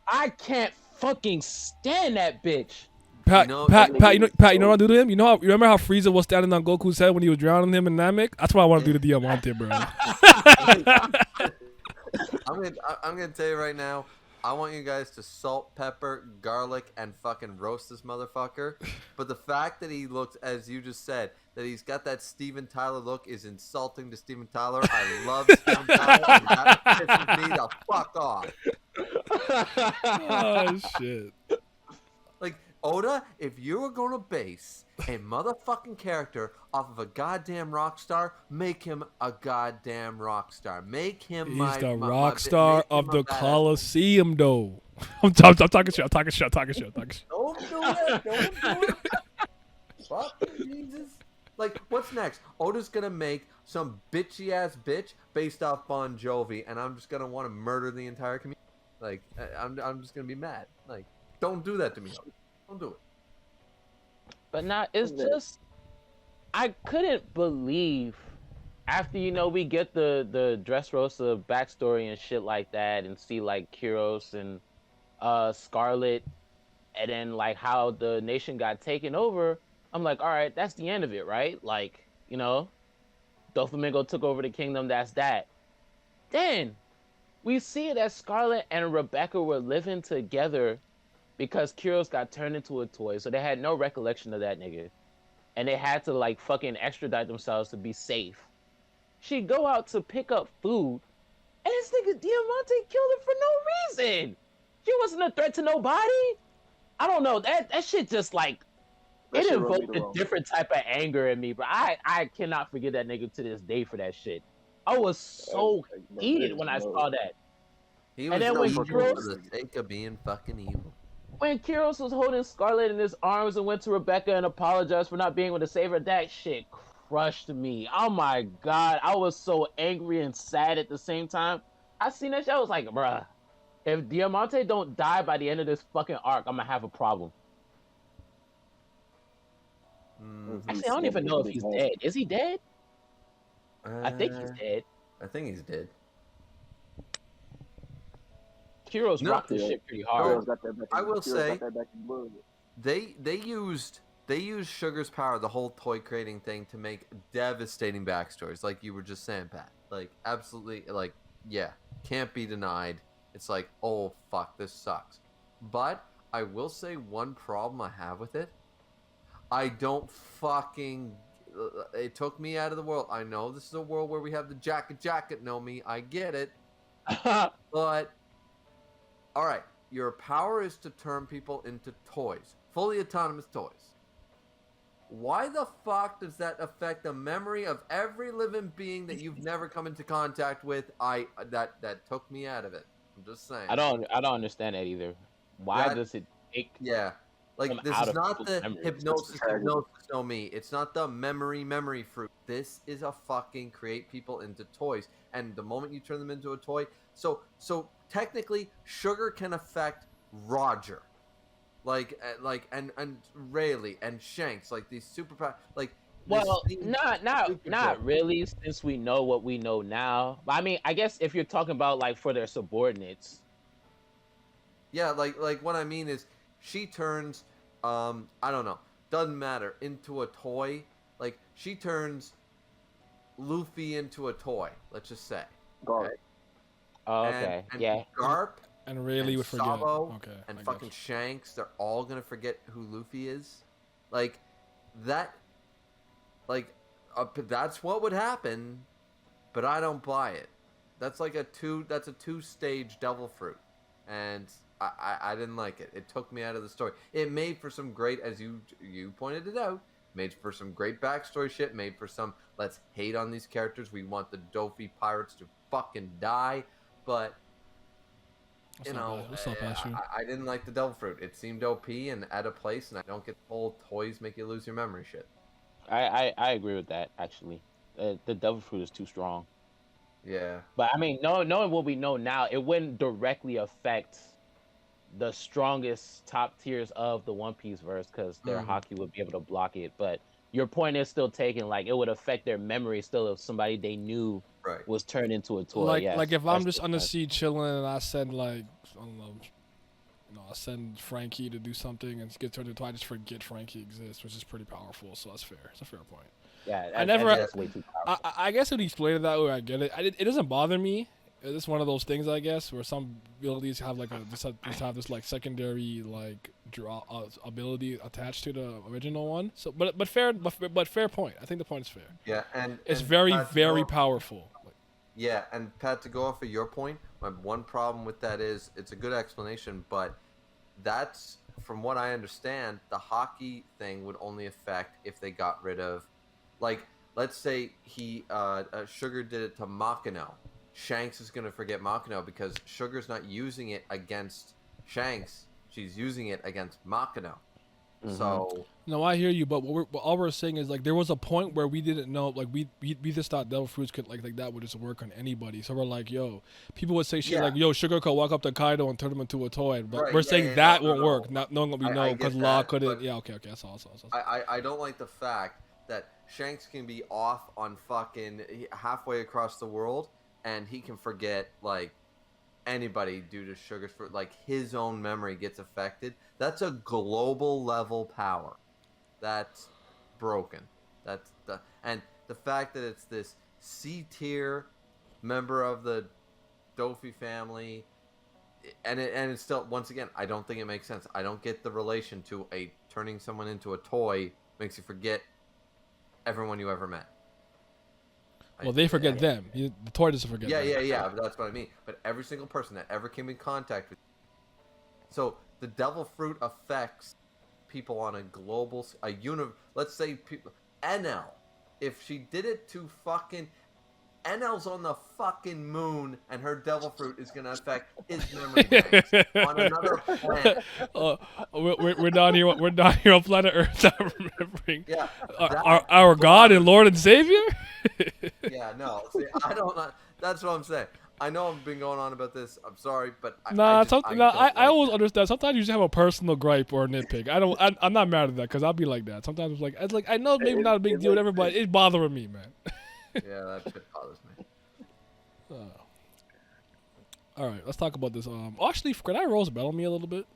I can't fucking stand that bitch. Pat, You know- Pat, you know what I'll do to him? You remember how Frieza was standing on Goku's head when he was drowning him in Namek? That's what I want to do to Diamante, bro. I'm gonna tell you right now. I want you guys to salt, pepper, garlic, and fucking roast this motherfucker. But the fact that he looks, as you just said, that he's got that Steven Tyler look is insulting to Steven Tyler. I love Steven Tyler, and that pisses me the fuck off. Oh shit. Like, Oda, if you were gonna base a motherfucking character off of a goddamn rock star, make him a goddamn rock star. Make him He's the rock star of the Coliseum, though. I'm talking shit. Don't do it. Don't do it. Fuck Jesus. Like, what's next? Oda's gonna make some bitchy ass bitch based off Bon Jovi, and I'm just gonna want to murder the entire community. Like, I'm just gonna be mad. Like, don't do that to me. Oda. Don't do it. But nah, it's just I couldn't believe after we get the Dressrosa backstory and shit like that, and see like Kyros and Scarlet, and then like how the nation got taken over. I'm like, all right, that's the end of it, right? Like, Doflamingo took over the kingdom. That's that. Then we see that Scarlet and Rebecca were living together because Kyros got turned into a toy, so they had no recollection of that nigga. And they had to like fucking extradite themselves to be safe. She go out to pick up food, and this nigga Diamante killed her for no reason. She wasn't a threat to nobody. I don't know, that shit just like, it invoked a different type of anger in me, but I cannot forget that nigga to this day for that shit. I was so heated when I saw that. He was And then when evil Kyros- for the sake of being fucking evil. When Kyros was holding Scarlet in his arms and went to Rebecca and apologized for not being able to save her, that shit crushed me. Oh my god, I was so angry and sad at the same time. I seen that shit, I was like, bruh, if Diamante don't die by the end of this fucking arc, I'm gonna have a problem. Actually, I don't even know if he's dead. Is he dead? I think he's dead. I think he's dead. Kyros rocked this shit pretty hard. I will say they used they use Sugar's power, the whole toy creating thing, to make devastating backstories, like you were just saying, Pat. Like, absolutely, like, yeah, can't be denied. It's like, oh, fuck, this sucks. But I will say one problem I have with it. I don't fucking... It took me out of the world. I know this is a world where we have the jacket, know me. I get it. But, all right, your power is to turn people into toys. Fully autonomous toys. Why the fuck does that affect the memory of every living being that you've never come into contact with? That took me out of it. I'm just saying. I don't understand that either. Why does it take? Yeah, like them this out is of not people's the memories? hypnosis, know me. It's not the memory fruit. This is a fucking create people into toys, and the moment you turn them into a toy, so technically, Sugar can affect Roger. And Rayleigh and Shanks, like these superpower, like. Well, not really, since we know what we know now. But I mean, I guess if you're talking about like for their subordinates. Yeah, like what I mean is, she turns, I don't know, doesn't matter, into a toy. Like she turns Luffy into a toy. Let's just say. Garp. Okay? Oh, okay. And yeah. Garp. And Rayleigh would forget. Sabo, Okay. and fucking Shanks, they're all gonna forget who Luffy is. Like that. Like, that's what would happen, but I don't buy it. That's like a two-stage devil fruit, and I didn't like it. It took me out of the story. It made for some great, as you pointed it out, made for some great backstory shit. Made for some let's hate on these characters. We want the Dofi pirates to fucking die, but. You know, I didn't like the devil fruit. It seemed OP and at a place, and I don't get the whole toys make you lose your memory shit. I agree with that, actually. The devil fruit is too strong. Yeah. But I mean, knowing what we know now, it wouldn't directly affect the strongest top tiers of the One Piece verse, because their hockey would be able to block it. But your point is still taken. Like, it would affect their memory still if somebody they knew was turned into a toy. Like if I'm just on the sea chilling and I send like, I don't know, I send Frankie to do something and get turned into a toy, I just forget Frankie exists, which is pretty powerful. So that's fair. It's a fair point. Yeah, that's way too powerful. I guess when you explain it that way, I get it. It doesn't bother me. It's one of those things, I guess, where some abilities have like have this like secondary like draw ability attached to the original one. So, but fair point. I think the point is fair. Yeah, and it's very powerful. Yeah, and Pat, to go off of your point, my one problem with that is it's a good explanation, but that's, from what I understand, the hockey thing would only affect if they got rid of, like, let's say Sugar did it to Makino. Shanks is going to forget Makino because Sugar's not using it against Shanks. She's using it against Makino. So no, I hear you, but all we're saying is like there was a point where we didn't know, like we just thought devil fruits could like that would just work on anybody. So we're like, yo, people would say shit like, yo, Sugar could walk up to Kaido and turn him into a toy, but we're saying that won't work. Not knowing what we know because Law couldn't. Yeah, okay, that's all. I don't like the fact that Shanks can be off on fucking halfway across the world and he can forget like anybody due to Sugar's fruit, like his own memory gets affected. That's a global level power that's broken. That's the fact that it's this C tier member of the Dofi family, and it's still, once again, I don't think it makes sense. I don't get the relation to turning someone into a toy makes you forget everyone you ever met. Well, they forget them. The toy doesn't forget them. Yeah, but that's what I mean. But every single person that ever came in contact with you. So the devil fruit affects people on a global, let's say people, NL. If she did it to fucking, NL's on the fucking moon and her devil fruit is going to affect his memory banks on another planet. We're down here on planet Earth, not remembering. Yeah. Our God and Lord and Savior? Yeah, no. See, I don't know. That's what I'm saying. I know I've been going on about this. I'm sorry, but I always understand. Sometimes you just have a personal gripe or a nitpick. I'm not mad at that because I'll be like that. Sometimes it's like I know maybe not a big deal, whatever, but it's bothering me, man. Yeah, that shit bothers me. All right, let's talk about this. Actually, could I roast battle me a little bit?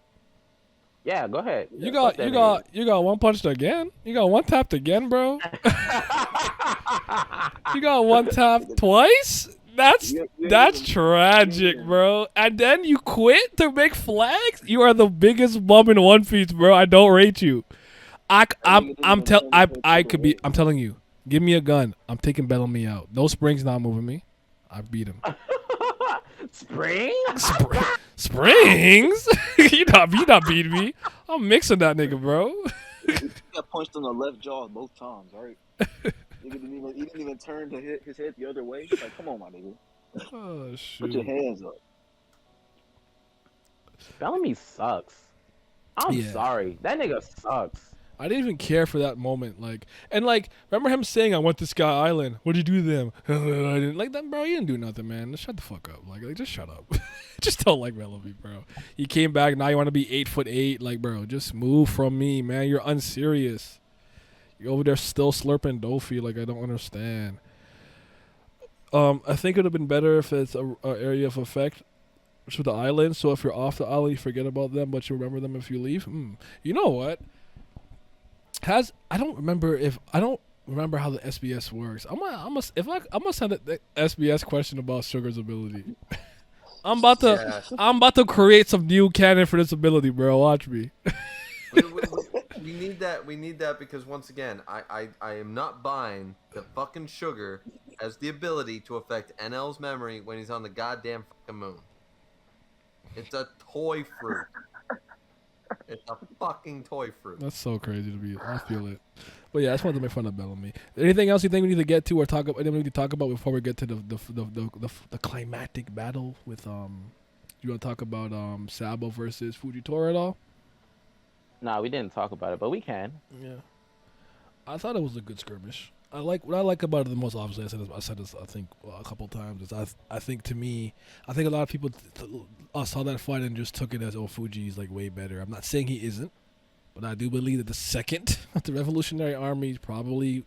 Yeah, go ahead. You Fuck got that you nigga. got you got one punched again. You got one tapped again, bro. You got one tapped twice. That's You ain't that's even- tragic, even- bro. And then you quit to make flags. You are the biggest bum in One Piece, bro. I don't rate you. nigga didn't even turn his head I to could the be. I'm telling you. Give me a gun. I'm taking Bellamy out. Those springs not moving me. I beat him. Spring? Springs? you not beating me. I'm mixing that nigga, bro. He got punched on the left jaw both times, right? He didn't even turn to hit his head the other way. Like, come on, my nigga. Oh Put your shoot. hands up. Bellamy sucks. I'm Yeah. sorry. That nigga sucks. I didn't even care for that moment. Remember him saying, "I went to Sky Island. What'd you do to them?" I didn't like that, bro. You didn't do nothing, man. Just shut the fuck up. Like just shut up. Just don't like Bellamy, bro. He came back. Now you want to be 8'8". Like, bro, just move from me, man. You're unserious. You're over there still slurping Dofi. Like, I don't understand. I think it would have been better if it's a area of effect to the island. So if you're off the island, you forget about them, but you remember them if you leave. You know what? I don't remember how the SBS works. I'm gonna send the SBS question about Sugar's ability. I'm about to create some new canon for this ability, bro. Watch me. We need that. We need that because once again, I am not buying that fucking Sugar has the ability to affect NL's memory when he's on the goddamn fucking moon. It's a toy fruit. It's a fucking toy fruit. That's so crazy to me. I feel it. But yeah, I just wanted to make fun of Bellamy. Anything else you think we need to get to or talk about? Anything we need to talk about before we get to the climactic battle with You want to talk about Sabo versus Fujitora at all? Nah, we didn't talk about it, but we can. Yeah, I thought it was a good skirmish. What I like about it the most. Obviously, I said this I think a couple times. Is I think a lot of people saw that fight and just took it as Fuji's like way better. I'm not saying he isn't, but I do believe that the second the Revolutionary Army is probably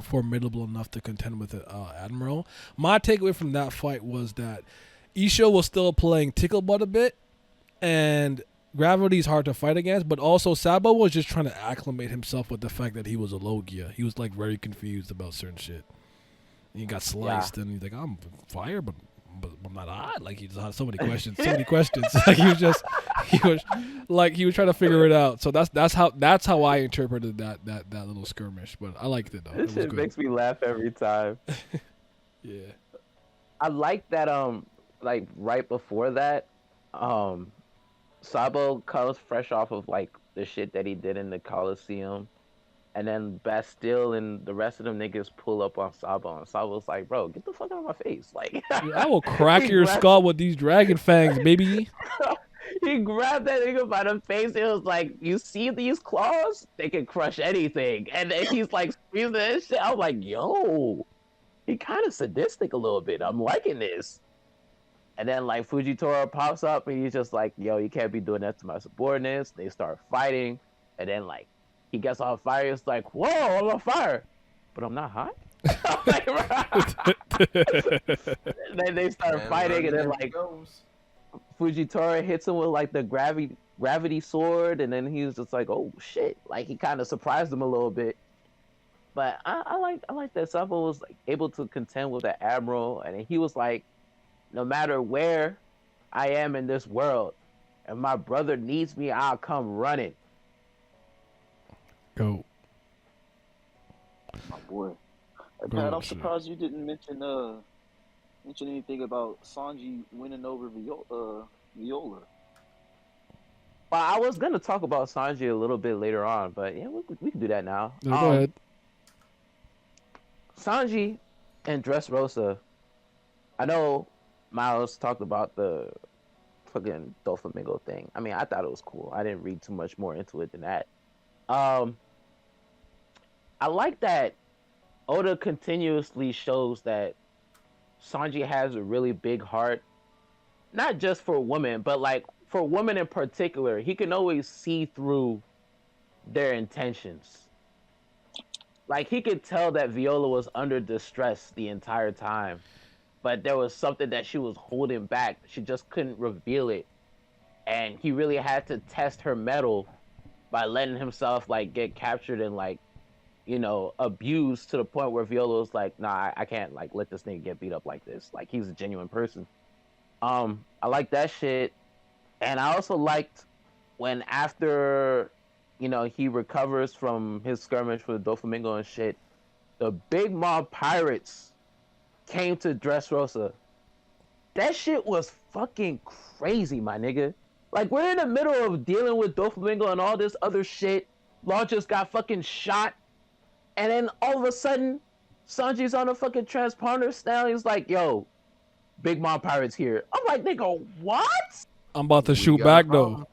formidable enough to contend with the Admiral. My takeaway from that fight was that Isho was still playing tickle butt a bit, and Gravity's hard to fight against, but also Sabo was just trying to acclimate himself with the fact that he was a Logia. He was like very confused about certain shit. And he got sliced, and he's like, "I'm fire, but I'm not hot." Like he just had so many questions, Like he was trying to figure it out. So that's how I interpreted that little skirmish. But I liked it though. This shit makes me laugh every time. Yeah. I like that. Like right before that, Sabo comes fresh off of like the shit that he did in the Coliseum, and then Bastille and the rest of them niggas pull up on Sabo, and Sabo's like, "Bro, get the fuck out of my face!" Like, I will crack your skull with these dragon fangs, baby. He grabbed that nigga by the face. It was like, "You see these claws? They can crush anything." And then he's like squeezing that shit. I'm like, "Yo, he kind of sadistic a little bit. I'm liking this." And then like Fujitora pops up and he's just like, "Yo, you can't be doing that to my subordinates." They start fighting, and then like he gets on fire. It's like, "Whoa, I'm on fire, but I'm not hot." Then they start fighting, and then like Fujitora hits him with like the gravity sword, and then he was just like, "Oh shit!" Like he kind of surprised him a little bit. But I like that Sabo was like able to contend with the Admiral, and he was like, "No matter where I am in this world, if my brother needs me, I'll come running." Go. My boy. Hey, Go, Pat, I'm shit. surprised you didn't mention anything about Sanji winning over Viola. Well, I was gonna talk about Sanji a little bit later on, but yeah, we can do that now. Yeah, go ahead. Sanji and Dressrosa. I know Myles talked about the fucking Doflamingo thing. I mean, I thought it was cool. I didn't read too much more into it than that. I like that Oda continuously shows that Sanji has a really big heart, not just for women, but like for women in particular. He can always see through their intentions. Like he could tell that Viola was under distress the entire time, but there was something that she was holding back. She just couldn't reveal it. and he really had to test her mettle by letting himself like get captured and like abused to the point where Viola was like, nah, I can't like let this nigga get beat up like this. Like he's a genuine person. I like that shit, and I also liked when after he recovers from his skirmish with Doflamingo and shit, the Big Mob pirates came to Dressrosa. That shit was fucking crazy, my nigga. Like, we're in the middle of dealing with Doflamingo and all this other shit. Law just got fucking shot. And then all of a sudden, Sanji's on a fucking transponder stand. He's like, yo, Big Mom Pirates here. I'm like, nigga, what? I'm about to shoot back, though.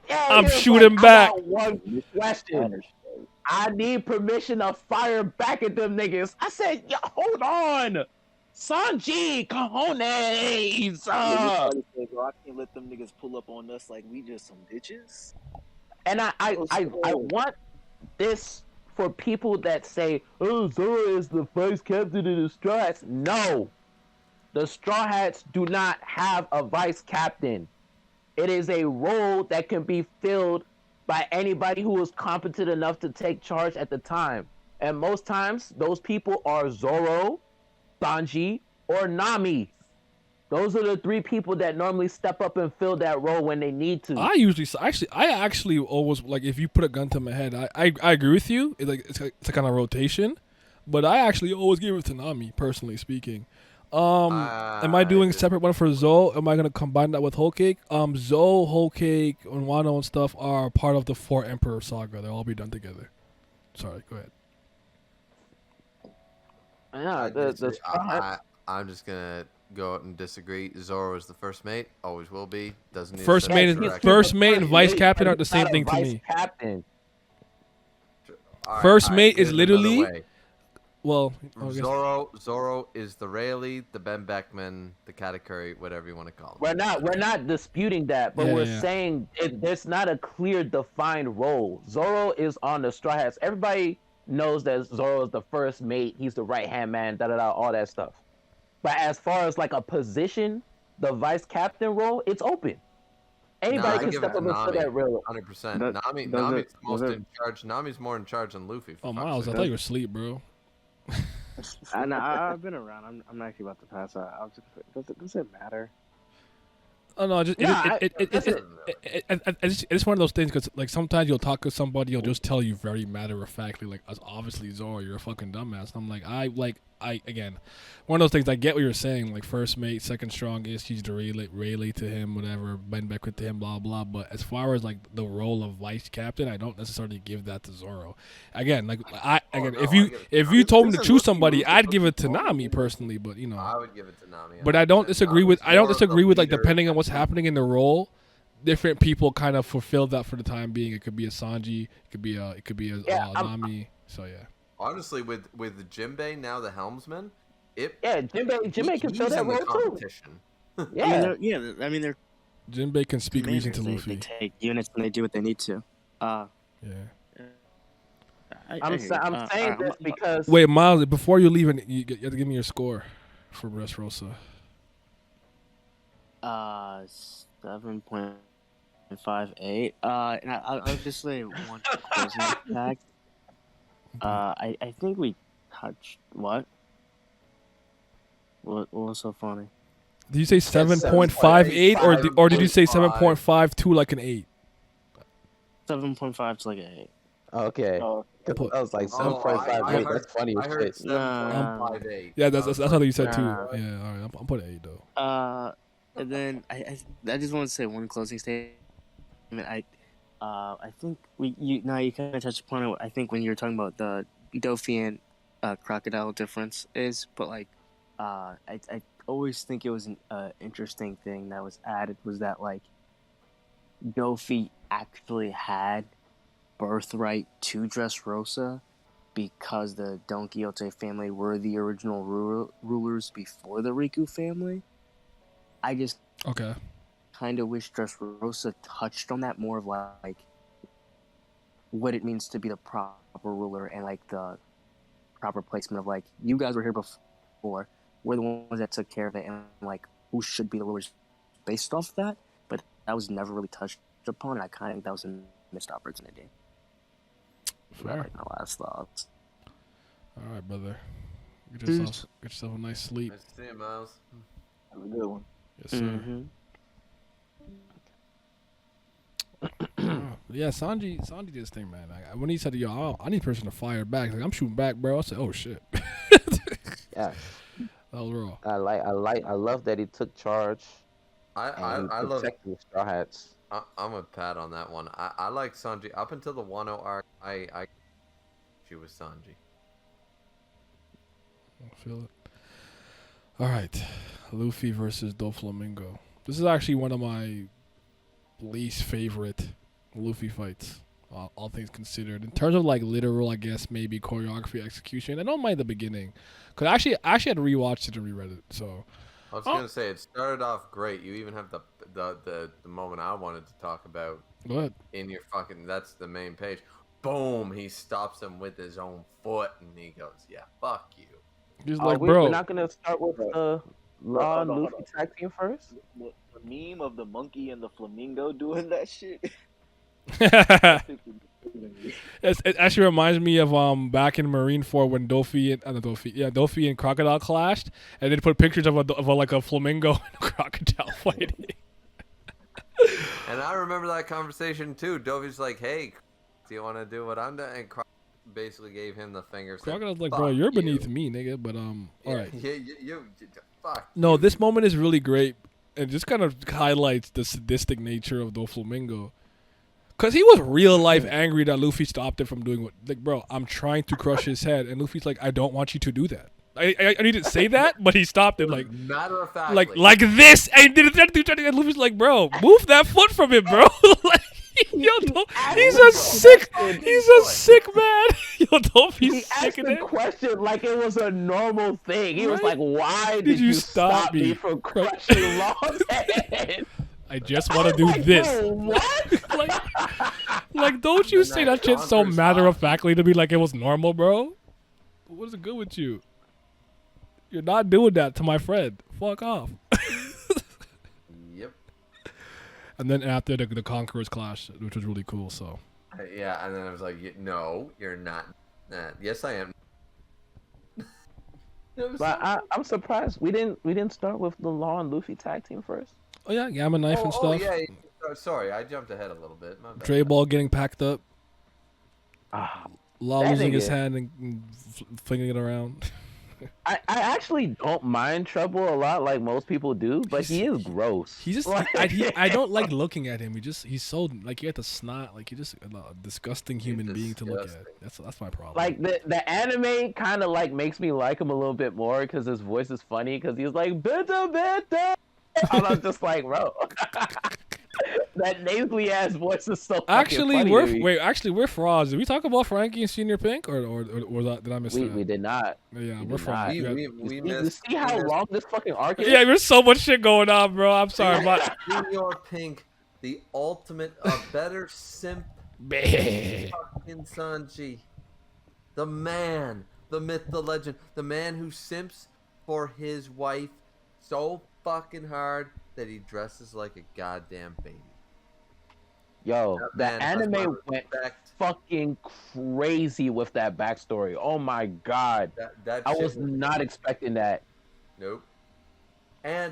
Yeah, I'm he was shooting like, back. I got one question. I need permission to fire back at them niggas. I said, yo, hold on. Sanji, cojones. I can't let them niggas pull up on us like we just some bitches. And I want this for people that say, oh, Zoro is the vice captain of the Straw Hats. No. The Straw Hats do not have a vice captain. It is a role that can be filled by anybody who is competent enough to take charge at the time. And most times, those people are Zoro, Sanji, or Nami. Those are the three people that normally step up and fill that role when they need to. I actually always like, if you put a gun to my head, I agree with you. It's a kind of rotation, but I actually always give it to Nami, personally speaking. Am I doing a separate one for Zoe? Am I gonna combine that with Whole Cake? Zoe, Whole Cake, and Wano and stuff are part of the Four Emperor saga. They'll all be done together. Sorry, go ahead. Yeah, I'm just gonna go out and disagree. Zoro is the first mate, always will be. Doesn't need First mate and vice captain are the same thing to me. Captain. First mate is literally. Well, Zoro is the Rayleigh, the Ben Beckman, the Katakuri, whatever you want to call it. We're not disputing that, but we're saying there's not a clear defined role. Zoro is on the Straw Hats. Everybody knows that Zoro is the first mate. He's the right hand man. All that stuff. But as far as like a position, the vice captain role, it's open. Anybody can step up and fill that role. 100%. Nami's the most in charge. Nami's more in charge than Luffy. Oh, Myles, I thought you were asleep, bro. I've been around. I'm actually about to pass out. Does it matter? Oh no, it's one of those things because like sometimes you'll talk to somebody, he'll just tell you very matter of factly, like, obviously Zoro, you're a fucking dumbass. And I'm like, I again, one of those things. I get what you're saying, like first mate, second strongest, he's the Rayleigh to him, whatever, Ben Beckwood to him, blah blah. But as far as like the role of vice captain, I don't necessarily give that to Zoro. Again, like if you told me to choose somebody, I'd give it to Nami personally. But I would give it to Nami. But I don't disagree with like depending on what's happening in the role, different people kind of fulfill that for the time being. It could be a Sanji, it could be a Nami. So yeah. Honestly, with Jinbei now the helmsman, Jinbei can fill that role too. I mean, they're Jinbei can speak reason to Luffy. They take units and they do what they need to. Yeah. I'm saying this because wait, Myles, before you leave, you have to give me your score for Dressrosa. 7.58. And I'll just say one closing fact. I think we touched what? What was so funny? Did you say 7.58 or did you say 7.52 like an 8? 7.5 to like an 8. Okay. I was like 7.5. That's funny as shit. 7.58. Yeah, that's how you said too. Yeah, all right. I'm putting 8 though. And then I just want to say one closing statement. I think you kind of touched upon it. I think when you were talking about the Dofi and crocodile difference is, but like I always think it was an interesting thing that was added was that like Dofi actually had birthright to Dressrosa because the Don Quixote family were the original rulers before the Riku family. I just kind of wish Dressrosa touched on that more of like what it means to be the proper ruler and like the proper placement of like you guys were here before, we're the ones that took care of it and like who should be the rulers based off of that. But that was never really touched upon. And I kind of think that was a missed opportunity. Fair. Like my last thoughts. All right, brother. Get Peace. yourself a nice sleep. Nice to see you, Miles. Have a good one. Yes, sir. Mm-hmm. Yeah, Sanji did his thing, man. When he said, "Yo, I need a person to fire back," like I'm shooting back, bro. I said, "Oh shit." Yeah, That was raw. I love that he took charge and I love. protected the Straw Hats. I'm with Pat on that one. I like Sanji up until the Wano arc. She was Sanji. I feel it. All right, Luffy versus Doflamingo. This is actually one of my least favorite Luffy fights, all things considered. In terms of like literal, I guess maybe choreography, execution. I don't mind the beginning, cause I actually had rewatched it and reread it. So I was gonna say it started off great. You even have the moment I wanted to talk about go ahead. in your fucking. That's the main page. Boom! He stops him with his own foot, and he goes, "Yeah, fuck you." He's like, we're bro. not gonna start with the Law and Hold on, Luffy tag team first. The meme of the monkey and the flamingo doing that shit. It actually reminds me of back in Marineford when Doffy and Crocodile clashed, and they put pictures of a flamingo and a crocodile fighting. And I remember that conversation too. Dovey's like, "Hey, do you want to do what I'm doing?" And basically gave him the finger. Said, Crocodile's like, "Fuck "Bro, you're you." beneath me, nigga." But all right. Yeah, you fuck. No, you. this moment is really great. It just kind of highlights the sadistic nature of Doflamingo. Because he was real life angry that Luffy stopped him from doing what. Like, bro, I'm trying to crush his head. And Luffy's like, I don't want you to do that. I didn't say that, but he stopped him. Like, matter of fact, like this. And Luffy's like, bro, move that foot from him, bro. Like, yo, he's a sick man. Yo, don't be He sick asked in the it. question like it was a normal thing. He was Right? like, "Why did you stop me from crushing Law's head?" I just want to do this. Bro, what? like, don't you say that shit so Conquer's matter of factly to be like it was normal, bro? What is it good with you? You're not doing that to my friend. Fuck off. Yep. And then after the Conquerors clash, which was really cool. So Yeah, and then I was like, "No, you're not." Yes, I am. But I'm surprised we didn't start with the Law and Luffy tag team first. oh yeah, Gamma Knife and stuff. yeah. Sorry, I jumped ahead a little bit. My bad. Dre Ball getting packed up. Ah, Law That losing his nigga. hand and flinging it around. I actually don't mind Trouble a lot, like most people do, but he is gross. He just Like- I don't like looking at him. He's so like he had the snot. Like he just a disgusting human being to look at. disgusting. That's my problem. Like the anime kind of like makes me like him a little bit more because his voice is funny because he's like bitter bitter, and I'm just like, bro, that nasally ass voice is so fucking Actually, funny to me. we're frauds. Did we talk about Frankie and Senior Pink, or was that, did I miss that? We did not. Yeah, we we're did frauds. not. We You missed. see how long this fucking arc is? Yeah, there's so much shit going on, bro. I'm sorry, but Senior Pink, the ultimate, a better simp. man, Fucking Sanji, the man, the myth, the legend, the man who simps for his wife so fucking hard that he dresses like a goddamn baby. Yo, the man has my anime went respect. fucking crazy with that backstory. Oh my god. That I shit was not expecting that. Nope. And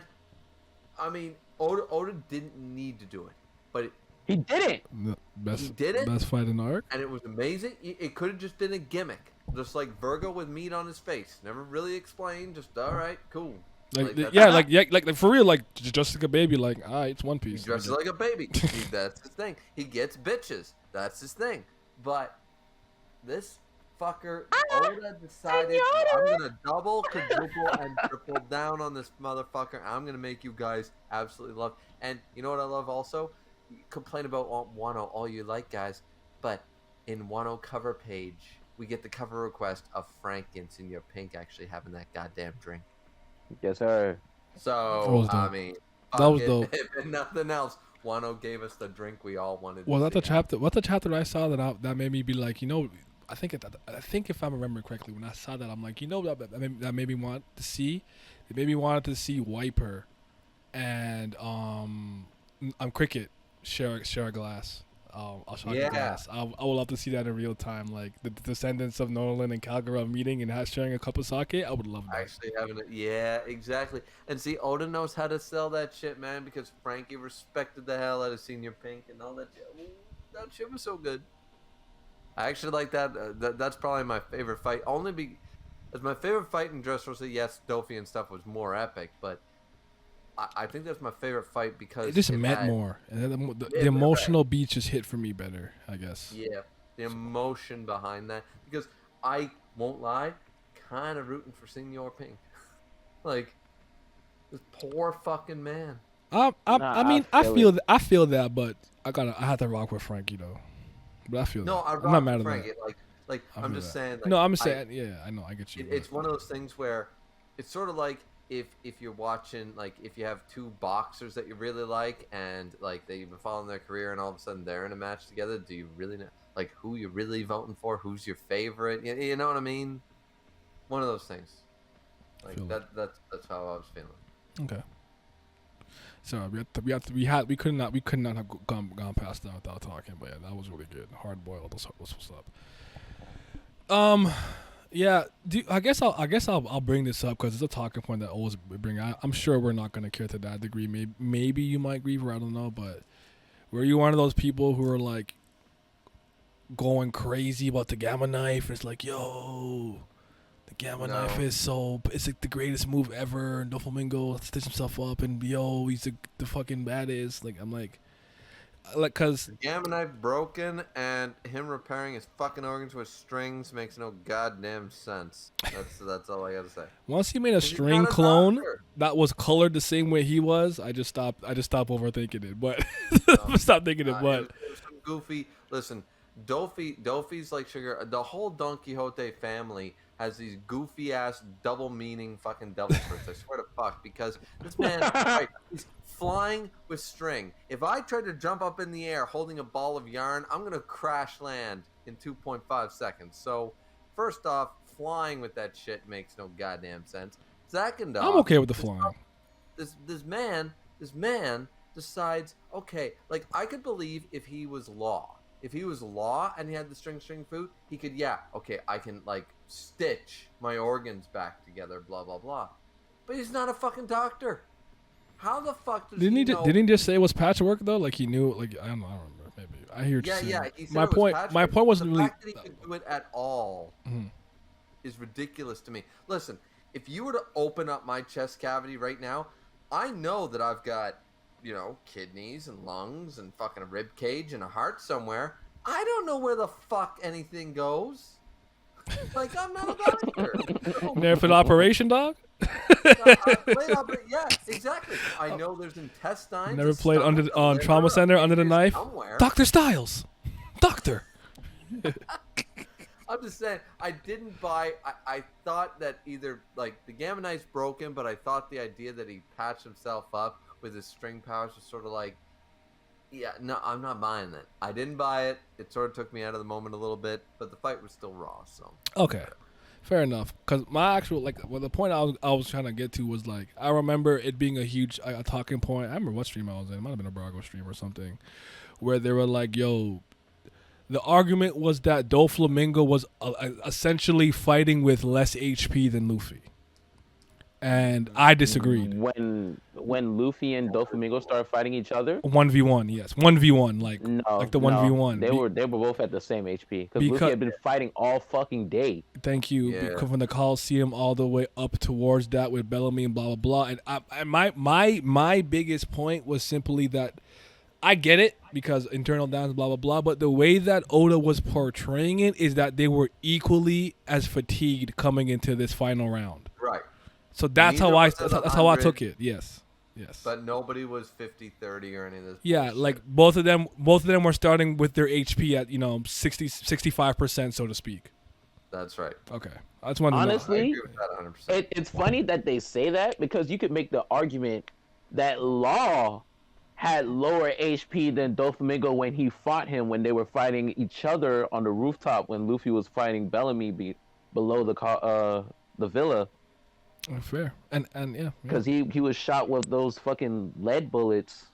I mean, Oda didn't need to do it, but He didn't. He best did it? best fight in the arc. and it was amazing. It could have just been a gimmick, just like Virgo with meat on his face. Never really explained. Just all right, cool. Like, that's- like for real, like just like a baby. Like, it's One He Piece. dresses like a baby. That's his thing. He gets bitches. That's his thing. But this fucker, Oda decided I'm gonna double, quadruple, and triple down on this motherfucker. I'm gonna make you guys absolutely love. And you know what I love also? You complain about Wano all you like, guys, but in Wano cover page, we get the cover request of Frank and Senior Pink actually having that goddamn drink. Yes, sir. That So was dope. I mean, That was fuck it. dope. If nothing else, Wano gave us the drink we all wanted. Was to that the see. chapter? What the chapter I saw that made me be like, I think if I remember correctly, when I saw that, I'm like, that made me want to see. It made me wanted to see Wiper, and I'm Cricket. Share a glass. I'll shock Yeah. a glass. I would love to see that in real time, like the descendants of Nolan and Kagura meeting and sharing a cup of sake. I would love that. Actually having it, yeah, exactly. And see, Oda knows how to sell that shit, man, because Frankie respected the hell out of Senior Pink and all that shit. Ooh, that shit was so good. I actually like that. That's probably my favorite fight. Only as my favorite fight in Dressrosa. Yes, Dofi and stuff was more epic, but I think that's my favorite fight because It just meant more, and then the emotional beat just hit for me better, I guess. Yeah, the emotion behind that, because I won't lie, kind of rooting for Senior Pink. Like, this poor fucking man. I feel that, but I have to rock with Frankie though. But I feel No, that. I'm not mad at Frankie. that. Like I'm just saying. Like, no, I'm just saying. Yeah, I know. I get you. It's one of those things where it's sort of like if you're watching, like, if you have two boxers that you really like and like they've been following their career and all of a sudden they're in a match together. Do you really know, like, who you're really voting for? Who's your favorite? You know what I mean? One of those things. Like that's how I was feeling. Okay. So we could not have gone past that without talking, but yeah, that was really good. Hard boiled. That's what's up. Yeah. I guess I'll bring this up because it's a talking point that I always bring. I'm sure we're not gonna care to that degree. Maybe you might grieve, or I don't know. But were you one of those people who are like going crazy about the Gamma Knife? It's like, yo, the Gamma Knife it's like the greatest move ever, and Doflamingo stitched himself up, and yo, he's the fucking baddest. Like, I'm like cause the Gamma Knife broken and him repairing his fucking organs with strings makes no goddamn sense. That's all I gotta say. Once he made a string clone that was colored the same way he was, I just stopped overthinking it. But stop thinking it. But it was some goofy. Listen, Dofi's like sugar. The whole Don Quixote family has these goofy ass double meaning fucking devil fruits. I swear to fuck, because this man, right, he's flying with string. If I tried to jump up in the air holding a ball of yarn, I'm gonna crash land in 2.5 seconds. So first off, flying with that shit makes no goddamn sense. Second off, I'm okay with the flying. This man decides, okay, like, I could believe if he was Law. If he was Law and he had the string food, he could, okay, I can, like, stitch my organs back together, blah, blah, blah. But he's not a fucking doctor. How the fuck does he know? Didn't he just say it was patchwork, though? Like, he knew, like, I don't know, I don't remember. Maybe. I hear what you're saying. Yeah, he said my point wasn't the really... fact that he could do it at all is ridiculous to me. Listen, if you were to open up my chest cavity right now, I know that I've got, kidneys and lungs and fucking a rib cage and a heart somewhere. I don't know where the fuck anything goes. Like, I'm not a doctor. Never for the operation, dog? Yeah, exactly. I know there's intestines. Never played on Trauma Center under the knife? Somewhere. Dr. Styles. Doctor. I'm just saying, I didn't buy. I thought that either, like, the Gamma Knife's broken, but I thought the idea that he patched himself up with his string powers was sort of like, no, I'm not buying that. I didn't buy it. It sort of took me out of the moment a little bit, but the fight was still raw. So okay, fair enough. Because my actual, the point I was trying to get to was, like, I remember it being a huge a talking point. I remember what stream I was in. It might have been a Brago stream or something, where they were like, yo. The argument was that Doflamingo was essentially fighting with less HP than Luffy, and I disagreed. When Luffy and Doflamingo started fighting each other, 1v1, yes, 1v1, like the 1v1. They were both at the same HP because Luffy had been fighting all fucking day. Thank you. Yeah. Because from the Coliseum all the way up towards that with Bellamy and blah blah blah, and my biggest point was simply that. I get it because internal downs, blah, blah, blah. But the way that Oda was portraying it is that they were equally as fatigued coming into this final round. Right. So that's how I took it. Yes. But nobody was 50-30 or any of this. Yeah, bullshit. like both of them were starting with their HP at 65%, so to speak. That's right. Okay. That's one. Honestly, I agree with that 100%. It's funny that they say that because you could make the argument that Law had lower HP than Doflamingo when he fought him when they were fighting each other on the rooftop when Luffy was fighting Bellamy below the villa. Fair. And yeah. Because he was shot with those fucking lead bullets.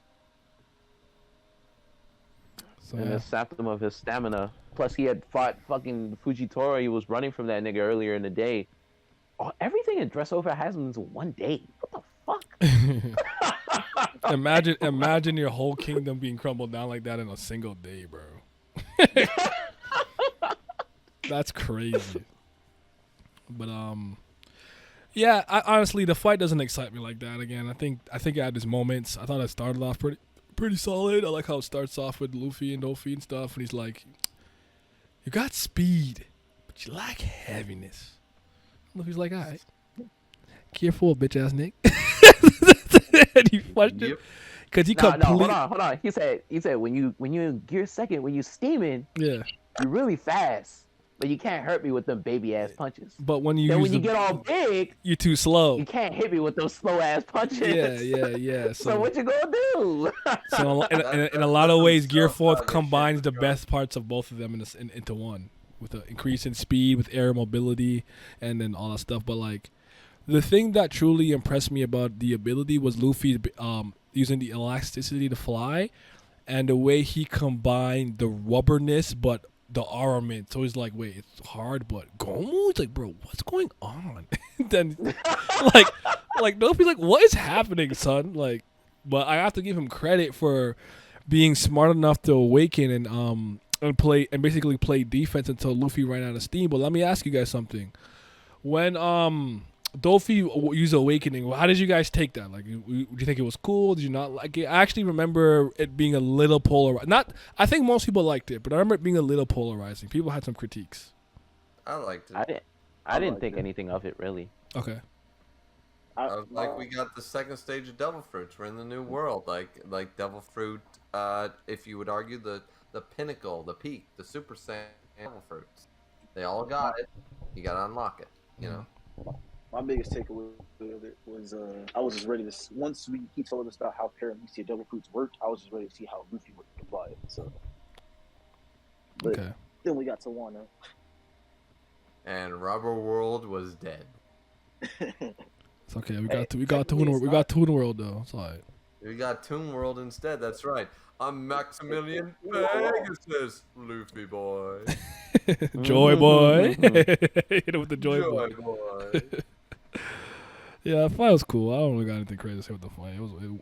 So and yeah. it sapped him of his stamina. Plus, he had fought fucking Fujitora. He was running from that nigga earlier in the day. Oh, everything in Dressrosa has him in 1 day. What the fuck? Imagine your whole kingdom being crumbled down like that in a single day, bro. That's crazy. But yeah, honestly, the fight doesn't excite me like that. Again, I think it had its moments. I thought it started off pretty solid. I like how it starts off with Luffy and Dofi and stuff, and he's like, "You got speed, but you lack heaviness." Luffy's like, "All right, careful, bitch ass Nick." And he flushed him because he No, completely. hold on. He said when you in gear second, when you steaming, Yeah, you're really fast, but you can't hurt me with them baby ass punches. but when you Then use when you get all big, you're too slow. you can't hit me with those slow ass punches. Yeah. So what you gonna do? So in a lot of ways, Gear 4 combines the best parts of both of them into one, with an increase in speed, with air mobility, and then all that stuff. But like, the thing that truly impressed me about the ability was Luffy using the elasticity to fly, and the way he combined the rubberness but the armament. So he's like, wait, it's hard, but Gomu? It's like, bro, what's going on? Then like Luffy's like, what is happening, son? Like, but I have to give him credit for being smart enough to awaken and basically play defense until Luffy ran out of steam. But let me ask you guys something. When Dofi used Awakening, how did you guys take that? Like, do you think it was cool? Did you not like it? I actually remember it being a little polarizing. I think most people liked it, but I remember it being a little polarizing. People had some critiques. I liked it. I didn't think anything of it really. Okay. Like we got the second stage of Devil Fruits. We're in the new world. Like Devil Fruit. If you would argue the pinnacle, the peak, the Super Saiyan Devil Fruits. They all got it. You gotta unlock it. You know. My biggest takeaway of it was I was just ready to. Once he told us about how Paramecia Devil Fruits worked, I was just ready to see how Luffy would apply it. So, but Okay. then we got to Wano. And Rubber World was dead. It's okay. We got two in the world though. It's alright. We got Toon World instead. That's right. I'm Maximilian Pegasus, Luffy boy. Joy boy. Hit it with the joy boy. boy. Yeah, the fight was cool. I don't really got anything crazy to say with the fight.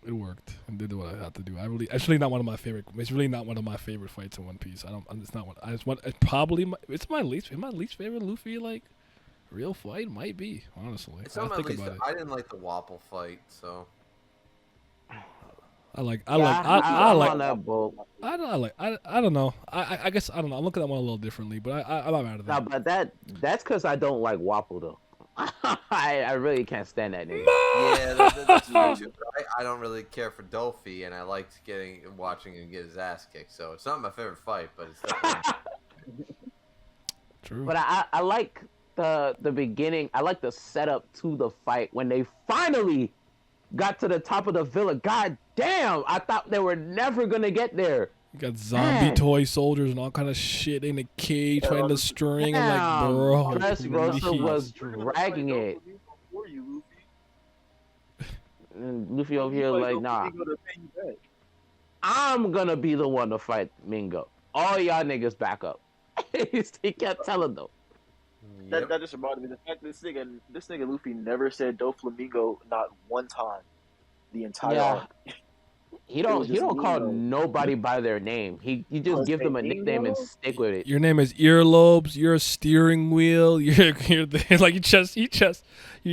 It worked and did what I had to do. It's really not one of my favorite. It's really not one of my favorite fights in One Piece. It's not one. It's probably it's my least favorite Luffy like real fight might be, honestly. It's not my think least. about it. I didn't like the Wapple fight, so. I like I'm on that boat. I don't know. I guess I don't know. I'm looking at one a little differently, but I'm not mad at No, that. but that's because I don't like Wapple though. I really can't stand that nigga. Yeah, that's true too. I don't really care for Dolphy, and I liked watching him get his ass kicked. So it's not my favorite fight, but it's definitely True. But I like the beginning. I like the setup to the fight when they finally got to the top of the villa. God damn! I thought they were never gonna get there. You got zombie toy soldiers and all kind of shit in a cage trying to string. I'm like, bro. Dressrosa please. was dragging it. For you, Luffy. And Luffy over here like, nah, He gonna pay you back. I'm gonna be the one to fight Mingo. All y'all niggas back up. He kept telling them. Yep. That just reminded me the fact that this nigga Luffy never said Doflamingo not one time the entire arc. He don't call Mingo. nobody by their name. He just give them a nickname and stick with it. Your name is earlobes. You're a steering wheel. You're like he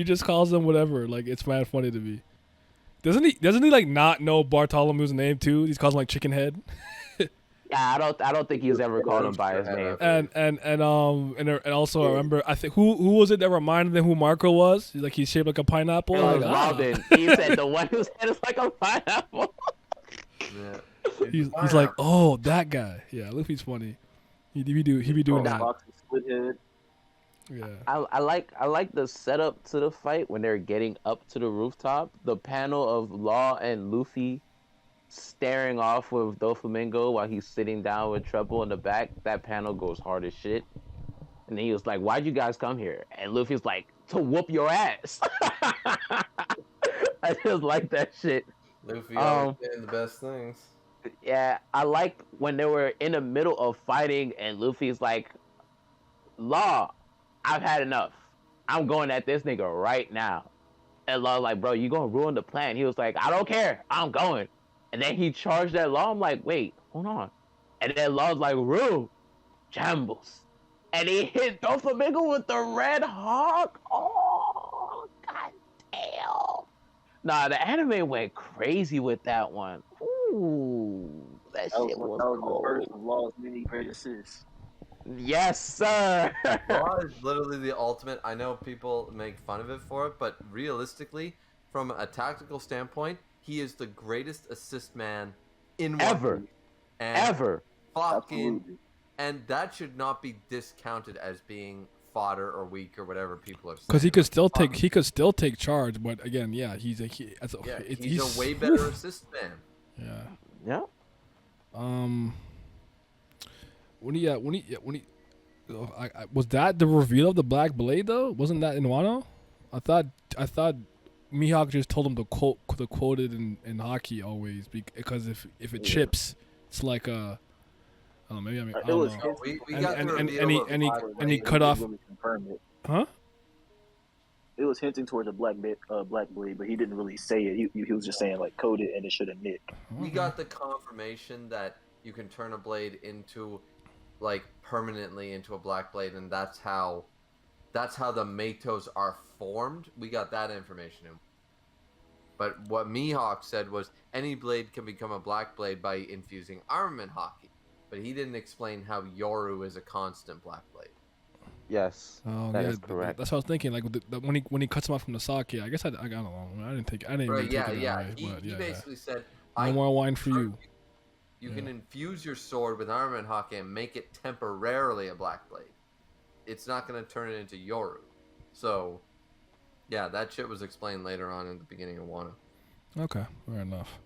just calls them whatever. Like it's mad funny to me. Doesn't he like not know Bartholomew's name too? He's calls him like Chicken Head. Yeah, I don't think he's ever called him by his name. And also I remember I think who was it that reminded him who Marco was? He's like he's shaped like a pineapple. It was Like, Robin. He said the one whose head is like a pineapple. Yeah. He's like, oh, that guy. Yeah, Luffy's funny. He be doing that. Split head. Yeah. I like the setup to the fight when they're getting up to the rooftop. The panel of Law and Luffy staring off with Doflamingo while he's sitting down with Treble in the back. That panel goes hard as shit. And then he was like, "Why'd you guys come here?" And Luffy's like, "To whoop your ass." I just like that shit. Luffy always saying the best things. Yeah, I like when they were in the middle of fighting and Luffy's like, Law, I've had enough. I'm going at this nigga right now. And Law's like, bro, you gonna ruin the plan. He was like, I don't care. I'm going. And then he charged at Law. I'm like, wait, hold on. And then Law's like, Rue, Jambles. And he hit Doflamingo with the red hawk. Oh, god damn. Nah, the anime went crazy with that one. Ooh, that shit was the cold. first of Law's many great assists. Yes, sir. Law is literally the ultimate. I know people make fun of it for it, but realistically, from a tactical standpoint, he is the greatest assist man in Ever. One Piece. And Ever. fucking, Absolutely. and that should not be discounted as being fodder or weak or whatever people are saying. Because he could still take charge, but again, yeah, he's a way better assist man. Yeah. Yeah. When he was that the reveal of the Black Blade though? Wasn't that in Wano? I thought Mihawk just told him to quote it in hockey always because if it chips, it's like a. I don't know, maybe I mean I don't know. We got the reveal of Black And Blade. he cut off. Really confirmed it. Huh? It was hinting towards a Black Blade, but he didn't really say it. He was just saying like code it and it shouldn't nick. We got the confirmation that you can turn a blade into, like, permanently into a black blade, and that's how the Matos are formed. We got that information in. But what Mihawk said was any blade can become a black blade by infusing armament hockey. But he didn't explain how Yoru is a constant black blade. Yes. Oh, that yeah, is correct. That's what I was thinking. Like when he cuts him off from the Sake, I guess I don't know. I didn't Right, really yeah, take it yeah. that way, but He yeah. basically said, No more wine for you. You can infuse your sword with armament hockey and make it temporarily a black blade. It's not going to turn it into Yoru. So, yeah, that shit was explained later on in the beginning of Wano. Okay, fair enough.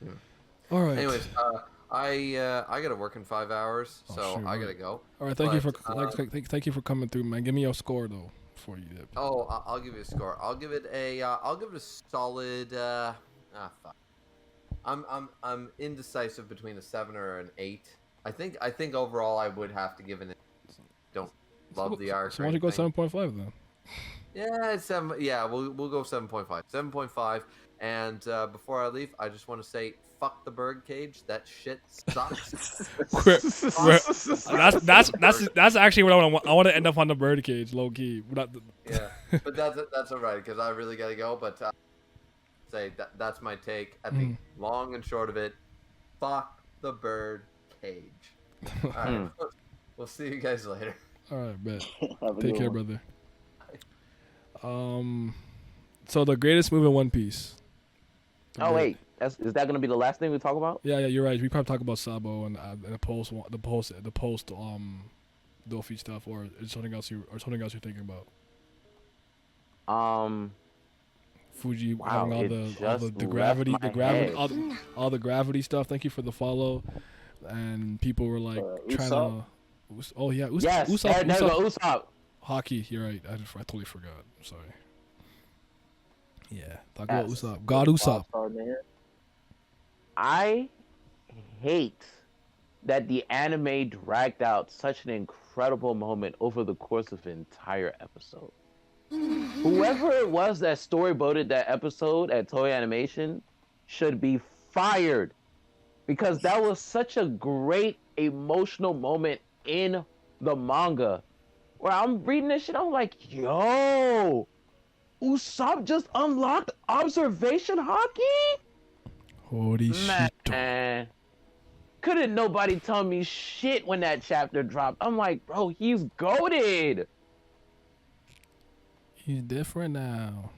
Yeah. All right. Anyways, I gotta work in 5 hours, Oh, so shoot, I right. gotta go. All right, thank you for But, thank you for coming through, man. Give me your score though before you dip. Oh, I'll give you a score. I'll give it a solid. Fuck. I'm indecisive between a 7 or an 8. I think overall I would have to give it. Don't love the arc. So why don't you go 7.5 then? Yeah, it's 7. Yeah, we'll go 7.5. 7.5. And before I leave, I just want to say, fuck the bird cage. That shit sucks. That's actually what I want. I want to end up on the bird cage, low key. Yeah, but that's alright because I really gotta go. But say that's my take. I think long and short of it, fuck the bird cage. All right, we'll see you guys later. All right, bet. Have a Take good care, one. brother. So the greatest move in One Piece. Oh wait, is that gonna be the last thing we talk about? Yeah, you're right. We probably talk about Sabo and the post Dolphy stuff, or is something else you're thinking about. Fuji Wow, having it all just the left gravity, my head. all the gravity stuff. Thank you for the follow, and people were like trying Usopp? to. Oh yeah, Yes, Usopp, there go Usopp. hockey. You're right. I totally forgot. I'm sorry. Yeah, talk about Yes. Usopp. God Usopp. Five-star man. I hate that the anime dragged out such an incredible moment over the course of an entire episode. Whoever it was that storyboarded that episode at Toei Animation should be fired, because that was such a great emotional moment in the manga where I'm reading this shit. I'm like, yo, Usopp just unlocked observation hockey? Holy shit. Man, couldn't nobody tell me shit when that chapter dropped. I'm like, bro, he's goated. He's different now.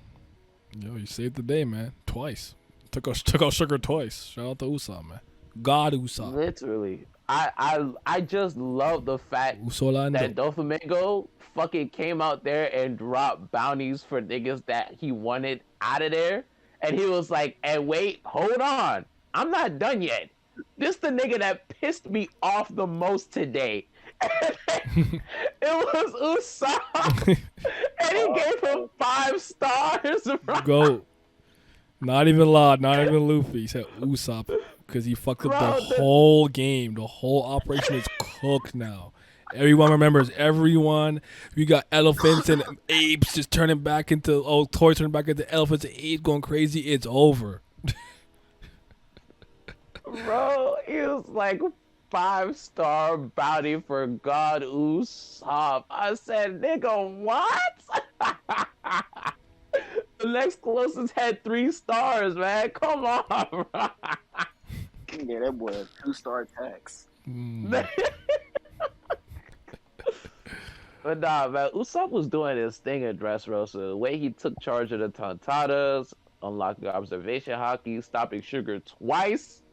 Yo, you saved the day, man. Twice. Took out sugar twice. Shout out to Usopp, man. God Usopp. Literally. I just love the fact Usolando. that Doflamingo fucking came out there and dropped bounties for niggas that he wanted out of there. And he was like, and wait, hold on. I'm not done yet. This the nigga that pissed me off the most today. It was Usopp. And he gave him 5 stars. Bro. Go. Not even Law, not even Luffy. He said Usopp. because he fucked up Bro, the whole game. The whole operation is cooked now. Everyone remembers everyone. We got elephants and apes just turning back into toys turning back into elephants and apes going crazy. It's over. Bro, it was like 5-star bounty for God Usopp. I said, nigga, what? The next closest had 3 stars, man. Come on, bro. Yeah, that boy a 2-star tax. But nah, man, Usopp was doing his thing at Dressrosa. The way he took charge of the Tontadas, unlocking observation hockey, stopping Sugar twice.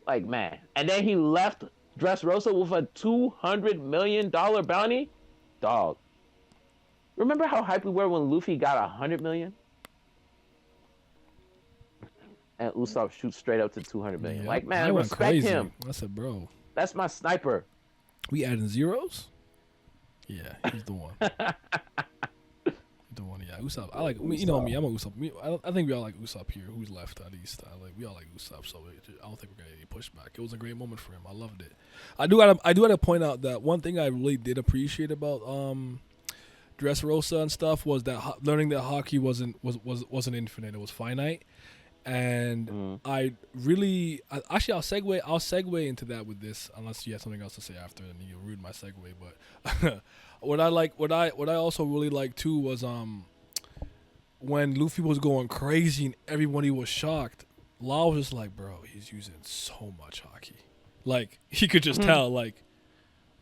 Like, man. And then he left Dressrosa with a $200 million bounty? Dog. Remember how hyped we were when Luffy got $100 million? And Usopp shoots straight up to $200 million. Yeah, like, I man, went respect crazy. him. I said, bro, That's my sniper. we adding zeros? Yeah, he's the one. The one, yeah. Usopp. I like. You know me. I'm a Usopp. I think we all like Usopp here. Who's left at least? We all like Usopp. So I don't think we're gonna get any pushback. It was a great moment for him. I loved it. I do have to point out that one thing I really did appreciate about Dressrosa and stuff was that learning that hockey wasn't infinite. It was finite. And I really, I'll segue into that with this, unless you have something else to say after, and you ruined my segue. But what I also really liked too was when Luffy was going crazy and everybody was shocked. Law was just like, bro, he's using so much hockey, like he could just tell, like,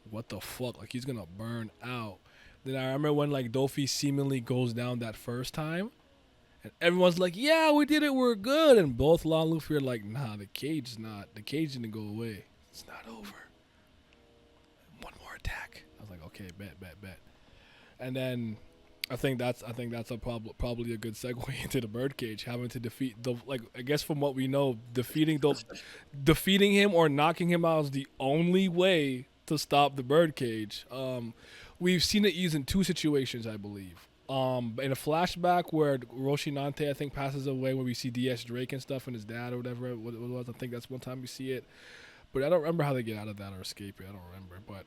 what the fuck, like he's gonna burn out. Then I remember when like Dofi seemingly goes down that first time. And everyone's like, yeah, we did it, we're good. And both Law and Luffy are like, nah, the cage didn't go away. It's not over. One more attack. I was like, okay, bet. And then I think that's a probably a good segue into the birdcage, having to defeat I guess from what we know, defeating him or knocking him out is the only way to stop the birdcage. We've seen it used in 2 situations, I believe. In a flashback where Roshinante, I think, passes away, when we see DS Drake and stuff and his dad or whatever it was. I think that's one time we see it. But I don't remember how they get out of that or escape it. I don't remember. But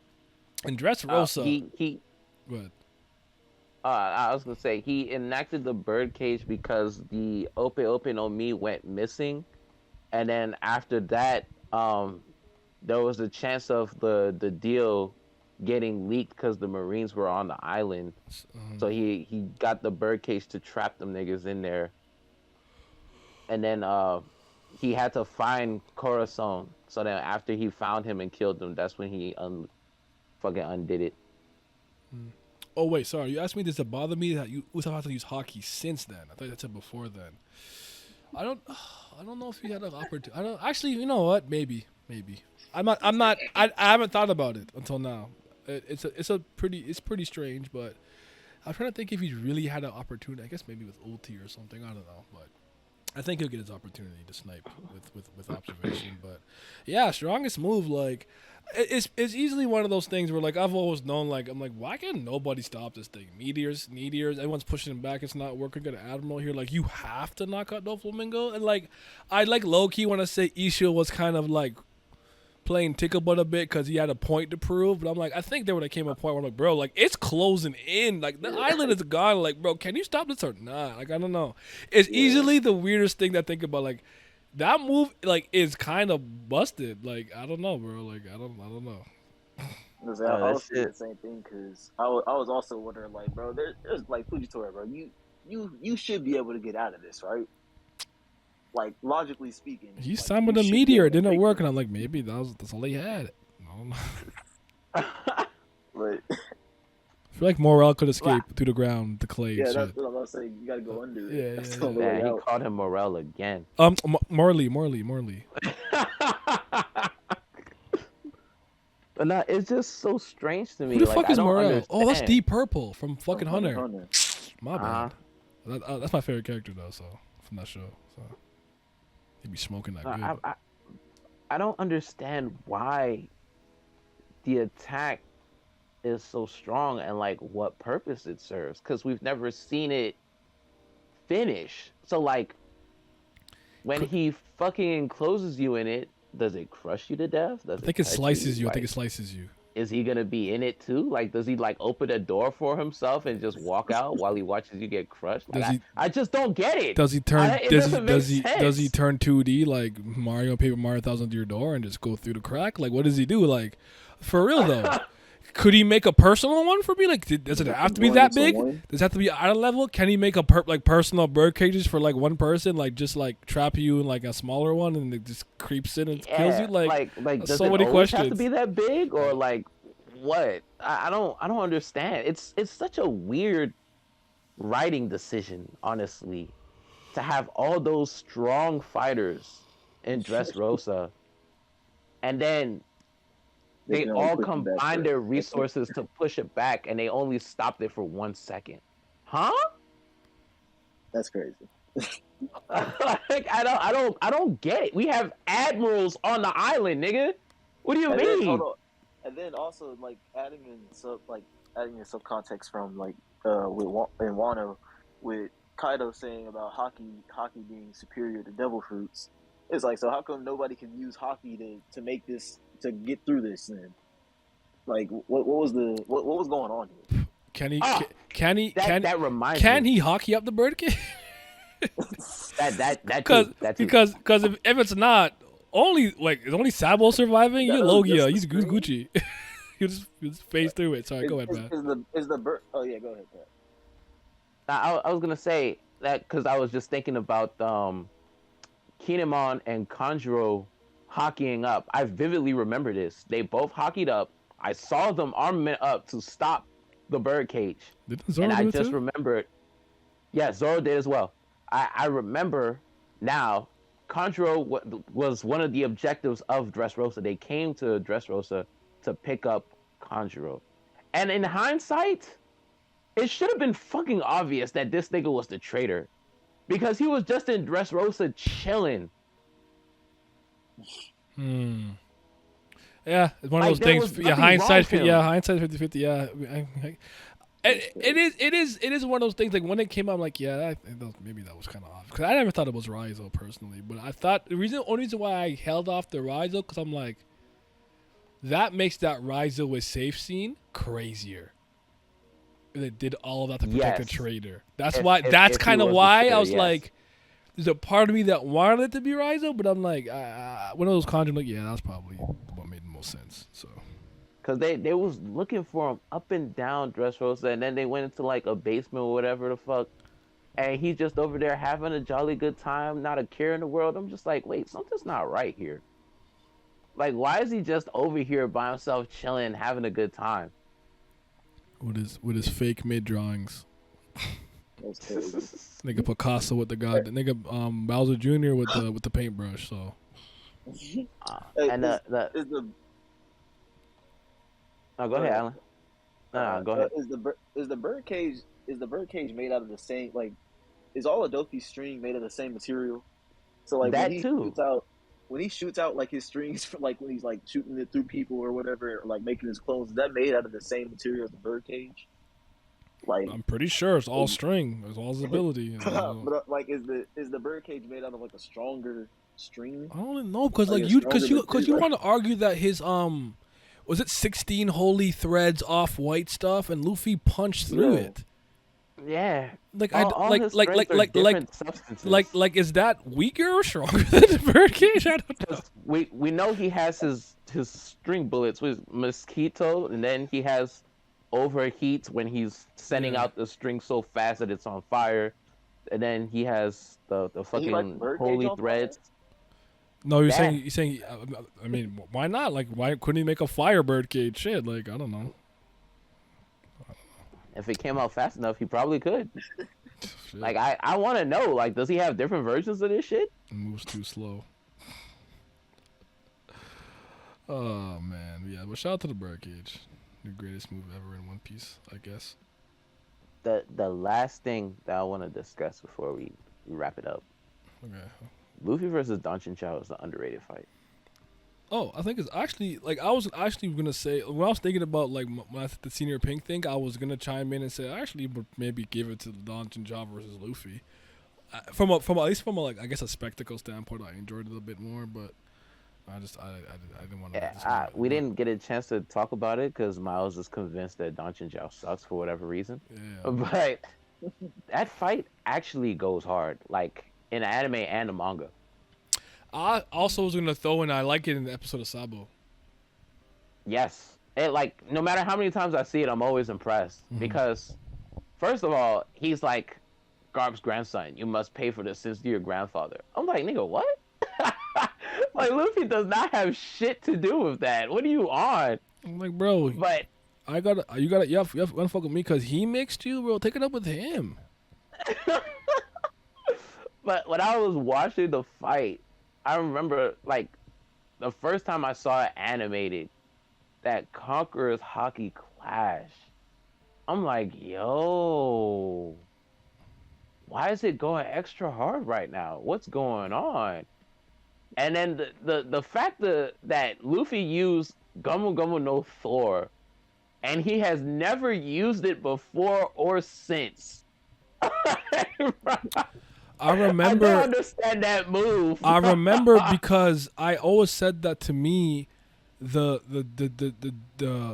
in Dressrosa... Go ahead. I was going to say, he enacted the birdcage because the Ope no Mi went missing. And then after that, there was a chance of the deal getting leaked because the Marines were on the island. So he got the birdcage to trap them niggas in there. And then he had to find Corazon. So then after he found him and killed him, that's when he fucking undid it. Oh wait, sorry. You asked me, does it bother me that you have to use hockey since then? I thought that's it before then. I don't know if you had an opportunity. I don't actually. You know what? Maybe. I haven't thought about it until now. It's pretty strange, but I'm trying to think if he's really had an opportunity. I guess maybe with ulti or something. I don't know, but I think he'll get his opportunity to snipe with observation. But yeah, strongest move, like it's easily one of those things where, like, I've always known, like, I'm like, why can nobody stop this thing? Meteors, everyone's pushing him back. It's not working. Got an Admiral here. Like, you have to knock out Doflamingo. And like, I like low key want to say Isha was kind of like playing tickle butt a bit because he had a point to prove, but I'm like, I think there would have came a point where I'm like, bro, like, it's closing in, like, the island is gone, like, bro, can you stop this or not? Like, I don't know. It's easily the weirdest thing to think about. Like, that move, like, is kind of busted. Like, I don't know, bro. Like, I don't know. I was saying the same thing because I was also wondering, like, bro, there's like Fujitora, bro. You should be able to get out of this, right? Like, logically speaking. He like, signed with a meteor. It didn't work. And I'm like, maybe that's all he had. I don't know. But I feel like Morel could escape through the ground, the clay. yeah, and that's shit. what I'm about to say. You gotta go under it. Yeah, That's yeah, the only Yeah, way he out. called him Morel again. Morley. But no, it's just so strange to me. Who the like, fuck I is don't Morel? understand. Oh, that's Deep Purple from fucking Hunter. Hunter. My bad. That's my favorite character though. So from that show, so he'd be smoking that good. I don't understand why the attack is so strong and, like, what purpose it serves, because we've never seen it finish. So, like, when he fucking encloses you in it, does it crush you to death? Does I think it touch slices you. I Like, think it slices you. is he gonna be in it too? Like, does he like open a door for himself and just walk out while he watches you get crushed? Like, Does he? I just don't get it. Does he turn? It Does he? doesn't make Does he sense. turn 2D like Mario Paper Mario Thousand Year Door and just go through the crack? Like, what does he do? Like, for real though, could he make a personal one for me? Like, does it have to be that big? Does it have to be island level? Can he make a personal bird cages for like one person? Like, just like trap you in like a smaller one and it just creeps in and kills you? Like does so it many always have to questions. be that big, or like what? I don't understand. It's such a weird writing decision, honestly, to have all those strong fighters in Dressrosa, and then they can only all push you back combine for- their resources to push it back, and they only stopped it for 1 second. Huh? That's crazy. Like, I don't get it. We have admirals on the island, nigga. What do you And then, mean? hold on. And then also like adding in subcontext from like in Wano with Kaido saying about hockey being superior to devil fruits. It's like, so how come nobody can use hockey to make this, to get through this then? Like what was going on here? Can he? Ah, Can he? that reminds Can me. he hockey up the bird cage? That too. Because if it's not it's only Sabo surviving, That you was Logia, just he's the Gucci. you just phase through it. Sorry, go ahead, man. Is the bird? Oh yeah, go ahead. Pat. I was gonna say that because I was just thinking about Kinemon and Kanjuro hockeying up. I vividly remember this. They both hockeyed up. I saw them armament up to stop the birdcage, Didn't Zoro and I do it just too? remembered. Yeah, Zoro did as well. I remember now. Kanjuro was one of the objectives of Dressrosa. They came to Dressrosa to pick up Kanjuro, and in hindsight, it should have been fucking obvious that this nigga was the traitor, because he was just in Dressrosa chilling. Yeah, it's one of Like, those there things. was Yeah, nothing hindsight. wrong with Yeah, him. hindsight 50-50. Yeah, it is one of those things. Like when it came out, I'm like, yeah, maybe that was kind of off. Because I never thought it was Raizo personally, but I thought the only reason why I held off the Raizo, because I'm like, that makes that Raizo with safe scene crazier. They did all of that to protect the Yes. trader. That's If- why. if- That's if he kind of was the why I traitor, was yes. like, there's a part of me that wanted it to be Raizo, but I'm like, one of those conjuring, like, yeah, that's probably what made the most sense. So. Cause they was looking for him up and down Dressrosa, and then they went into like a basement or whatever the fuck, and he's just over there having a jolly good time, not a care in the world. I'm just like, wait, something's not right here. Like, why is he just over here by himself, chilling, having a good time? With his fake mid drawings. That's crazy. Nigga Picasso with the god. Nigga Bowser Jr. with the paintbrush. So And is the the oh, go ahead, Alan. No, go ahead. Is the bird cage made out of the same, like, is all of Dofi's string made of the same material? So like That when he too. shoots out like his strings for, like when he's like shooting it through people or whatever, or like making his clothes, is that made out of the same material as the bird cage? Like, I'm pretty sure it's all string. It's all his ability. but like is the bird cage made out of like a stronger string? I don't know because Like like a you stronger because you material. want to argue that his was it 16 holy threads off white stuff and Luffy punched through Yeah. it. Yeah. Like All like his like threads like are like different substances. like is that weaker or stronger than the bird cage? I don't know. we know he has his string bullets with mosquito, and then he has overheat when he's sending Yeah. out the string so fast that it's on fire, and then he has the He fucking like birdcage holy on fire? threads. No, you're Yeah. saying. I mean, why not? Like, why couldn't he make a firebird cage? Shit, like I don't know. If it came out fast enough, he probably could. Shit, Like, I want to know, like, does he have different versions of this shit? it moves too slow. Oh man, yeah. But shout out to the bird cage, the greatest move ever in One Piece, I guess. The last thing that I want to discuss before we wrap it up, Okay. Luffy versus Danchin Chao is an underrated fight. Oh, I think it's actually like I was actually gonna say when I was thinking about like when I the senior pink thing, I was gonna chime in and say I actually would maybe give it to Don Chinja versus Luffy. from at least from a, like I guess a spectacle standpoint, I enjoyed it a bit more, but I didn't want to. Yeah, we didn't get a chance to talk about it because Miles is convinced that Danchinjao sucks for whatever reason. Yeah. But that fight actually goes hard, like in the anime and the manga. I also was gonna throw in. I like it in the episode of Sabo. Yes, it like no matter how many times I see it, I'm always impressed because, first of all, he's like Garb's grandson. You must pay for the sins to your grandfather. I'm like, nigga, what? Like Luffy does not have shit to do with that. What are you on? I'm like, bro, But you have to fuck with me because he mixed you, bro. Take it up with him. but when I was watching the fight, I remember like the first time I saw it animated, that Conqueror's Hockey Clash. I'm like, yo, why is it going extra hard right now? What's going on? And then the fact that Luffy used Gomu Gomu no Thor, and he has never used it before or since. I remember. I don't understand that move. I remember because I always said that to me, the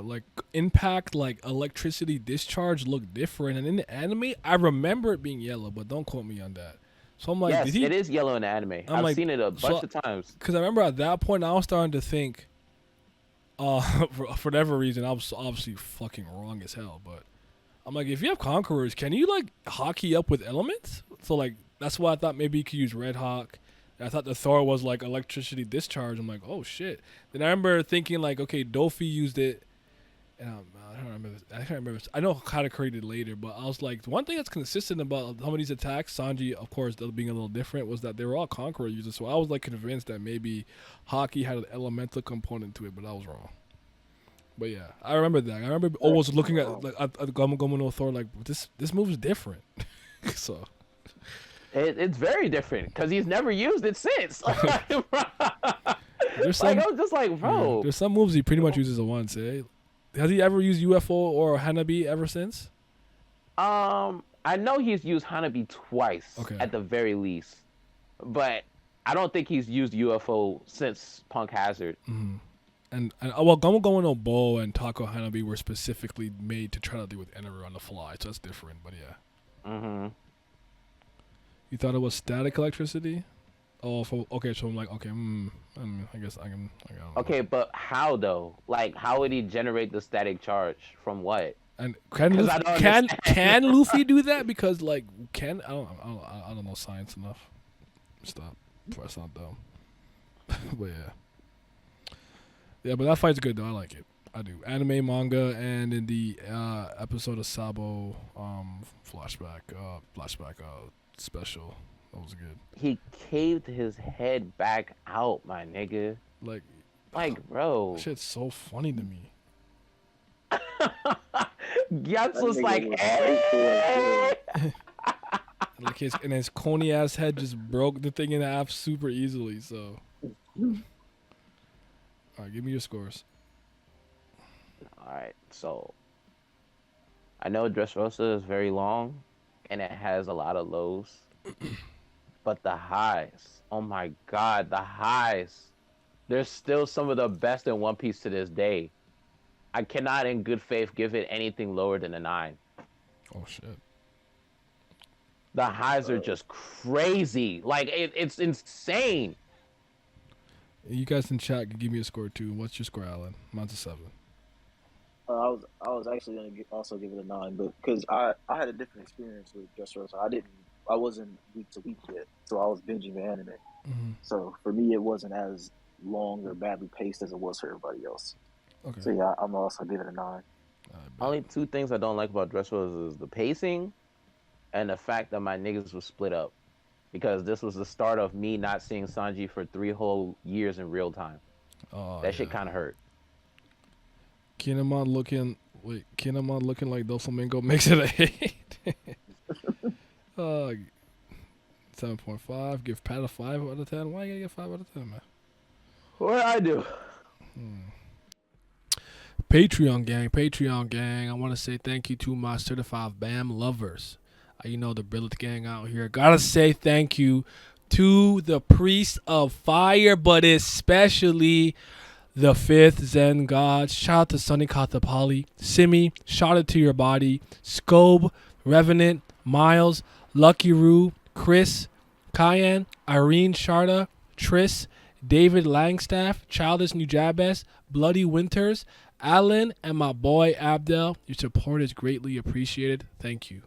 like impact, like electricity discharge looked different, and in the anime I remember it being yellow, but don't quote me on that. So I'm like, yes, it is yellow in the anime. I've like, seen it a bunch of times. Because I remember at that point I was starting to think, for whatever reason I was obviously fucking wrong as hell, but I'm like, if you have conquerors, can you like hockey up with elements? So like that's why I thought maybe you could use Red Hawk. I thought the Thor was like electricity discharge. I'm like, oh shit. Then I remember thinking like, okay, Dofi used it, and I can't remember. I know Katakuri did later, but I was like, one thing that's consistent about some of these attacks, Sanji, of course, being a little different, was that they were all Conqueror users. So I was like convinced that maybe hockey had an elemental component to it, but I was wrong. But yeah, I remember that. I remember always looking at like at Gomu Gomu no Thor like this move is different. So. It's very different because he's never used it since. There's some, like, I was just like, bro. Yeah, there's some moves he pretty much uses at once. Eh? Has he ever used UFO or Hanabi ever since? I know he's used Hanabi twice at the very least, but I don't think he's used UFO since Punk Hazard. Mm-hmm. And well, Gomu Gomu no Bo and Taco Hanabi were specifically made to try to deal with Eneru on the fly, so that's different. But yeah. Mm-hmm. You thought it was static electricity? Oh, okay. So I'm like, okay. I guess I can. Okay, but how though? Like, how would he generate the static charge from what? And can Luffy do that? Because like, I don't know science enough. Stop. Before I sound dumb. But yeah, but that fight's good though. I like it. I do. Anime, manga, and in the episode of Sabo flashback special. That was good. He caved his head back out, my nigga. Like bro. Shit's so funny to me. Gyatso was like, like his coney ass head just broke the thing in half super easily. So, all right, give me your scores. All right, so I know Dressrosa is very long, and it has a lot of lows, but the highs, oh my god, the highs, they're still some of the best in One Piece to this day. I cannot in good faith give it anything lower than a 9. Oh shit. The highs are just crazy. Like, it's insane. You guys in chat can give me a score too. What's your score, Alan? Mine's a 7. I was actually gonna also give it a 9, but because I had a different experience with Dressrosa. I wasn't week to week yet, so I was binging the anime. Mm-hmm. So for me, it wasn't as long or badly paced as it was for everybody else. Okay. So yeah, I'm also give it a 9. Only 2 things I don't like about Dressrosa is the pacing and the fact that my niggas was split up, because this was the start of me not seeing Sanji for 3 whole years in real time. That shit kind of hurt. Kinemon looking like Doflamingo makes it a 8. 7.5. Give Pat a 5 out of 10. Why you gotta get 5 out of 10, man? What I do? Patreon gang. I want to say thank you to my certified BAM lovers. The Brillet gang out here. Gotta say thank you to the Priest of Fire, but especially the fifth Zen God. Shout out to Sunny Kathapali, Simi, shout out to your body, Scobe, Revenant, Miles, Lucky Roo, Chris, Cayenne, Irene Sharda, Triss, David Langstaff, Childish Nujabes, Bloody Winters, Alan, and my boy Abdel. Your support is greatly appreciated. Thank you.